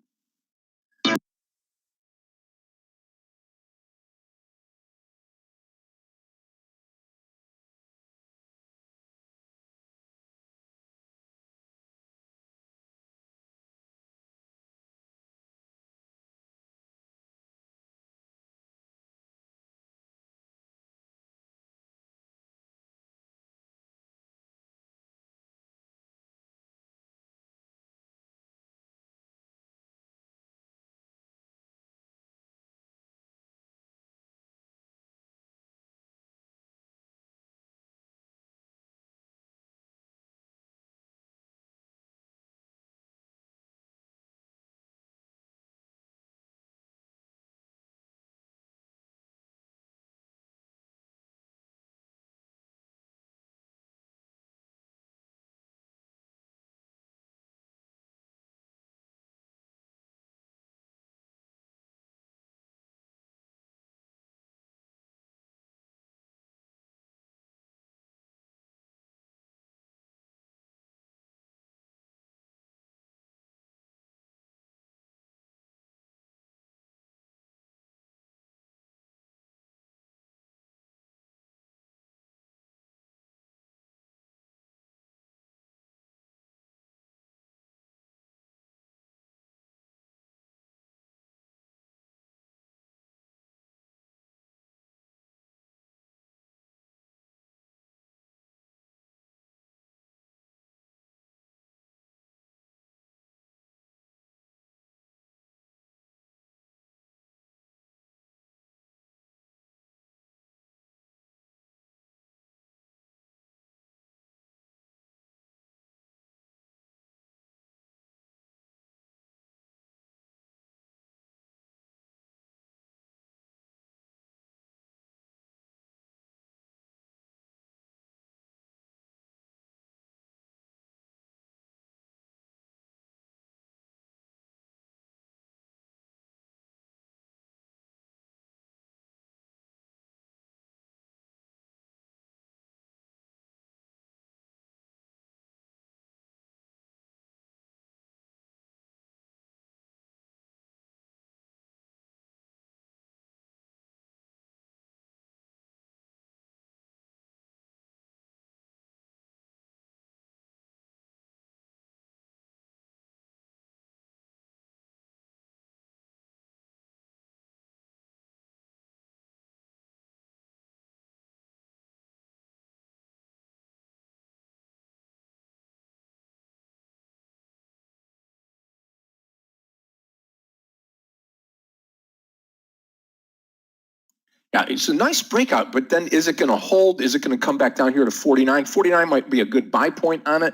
Yeah, it's a nice breakout, but then is it going to hold? Is it going to come back down here to 49? 49 might be a good buy point on it.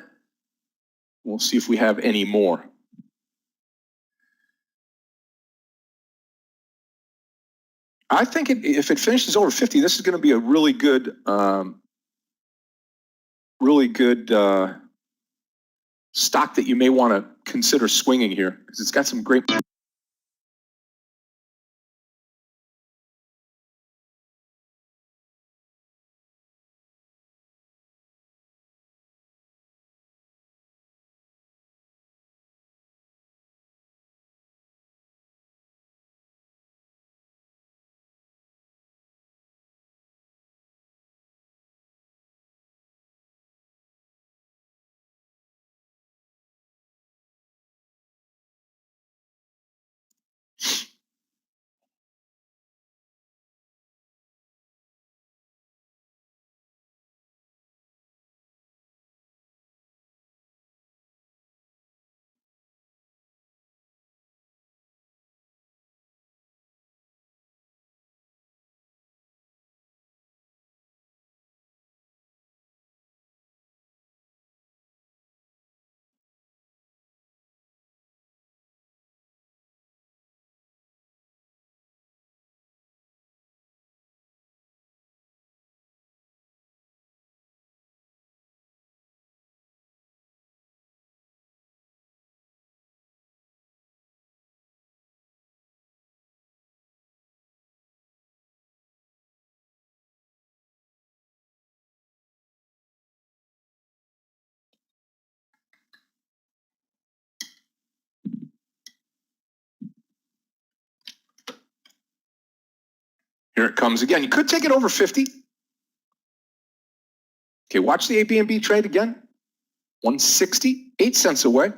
We'll see if we have any more. I think if it finishes over 50, this is going to be a really good, stock that you may want to consider swinging here because it's got some great. Here it comes again. You could take it over 50. Okay, watch the ABNB trade again. 160, 8 cents away.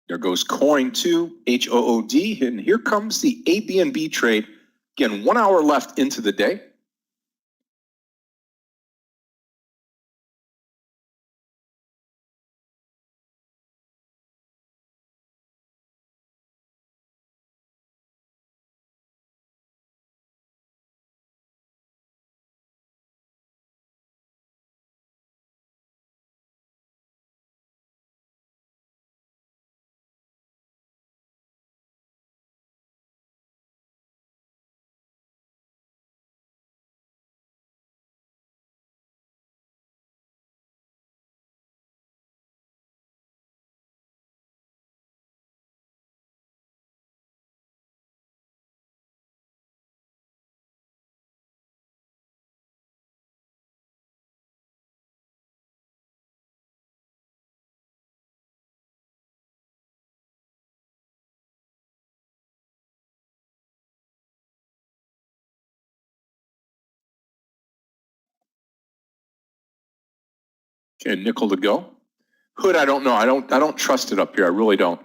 There goes coin to HOOD, and here comes the ABNB trade. Again, 1 hour left into the day. Okay, nickel to go. Hood, I don't know. I don't trust it up here. I really don't.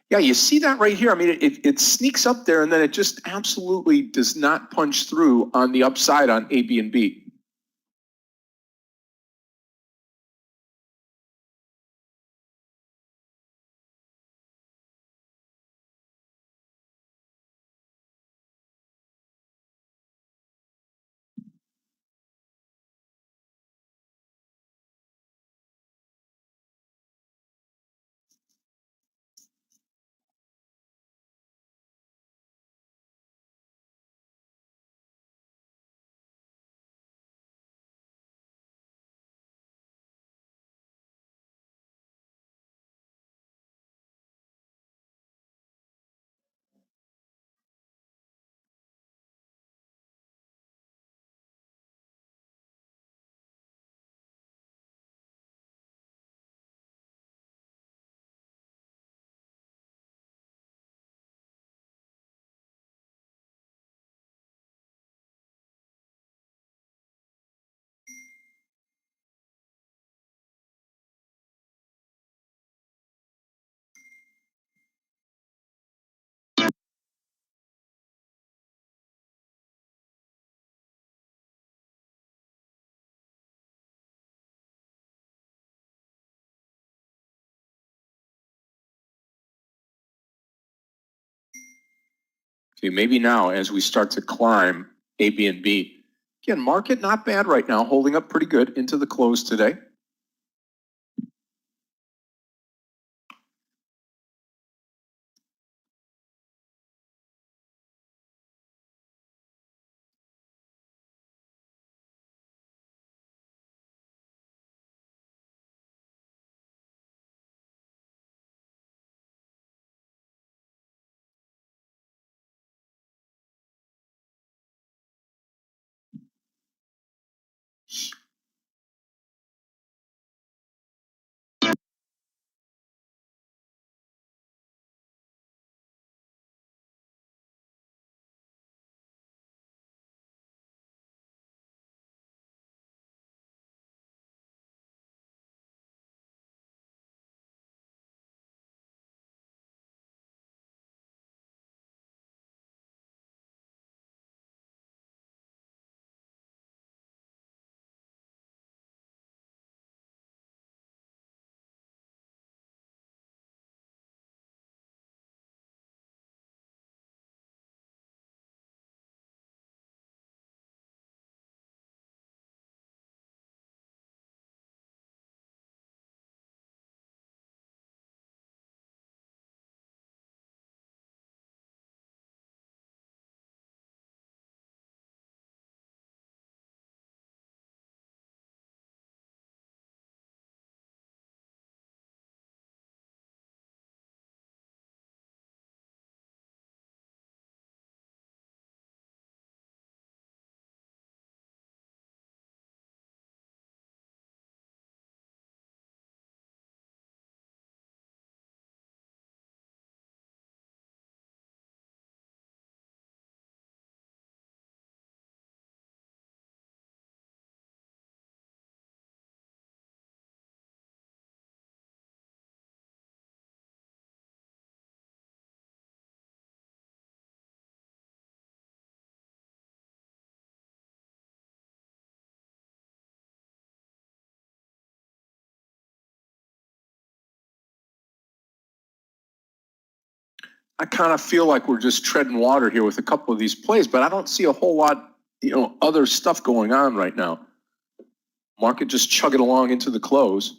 Yeah, you see that right here. I mean, it sneaks up there and then it just absolutely does not punch through on the upside on A, B, and B. Okay, maybe now as we start to climb A, B, and B. Again, market not bad right now, holding up pretty good into the close today. I kind of feel like we're just treading water here with a couple of these plays, but I don't see a whole lot, other stuff going on right now. Market just chugging along into the close.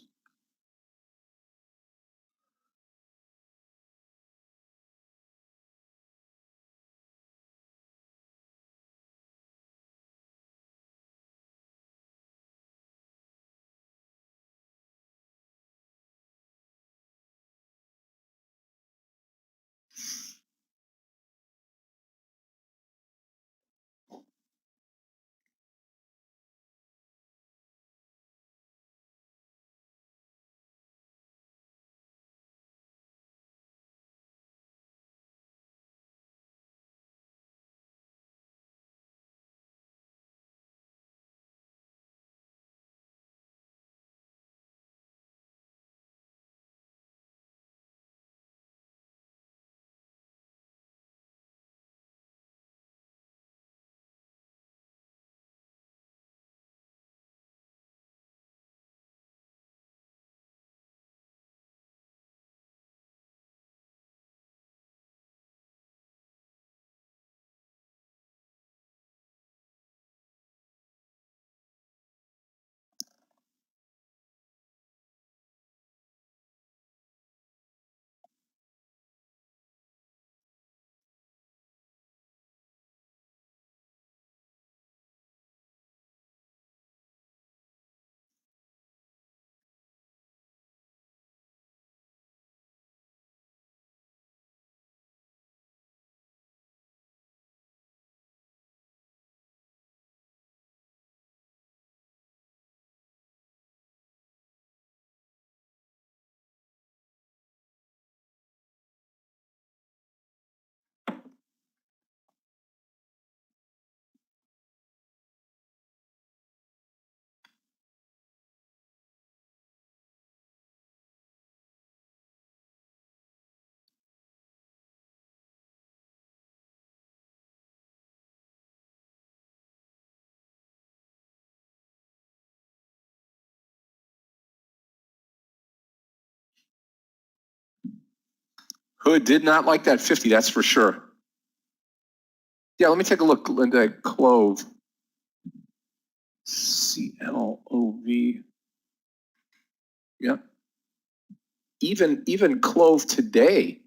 Hood did not like that 50, that's for sure. Yeah, let me take a look, Linda. Clove. CLOV. Yeah. Even Clove today,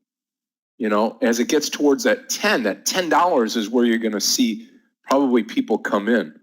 you know, as it gets towards that $10 is where you're going to see probably people come in.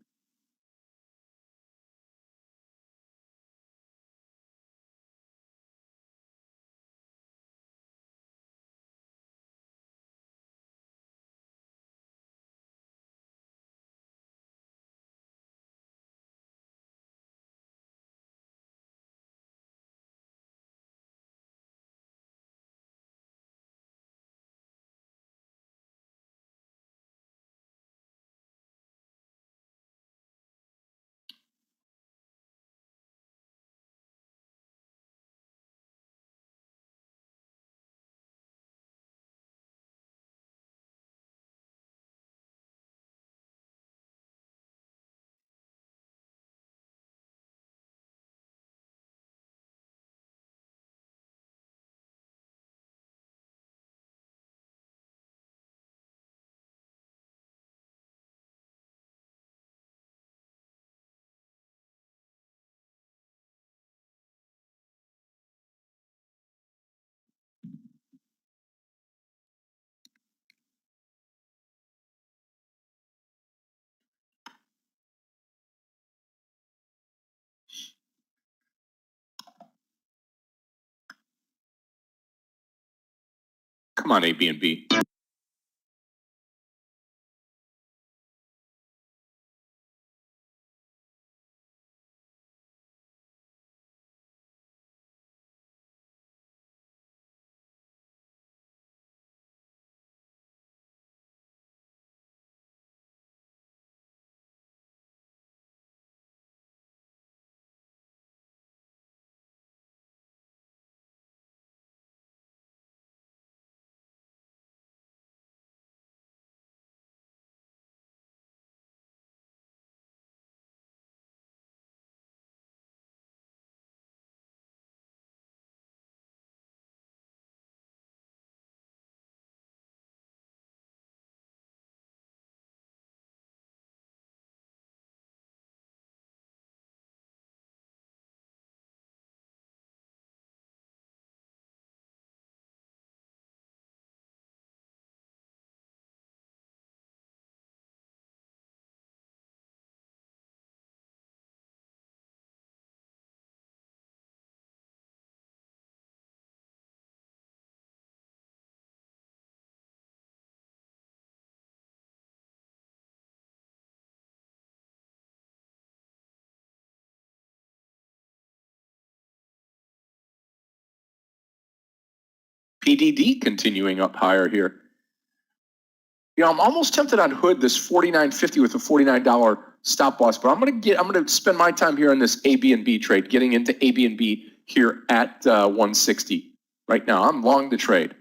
Come on, AB&B. PDD continuing up higher here. You know, I'm almost tempted on Hood, this $49.50 with a $49 stop loss, but I'm gonna spend my time here on this AB&B trade, getting into AB&B here at 160 right now. I'm long the trade.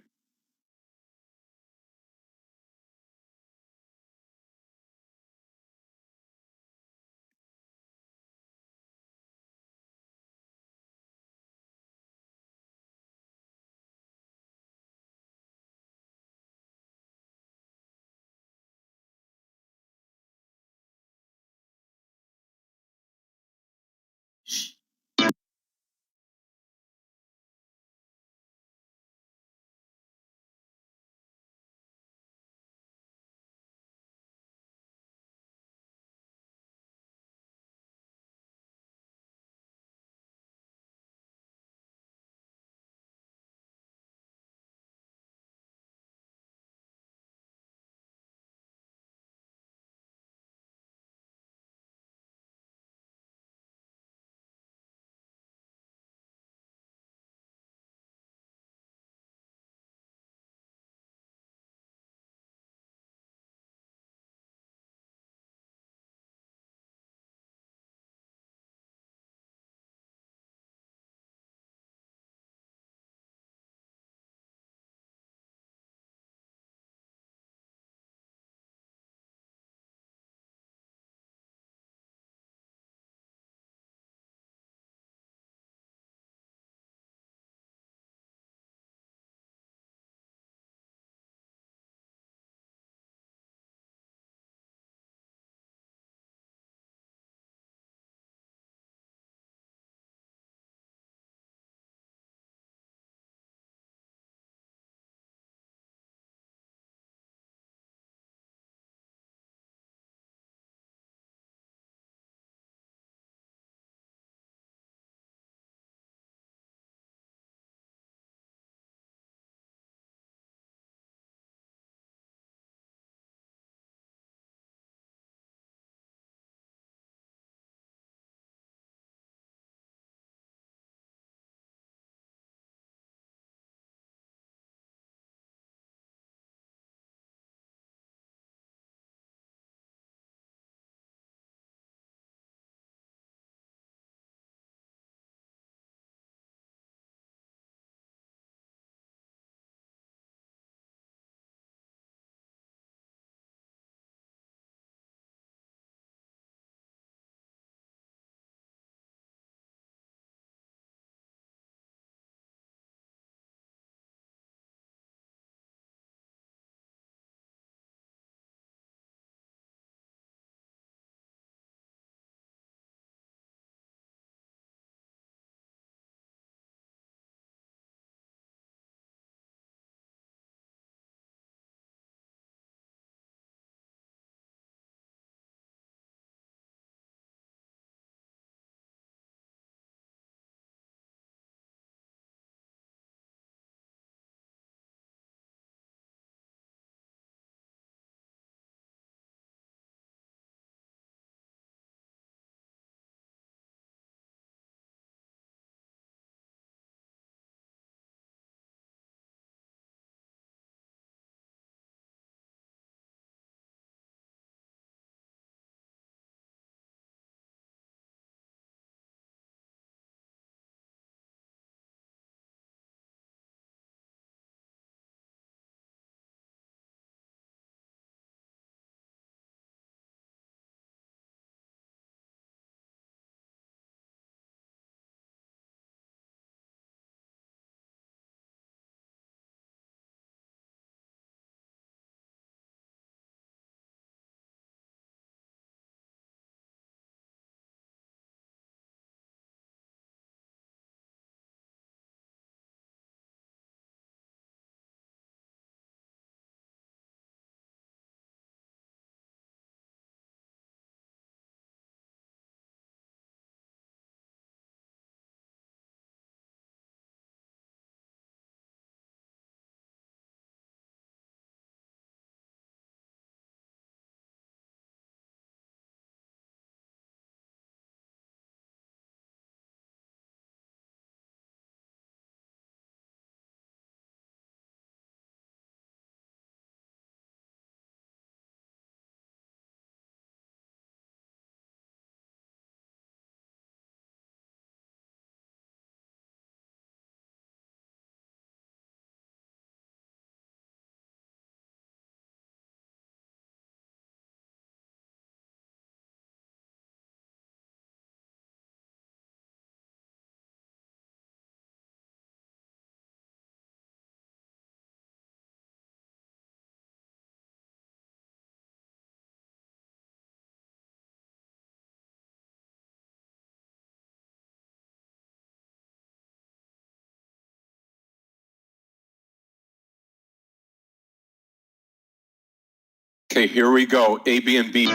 Okay, here we go. A, B, and B.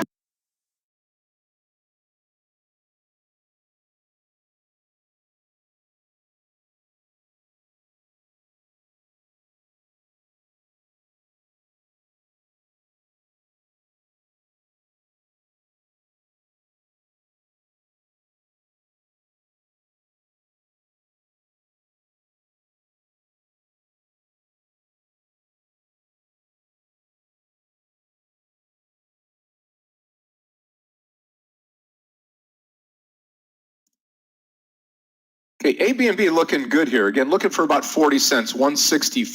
Okay, A, B, and B looking good here. Again, looking for about 40 cents, 160.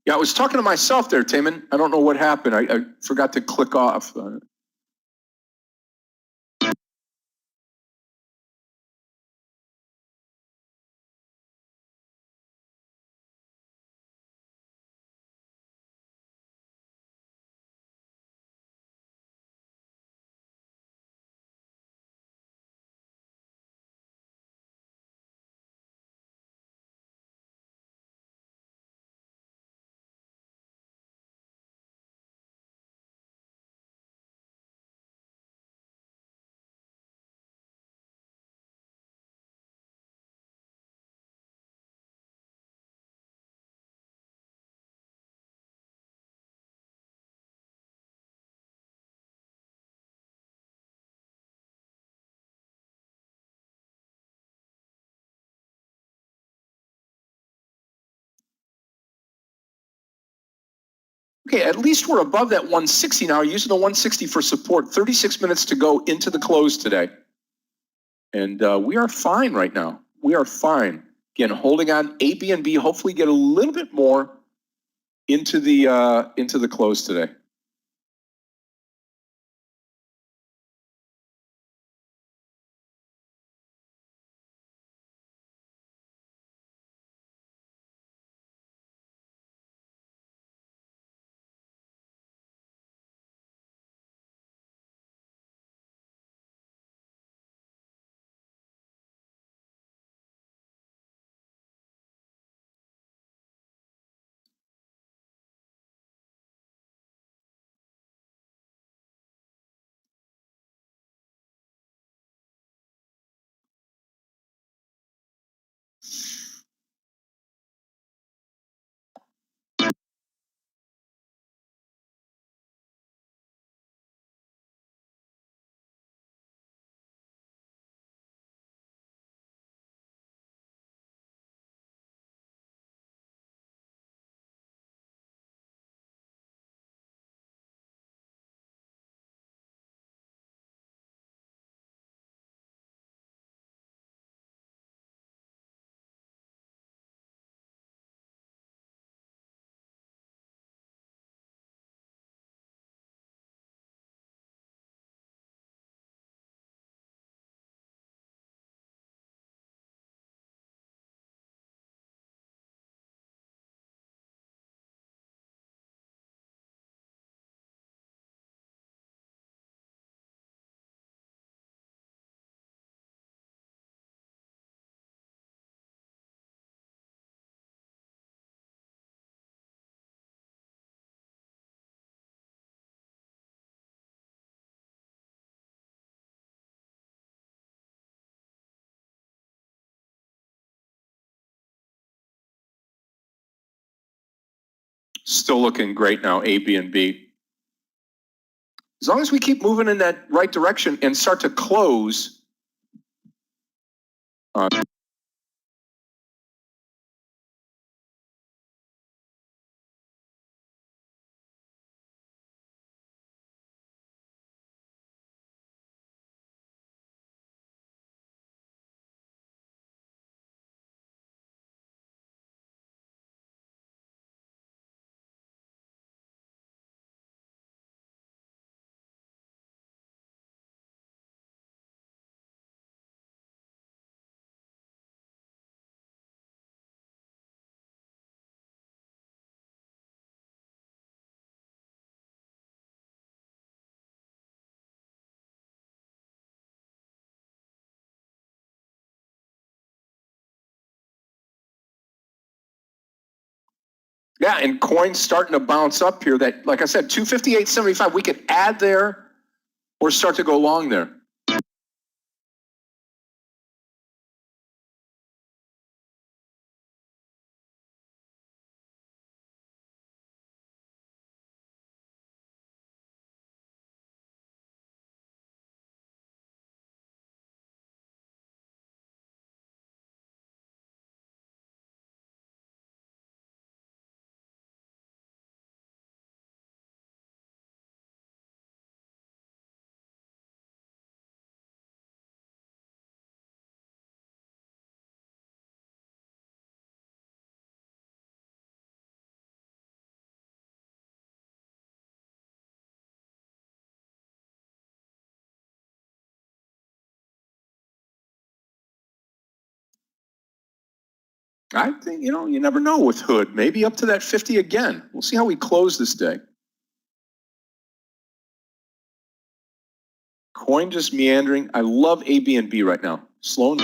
Yeah, I was talking to myself there, Taman. I don't know what happened. I forgot to click off. Okay, at least we're above that 160 now, using the 160 for support. 36 minutes to go into the close today. And we are fine right now. We are fine. Again, holding on A, B, and B, hopefully get a little bit more into the close today. Still looking great now, A, B, and B. As long as we keep moving in that right direction and start to close. Yeah, and coins starting to bounce up here. That, like I said, 258.75. We could add there or start to go long there. I think, you never know with Hood. Maybe up to that 50 again. We'll see how we close this day. Coin just meandering. I love A, B, and B right now. Slow.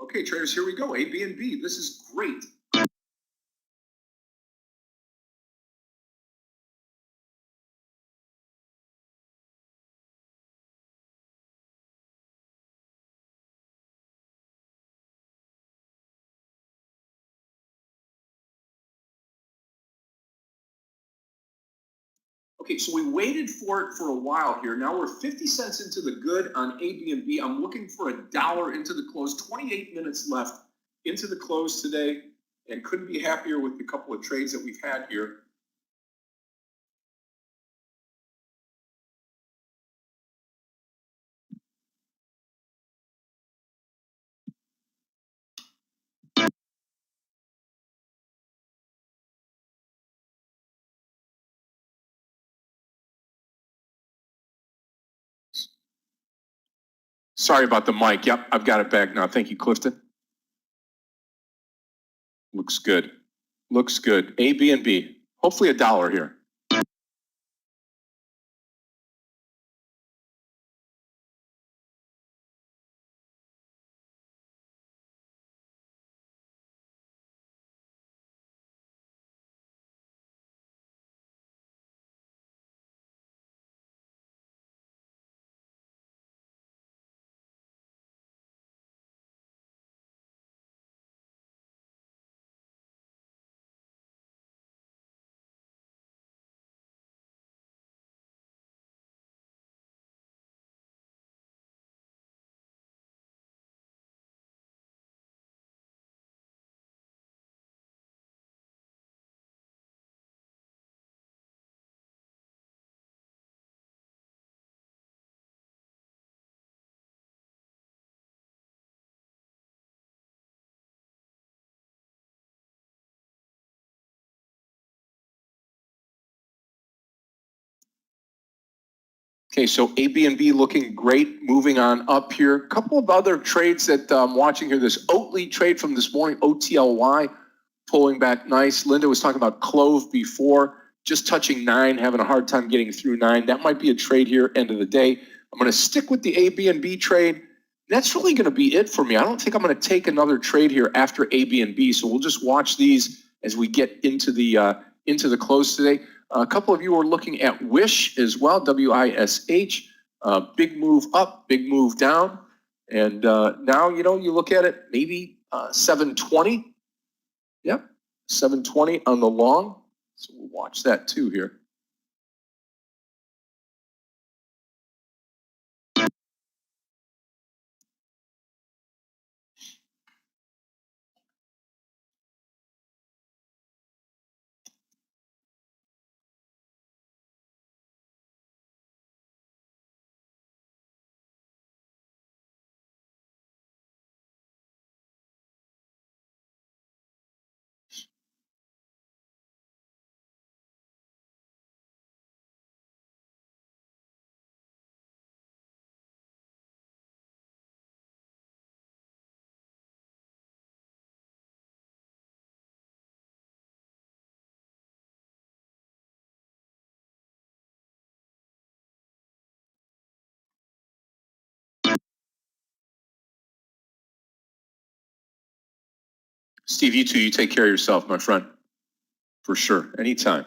Okay, traders, here we go. A, B, and B. This is great. Okay, so we waited for it for a while here. Now we're 50 cents into the good on A, B, and B. I'm looking for $1 into the close. 28 minutes left into the close today, and couldn't be happier with the couple of trades that we've had here. Sorry about the mic. Yep, I've got it back now. Thank you, Clifton. Looks good. Looks good. A, B, and B. Hopefully $1 here. Okay, so A, B, and B looking great. Moving on up here. A couple of other trades that I'm watching here. This Oatly trade from this morning, OTLY, pulling back nice. Linda was talking about Clove before, just touching 9, having a hard time getting through 9. That might be a trade here, end of the day. I'm going to stick with the A, B, and B trade. That's really going to be it for me. I don't think I'm going to take another trade here after A, B, and B. So we'll just watch these as we get into the close today. A couple of you are looking at Wish as well, WISH. Big move up, big move down. And now, you look at it, maybe 720. Yep, 720 on the long. So we'll watch that too here. Steve, you too, you take care of yourself, my friend. For sure, anytime.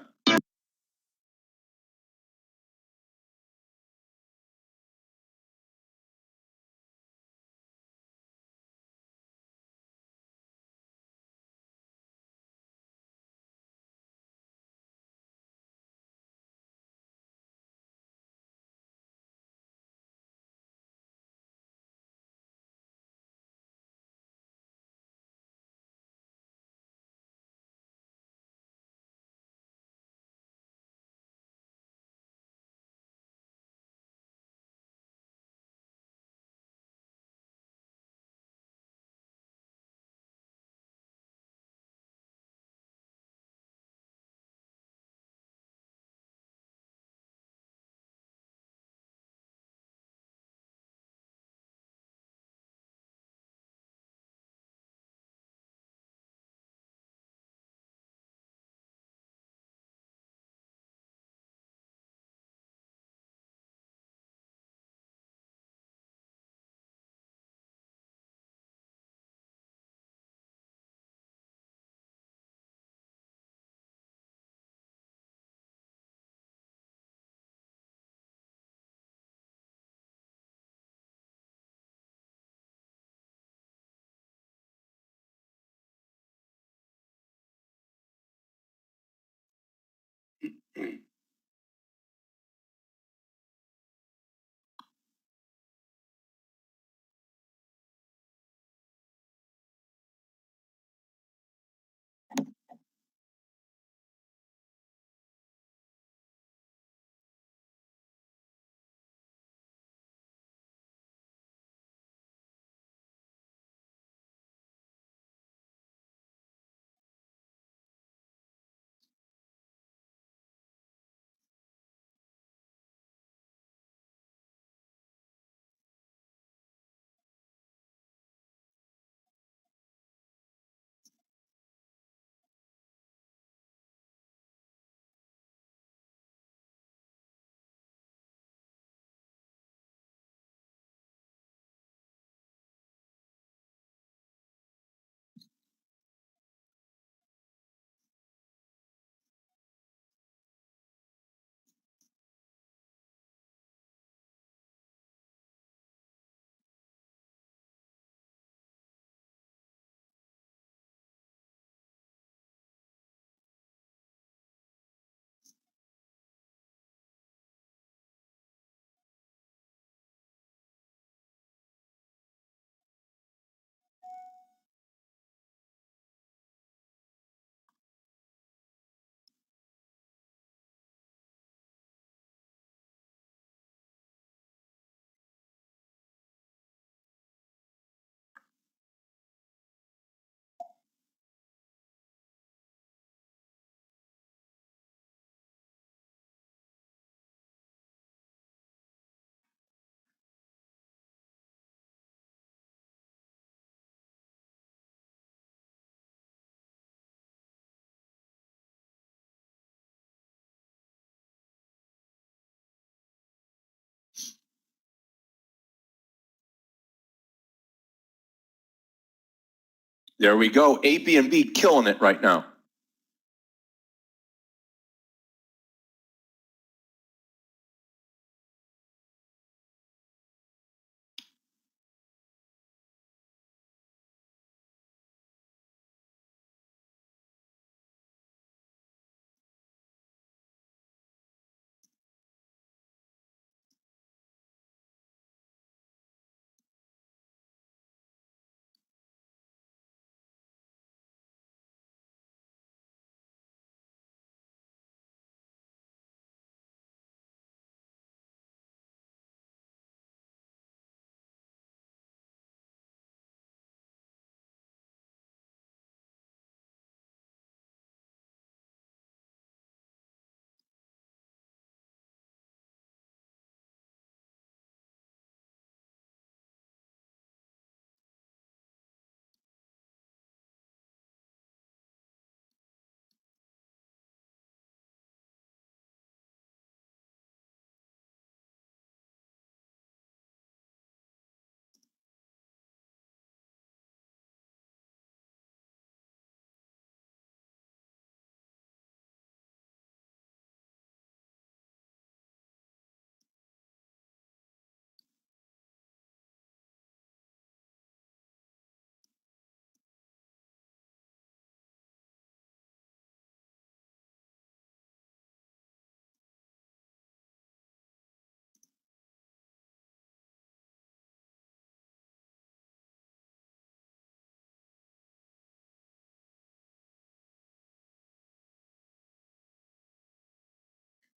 There we go. ABNB killing it right now.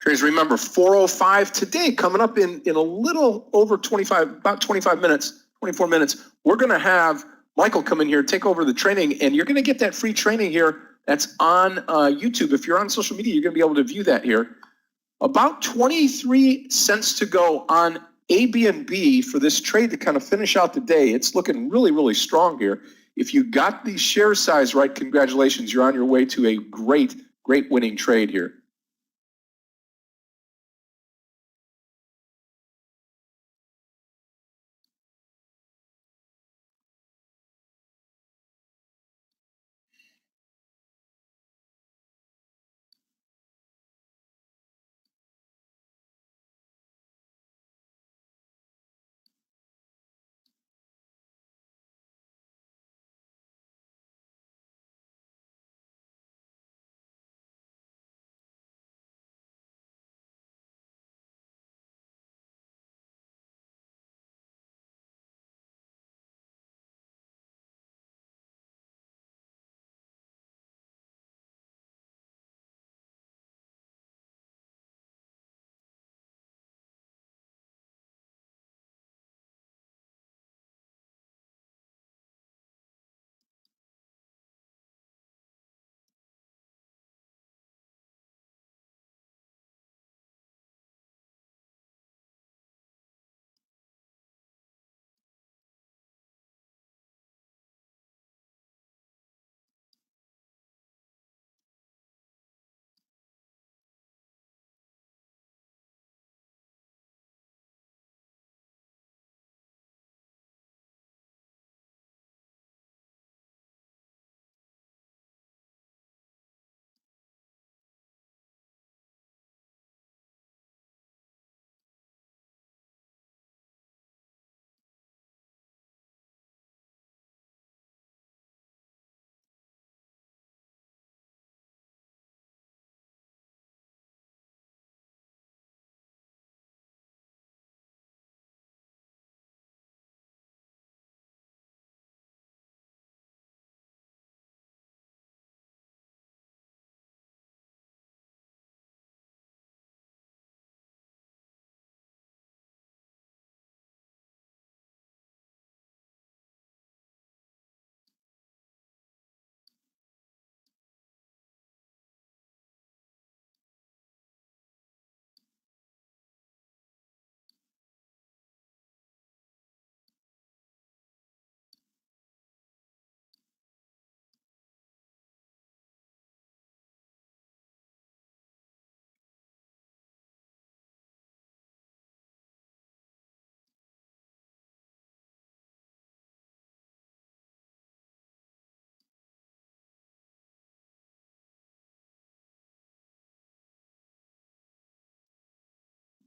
Traders, remember 4:05 today, coming up in a little over 25, about 25 minutes, 24 minutes. We're going to have Michael come in here, take over the training, and you're going to get that free training here. That's on YouTube. If you're on social media, you're going to be able to view that here. About 23 cents to go on ABNB for this trade to kind of finish out the day. It's looking really, really strong here. If you got the share size right, congratulations. You're on your way to a great, great winning trade here.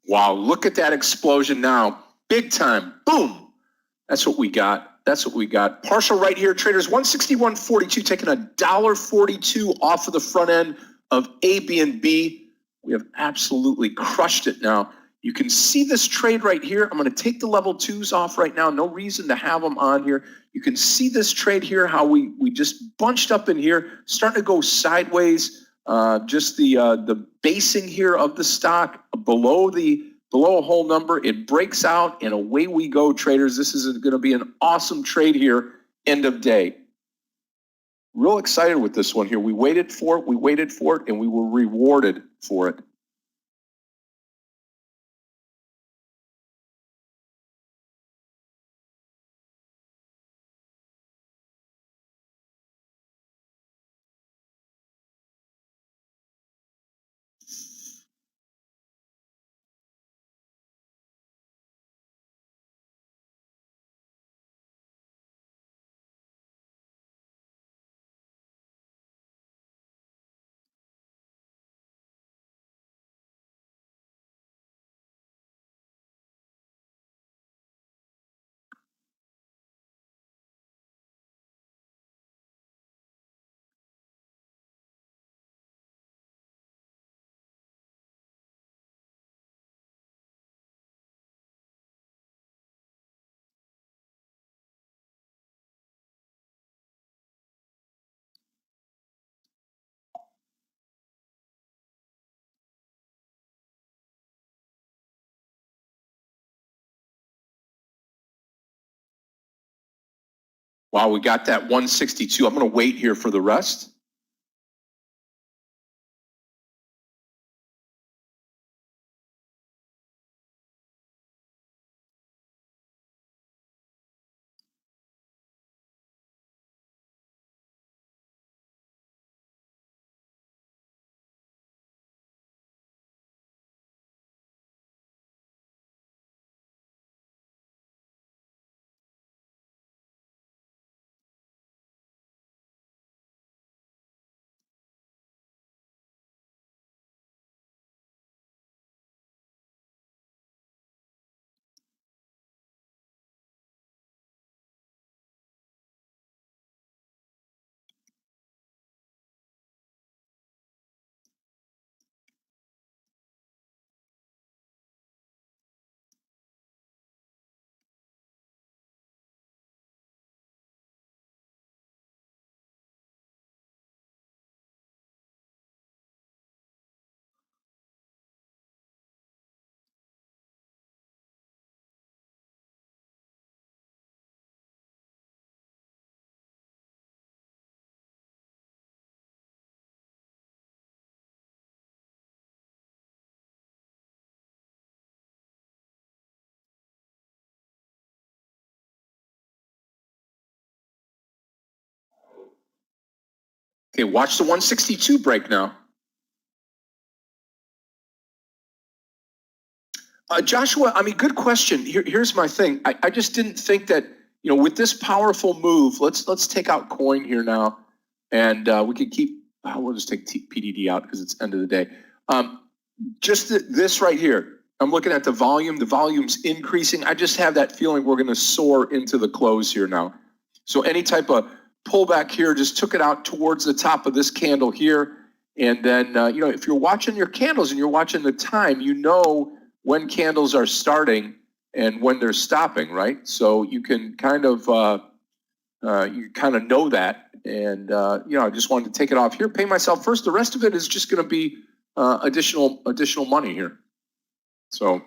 Wow, look at that explosion now. Big time. Boom. That's what we got. That's what we got. Partial right here, traders 161.42, taking $1.42 off of the front end of A, B, and B. We have absolutely crushed it now. You can see this trade right here. I'm going to take the level twos off right now. No reason to have them on here. You can see this trade here, how we just bunched up in here, starting to go sideways. Just the basing here of the stock below a whole number. It breaks out and away we go, traders. This is going to be an awesome trade here, end of day. Real excited with this one here. We waited for it, and we were rewarded for it. Wow, we got that 162. I'm going to wait here for the rest. Okay, watch the 162 break now. Joshua, I mean, good question. Here's my thing. I just didn't think that, with this powerful move, let's take out coin here now, and we could keep, we'll just take PDD out because it's end of the day. Just this right here, I'm looking at the volume's increasing. I just have that feeling we're going to soar into the close here now. So any type of pullback here, just took it out towards the top of this candle here. And then, if you're watching your candles and you're watching the time, when candles are starting and when they're stopping, right? So you can kind of know that. And, I just wanted to take it off here, pay myself first. The rest of it is just going to be additional money here. So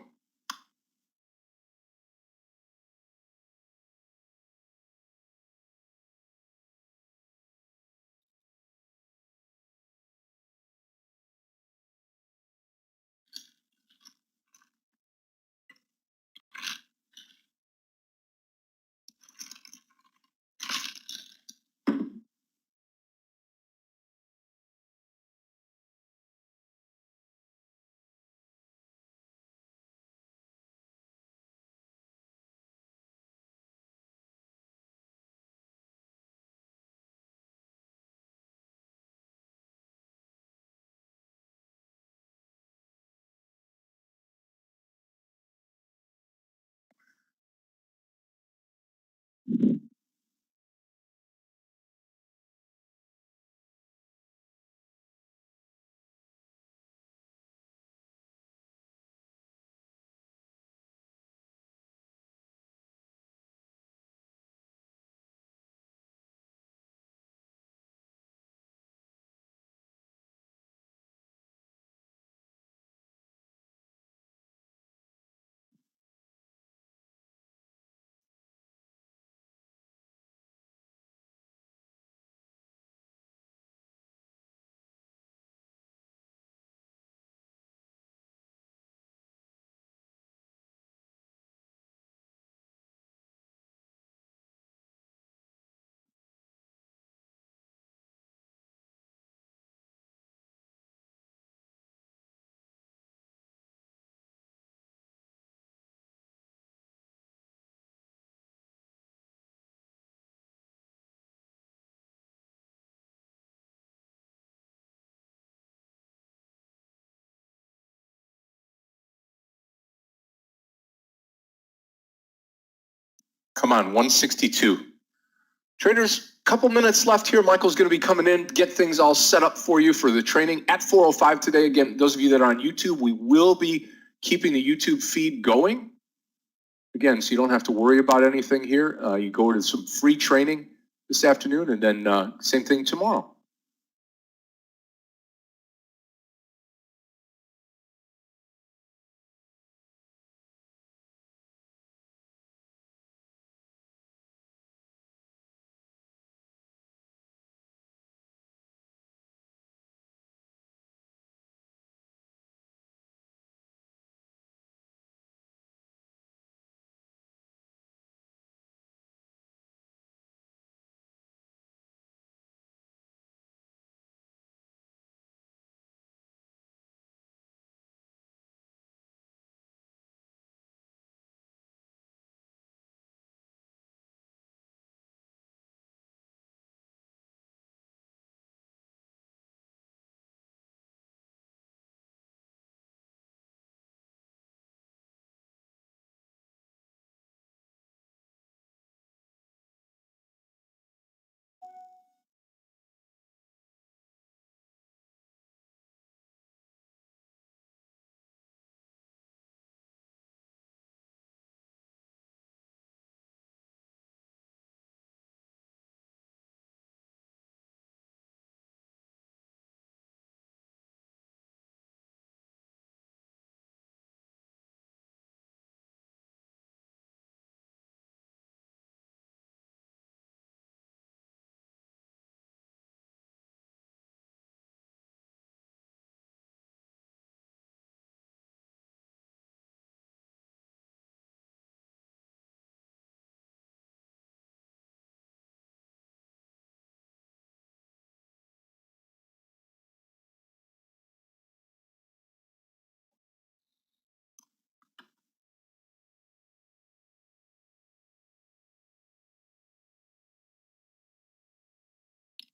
Come on, 162. Traders, couple minutes left here. Michael's going to be coming in, get things all set up for you for the training at 4:05 today. Again, those of you that are on YouTube, we will be keeping the YouTube feed going. Again, so you don't have to worry about anything here. You go to some free training this afternoon, and then same thing tomorrow.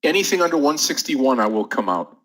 Anything under 161, I will come out.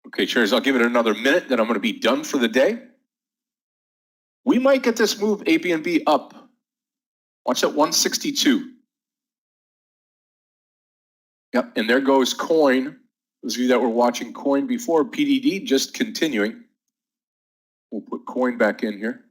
Okay, traders, I'll give it another minute, then I'm going to be done for the day. We might get this move ABNB up. Watch that 162. Yep, and there goes coin. Those of you that were watching coin before, PDD just continuing. We'll put coin back in here.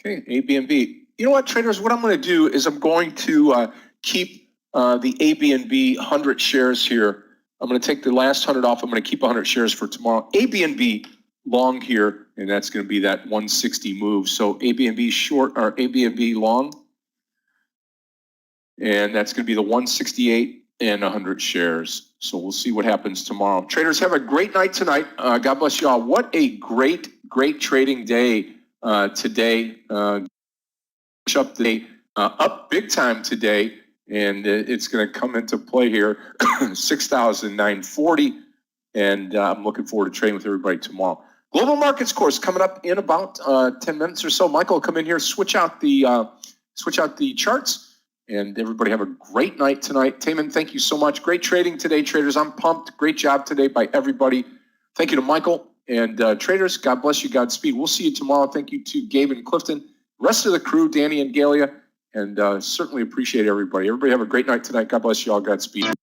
Okay, ABNB. You know what, traders, what I'm going to do is I'm going to keep the ABNB 100 shares here I'm going to take the last 100 off. I'm going to keep 100 shares for tomorrow. ABNB long here, and that's going to be that 160 move. So ABNB short or ABNB long, and that's going to be the 168 and 100 shares. So we'll see what happens tomorrow. Traders, have a great night tonight. God bless you all. What a great trading day today. Up big time today, and it's going to come into play here, 6,940, and I'm looking forward to trading with everybody tomorrow. Global markets course coming up in about 10 minutes or so. Michael will come in here, switch out the charts, and everybody have a great night tonight. Taman, thank you so much. Great trading today, traders. I'm pumped. Great job today by everybody. Thank you to Michael, and traders, God bless you, Godspeed. We'll see you tomorrow. Thank you to Gabe and Clifton, rest of the crew, Danny and Galia, and certainly appreciate everybody. Everybody have a great night tonight. God bless you all. Godspeed.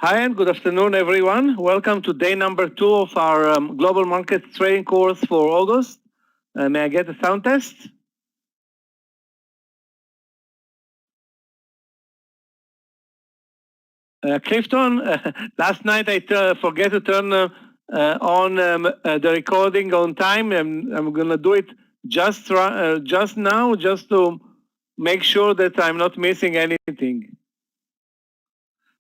Hi and good afternoon, everyone. Welcome to day number 2 of our Global Markets Trading course for August. May I get a sound test? Clifton, last night I forget to turn on the recording on time, and I'm going to do it just now, just to make sure that I'm not missing anything.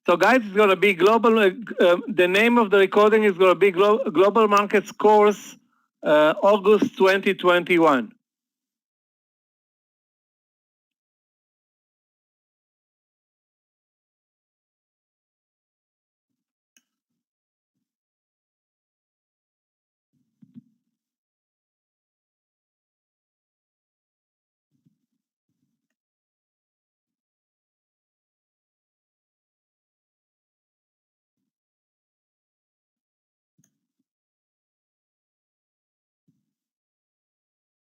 So guys, it's going to be global. The name of the recording is going to be Global Markets Course, August 2021.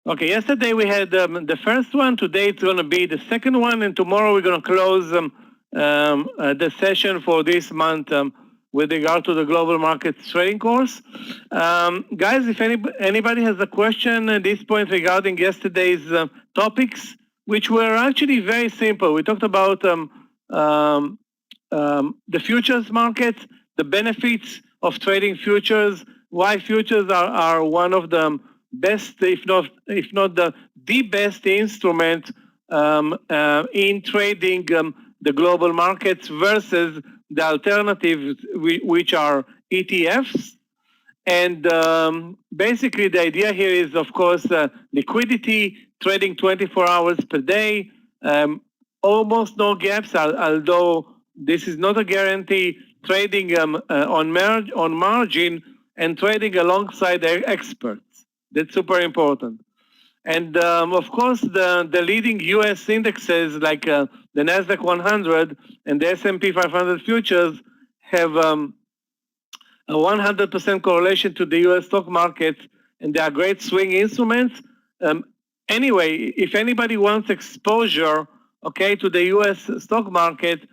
Okay, yesterday we had the first one. Today it's going to be the second one, and tomorrow we're going to close the session for this month with regard to the Global Markets Trading course. Guys, if anybody has a question at this point regarding yesterday's topics, which were actually very simple. We talked about the futures market, the benefits of trading futures, why futures are one of the best, if not the best instrument in trading the global markets versus the alternatives, which are ETFs. And basically the idea here is, of course, liquidity, trading 24 hours per day, almost no gaps, although this is not a guarantee, trading on margin and trading alongside experts. That's super important. And of course, the leading US indexes like the NASDAQ 100 and the S&P 500 futures have a 100% correlation to the US stock market, and they are great swing instruments. Anyway, if anybody wants exposure, okay, to the US stock market,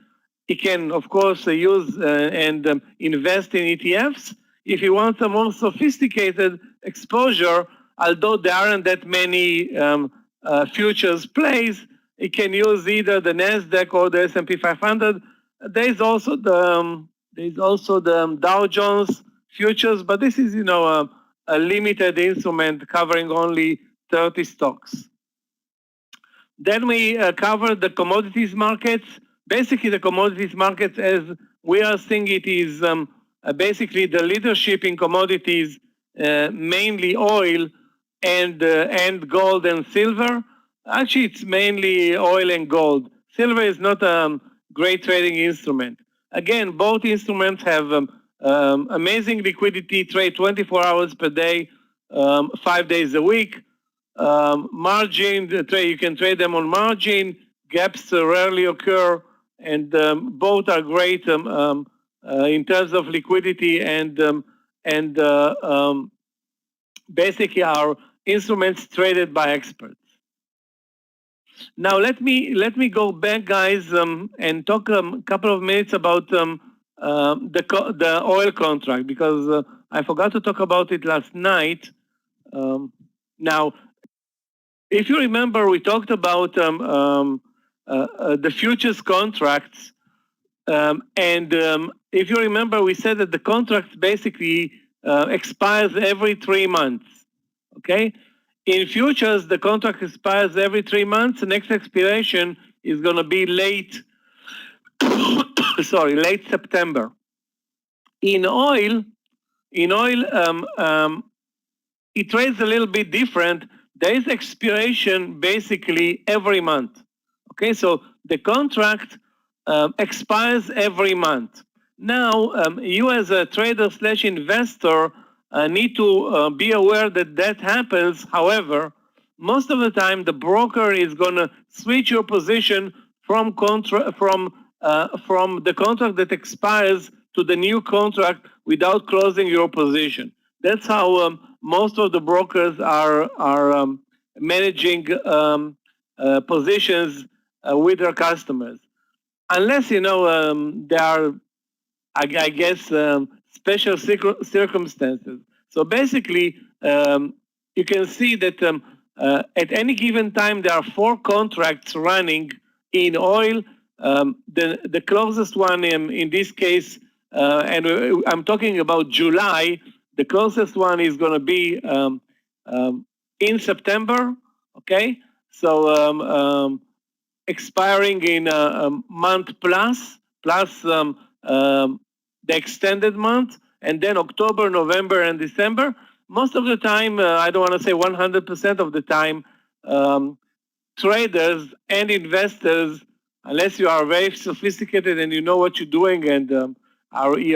he can, of course, use and invest in ETFs. If he wants a more sophisticated exposure, although there aren't that many futures plays, he can use either the NASDAQ or the S&P 500. There's also the Dow Jones futures, but this is, a limited instrument covering only 30 stocks. Then we covered the commodities markets. Basically, the commodities markets, as we are seeing it, is basically the leadership in commodities, mainly oil and gold and silver. Actually, it's mainly oil and gold. Silver is not a great trading instrument. Again, both instruments have amazing liquidity, trade 24 hours per day, 5 days a week. Margin, you can trade them on margin. Gaps rarely occur, and both are great in terms of liquidity and basically are instruments traded by experts. Now let me go back, guys, and talk a couple of minutes about the oil contract, because I forgot to talk about it last night. Now, if you remember, we talked about the futures contracts, and if you remember, we said that the contract basically expires every 3 months. Okay, in futures, the contract expires every 3 months. The next expiration is going to be late September. In oil, it trades a little bit different. There is expiration basically every month. Okay, so the contract expires every month. Now, you as a trader / investor need to be aware that that happens. However, most of the time, the broker is going to switch your position from the contract that expires to the new contract without closing your position. That's how most of the brokers are managing positions with their customers. Unless, they are I guess, special circumstances. So basically, you can see that at any given time, there are 4 contracts running in oil. The closest one in this case, and I'm talking about July, the closest one is going to be in September, okay? So expiring in a month plus the extended month, and then October, November, and December. Most of the time, I don't want to say 100% of the time, traders and investors, unless you are very sophisticated and you know what you're doing and you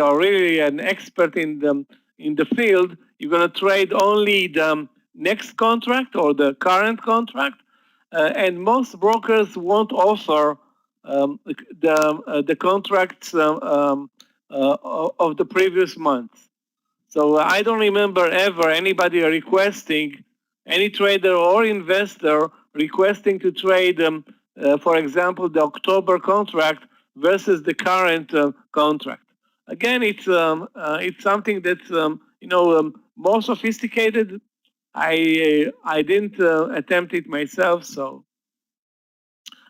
are really an expert in the field, you're going to trade only the next contract or the current contract. And most brokers won't offer the contracts of the previous month. So I don't remember ever anybody requesting, any trader or investor requesting to trade, for example, the October contract versus the current contract. Again, it's something that's more sophisticated. I didn't attempt it myself, so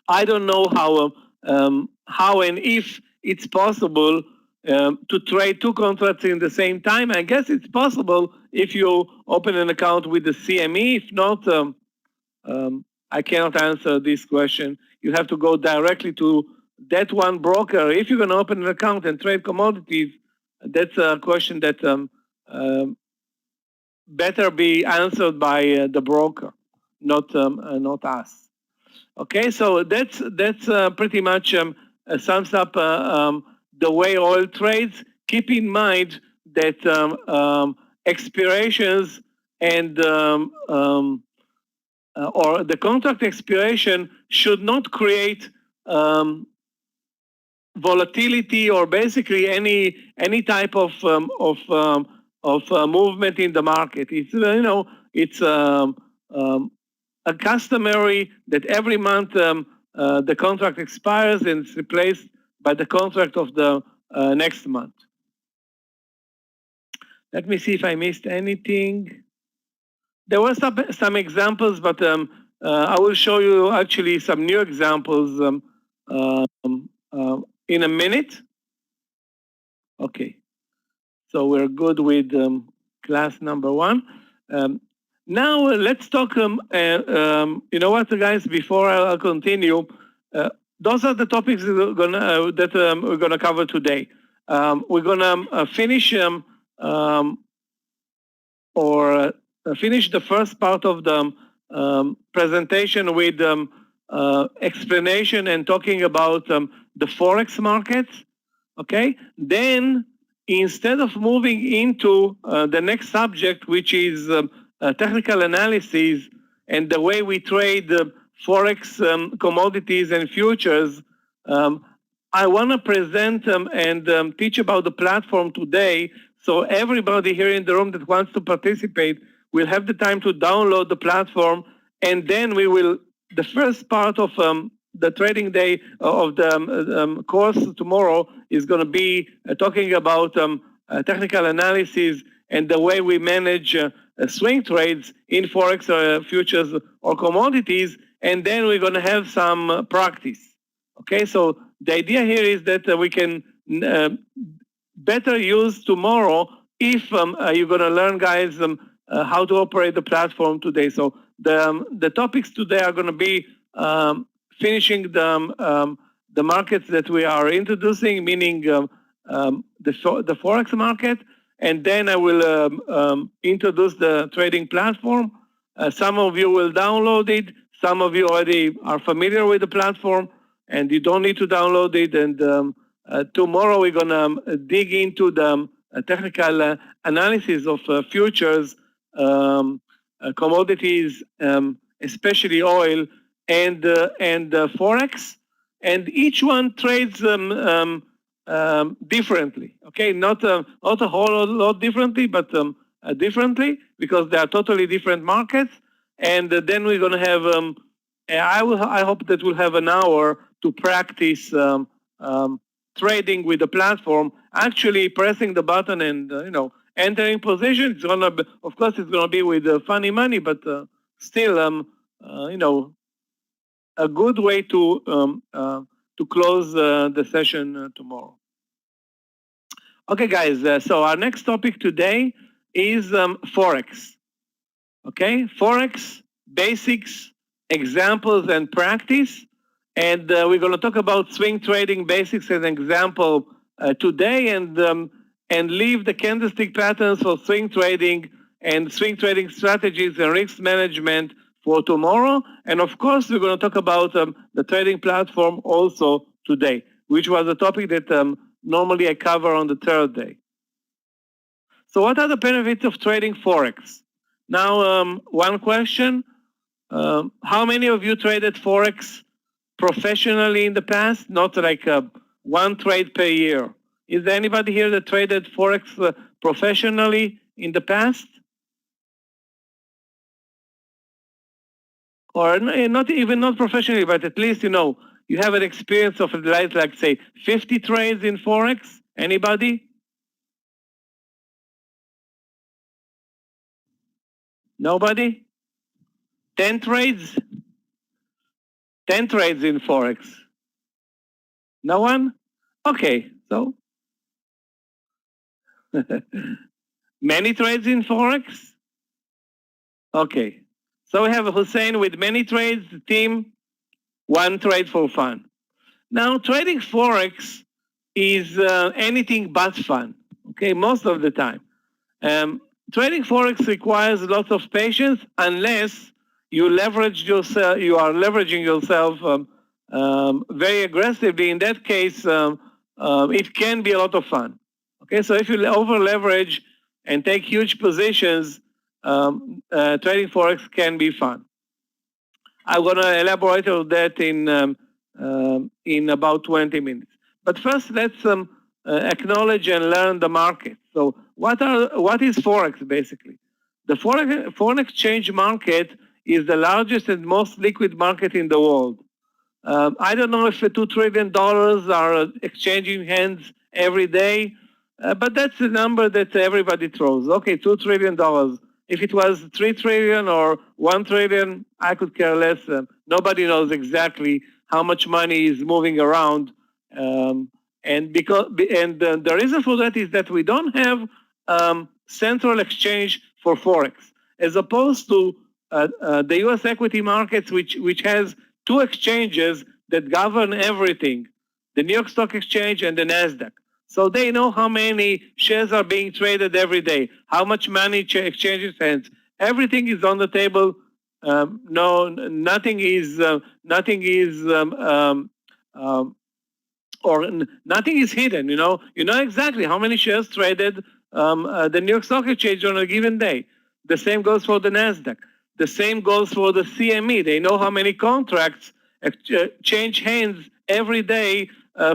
I don't know how and if it's possible to trade 2 contracts in the same time. I guess it's possible if you open an account with the CME. If not, I cannot answer this question. You have to go directly to that one broker. If you're going to open an account and trade commodities, that's a question that better be answered by the broker, not us. Okay, so that's pretty much sums up the way oil trades. Keep in mind that expirations and or the contract expiration should not create volatility or basically any type of movement in the market. It's it's a customary that every month the contract expires and it's replaced by the contract of the next month. Let me see if I missed anything. There were some examples, but I will show you actually some new examples in a minute. Okay, so we're good with class number 1. Now let's talk. You know what, guys? Before I'll continue, those are the topics we're gonna cover today. We're gonna finish finish the first part of the presentation with explanation and talking about the forex markets. Okay, then instead of moving into the next subject, which is technical analysis and the way we trade forex commodities and futures, I want to present and teach about the platform today, so everybody here in the room that wants to participate will have the time to download the platform, and then we will, the first part of the trading day of the course tomorrow is going to be talking about technical analysis and the way we manage swing trades in forex futures or commodities, and then we're going to have some practice. Okay, so the idea here is that we can better use tomorrow if you're going to learn, guys, how to operate the platform today. So the topics today are going to be finishing the markets that we are introducing, meaning the forex market, and then I will introduce the trading platform. Some of you will download it. Some of you already are familiar with the platform, and you don't need to download it. And tomorrow we're gonna dig into the technical analysis of futures, commodities, especially oil, and forex, and each one trades differently. Okay, not a whole lot differently, but differently, because they are totally different markets. And then we're going to have. I hope that we'll have an hour to practice trading with the platform actually pressing the button and entering position. It's gonna be, of course, it's gonna be with funny money, but still, a good way to close the session tomorrow. Okay, guys. So our next topic today is Forex. Okay, Forex basics, examples, and practice. And we're going to talk about swing trading basics as an example today, and leave the candlestick patterns for swing trading and swing trading strategies and risk management for tomorrow. And of course, we're going to talk about the trading platform also today, which was a topic that normally I cover on the third day. So what are the benefits of trading Forex? Now, one question. How many of you traded Forex professionally in the past? Not like one trade per year. Is there anybody here that traded Forex professionally in the past? Or not professionally, but at least, you have an experience of like say 50 trades in Forex? Anybody? Nobody? 10 trades? 10 trades in Forex. No one? Okay, so many trades in Forex? Okay, so we have Hussein with many trades, team, one trade for fun. Now, trading Forex is anything but fun, okay, most of the time. Trading Forex requires lots of patience unless you leverage yourself, you are leveraging yourself very aggressively. In that case, it can be a lot of fun. Okay, so if you over leverage and take huge positions, trading Forex can be fun. I'm going to elaborate on that in about 20 minutes. But first, let's acknowledge and learn the market. So what is Forex basically? The foreign exchange market is the largest and most liquid market in the world. I don't know if $2 trillion are exchanging hands every day, but that's the number that everybody throws. Okay, $2 trillion. If it was 3 trillion or 1 trillion, I could care less. Nobody knows exactly how much money is moving around. And the reason for that is that we don't have central exchange for Forex, as opposed to the U.S. equity markets, which has two exchanges that govern everything, the New York Stock Exchange and the NASDAQ. So they know how many shares are being traded every day, how much money exchanges hands. Everything is on the table. Nothing is hidden. You know exactly how many shares traded the New York Stock Exchange on a given day. The same goes for the NASDAQ. The same goes for the CME. They know how many contracts change hands every day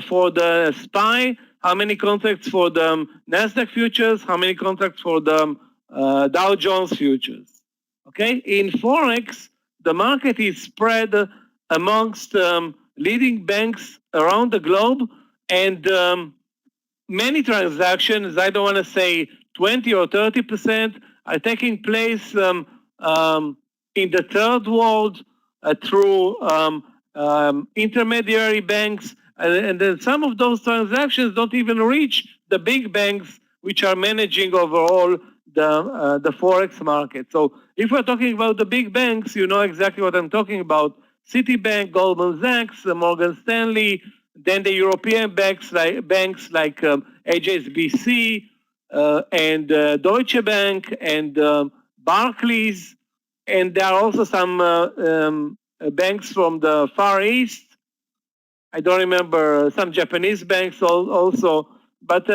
for the SPY, how many contracts for the NASDAQ futures, how many contracts for the Dow Jones futures. Okay, in Forex, the market is spread amongst leading banks around the globe, and many transactions, I don't want to say 20 or 30%, are taking place in the third world through intermediary banks, and then some of those transactions don't even reach the big banks, which are managing overall the Forex market. So if we're talking about the big banks, you know exactly what I'm talking about. Citibank, Goldman Sachs, Morgan Stanley, then the European banks like HSBC and Deutsche Bank and Barclays, and there are also some banks from the Far East. I don't remember, some Japanese banks also, but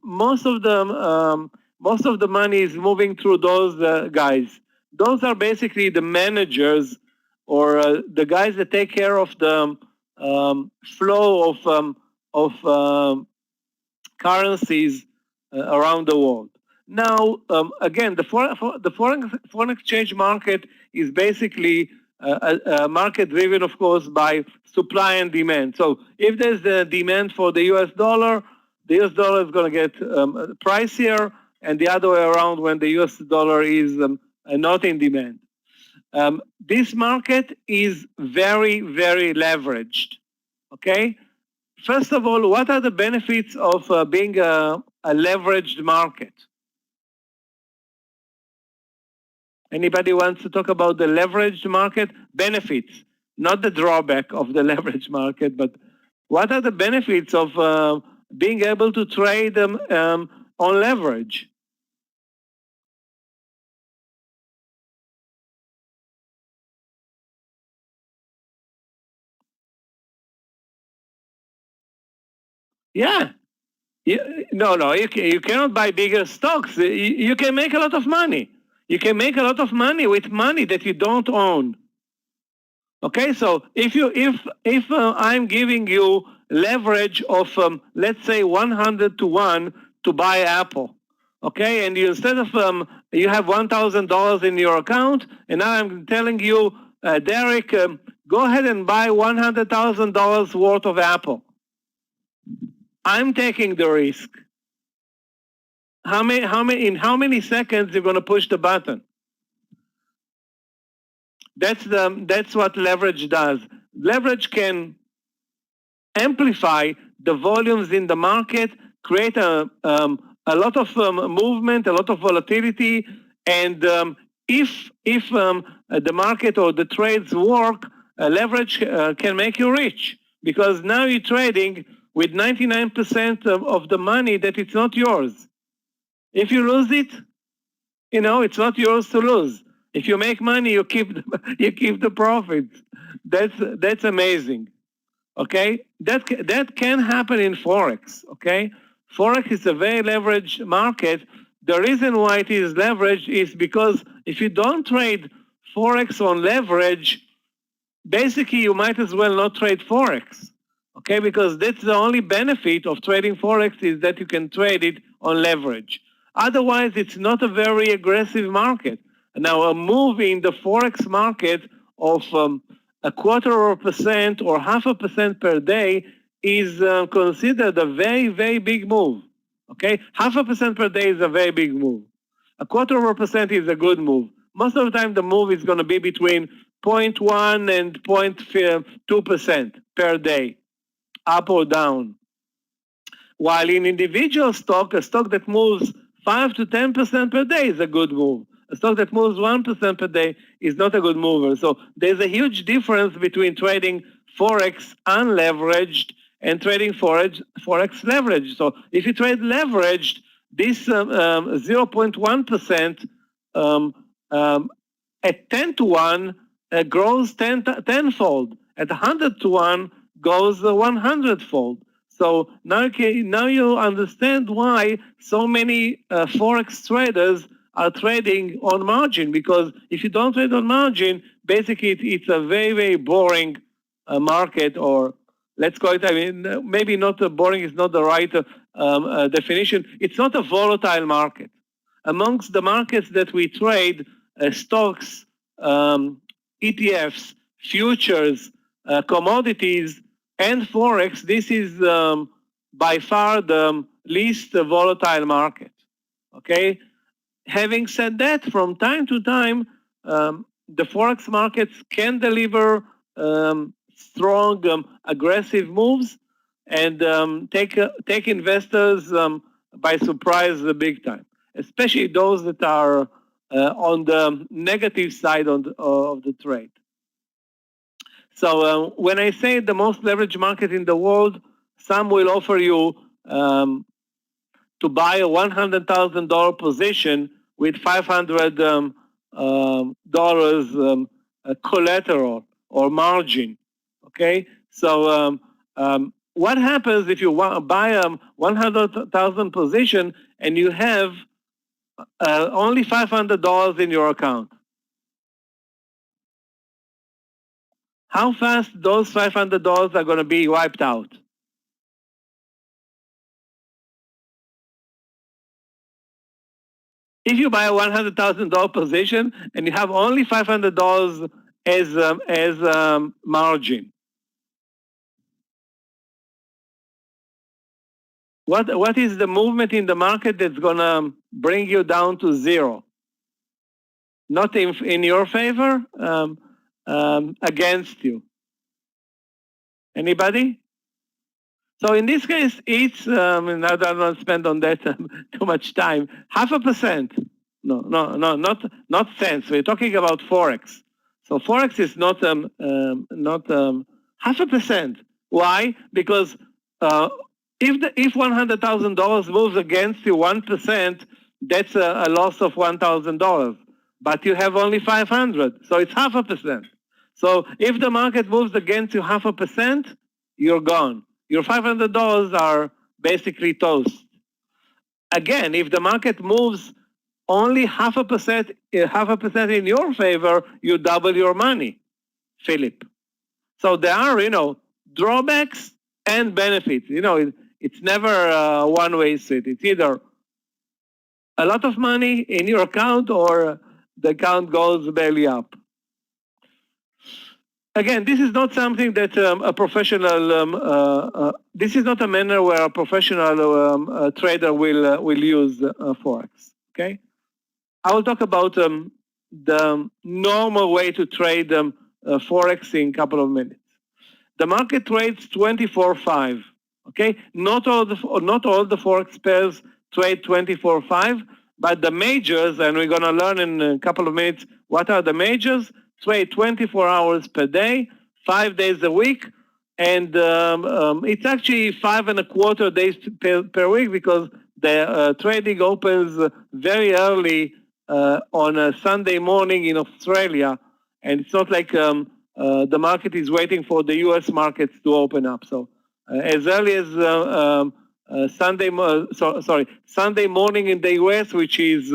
most of the money is moving through those guys. Those are basically the managers or the guys that take care of the flow of currencies around the world. Now, again, the foreign exchange market is basically a market driven, of course, by supply and demand. So if there's a demand for the US dollar, the US dollar is going to get pricier, and the other way around when the US dollar is not in demand. This market is very, very leveraged, okay? First of all, what are the benefits of being a leveraged market? Anybody wants to talk about the leveraged market? Benefits, not the drawback of the leveraged market, but what are the benefits of being able to trade on leverage? Yeah. No, you cannot buy bigger stocks. You can make a lot of money. You can make a lot of money with money that you don't own. Okay, so if I'm giving you leverage of let's say 100 to 1 to buy Apple, okay, and you instead of you have $1,000 in your account, and now I'm telling you, Derek, go ahead and buy $100,000 worth of Apple. I'm taking the risk. In how many seconds you're going to push the button? That's what leverage does. Leverage can amplify the volumes in the market, create a lot of movement, a lot of volatility, and if the market or the trades work, leverage can make you rich, because now you're trading with 99% of the money that it's not yours. If you lose it, it's not yours to lose. If you make money, you keep the profits. That's amazing. Okay, that can happen in Forex. Okay, Forex is a very leveraged market. The reason why it is leveraged is because if you don't trade Forex on leverage, basically you might as well not trade Forex. Okay, because that's the only benefit of trading Forex, is that you can trade it on leverage. Otherwise, it's not a very aggressive market. Now, a move in the Forex market of 0.25% or 0.5% per day is considered a very, very big move. Okay, 0.5% per day is a very big move. 0.25% is a good move. Most of the time, the move is going to be between 0.1 and 0.2% per day, up or down. While in individual stock, a stock that moves 5 to 10% per day is a good move. A stock that moves 1% per day is not a good mover. So there's a huge difference between trading Forex unleveraged and trading Forex leveraged. So if you trade leveraged, this 0.1% at 10 to 1 grows tenfold. At 100 to 1 goes 100-fold. So now you understand why so many Forex traders are trading on margin, because if you don't trade on margin, basically it's a very, very boring market, or let's call it, maybe not boring is not the right definition. It's not a volatile market. Amongst the markets that we trade, stocks, ETFs, futures, commodities, and Forex, this is by far the least volatile market. Okay? Having said that, from time to time, the Forex markets can deliver strong, aggressive moves and take investors by surprise big time, especially those that are on the negative side of the trade. So when I say the most leveraged market in the world, some will offer you to buy a $100,000 position with $500 collateral or margin. Okay, so what happens if you buy a 100,000 position and you have only $500 in your account? How fast those $500 are going to be wiped out? If you buy a $100,000 position and you have only $500 as margin, what is the movement in the market that's gonna bring you down to zero? Not in your favor, against you. Anybody? So in this case, it's, and I don't want to spend on that too much time, 0.5%. No, not cents. We're talking about Forex. So Forex is not 0.5%. Why? Because if $100,000 moves against you 1%, that's a loss of $1,000. But you have only 500, so it's 0.5%. So if the market moves against you 0.5%, you're gone. Your $500 are basically toast. Again, if the market moves only 0.5% in your favor, you double your money, Philip. So there are, drawbacks and benefits. It's never a one-way street. It's either a lot of money in your account or the account goes belly up. Again, this is not something that a professional, this is not a manner where a professional trader will use Forex, okay? I will talk about the normal way to trade Forex in a couple of minutes. The market trades 24/5, okay? Not all the Forex pairs trade 24/5, but the majors, and we're gonna learn in a couple of minutes what are the majors, trade 24 hours per day, 5 days a week, and it's actually 5.25 days per week because the trading opens very early on a Sunday morning in Australia, and it's not like the market is waiting for the U.S. markets to open up. So as early as Sunday morning in the U.S., which is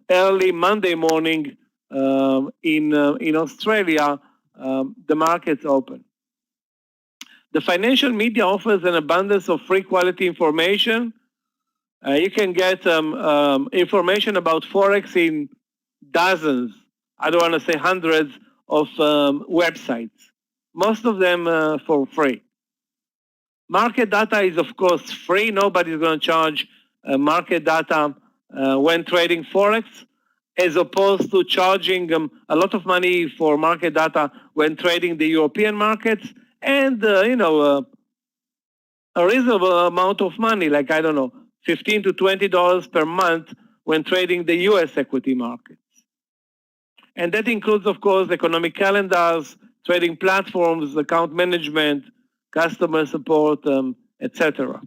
early Monday morning in Australia, the markets open. The financial media offers an abundance of free quality information. You can get information about Forex in dozens, I don't want to say hundreds of websites, most of them for free. Market data is of course free. Nobody's going to charge market data when trading Forex, as opposed to charging a lot of money for market data when trading the European markets, and a reasonable amount of money, like, I don't know, $15 to $20 per month when trading the US equity markets. And that includes, of course, economic calendars, trading platforms, account management, customer support, etc.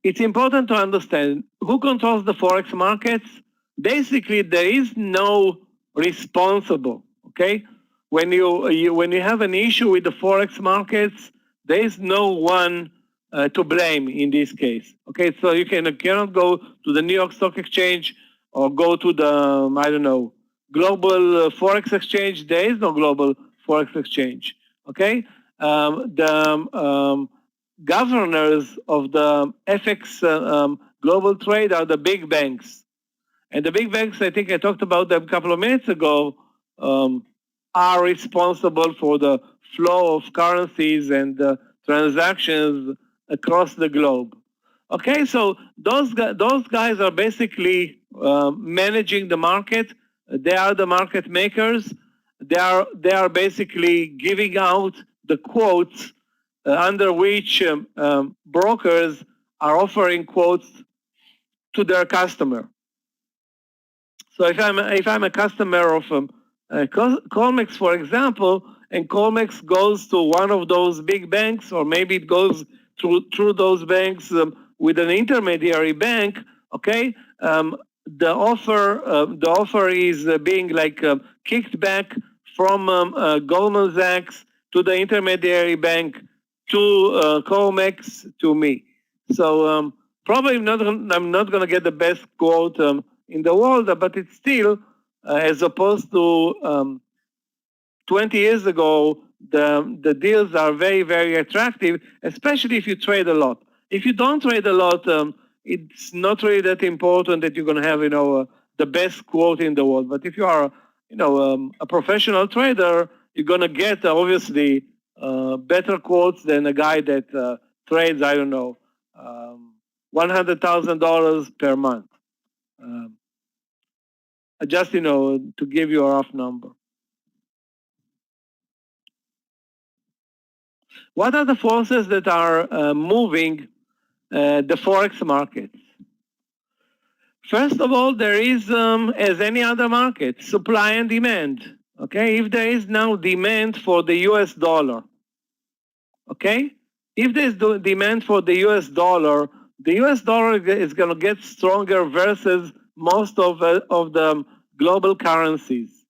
It's important to understand who controls the Forex markets. Basically, there is no responsible, okay? When you have an issue with the Forex markets, there is no one to blame in this case, okay? So you cannot go to the New York Stock Exchange or go to the, I don't know, global Forex exchange. There is no global Forex exchange, okay? The governors of the FX global trade are the big banks. And the big banks, I think I talked about them a couple of minutes ago, are responsible for the flow of currencies and transactions across the globe. Okay, so those guys are basically managing the market. They are the market makers. They are basically giving out the quotes under which brokers are offering quotes to their customer. So if I'm a customer of Colmex, for example, and Colmex goes to one of those big banks, or maybe it goes through those banks with an intermediary bank, okay, the offer is being like kicked back from Goldman Sachs to the intermediary bank to Colmex to me. So probably I'm not going to get the best quote in the world, but it's still, as opposed to 20 years ago, the deals are very, very attractive, especially if you trade a lot. If you don't trade a lot, it's not really that important that you're going to have, the best quote in the world. But if you are, a professional trader, you're going to get, obviously, better quotes than a guy that trades, I don't know, $100,000 per month. Just, to give you a rough number. What are the forces that are moving the Forex markets? First of all, there is, as any other market, supply and demand. Okay, if there is now demand for the US dollar, okay, if there's demand for the US dollar is going to get stronger versus most of the global currencies.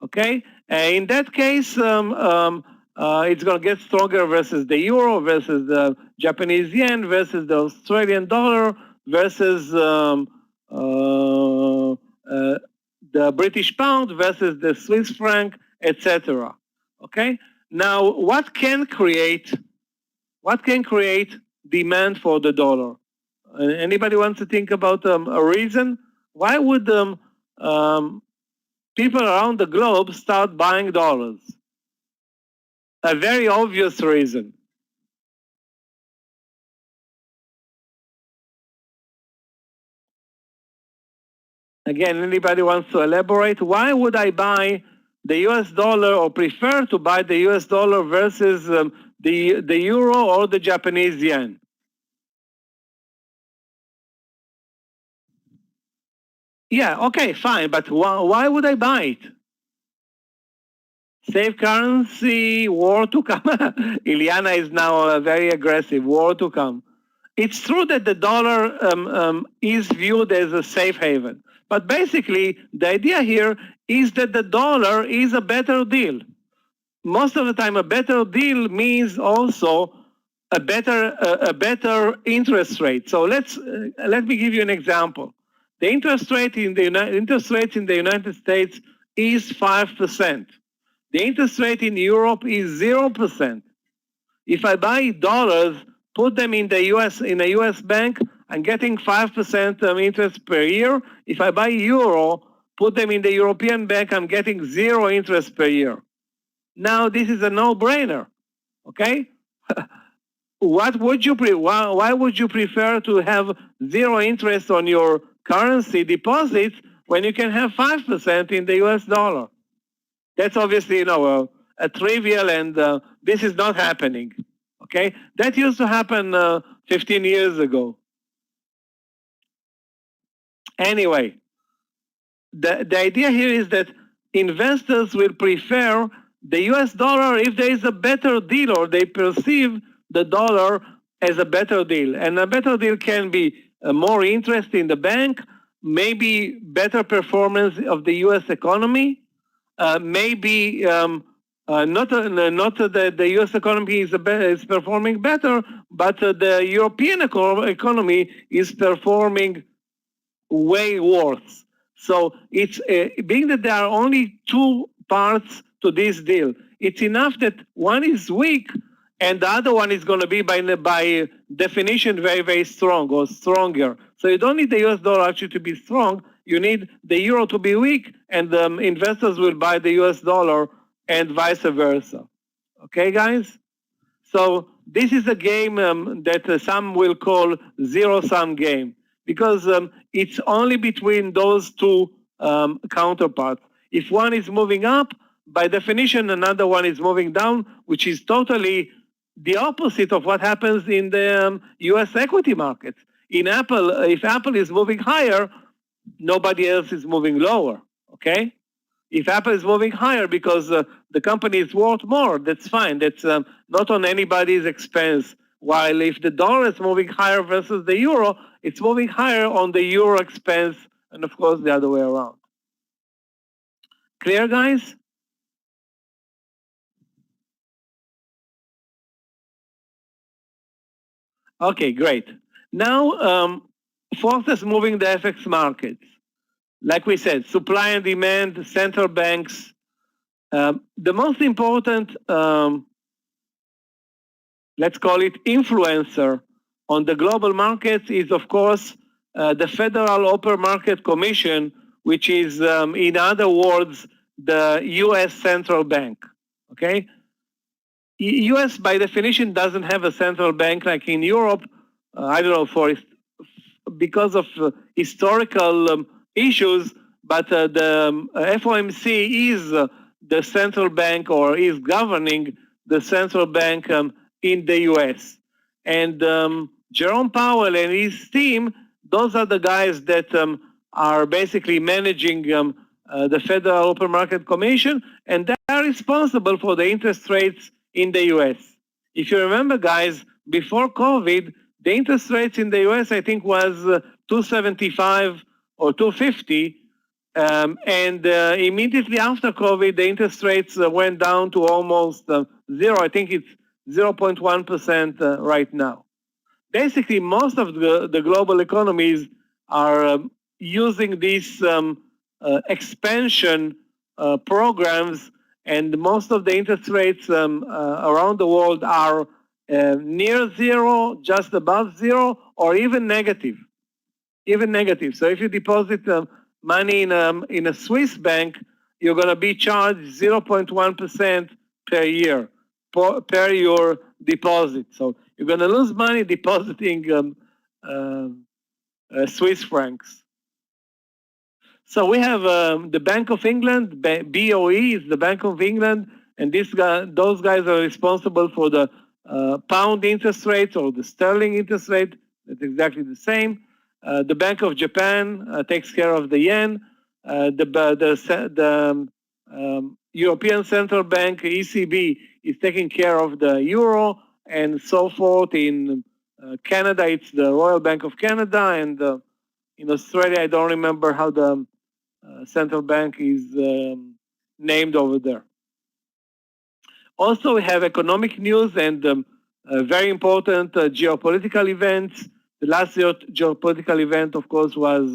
Okay, in that case, it's going to get stronger versus the euro, versus the Japanese yen, versus the Australian dollar, versus the British pound, versus the Swiss franc, etc. Okay. Now, what can create demand for the dollar? Anybody wants to think about a reason? Why would people around the globe start buying dollars? A very obvious reason. Again, anybody wants to elaborate? Why would I buy the US dollar or prefer to buy the US dollar versus the euro or the Japanese yen? Yeah, okay, fine, but why would I buy it? Safe currency, war to come. Ilyana is now very aggressive, war to come. It's true that the dollar is viewed as a safe haven. But basically, the idea here is that the dollar is a better deal. Most of the time, a better deal means also a better interest rate. So let me give you an example. The interest rate in the United States is 5%. The interest rate in Europe is 0%. If I buy dollars, put them in a US bank, I'm getting 5% interest per year. If I buy euro, put them in the European bank, I'm getting 0 interest per year. Now this is a no-brainer, okay? Why would you prefer to have 0 interest on your currency deposits when you can have 5% in the US dollar? That's obviously, a trivial, and this is not happening. Okay, that used to happen 15 years ago. Anyway, the idea here is that investors will prefer the US dollar if there is a better deal, or they perceive the dollar as a better deal. And a better deal can be more interest in the bank, maybe better performance of the US economy, maybe not that the U.S. economy is performing better, but the European economy is performing way worse. So it's being that there are only 2 parts to this deal, it's enough that one is weak and the other one is going to be by definition very, very strong or stronger. So you don't need the US dollar actually to be strong. You need the euro to be weak, and investors will buy the US dollar and vice versa. Okay, guys? So this is a game that some will call zero-sum game, because it's only between those 2 counterparts. If one is moving up, by definition, another one is moving down, which is totally the opposite of what happens in the US equity markets. In Apple, if Apple is moving higher, nobody else is moving lower, okay? If Apple is moving higher because the company is worth more, that's fine. That's not on anybody's expense. While if the dollar is moving higher versus the euro, it's moving higher on the euro expense, and of course the other way around. Clear, guys? Okay, great. Now, forces moving the FX markets. Like we said, supply and demand, central banks. The most important, let's call it influencer on the global markets is, of course, the Federal Open Market Commission, which is, in other words, the US Central Bank. okay? U.S. by definition doesn't have a central bank like in Europe. I don't know, because of historical issues, but the FOMC is the central bank, or is governing the central bank in the U.S. And Jerome Powell and his team, those are the guys that are basically managing the Federal Open Market Commission, and they are responsible for the interest rates in the U.S. If you remember, guys, before COVID, the interest rates in the U.S. I think was 275 or 250, and immediately after COVID, the interest rates went down to almost zero. I think it's 0.1% right now. Basically, most of the global economies are using these expansion programs, and most of the interest rates around the world are near zero, just above zero, or even negative. Even negative. So if you deposit money in a Swiss bank, you're going to be charged 0.1% per year per your deposit. So you're going to lose money depositing Swiss francs. So we have the Bank of England, BOE is the Bank of England, and those guys are responsible for the pound interest rate or the sterling interest rate. It's exactly the same. The Bank of Japan takes care of the yen. The European Central Bank, ECB, is taking care of the euro, and so forth. In Canada, it's the Royal Bank of Canada, and in Australia, I don't remember how the central bank is named over there. Also, we have economic news and very important geopolitical events. The last geopolitical event, of course, was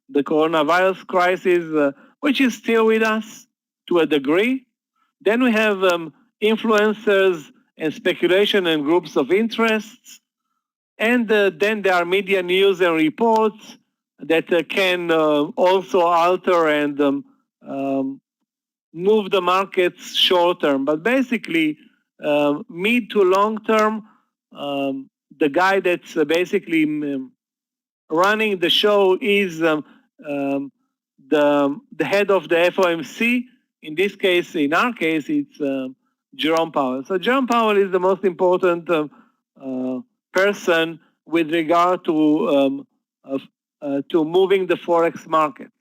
the coronavirus crisis, which is still with us to a degree. Then we have influencers and speculation and groups of interests. And then there are media news and reports that can also alter and move the markets short term. But basically, mid to long term, the guy that's basically running the show is the head of the FOMC. In this case, in our case, it's Jerome Powell. So Jerome Powell is the most important person with regard to moving the forex market.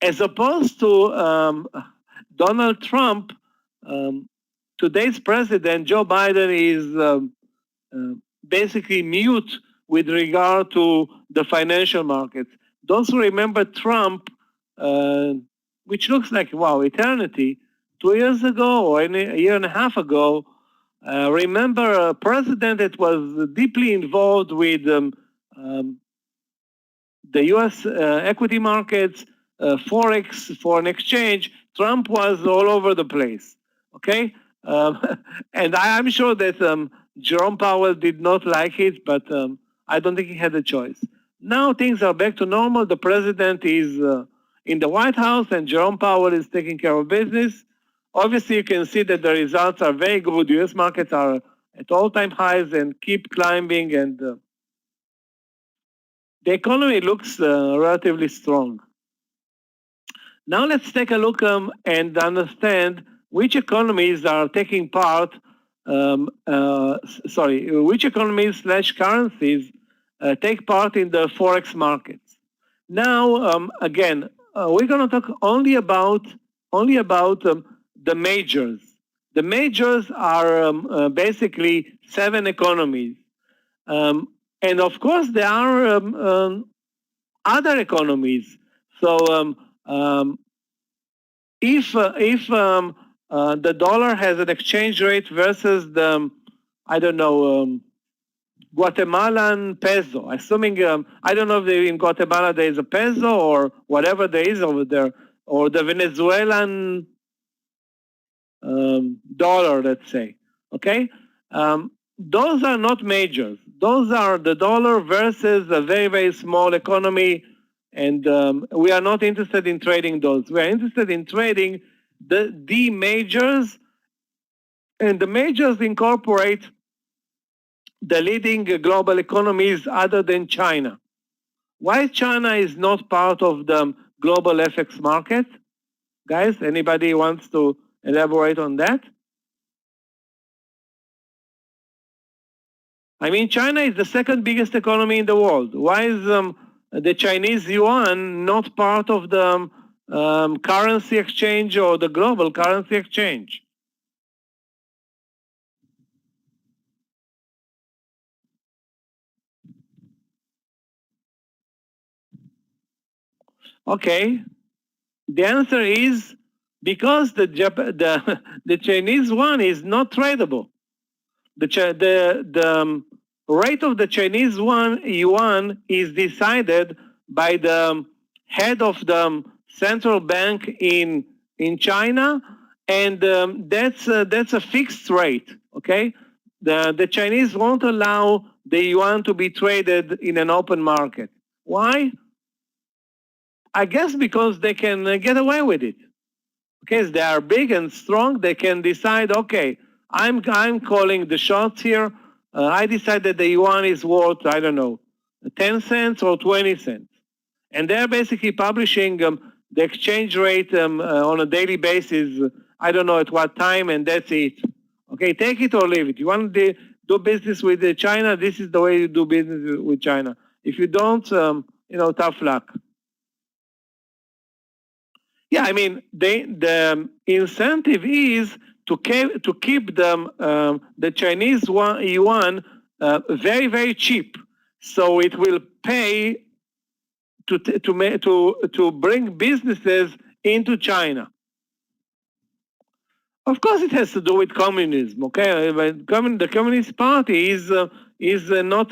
As opposed to Donald Trump, today's president, Joe Biden, is basically mute with regard to the financial markets. Those who remember Trump, which looks like, wow, eternity, 2 years ago or a year and a half ago, remember a president that was deeply involved with the U.S. equity markets, forex, foreign exchange. Trump was all over the place, okay? And I'm sure that Jerome Powell did not like it, but I don't think he had a choice. Now things are back to normal. The president is in the White House, and Jerome Powell is taking care of business. Obviously, you can see that the results are very good. U.S. markets are at all-time highs and keep climbing, and the economy looks relatively strong. Now let's take a look and understand which economies are taking part, which economies / currencies take part in the forex markets. Now, again, we're going to talk only about the majors. The majors are basically 7 economies. And of course, there are other economies. So if the dollar has an exchange rate versus the, I don't know, Guatemalan peso, assuming, I don't know if in Guatemala there is a peso or whatever there is over there, or the Venezuelan dollar, let's say, okay? Those are not majors. Those are the dollar versus a very, very small economy, and we are not interested in trading those. We are interested in trading the majors, and the majors incorporate the leading global economies other than China. Why China is not part of the global FX market? Guys, anybody wants to elaborate on that? I mean, China is the second biggest economy in the world. Why is the Chinese yuan not part of the currency exchange or the global currency exchange? Okay, the answer is because the Chinese yuan is not tradable. The rate of the Chinese yuan is decided by the head of the central bank in China, and that's a fixed rate. Okay, the Chinese won't allow the yuan to be traded in an open market. Why? I guess because they can get away with it. Okay, they are big and strong. They can decide, okay, I'm calling the shots here. I decide that the yuan is worth, I don't know, 10 cents or 20 cents. And they're basically publishing the exchange rate on a daily basis, I don't know at what time, and that's it. Okay, take it or leave it. You want to do business with China, this is the way you do business with China. If you don't, tough luck. Yeah, I mean, the incentive is to keep the Chinese yuan very, very cheap. So it will pay to bring businesses into China. Of course, it has to do with communism. Okay, the Communist Party is not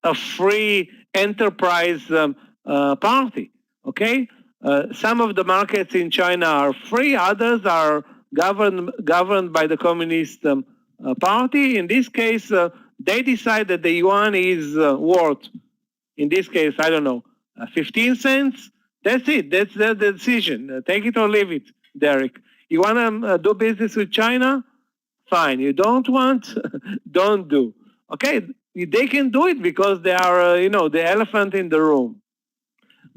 a free enterprise party. Okay. Some of the markets in China are free, others are governed by the Communist Party. In this case, they decide that the yuan is worth, in this case, I don't know, 15 cents. That's it. That's the decision. Take it or leave it, Derek. You want to do business with China? Fine. You don't want? Don't do. Okay, they can do it because they are, the elephant in the room.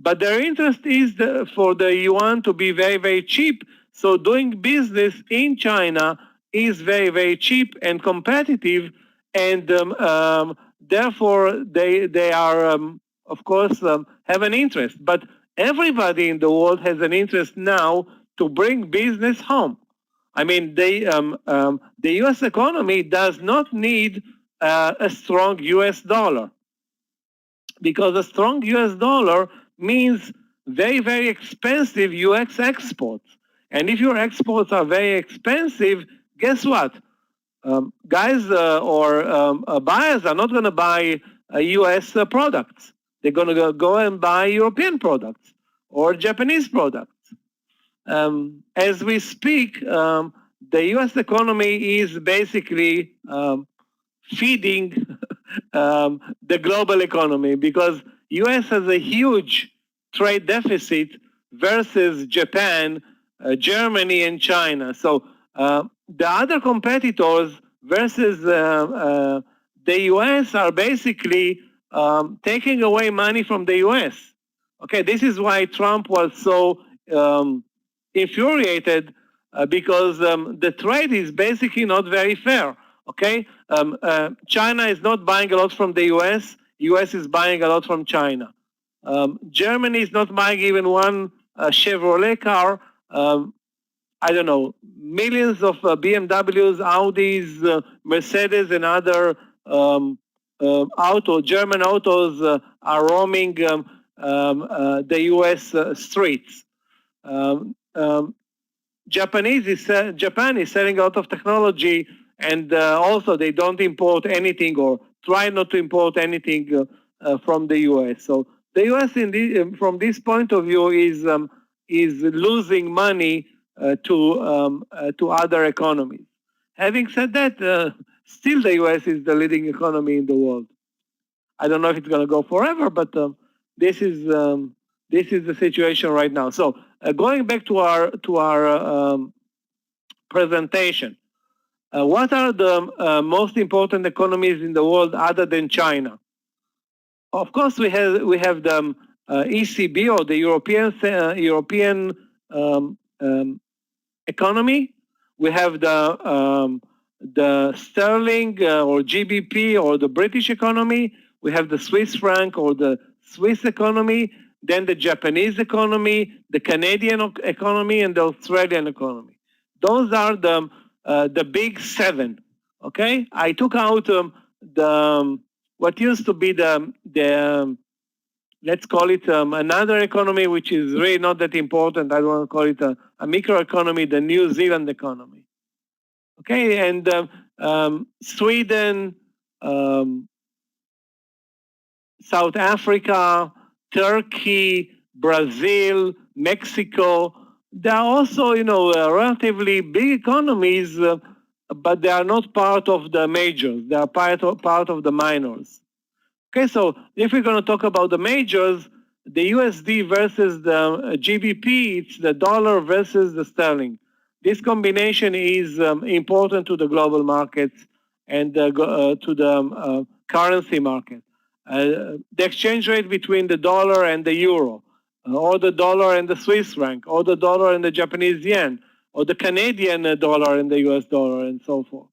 But their interest is for the yuan to be very, very cheap. So doing business in China is very, very cheap and competitive. And therefore, they are, of course, have an interest. But everybody in the world has an interest now to bring business home. I mean, the U.S. economy does not need a strong U.S. dollar, because a strong U.S. dollar means very, very expensive U.S. exports. And if your exports are very expensive, guess what? Guys or buyers are not going to buy U.S. products. They're going to go and buy European products or Japanese products. As we speak, the U.S. economy is basically feeding the global economy, because U.S. has a huge trade deficit versus Japan, Germany, and China. So the other competitors versus the U.S. are basically taking away money from the U.S. Okay, this is why Trump was so infuriated, because the trade is basically not very fair. Okay, China is not buying a lot from the U.S. U.S. is buying a lot from China. Germany is not buying even one Chevrolet car. I don't know, millions of BMWs, Audis, Mercedes, and other German autos are roaming the U.S. streets. Japan is selling a lot of technology, and also they don't import anything or try not to import anything from the U.S. So the U.S. from this point of view is losing money to other economies. Having said that, still the U.S. is the leading economy in the world. I don't know if it's going to go forever, but this is the situation right now. So going back to our presentation, what are the most important economies in the world other than China? Of course, we have the ECB, or the European economy. We have the sterling or GBP, or the British economy. We have the Swiss franc, or the Swiss economy. Then the Japanese economy, the Canadian economy, and the Australian economy. Those are the big seven. Okay, I took out what used to be the let's call it another economy, which is really not that important. I don't want to call it a microeconomy, the New Zealand economy. Okay, and Sweden, South Africa, Turkey, Brazil, Mexico. They are also, relatively big economies, but they are not part of the majors. They are part of the minors. Okay, so if we're going to talk about the majors, the USD versus the GBP, it's the dollar versus the sterling. This combination is important to the global markets and to the currency market. The exchange rate between the dollar and the euro, or the dollar and the Swiss franc, or the dollar and the Japanese yen, or the Canadian dollar and the US dollar, and so forth.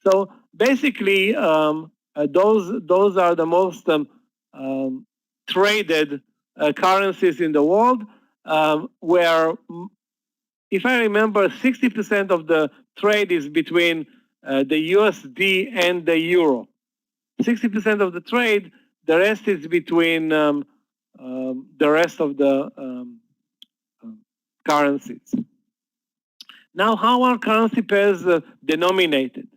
So basically, those are the most traded currencies in the world, where, if I remember, 60% of the trade is between the USD and the euro. 60% of the trade, the rest is between the rest of the currencies. Now, how are currency pairs denominated?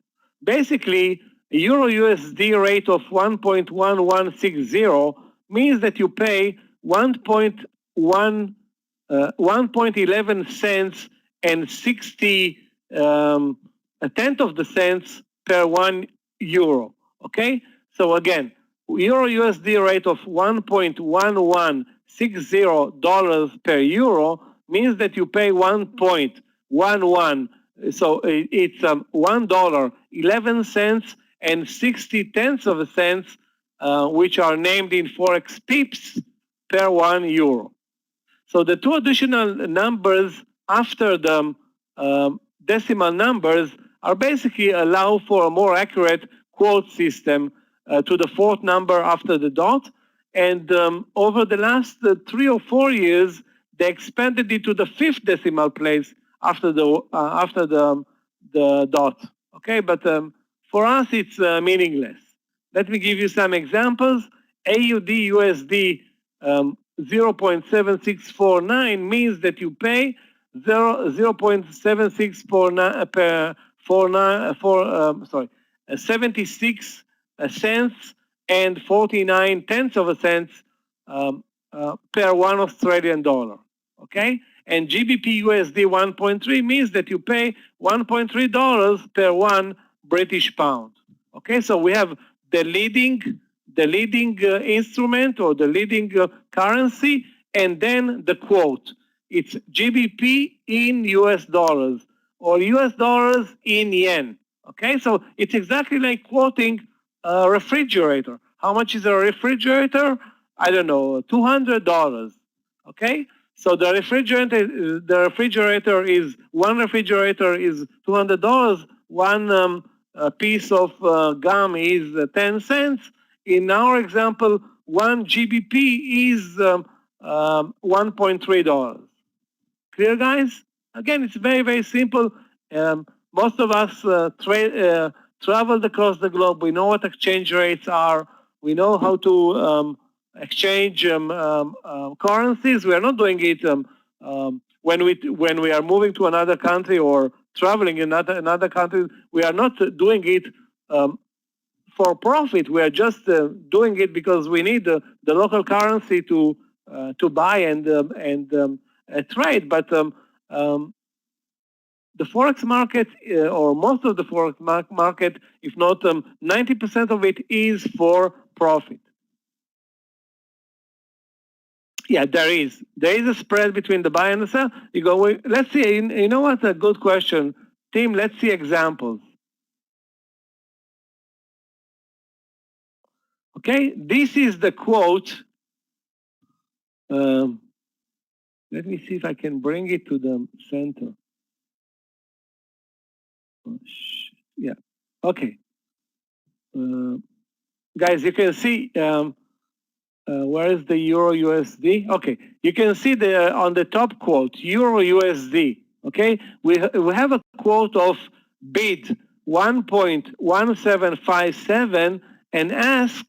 Basically, a Euro-USD rate of 1.1160 means that you pay 1.11 cents and 60 a tenth of the cents per 1 euro. Okay, so again, Euro-USD rate of $1.1160 per euro means that you pay 1.11. So it's $1.11 and 60 tenths of a cents, which are named in Forex pips per 1 euro. So the two additional numbers after the decimal numbers are basically allow for a more accurate quote system to the fourth number after the dot. And over the last 3 or 4 years, they expanded it to the fifth decimal place after the dot. Okay, but for us it's meaningless. Let me give you some examples. AUD USD 0.7649 means that you pay 0.7649 per 76 cents and 49 tenths of a cents per 1 Australian dollar. Okay, and GBP USD 1.3 means that you pay $1.3 per 1 British pound. Okay, so we have the leading instrument, or the leading currency, and then the quote. It's GBP in US dollars, or US dollars in yen. Okay, so it's exactly like quoting a refrigerator. How much is a refrigerator? I don't know, $200. Okay, so the refrigerator is $200. One piece of gum is 10 cents. In our example, 1 GBP is $1.3. Clear, guys? Again, it's very, very simple. Most of us traveled across the globe. We know what exchange rates are. We know how to exchange currencies. We are not doing it when we are moving to another country or traveling in another country. We are not doing it for profit. We are just doing it because we need the local currency to buy and trade. But the forex market, or most of the forex market, if not 90% of it, is for profit. Yeah, there is. There is a spread between the buyer and the seller. You go, well, let's see, you know what, a good question. Tim, let's see examples. Okay, this is the quote. Let me see if I can bring it to the center. Yeah, okay. Guys, you can see, where is the Euro USD? Okay, you can see the on the top quote, Euro USD. Okay, we have a quote of bid 1.1757 and ask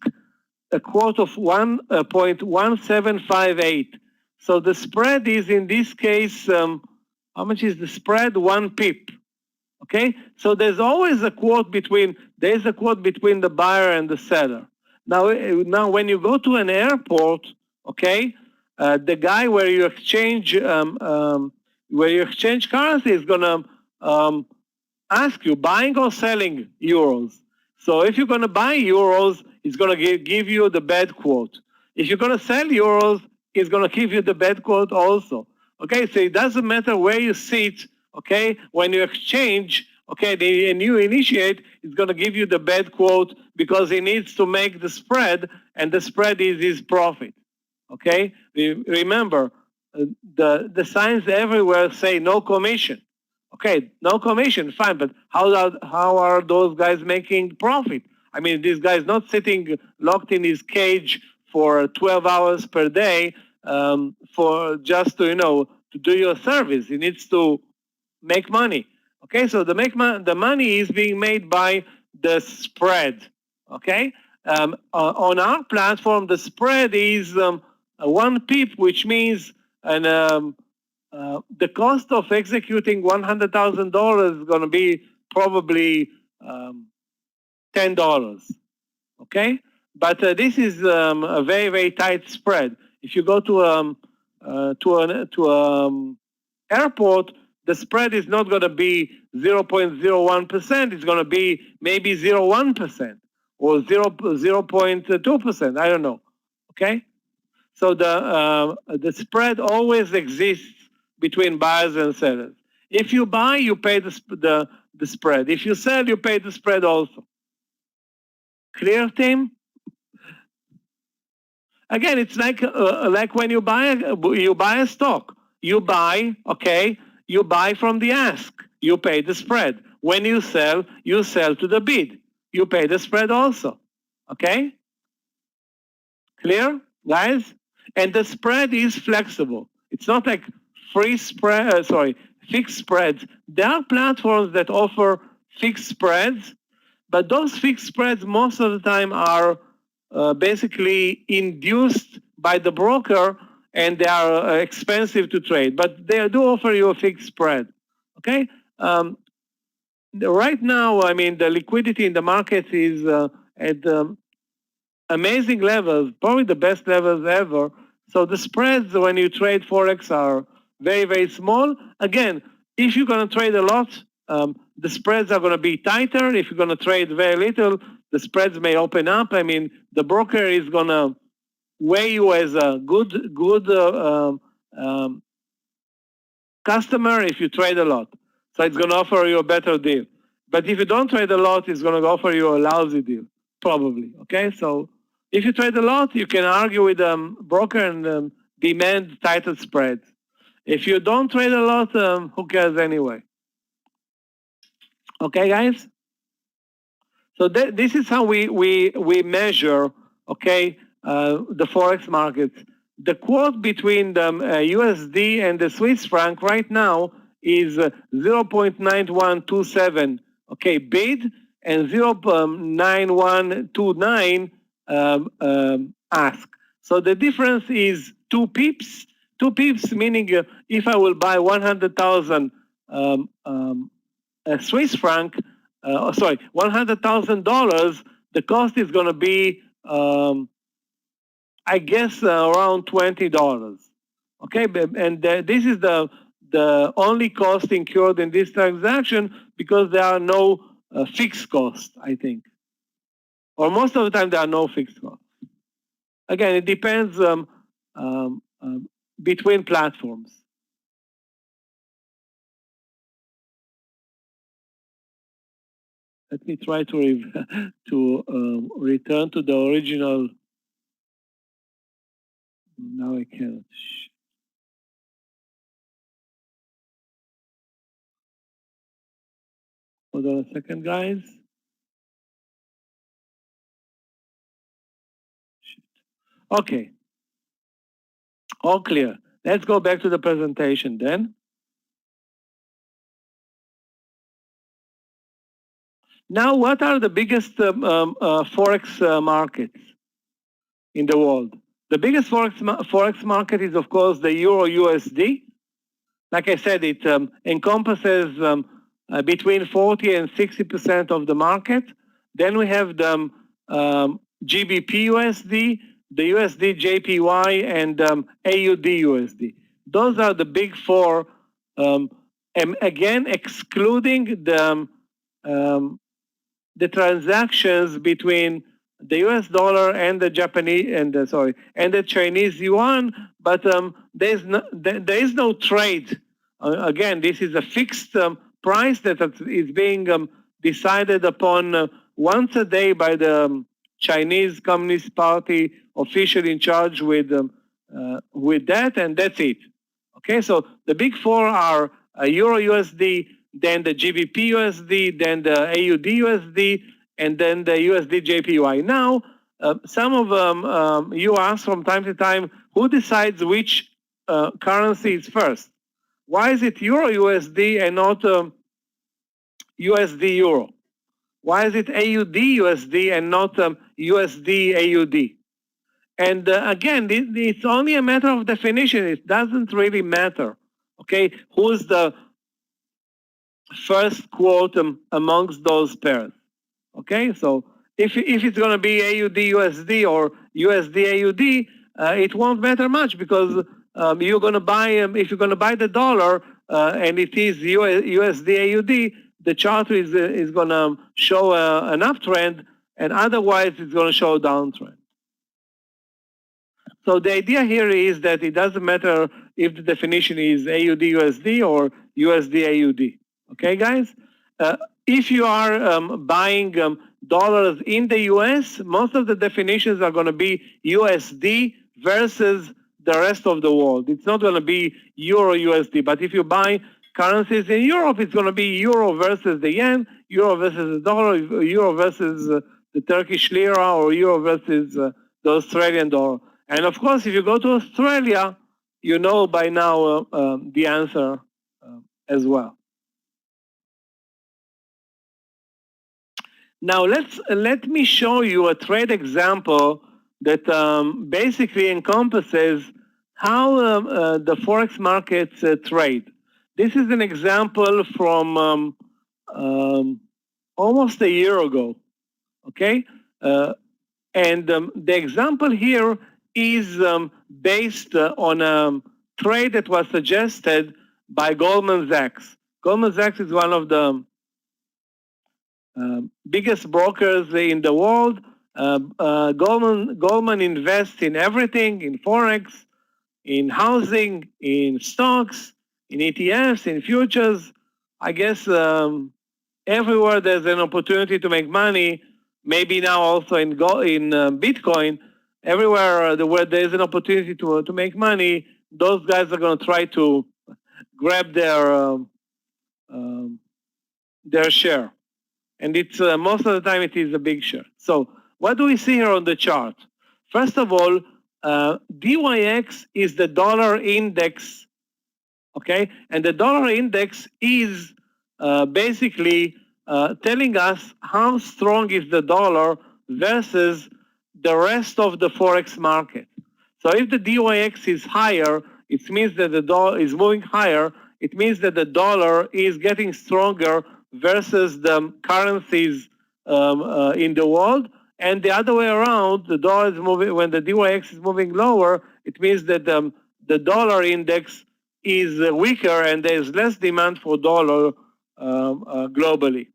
a quote of 1.1758. So the spread is in this case, how much is the spread? 1 pip. Okay, so there's always a quote between the buyer and the seller. Now when you go to an airport, okay, the guy where you exchange currency is gonna ask you buying or selling euros. So if you're gonna buy euros, he's gonna give you the bad quote. If you're gonna sell euros, he's gonna give you the bad quote also. Okay, so it doesn't matter where you sit. Okay, when you exchange, okay, and you initiate, it's going to give you the bad quote because he needs to make the spread, and the spread is his profit. Okay, remember, the signs everywhere say no commission. Okay, no commission, fine, but how are those guys making profit? I mean, this guy's not sitting locked in his cage for 12 hours per day for just to to do your service. He needs to make money. Okay, so the money is being made by the spread. Okay, on our platform, the spread is 1 pip, which means the cost of executing $100,000 is going to be probably $10. Okay, but this is a very, very tight spread. If you go to airport, the spread is not going to be 0.01%. It's going to be maybe 0.1% or 0.2%. I don't know. Okay, so the spread always exists between buyers and sellers. If you buy, you pay the spread. If you sell, you pay the spread also. Clear, Tim? Again, it's like when you buy a stock. You buy, okay. You buy from the ask. You pay the spread. When you sell to the bid. You pay the spread also. Okay? Clear, guys? And the spread is flexible. It's not like fixed spreads. There are platforms that offer fixed spreads, but those fixed spreads most of the time are basically induced by the broker, and they are expensive to trade, but they do offer you a fixed spread. Okay. Right now, I mean, the liquidity in the market is at amazing levels, probably the best levels ever. So the spreads when you trade Forex are very, very small. Again, if you're going to trade a lot, the spreads are going to be tighter. If you're going to trade very little, the spreads may open up. I mean, the broker is going to weigh you as a good customer if you trade a lot. So it's going to offer you a better deal. But if you don't trade a lot, it's going to offer you a lousy deal, probably. Okay, so if you trade a lot, you can argue with the broker and demand tighter spreads. If you don't trade a lot, who cares anyway? Okay, guys? So this is how we measure, okay, the Forex market. The quote between the USD and the Swiss franc right now is 0.9127, okay, bid, and 0.9129 ask. So the difference is 2 pips. 2 pips meaning if I will buy 100,000 Swiss franc, sorry, $100,000, the cost is going to be, I guess, around $20. Okay, and this is the only cost incurred in this transaction because there are no fixed costs, I think. Or most of the time, there are no fixed costs. Again, it depends between platforms. Let me try to return to the original. Now I can't. Hold on a second, guys. Okay. All clear. Let's go back to the presentation then. Now, what are the biggest Forex markets in the world? The biggest Forex market is, of course, the Euro USD. Like I said, it encompasses between 40 and 60% of the market. Then we have the GBP USD, the USD JPY, and AUD USD. Those are the big four, and again, excluding the transactions between the US dollar and the Japanese and the Chinese yuan, but there is no trade. Again, this is a fixed price that is being decided upon once a day by the Chinese Communist Party official in charge with that, and that's it. Okay, so the big four are Euro USD, then the GBP USD, then the AUD USD, and then the USD JPY. Now, some of you ask from time to time, who decides which currency is first? Why is it Euro USD and not USD Euro? Why is it AUD USD and not USD AUD? And again, it's only a matter of definition. It doesn't really matter, okay, who's the first quote amongst those pairs, okay? So if it's going to be AUD USD or USD AUD, it won't matter much because you're going to buy, if you're going to buy the dollar and it is USD AUD, the chart is going to show an uptrend, and otherwise it's going to show a downtrend. So the idea here is that it doesn't matter if the definition is AUD USD or USD AUD. Okay, guys? If you are buying dollars in the US, most of the definitions are going to be USD versus the rest of the world. It's not going to be Euro USD. But if you buy currencies in Europe, it's going to be Euro versus the yen, Euro versus the dollar, Euro versus the Turkish lira, or Euro versus the Australian dollar. And of course, if you go to Australia, you know by now the answer as well. Now let me show you a trade example that basically encompasses how the Forex markets trade. This is an example from almost a year ago, okay? And the example here is based on a trade that was suggested by Goldman Sachs. Goldman Sachs is one of the biggest brokers in the world. Goldman invests in everything, in Forex, in housing, in stocks, in ETFs, in futures. I guess everywhere there's an opportunity to make money, maybe now also in Bitcoin, everywhere where there's an opportunity to make money, those guys are going to try to grab their share. And it's most of the time it is a big share. So what do we see here on the chart? First of all, DYX is the dollar index, okay? And the dollar index is basically telling us how strong is the dollar versus the rest of the Forex market. So if the DYX is higher, it means that the dollar is moving higher. It means that the dollar is getting stronger versus the currencies in the world. And the other way around, the dollar is moving, when the DYX is moving lower, it means that the dollar index is weaker and there's less demand for dollar globally.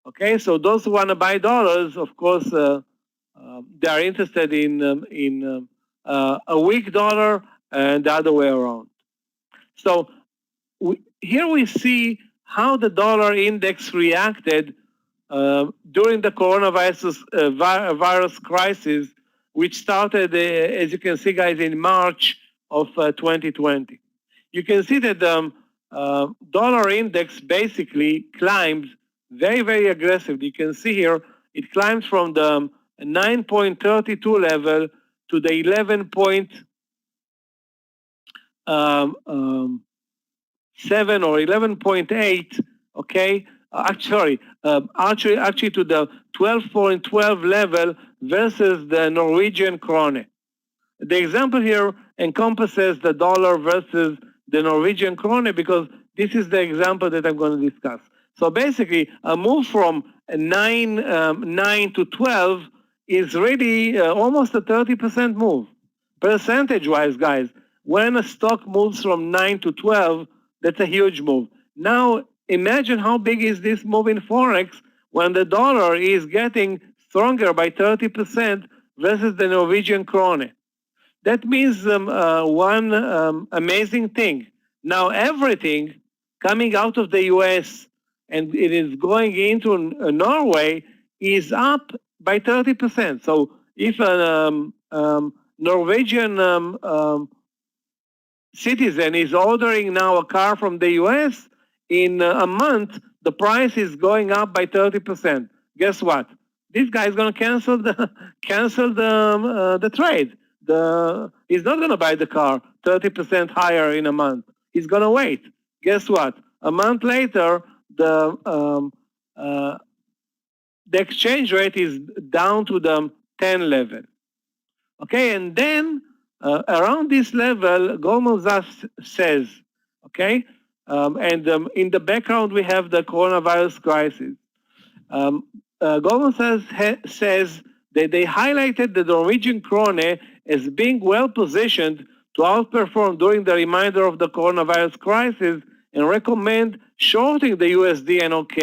Okay, so those who want to buy dollars, of course, they are interested in a weak dollar, and the other way around. So here we see how the dollar index reacted during the coronavirus virus crisis, which started, as you can see, guys, in March of 2020. You can see that the dollar index basically climbed very, very aggressively. You can see here it climbed from the 9.32 level to the 11.7 or 11.8. Okay, actually to the 12.12 level versus the Norwegian krone. The example here encompasses the dollar versus the Norwegian krone because this is the example that I'm going to discuss. So basically, a move from 9 to 12 is really almost a 30% move. Percentage-wise, guys, when a stock moves from 9 to 12, that's a huge move. Now, imagine how big is this move in Forex when the dollar is getting stronger by 30% versus the Norwegian krone. That means one amazing thing. Now everything coming out of the US and it is going into Norway is up by 30%. So if a Norwegian citizen is ordering now a car from the US, in a month, the price is going up by 30%. Guess what? This guy is going to cancel the trade. He's not going to buy the car 30% higher in a month. He's going to wait. Guess what? A month later, the exchange rate is down to the 10 level. Okay, and then around this level, Goldman Sachs says, okay, and in the background we have the coronavirus crisis. Goldman Sachs says that they highlighted the Norwegian krone as being well positioned to outperform during the remainder of the coronavirus crisis and recommend shorting the USD NOK,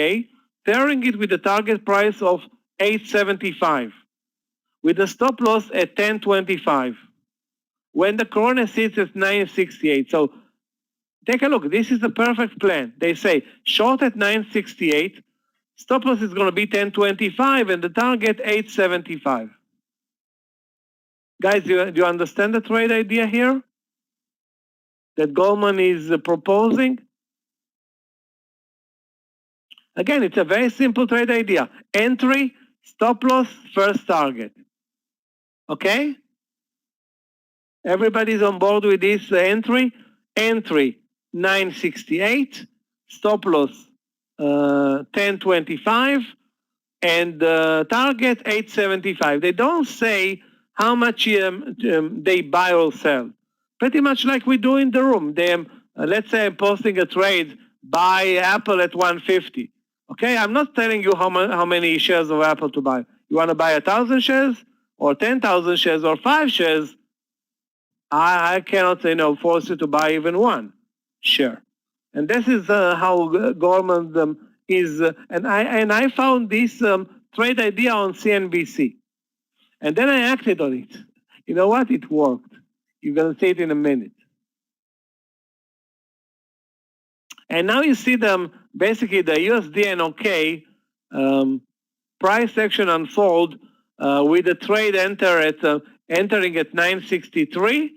pairing it with a target price of 8.75, with a stop loss at 10.25, when the krone sits at 9.68. So take a look. This is the perfect plan. They say short at 9.68, stop loss is going to be 10.25, and the target 8.75. Guys, do you understand the trade idea here that Goldman is proposing? Again, it's a very simple trade idea. Entry, stop loss, first target. Okay? Everybody's on board with this entry? Entry, 968, stop loss, 1025, and target 875. They don't say how much they buy or sell. Pretty much like we do in the room. They, let's say I'm posting a trade, buy Apple at 150. Okay, I'm not telling you how many shares of Apple to buy. You want to buy 1,000 shares or 10,000 shares or 5 shares? I cannot force you to buy even one share. And this is how Goldman is. And I found this trade idea on CNBC. And then I acted on it. You know what? It worked. You're going to see it in a minute. And now you see basically the USD NOK price action unfold with the trade entering at 963,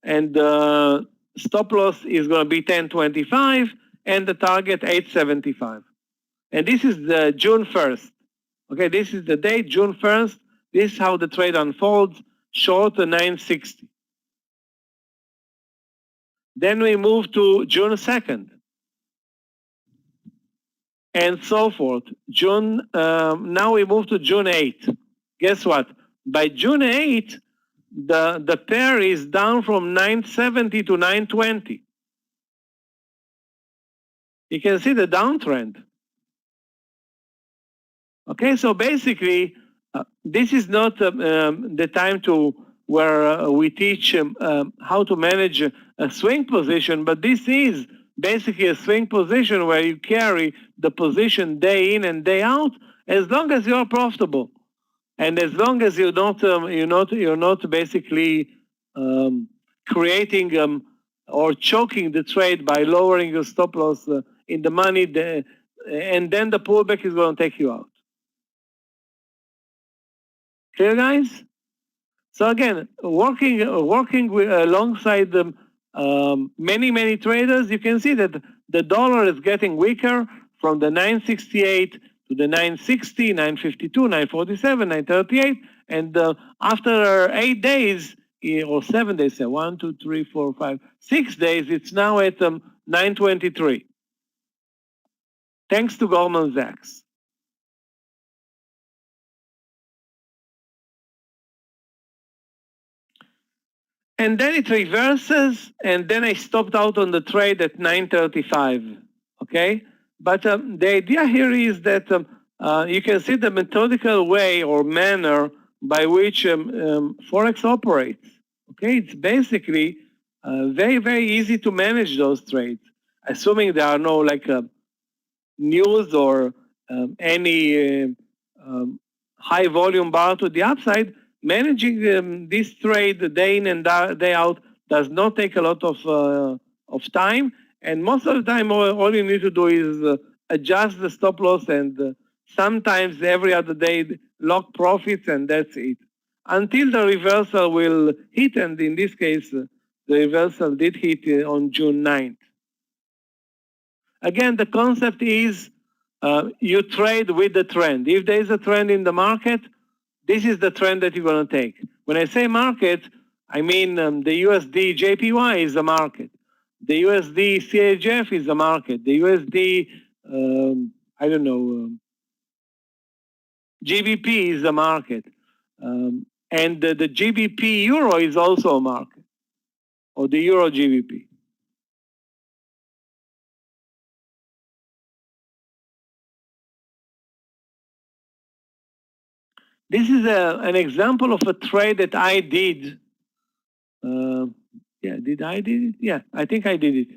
and the stop loss is going to be 1025, and the target 875. And this is the June 1st. Okay, this is the date, June 1st. This is how the trade unfolds, short to 960. Then we move to June 2nd. And so forth. Now we move to June 8th. Guess what? By June 8th, the pair is down from 970 to 920. You can see the downtrend. Okay, so basically, this is not the time where we teach how to manage a swing position, but this is basically a swing position where you carry the position day in and day out, as long as you're profitable, and as long as you're not basically creating or choking the trade by lowering your stop loss in the money, and then the pullback is going to take you out. Clear, guys? So again, working alongside many traders, you can see that the dollar is getting weaker from the 968 to the 960, 952, 947, 938, and after 8 days or 7 days, 1, 2, 3, 4, 5, 6 days, it's now at 923. Thanks to Goldman Sachs. And then it reverses, and then I stopped out on the trade at 935, okay? But the idea here is that you can see the methodical way or manner by which Forex operates, okay? It's basically very easy to manage those trades, assuming there are no like news or any high volume bar to the upside. Managing this trade day in and day out does not take a lot of time, and most of the time all you need to do is adjust the stop loss and sometimes every other day lock profits, and that's it. Until the reversal will hit, and in this case the reversal did hit on June 9th. Again, the concept is you trade with the trend. If there is a trend in the market, this is the trend that you're going to take. When I say market, I mean the USD JPY is a market. The USD CHF is a market. The USD, I don't know, GBP is a market. And the GBP Euro is also a market, or the Euro GBP. This is an example of a trade that I did. Yeah, did I did it? Yeah, I think I did it.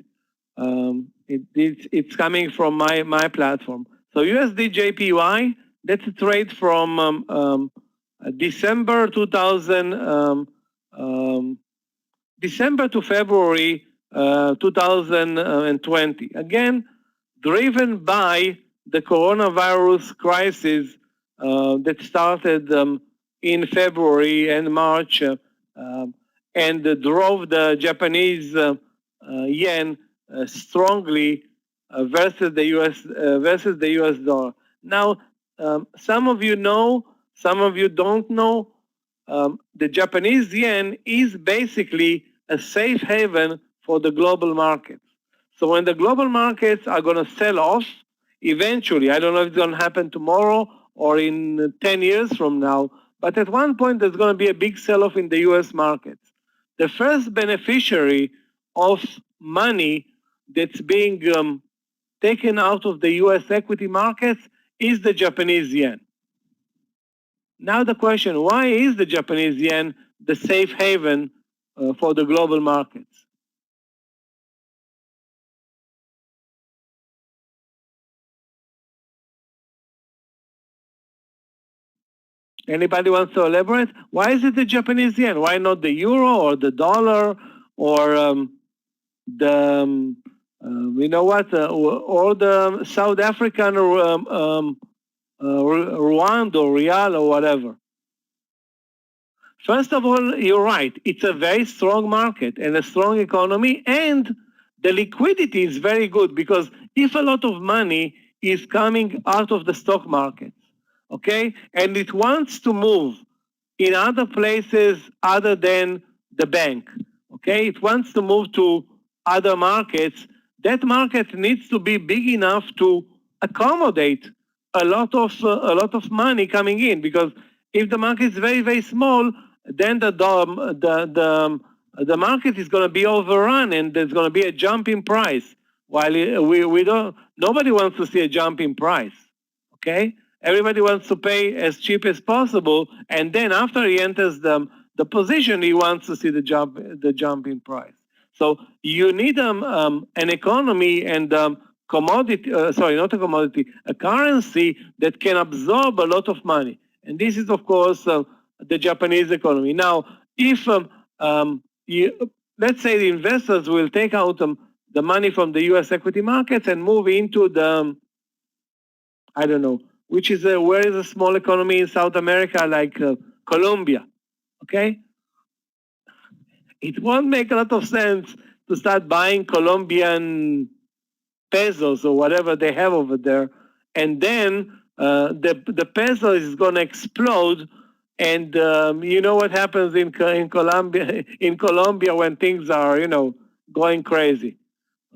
It's coming from my platform. So USD JPY, that's a trade from December 2000, December to February 2020. Again, driven by the coronavirus crisis that started in February and March and drove the Japanese yen strongly versus the US dollar. Now, some of you know, some of you don't know. The Japanese yen is basically a safe haven for the global markets. So when the global markets are going to sell off, eventually, I don't know if it's going to happen tomorrow or in 10 years from now, but at one point there's going to be a big sell-off in the US markets. The first beneficiary of money that's being taken out of the US equity markets is the Japanese yen. Now the question, why is the Japanese yen the safe haven for the global markets? Anybody wants to elaborate? Why is it the Japanese yen? Why not the euro or the dollar or you know what, or the South African Rwanda or Real or whatever? First of all, you're right. It's a very strong market and a strong economy, and the liquidity is very good, because if a lot of money is coming out of the stock market, okay, and it wants to move in other places other than the bank, okay, it wants to move to other markets, that market needs to be big enough to accommodate a lot of money coming in, because if the market is very small, then the market is going to be overrun and there's going to be a jump in price. While we don't, nobody wants to see a jump in price, okay? Everybody wants to pay as cheap as possible, and then after he enters the position, he wants to see the jump in price. So you need an economy and commodity, sorry, not a commodity, a currency that can absorb a lot of money. And this is, of course, the Japanese economy. Now, if let's say the investors will take out the money from the U.S. equity markets and move into the, I don't know, which is where is a small economy in South America like Colombia, okay? It won't make a lot of sense to start buying Colombian pesos or whatever they have over there, and then the peso is going to explode. And you know what happens in Colombia when things are going crazy.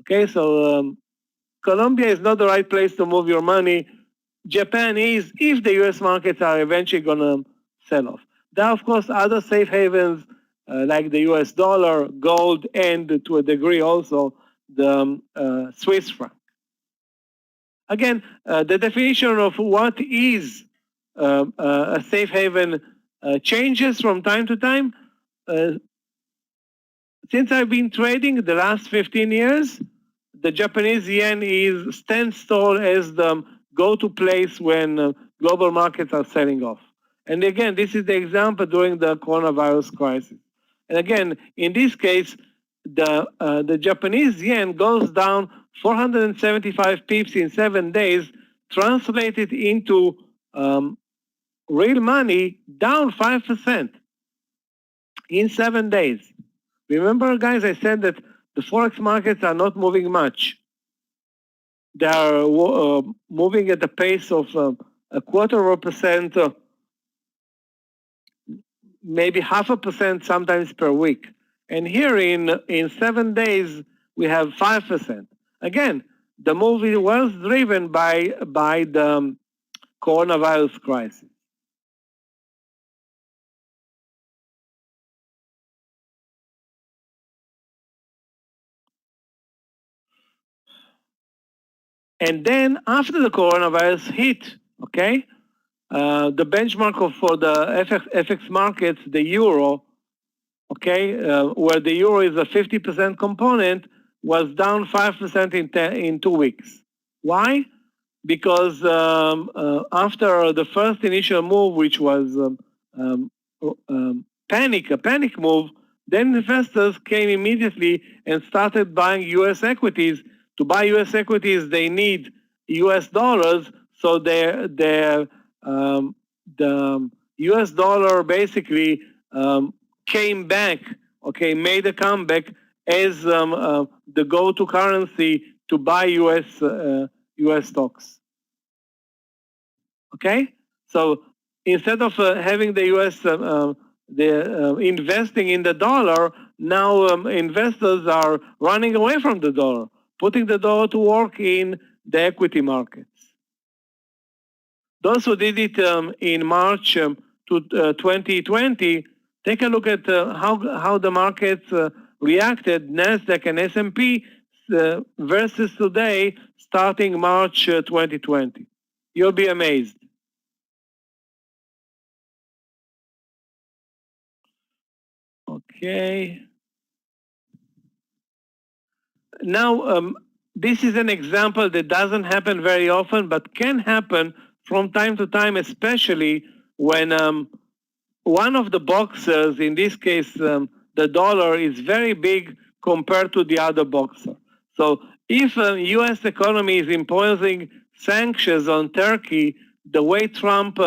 Okay, so Colombia is not the right place to move your money. Japan is, if the U.S. markets are eventually going to sell off. There are, of course, other safe havens like the U.S. dollar, gold, and to a degree also the Swiss franc. Again, the definition of what is a safe haven changes from time to time. Since I've been trading the last 15 years, the Japanese yen stands tall as the go-to place when global markets are selling off. And again, this is the example during the coronavirus crisis. And again, in this case, the Japanese yen goes down 475 pips in 7 days, translated into real money down 5% in 7 days. Remember, guys, I said that the forex markets are not moving much. They are moving at the pace of a quarter of a percent, maybe 0.5% sometimes per week. And here in 7 days, we have 5%. Again, the move was driven by the coronavirus crisis. And then after the coronavirus hit, okay, the benchmark for the FX markets, the euro, okay, where the euro is a 50% component, was down 5% in 2 weeks. Why? Because after the first initial move, which was a panic move, then investors came immediately and started buying U.S. equities. To buy U.S. equities, they need U.S. dollars, so the U.S. dollar basically came back, okay, made a comeback as the go-to currency to buy U.S. stocks. Okay, so instead of having the U.S. Investing in the dollar, now investors are running away from the dollar, putting the dollar to work in the equity markets. Those who did it in March 2020, take a look at how the markets reacted, Nasdaq and S&P versus today, starting March 2020. You'll be amazed. Okay. Now, this is an example that doesn't happen very often, but can happen from time to time, especially when one of the boxers, in this case, the dollar, is very big compared to the other boxer. So if the U.S. economy is imposing sanctions on Turkey the way Trump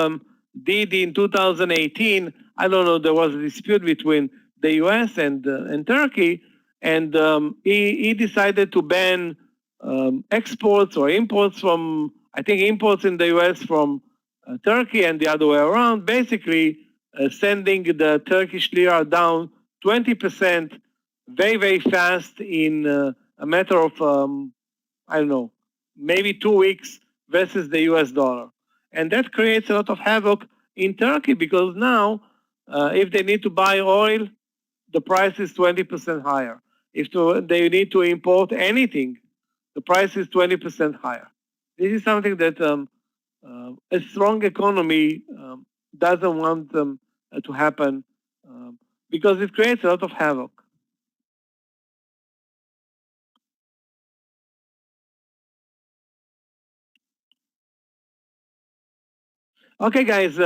did in 2018, I don't know, there was a dispute between the U.S. and Turkey, and he decided to ban exports or imports from, I think imports in the U.S. from Turkey and the other way around, basically sending the Turkish lira down 20% very, very fast in a matter of, I don't know, maybe 2 weeks versus the US dollar. And that creates a lot of havoc in Turkey because now, if they need to buy oil, the price is 20% higher. If they need to import anything, the price is 20% higher. This is something that a strong economy doesn't want to happen because it creates a lot of havoc. Okay, guys,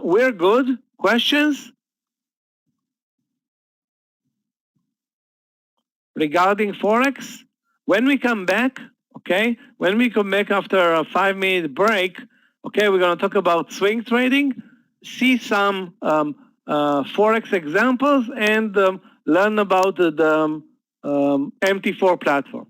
we're good. Questions? regarding Forex. When we come back, okay, when we come back after a 5-minute break, okay, we're going to talk about swing trading, see some Forex examples, and learn about the MT4 platform.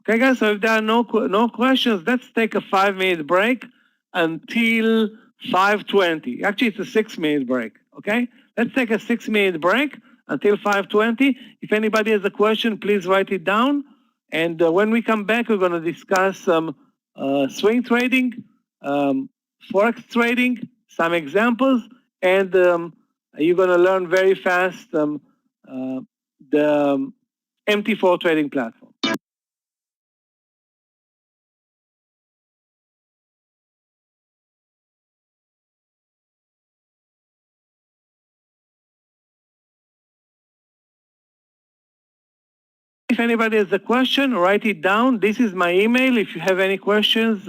Okay, guys, so if there are no questions, let's take a 5-minute break until 5:20. Actually, it's a 6-minute break, okay? Let's take a 6-minute break until 5:20. If anybody has a question, please write it down. And when we come back, we're going to discuss some swing trading, Forex trading, some examples, and you're going to learn very fast the MT4 trading platform. If anybody has a question, write it down. This is my email. If you have any questions,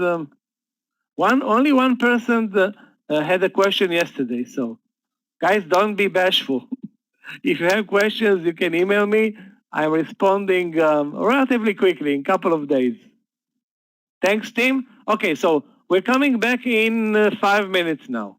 only one person had a question yesterday. So, guys, don't be bashful. If you have questions, you can email me. I'm responding relatively quickly, in a couple of days. Thanks, team. Okay, so we're coming back in 5 minutes now.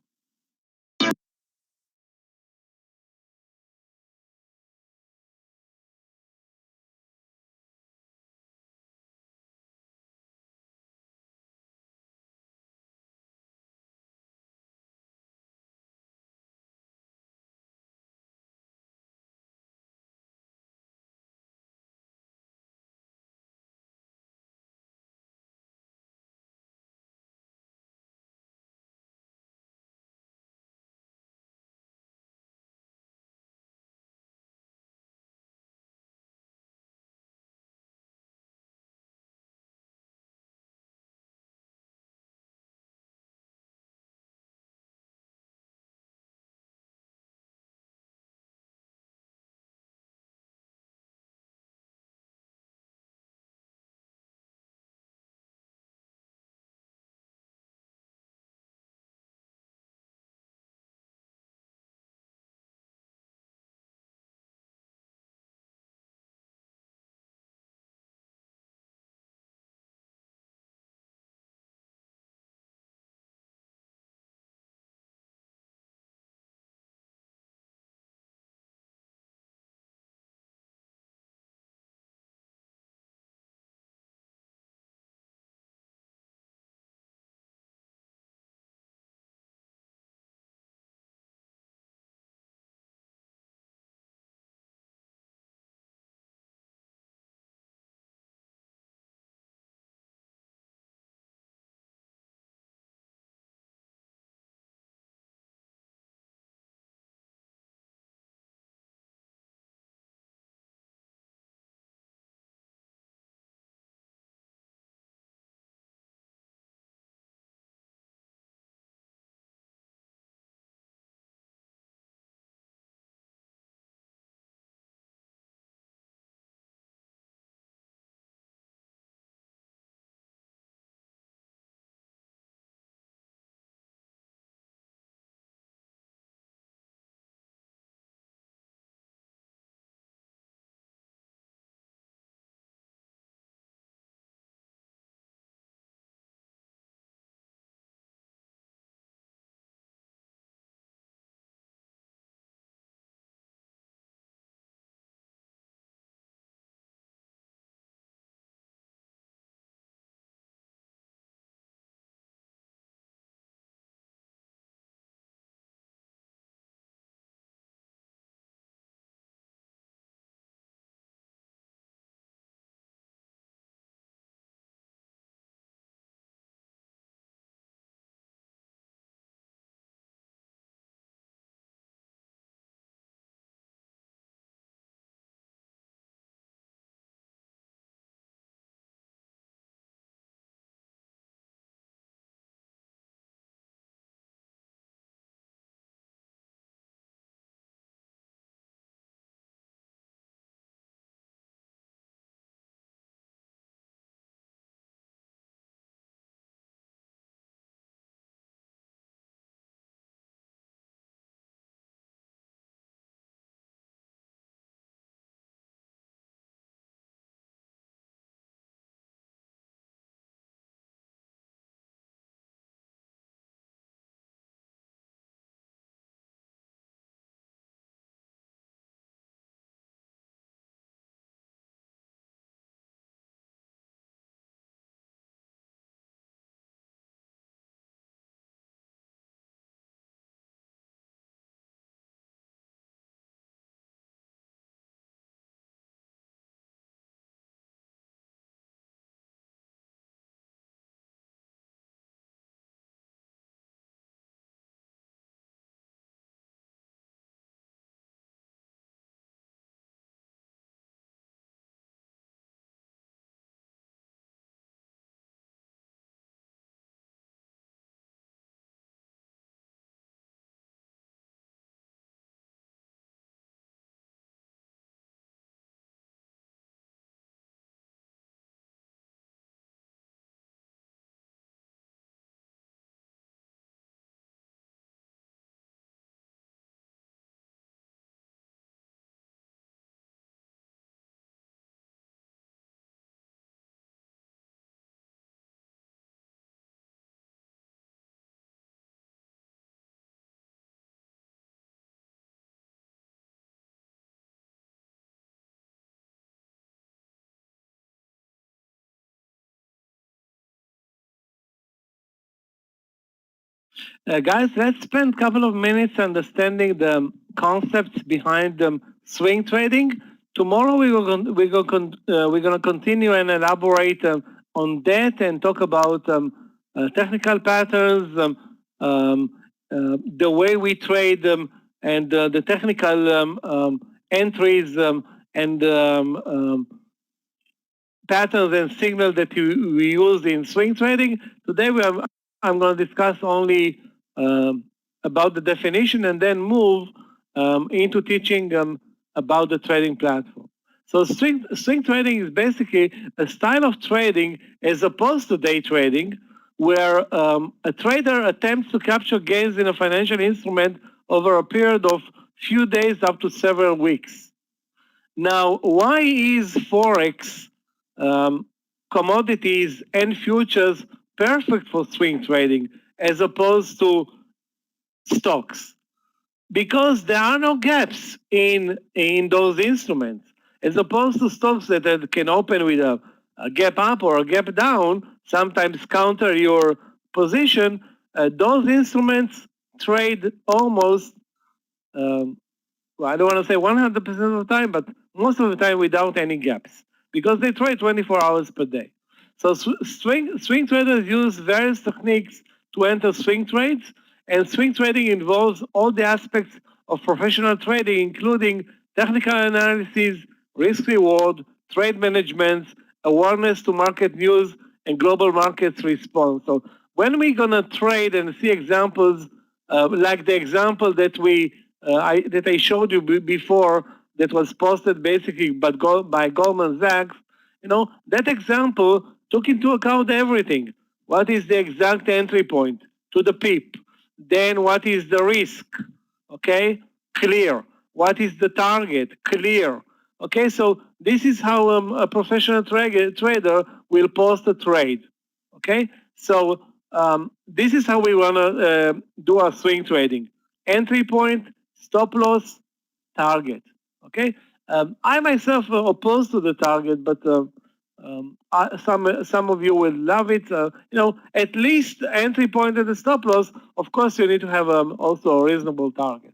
Guys, let's spend a couple of minutes understanding the concepts behind swing trading. Tomorrow we're going to continue and elaborate on that and talk about technical patterns, the way we trade, and the technical entries and patterns and signals that we use in swing trading. Today I'm going to discuss only about the definition and then move into teaching about the trading platform. So swing trading is basically a style of trading as opposed to day trading, where a trader attempts to capture gains in a financial instrument over a period of few days up to several weeks. Now, why is Forex, commodities and futures perfect for swing trading as opposed to stocks? Because there are no gaps in those instruments. As opposed to stocks that can open with a gap up or a gap down, sometimes counter your position, those instruments trade almost, well, I don't want to say 100% of the time, but most of the time without any gaps, because they trade 24 hours per day. So swing traders use various techniques to enter swing trades, and swing trading involves all the aspects of professional trading, including technical analysis, risk reward, trade management, awareness to market news, and global markets response. So when we're going to trade and see examples like the example that I showed you before, that was posted basically by Goldman Sachs, that example took into account everything. What is the exact entry point to the PIP? Then what is the risk? Okay, clear. What is the target? Clear. Okay, so this is how a professional trader will post a trade. Okay, so this is how we want to do our swing trading. Entry point, stop loss, target. Okay, I myself opposed to the target, but some of you will love it. At least entry point and the stop loss. Of course, you need to have also a reasonable target.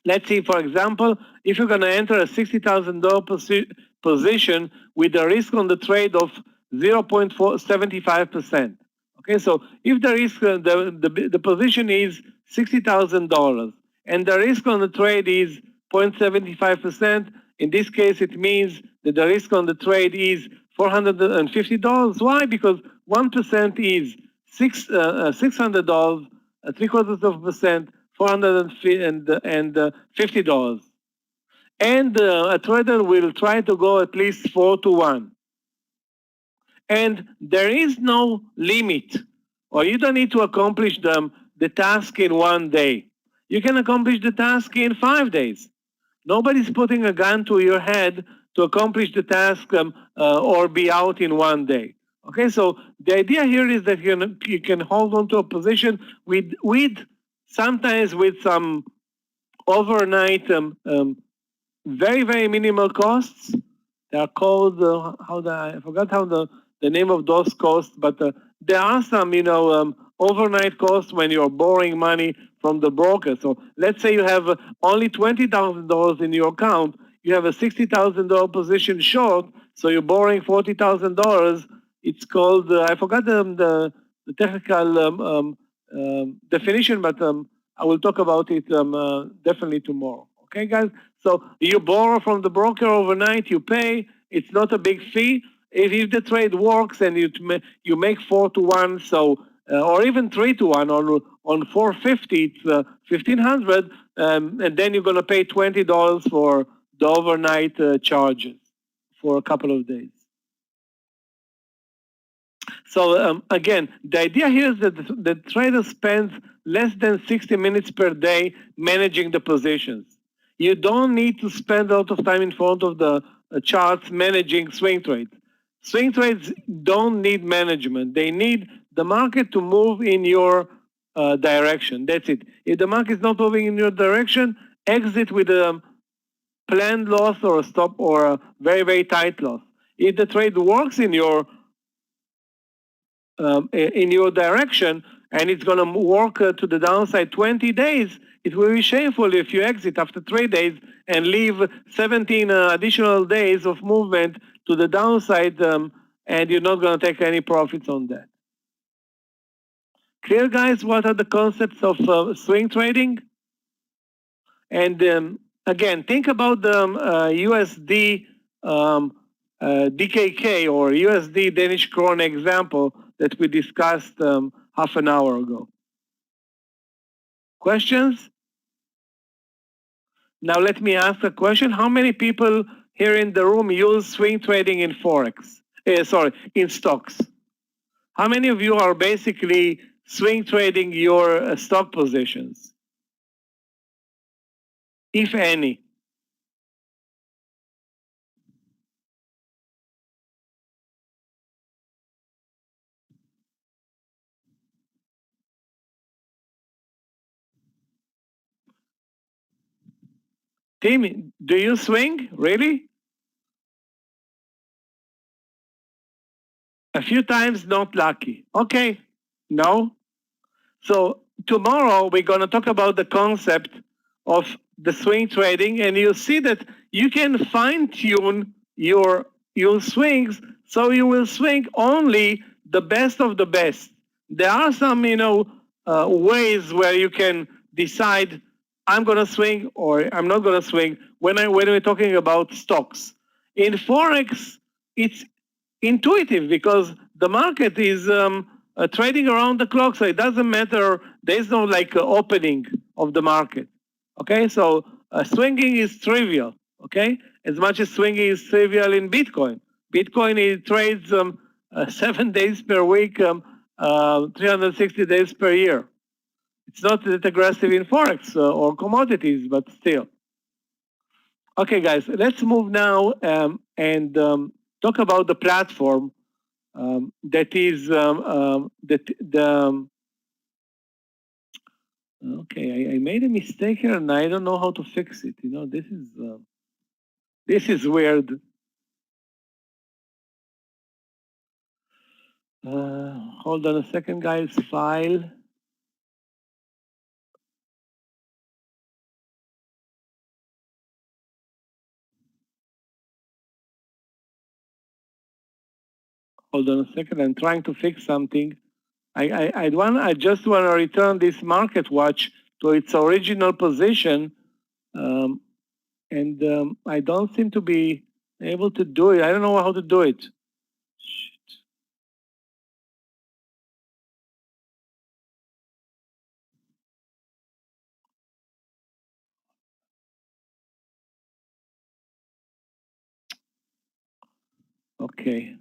Let's see, for example, if you're going to enter a $60,000 position with a risk on the trade of 0.75%. Okay, so if the risk, the position is $60,000 and the risk on the trade is 0.75%, in this case, it means that the risk on the trade is $450. Why? Because 1% is $600, 0.75%, $450. And a trader will try to go at least 4-1. And there is no limit, or you don't need to accomplish the task in 1 day. You can accomplish the task in 5 days. Nobody's putting a gun to your head to accomplish the task or be out in 1 day. Okay, so the idea here is that you can hold on to a position with sometimes with some overnight very, very minimal costs. They are called, I forgot how the name of those costs, but there are some, overnight costs when you're borrowing money from the broker. So let's say you have only $20,000 in your account, you have a $60,000 position short, so you're borrowing $40,000. It's called, I forgot the technical definition, but I will talk about it definitely tomorrow. Okay, guys? So you borrow from the broker overnight, you pay, it's not a big fee. If the trade works and you make 4-1, so or even 3-1 on 450, it's 1,500, and then you're going to pay $20 for the overnight charges for a couple of days. So again, the idea here is that the trader spends less than 60 minutes per day managing the positions. You don't need to spend a lot of time in front of the charts managing swing trades. Swing trades don't need management. They need the market to move in your direction. That's it. If the market is not moving in your direction, exit with a planned loss or a stop or a very, very tight loss. If the trade works in your direction and it's going to work to the downside 20 days, it will be shameful if you exit after 3 days and leave 17 additional days of movement to the downside, and you're not going to take any profits on that. Clear, guys, what are the concepts of swing trading? And again, think about the USD DKK or USD Danish krone example that we discussed half an hour ago. Questions? Now let me ask a question. How many people here in the room use swing trading in Forex? In stocks? How many of you are basically swing trading your stock positions? If any. Tim, do you swing? Really? A few times, not lucky. Okay, no. So tomorrow we're going to talk about the concept of the swing trading, and you'll see that you can fine-tune your swings so you will swing only the best of the best. There are some, ways where you can decide I'm going to swing or I'm not going to swing when we're talking about stocks. In Forex, it's intuitive because the market is trading around the clock, so it doesn't matter. There's no opening of the market. Okay, so swinging is trivial. Okay, as much as swinging is trivial in Bitcoin. Bitcoin it trades 7 days per week, 360 days per year. It's not that aggressive in Forex or commodities, but still. Okay, guys, let's move now and talk about the platform that is okay, I made a mistake here and I don't know how to fix it. This is weird. Hold on a second, guys. File. Hold on a second. I'm trying to fix something. I just want to return this market watch to its original position, and I don't seem to be able to do it. I don't know how to do it. Shit. Okay.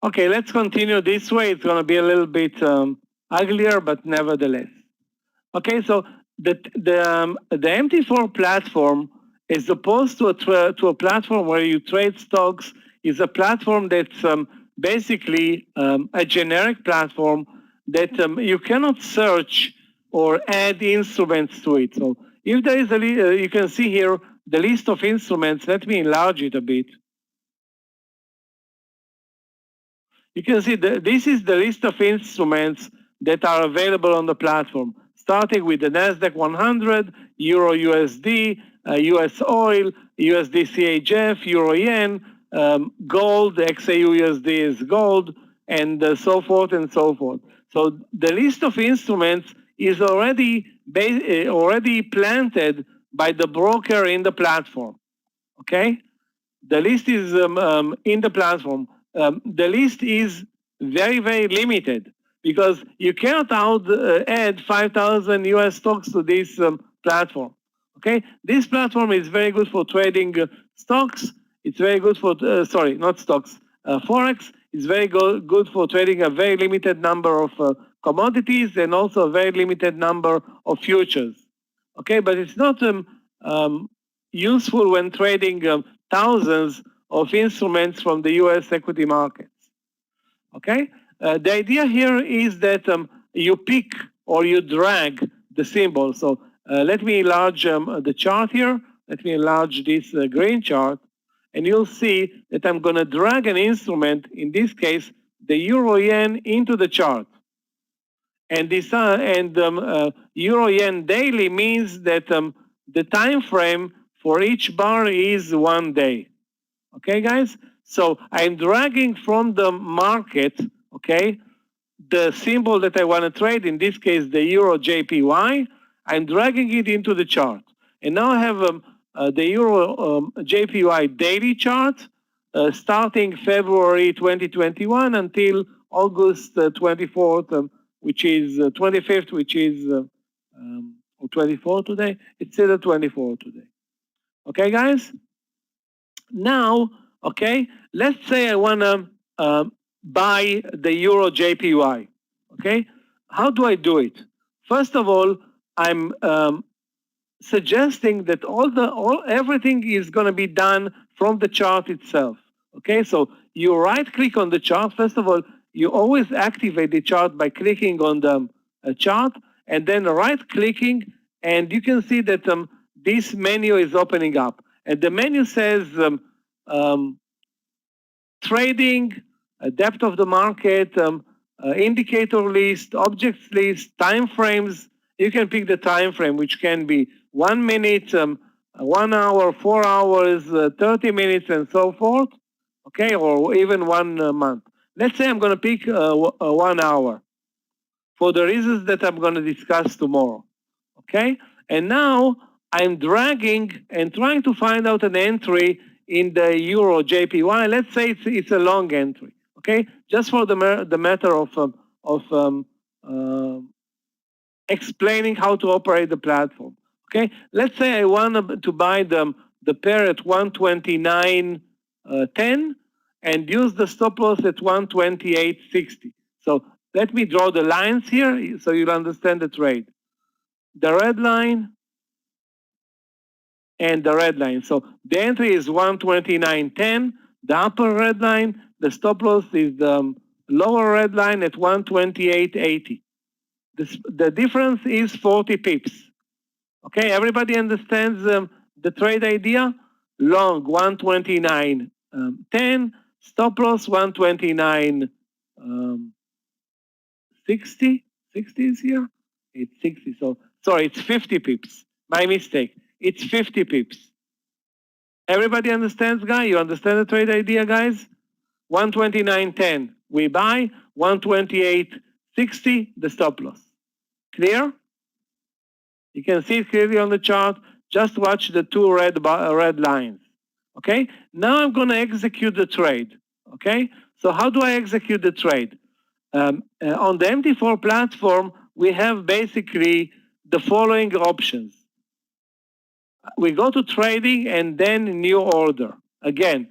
Okay, let's continue this way. It's going to be a little bit uglier, but nevertheless. Okay, so the MT4 platform, as opposed to a platform where you trade stocks, is a platform that's basically a generic platform that you cannot search or add instruments to it. So if there is you can see here the list of instruments. Let me enlarge it a bit. You can see this is the list of instruments that are available on the platform, starting with the NASDAQ 100, Euro USD, US oil, USD CHF, Euro yen, gold, XAU USD is gold, and so forth and so forth. So the list of instruments is already planted by the broker in the platform. Okay? The list is in the platform. The list is very, very limited because you cannot add 5,000 US stocks to this platform. Okay, this platform is very good for trading stocks. It's very good for sorry, not stocks, Forex. It's very good for trading a very limited number of commodities and also a very limited number of futures. Okay, but it's not useful when trading thousands of instruments from the US equity markets. Okay? The idea here is that you pick or you drag the symbol. So let me enlarge the chart here. Let me enlarge this green chart. And you'll see that I'm going to drag an instrument, in this case, the Euro yen, into the chart. And this Euro Yen daily means that the time frame for each bar is 1 day. Okay, guys? So I'm dragging from the market, okay, the symbol that I want to trade, in this case, the Euro JPY. I'm dragging it into the chart. And now I have the Euro JPY daily chart starting February 2021 until August 24th, which is 25th, which is 24 today. It's still 24 today. Okay, guys? Now, okay, let's say I want to buy the Euro JPY. Okay, how do I do it? First of all, I'm suggesting that everything is going to be done from the chart itself. Okay, so you right-click on the chart. First of all, you always activate the chart by clicking on the chart and then right-clicking, and you can see that this menu is opening up. And the menu says trading, depth of the market, indicator list, objects list, time frames. You can pick the time frame, which can be 1 minute, 1 hour, 4 hours, 30 minutes, and so forth. Okay, or even 1 month. Let's say I'm going to pick 1 hour for the reasons that I'm going to discuss tomorrow. Okay, and now I'm dragging and trying to find out an entry in the Euro JPY. Let's say it's a long entry. Okay, just for the matter of explaining how to operate the platform. Okay, let's say I want to buy the pair at 129.10 and use the stop loss at 128.60. So let me draw the lines here so you'll understand the trade. The red line and the red line. So the entry is 129.10. The upper red line, the stop loss is the lower red line at 128.80. The difference is 40 pips. Okay, everybody understands the trade idea? Long 129.10, stop loss 129.60. 60 is here? It's 60. So sorry, it's 50 pips. My mistake. It's 50 pips. Everybody understands, guys? You understand the trade idea, guys? 129.10 we buy, 128.60 the stop loss. Clear? You can see it clearly on the chart. Just watch the two red lines. Okay? Now I'm going to execute the trade. Okay? So how do I execute the trade? On the MT4 platform, we have basically the following options. We go to trading and then new order. Again,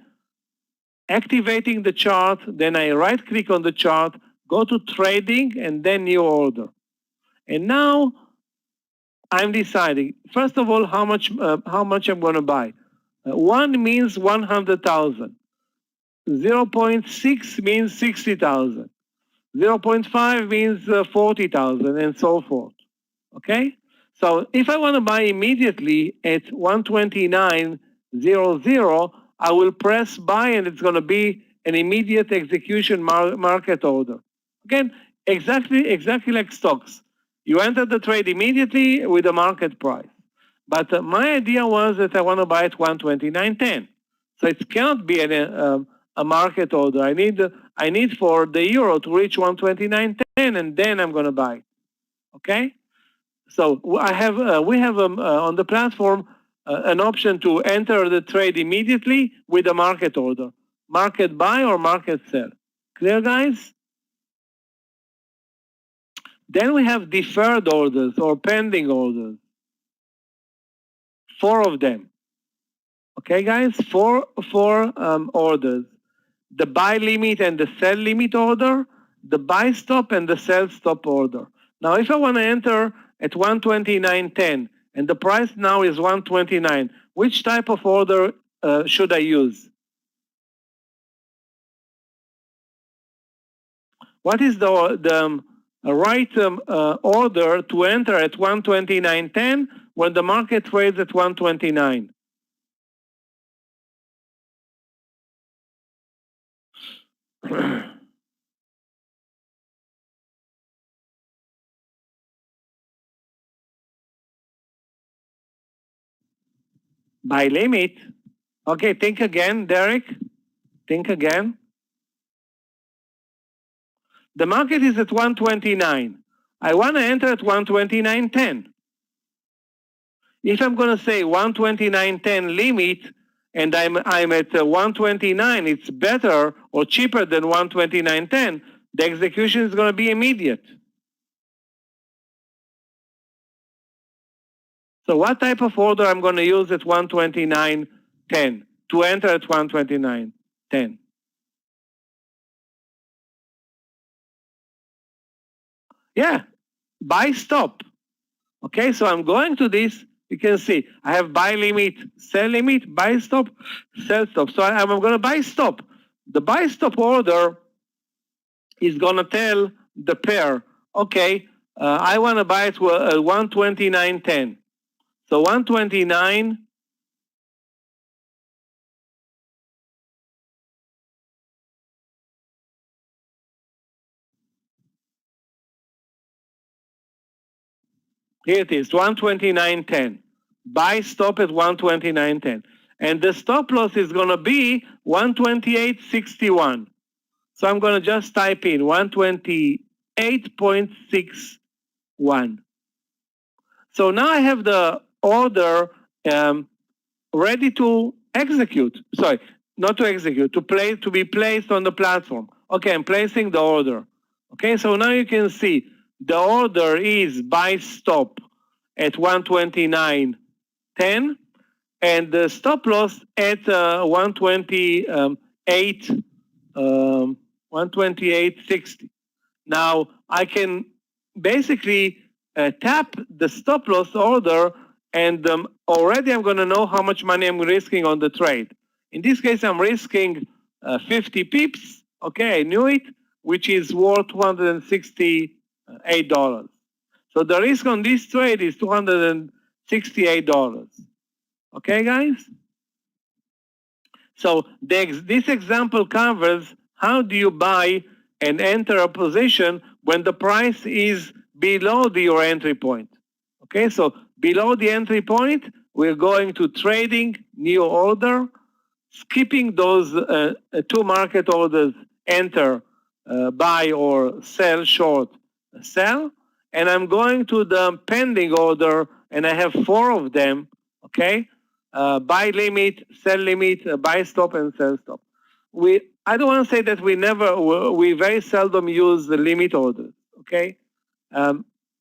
activating the chart, then I right-click on the chart, go to trading and then new order. And now I'm deciding, first of all, how much I'm going to buy. 1 means 100,000. 0.6 means 60,000. 0.5 means 40,000 and so forth. Okay? So if I want to buy immediately at 129.00, I will press buy and it's going to be an immediate execution market order. Again, exactly like stocks. You enter the trade immediately with the market price. But my idea was that I want to buy at 129.10. So it cannot be a market order. I need for the euro to reach 129.10 and then I'm going to buy. Okay? So we have on the platform an option to enter the trade immediately with a market order. Market buy or market sell. Clear, guys? Then we have deferred orders or pending orders. 4 of them. Okay, guys? 4 orders. The buy limit and the sell limit order, the buy stop and the sell stop order. Now, if I want to enter at 129.10 and the price now is 129, which type of order should I use? What is the right order to enter at 129.10 when the market trades at 129? Buy limit. Okay, think again, Derek. Think again. The market is at 129. I want to enter at 129.10. If I'm going to say 129.10 limit, and I'm at 129, it's better or cheaper than 129.10, the execution is going to be immediate. So what type of order I'm going to use at 129.10 to enter at 129.10? Yeah, buy stop. Okay, so I'm going to this. You can see I have buy limit, sell limit, buy stop, sell stop. So I'm going to buy stop. The buy stop order is going to tell the pair, okay, I want to buy it to 129.10. So 129. Here it is, 129.10. Buy stop at 129.10. And the stop loss is going to be 128.61. So I'm going to just type in 128.61. So now I have the order ready to execute. Sorry, not to execute, to be placed on the platform. Okay, I'm placing the order. Okay, so now you can see the order is buy stop at 129.10 and the stop loss at 128.60. Now I can basically tap the stop loss order, and already I'm going to know how much money I'm risking on the trade. In this case, I'm risking 50 pips. Okay, I knew it, which is worth $268. So the risk on this trade is $268. Okay, guys? So this example covers how do you buy and enter a position when the price is below your entry point. Okay, so below the entry point, we're going to trading, new order, skipping those two market orders, enter, buy or sell, short, sell, and I'm going to the pending order, and I have 4 of them, okay? Buy limit, sell limit, buy stop, and sell stop. I don't want to say that we very seldom use the limit orders, okay?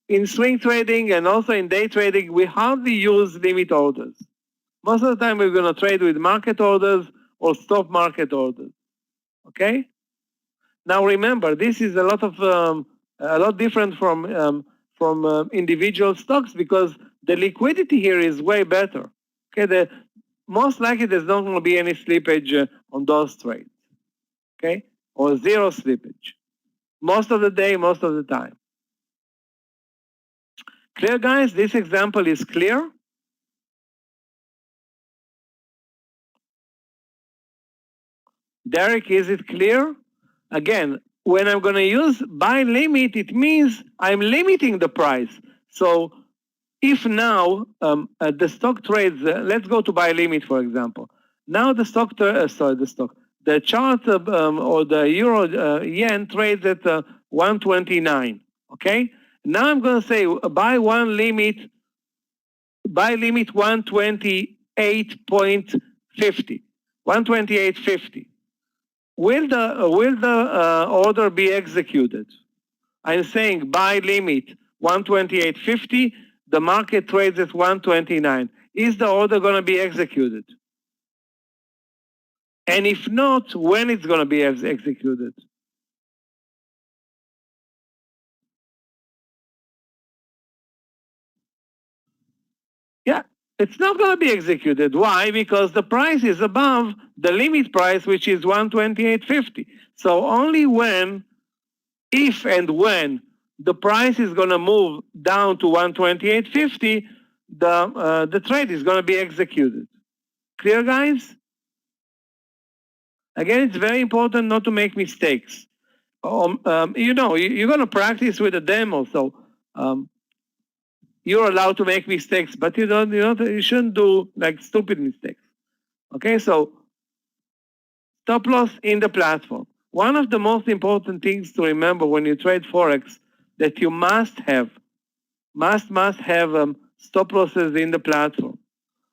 In swing trading and also in day trading, we hardly use limit orders. Most of the time, we're going to trade with market orders or stop market orders, okay? Now remember, this is a lot different from individual stocks because the liquidity here is way better. Okay, most likely there's not going to be any slippage on those trades. Okay, or zero slippage. Most of the day, most of the time. Clear, guys? This example is clear. Derek, is it clear? Again, when I'm going to use buy limit, it means I'm limiting the price. So if now the stock trades, let's go to buy limit, for example. Now the the chart or the euro yen trades at 129. Okay. Now I'm going to say buy limit 128.50. 128.50. Will the order be executed? I'm saying buy limit 128.50. The market trades at 129. Is the order going to be executed? And if not, when it's going to be executed? Yeah, it's not going to be executed. Why? Because the price is above the limit price, which is 128.50. So only if and when the price is going to move down to 128.50, the trade is going to be executed. Clear, guys? Again, it's very important not to make mistakes. You're going to practice with a demo, so you're allowed to make mistakes, but you shouldn't do like stupid mistakes. Okay, so stop loss in the platform. One of the most important things to remember when you trade Forex that you must have stop losses in the platform,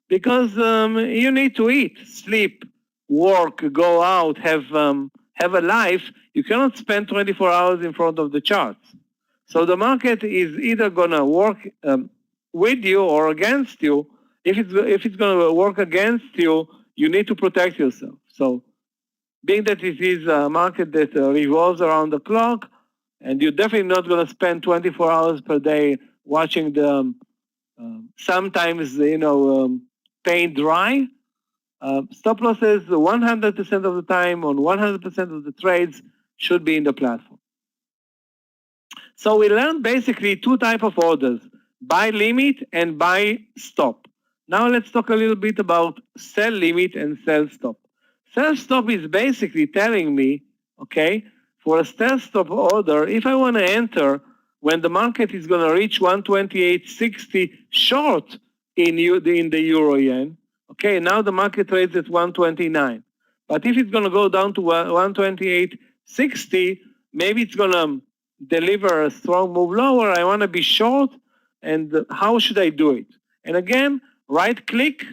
because you need to eat, sleep, work, go out, have a life. You cannot spend 24 hours in front of the charts. So the market is either going to work with you or against you. If it's going to work against you, you need to protect yourself. So being that it is a market that revolves around the clock, and you're definitely not going to spend 24 hours per day watching the sometimes paint dry. Stop losses 100% of the time on 100% of the trades should be in the platform. So we learned basically two types of orders: buy limit and buy stop. Now let's talk a little bit about sell limit and sell stop. Sell stop is basically telling me, okay, for a sell stop order, if I want to enter when the market is going to reach 128.60 short in the euro yen, okay, now the market trades at 129. But if it's going to go down to 128.60, maybe it's going to deliver a strong move lower. I want to be short, and how should I do it? And again, right click,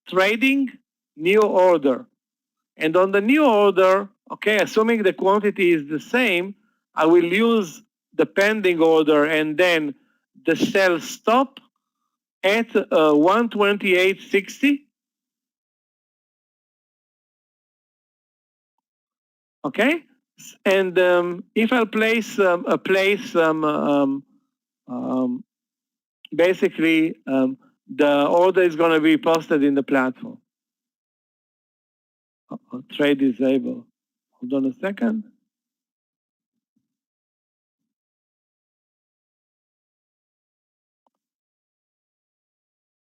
trading, new order. And on the new order, okay, assuming the quantity is the same, I will use the pending order and then the sell stop at 128.60. Okay, and if I place basically the order is going to be posted in the platform. Trade disable. Hold on a second.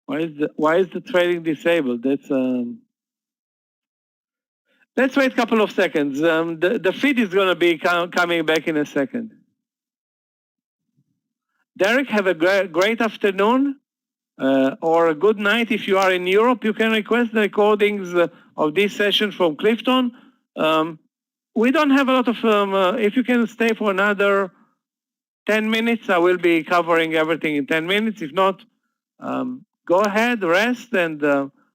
Why is the trading disabled? That's let's wait a couple of seconds. The feed is going to be coming back in a second. Derek, have a great afternoon or a good night. If you are in Europe, you can request the recordings of this session from Clifton. We don't have a lot of, if you can stay for another 10 minutes, I will be covering everything in 10 minutes. If not, go ahead, rest, and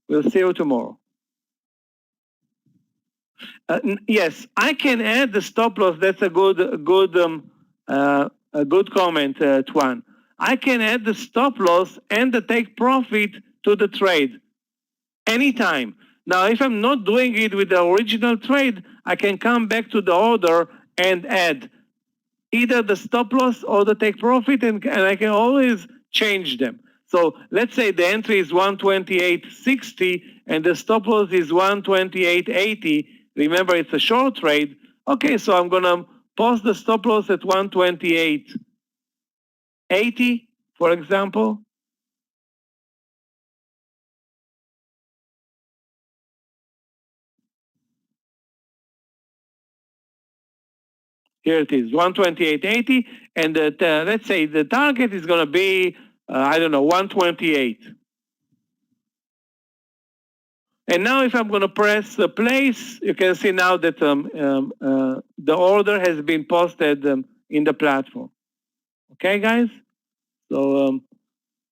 we'll see you tomorrow. Yes, I can add the stop loss. That's a good comment, Tuan. I can add the stop loss and the take profit to the trade anytime. Now, if I'm not doing it with the original trade, I can come back to the order and add either the stop loss or the take profit, and I can always change them. So let's say the entry is 128.60 and the stop loss is 128.80. Remember, it's a short trade. Okay, so I'm going to post the stop loss at 128.80, for example. Here it is, 128.80, and let's say the target is going to be, I don't know, 128. And now if I'm going to press place, you can see now that the order has been posted in the platform. Okay, guys? So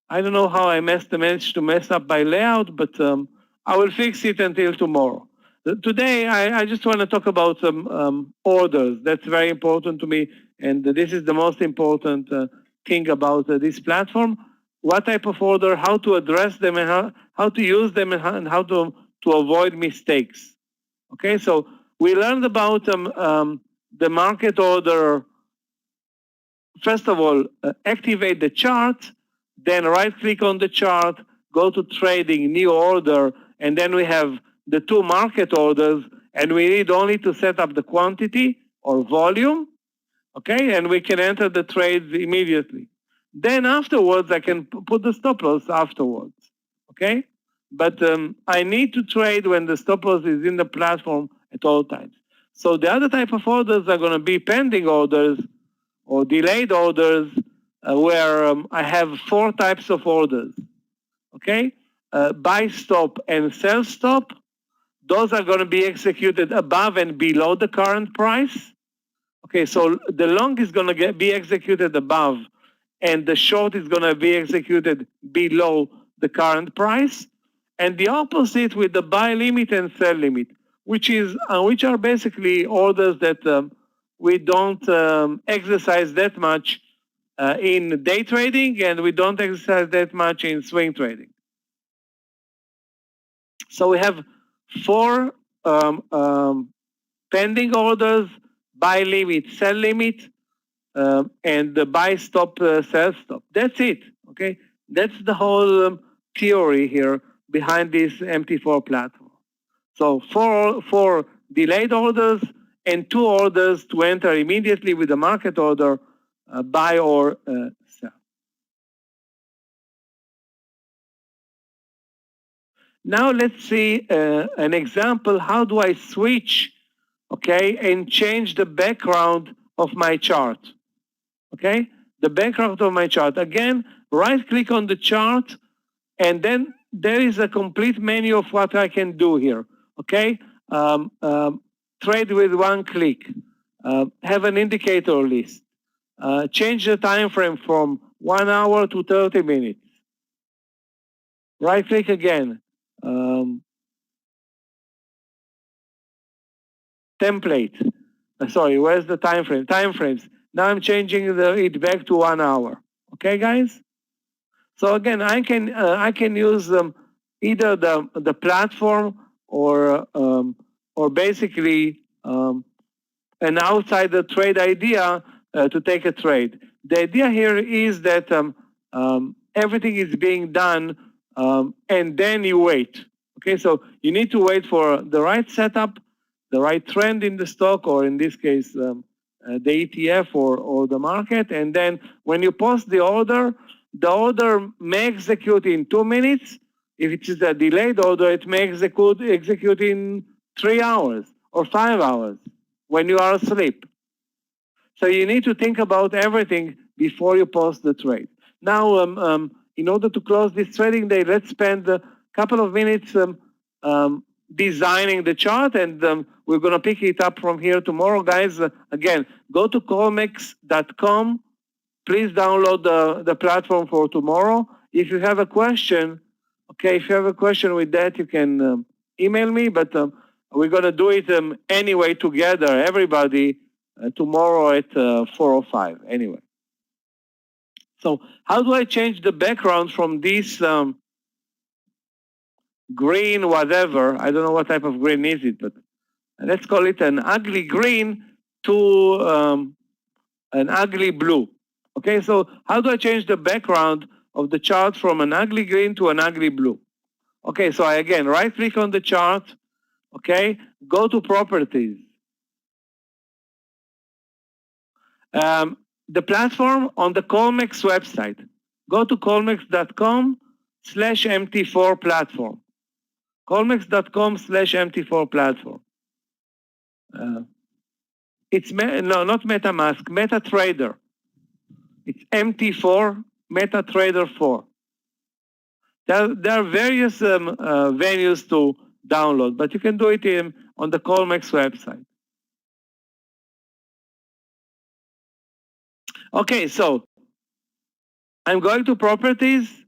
I don't know how I managed to mess up my layout, but I will fix it until tomorrow. Today, I just want to talk about some orders. That's very important to me, and this is the most important thing about this platform. What type of order, how to address them, and how to use them, and how to avoid mistakes. Okay, so we learned about the market order. First of all, activate the chart, then right-click on the chart, go to trading, new order, and then we have the two market orders, and we need only to set up the quantity or volume, okay, and we can enter the trades immediately. Then afterwards, I can put the stop loss afterwards, okay? But I need to trade when the stop loss is in the platform at all times. So the other type of orders are going to be pending orders or delayed orders. where I have 4 types of orders. Okay, buy stop and sell stop. Those are going to be executed above and below the current price. Okay, so the long is going to be executed above, and the short is going to be executed below the current price. And the opposite with the buy limit and sell limit, which are basically orders that we don't exercise that much in day trading, and we don't exercise that much in swing trading. So we have 4 pending orders: buy limit, sell limit, and the buy stop, sell stop. That's it. Okay, that's the whole theory here behind this MT4 platform. So 4 delayed orders and 2 orders to enter immediately with the market order, buy or sell. Now let's see an example. How do I switch, okay, and change the background of my chart? Okay, the background of my chart. Again, right-click on the chart, and then there is a complete menu of what I can do here. Okay, trade with 1 click, have an indicator list, change the time frame from 1 hour to 30 minutes. Right-click again. Template. Sorry, where's the time frame? Time frames. Now I'm changing it back to 1 hour. Okay, guys. So again, I can use either the platform or basically an outside the trade idea to take a trade. The idea here is that everything is being done and then you wait. Okay, so you need to wait for the right setup, the right trend in the stock, or in this case, the ETF or the market. And then when you post the order may execute in 2 minutes. If it is a delayed order, it may execute in 3 hours or 5 hours when you are asleep. So you need to think about everything before you post the trade. Now, in order to close this trading day, let's spend a couple of minutes designing the chart, and we're going to pick it up from here tomorrow, guys. Again, go to colmex.com. Please download the platform for tomorrow. If you have a question, okay, if you have a question with that, you can email me, but we're going to do it anyway together, everybody, tomorrow at 4:05 anyway. So how do I change the background from this green whatever? I don't know what type of green is it, but let's call it an ugly green to an ugly blue. Okay, so how do I change the background of the chart from an ugly green to an ugly blue? Okay, so I again right-click on the chart. Okay, go to properties. The platform on the Colmex website. Go to colmex.com/MT4 platform. Colmex.com/MT4 platform. It's not MetaMask, MetaTrader. It's MT4, MetaTrader 4. There are various venues to download, but you can do it on the Colmex website. Okay, so I'm going to properties,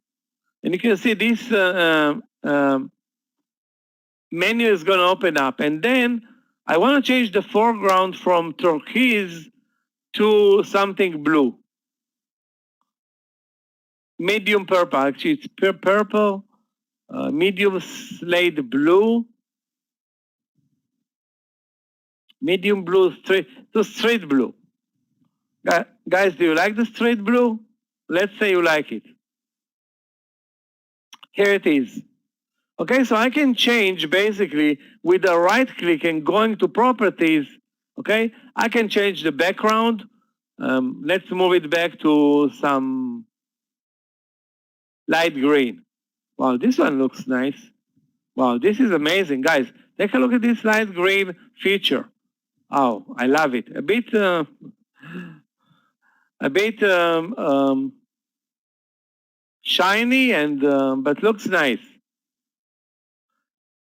and you can see this menu is going to open up, and then I want to change the foreground from turquoise to something blue. Medium purple, actually it's purple, medium slate blue, medium blue, straight blue. Guys, do you like the straight blue? Let's say you like it. Here it is. Okay, so I can change basically with the right click and going to properties. Okay, I can change the background. Let's move it back to some light green. Wow, this one looks nice. Wow, this is amazing, guys. Take a look at this light green feature. Oh, I love it. A a bit shiny and but looks nice.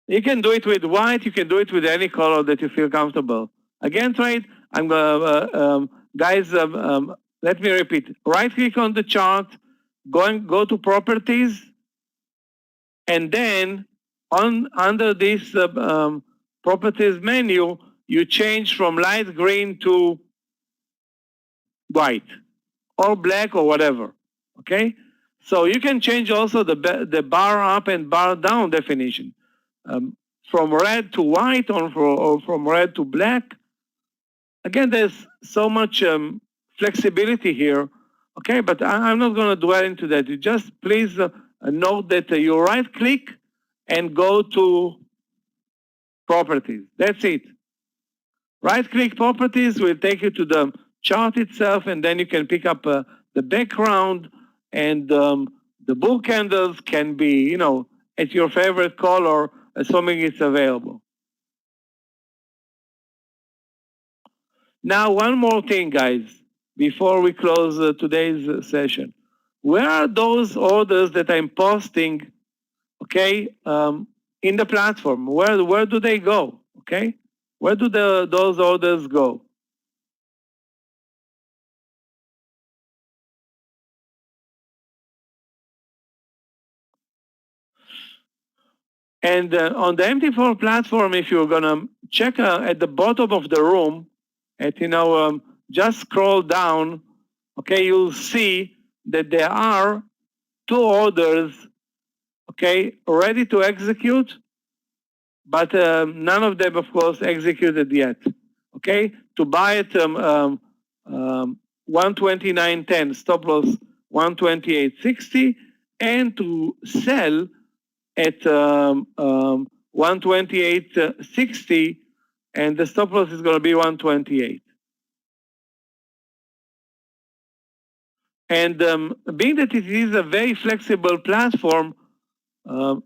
You can do it with white. You can do it with any color that you feel comfortable. Again, try it. I'm gonna, guys. Let me repeat. Right-click on the chart. Go to Properties, and then under this Properties menu, you change from light green to white, or black, or whatever. Okay. So you can change also the bar up and bar down definition. From red to white or from red to black. Again, there's so much flexibility here, okay? But I'm not going to dwell into that. You just please note that you right-click and go to Properties. That's it. Right-click Properties will take you to the chart itself, and then you can pick up the background, and the book handles can be, at your favorite color, assuming it's available. Now, one more thing, guys, before we close today's session. Where are those orders that I'm posting, okay, in the platform? Where do they go, okay? Where do those orders go? And on the MT4 platform, if you're gonna check at the bottom of the room, just scroll down, okay, you'll see that there are 2 orders, okay, ready to execute, but none of them, of course, executed yet, okay? To buy at 129.10, stop loss 128.60, and to sell at 128.60, and the stop loss is going to be 128. And being that it is a very flexible platform,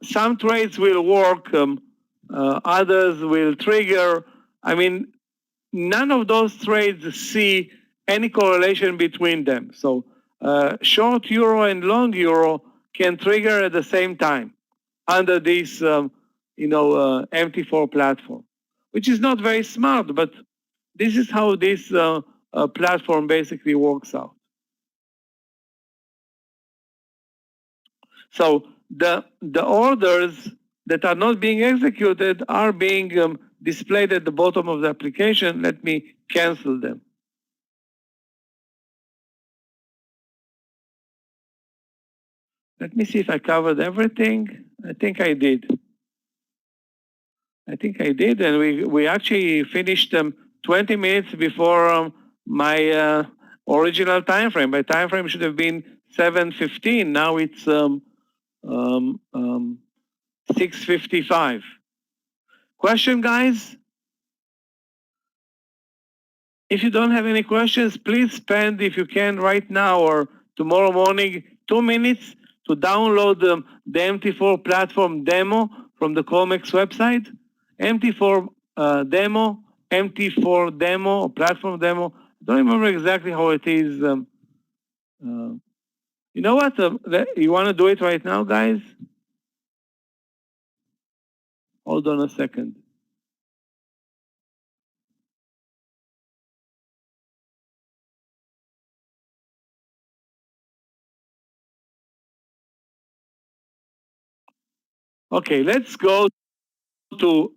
some trades will work, others will trigger. I mean, none of those trades see any correlation between them. So short euro and long euro can trigger at the same time under this, MT4 platform, which is not very smart, but this is how this platform basically works out. So the orders that are not being executed are being displayed at the bottom of the application. Let me cancel them. Let me see if I covered everything. I think I did. And we actually finished 20 minutes before my original time frame. My time frame should have been 7:15. Now it's 6:55. Question, guys? If you don't have any questions, please spend, if you can, right now or tomorrow morning, 2 minutes to download the MT4 platform demo from the Colmex website. MT4 demo, MT4 demo, or platform demo. I don't remember exactly how it is. You know what? You want to do it right now, guys? Hold on a second. Okay, let's go to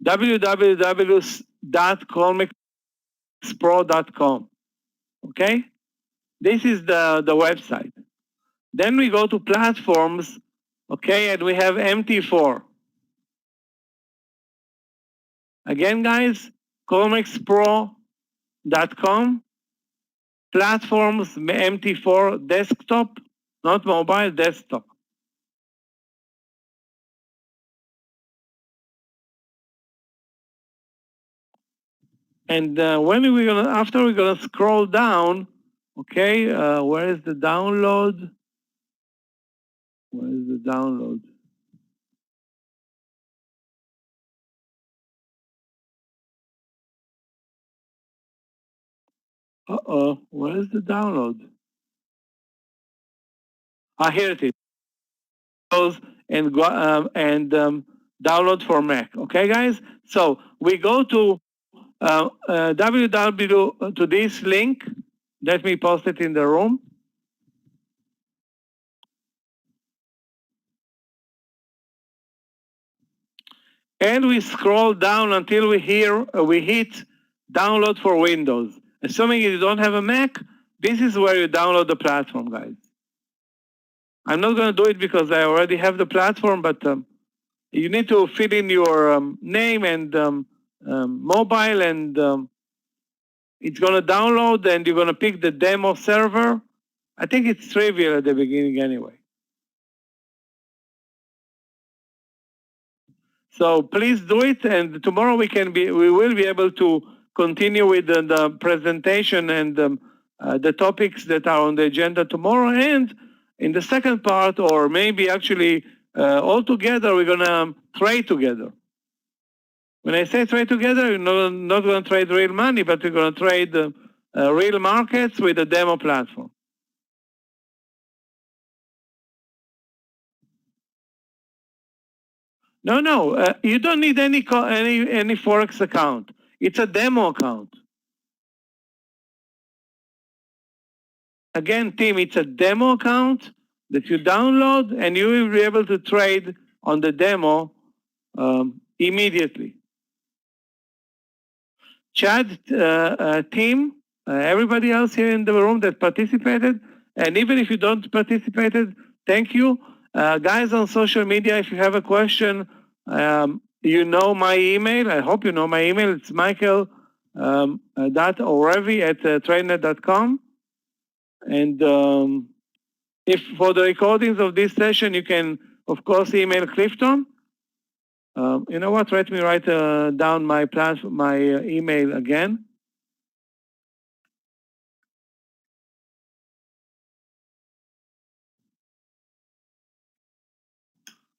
www.colmexpro.com. Okay, this is the website. Then we go to platforms, okay, and we have MT4. Again, guys, colmexpro.com, platforms, MT4 desktop, not mobile, desktop. And after we're gonna scroll down, okay, where is the download? Where is the download? Where's the download? Here it is. And download for Mac. Okay, guys. So we go to www to this link. Let me post it in the room. And we scroll down until we hit download for Windows. Assuming you don't have a Mac, this is where you download the platform, guys. I'm not going to do it because I already have the platform, but you need to fill in your name and mobile, and it's going to download, and you're going to pick the demo server. I think it's trivial at the beginning anyway. So please do it, and tomorrow we will be able to continue with the presentation and the topics that are on the agenda tomorrow. And in the second part, or maybe actually all together, we're going to trade together. When I say trade together, you're not going to trade real money, but we're going to trade real markets with a demo platform. No, you don't need any Forex account. It's a demo account. Again, team, it's a demo account that you download, and you will be able to trade on the demo immediately. Chad, team, everybody else here in the room that participated, and even if you don't participated, thank you. Guys on social media, if you have a question, you know my email. I hope you know my email. It's michael.orevi@tradenet.com. And if for the recordings of this session, you can, of course, email Clifton. You know what? Let me write down my email again.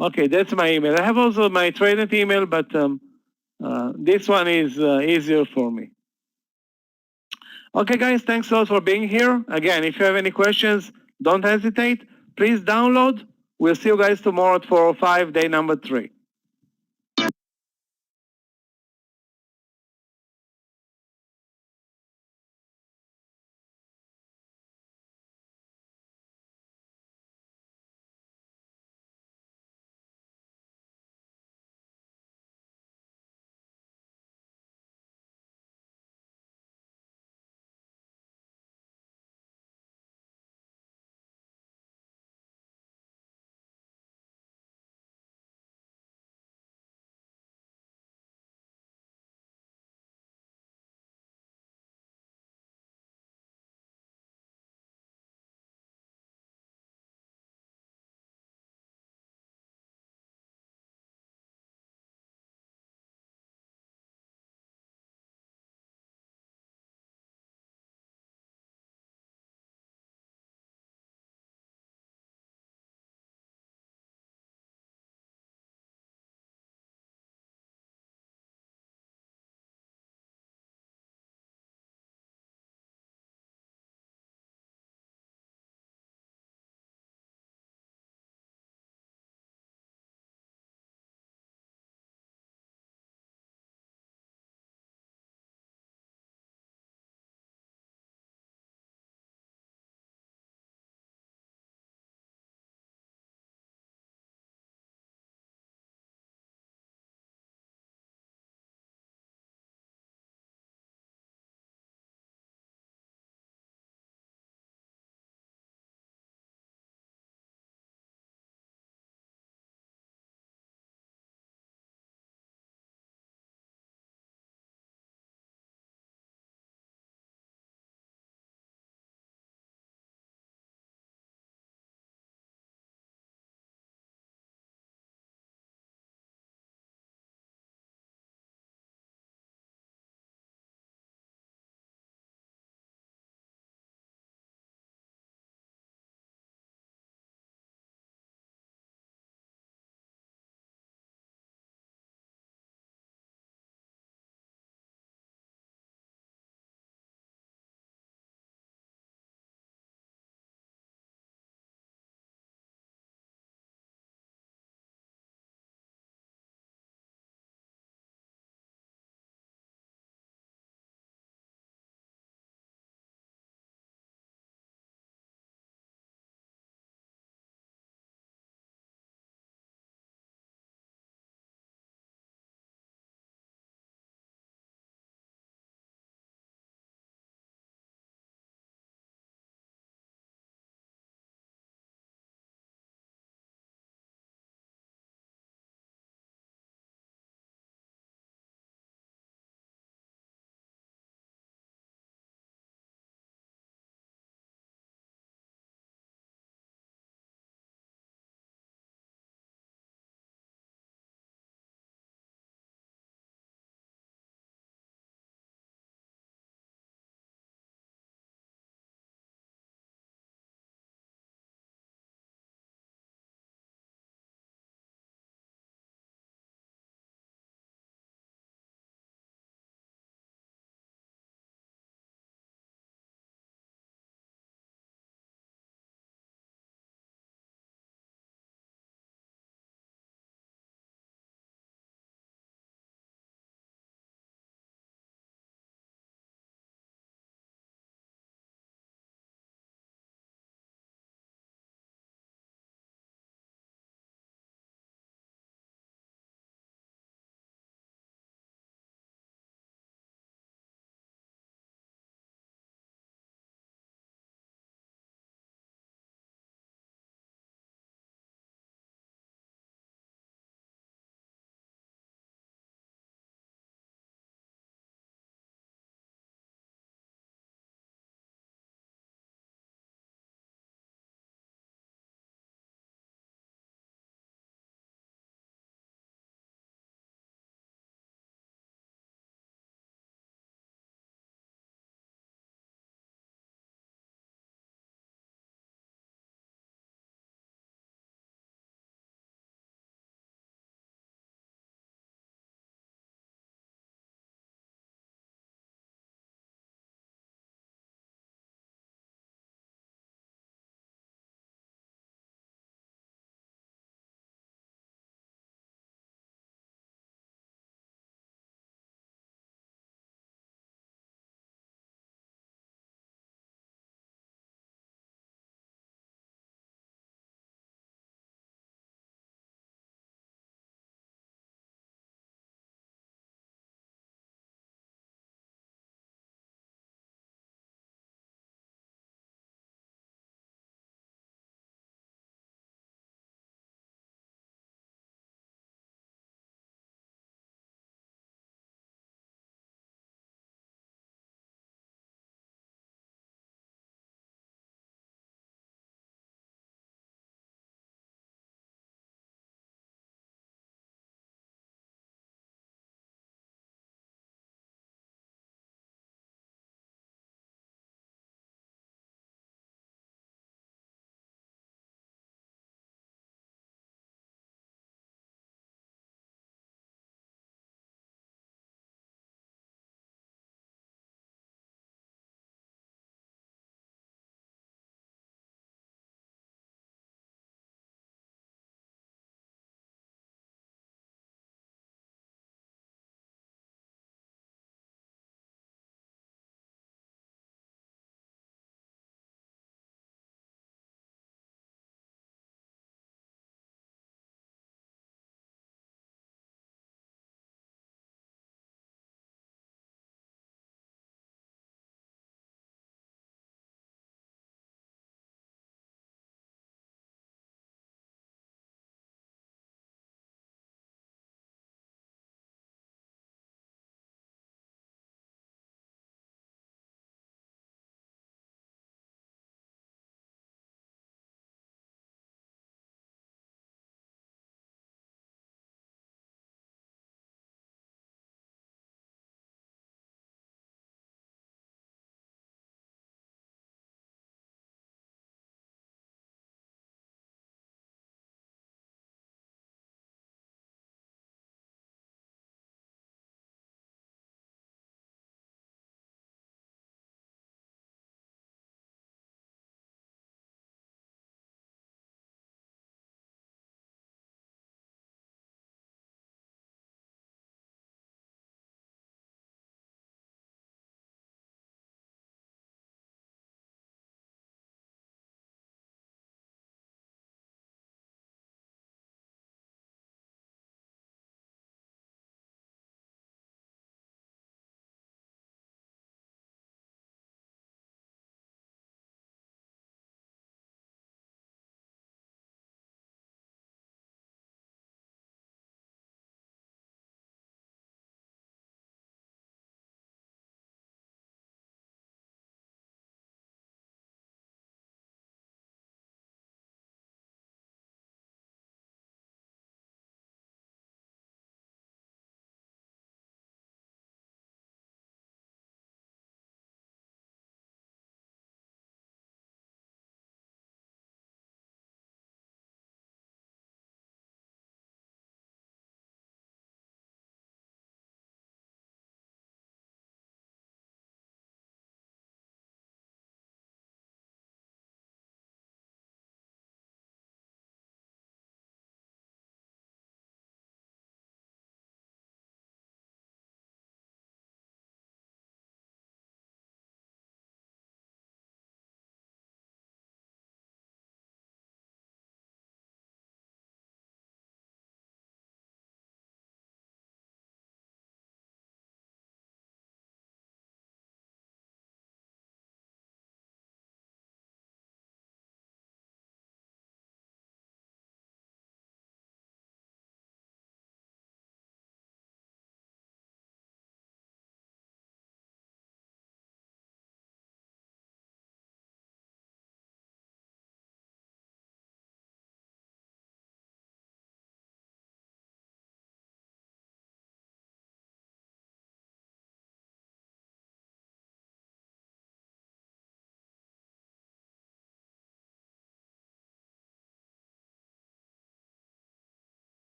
Okay, that's my email. I have also my Tradenet email, but this one is easier for me. Okay, guys, thanks a lot for being here. Again, if you have any questions, don't hesitate. Please download. We'll see you guys tomorrow at 4:05, day number 3.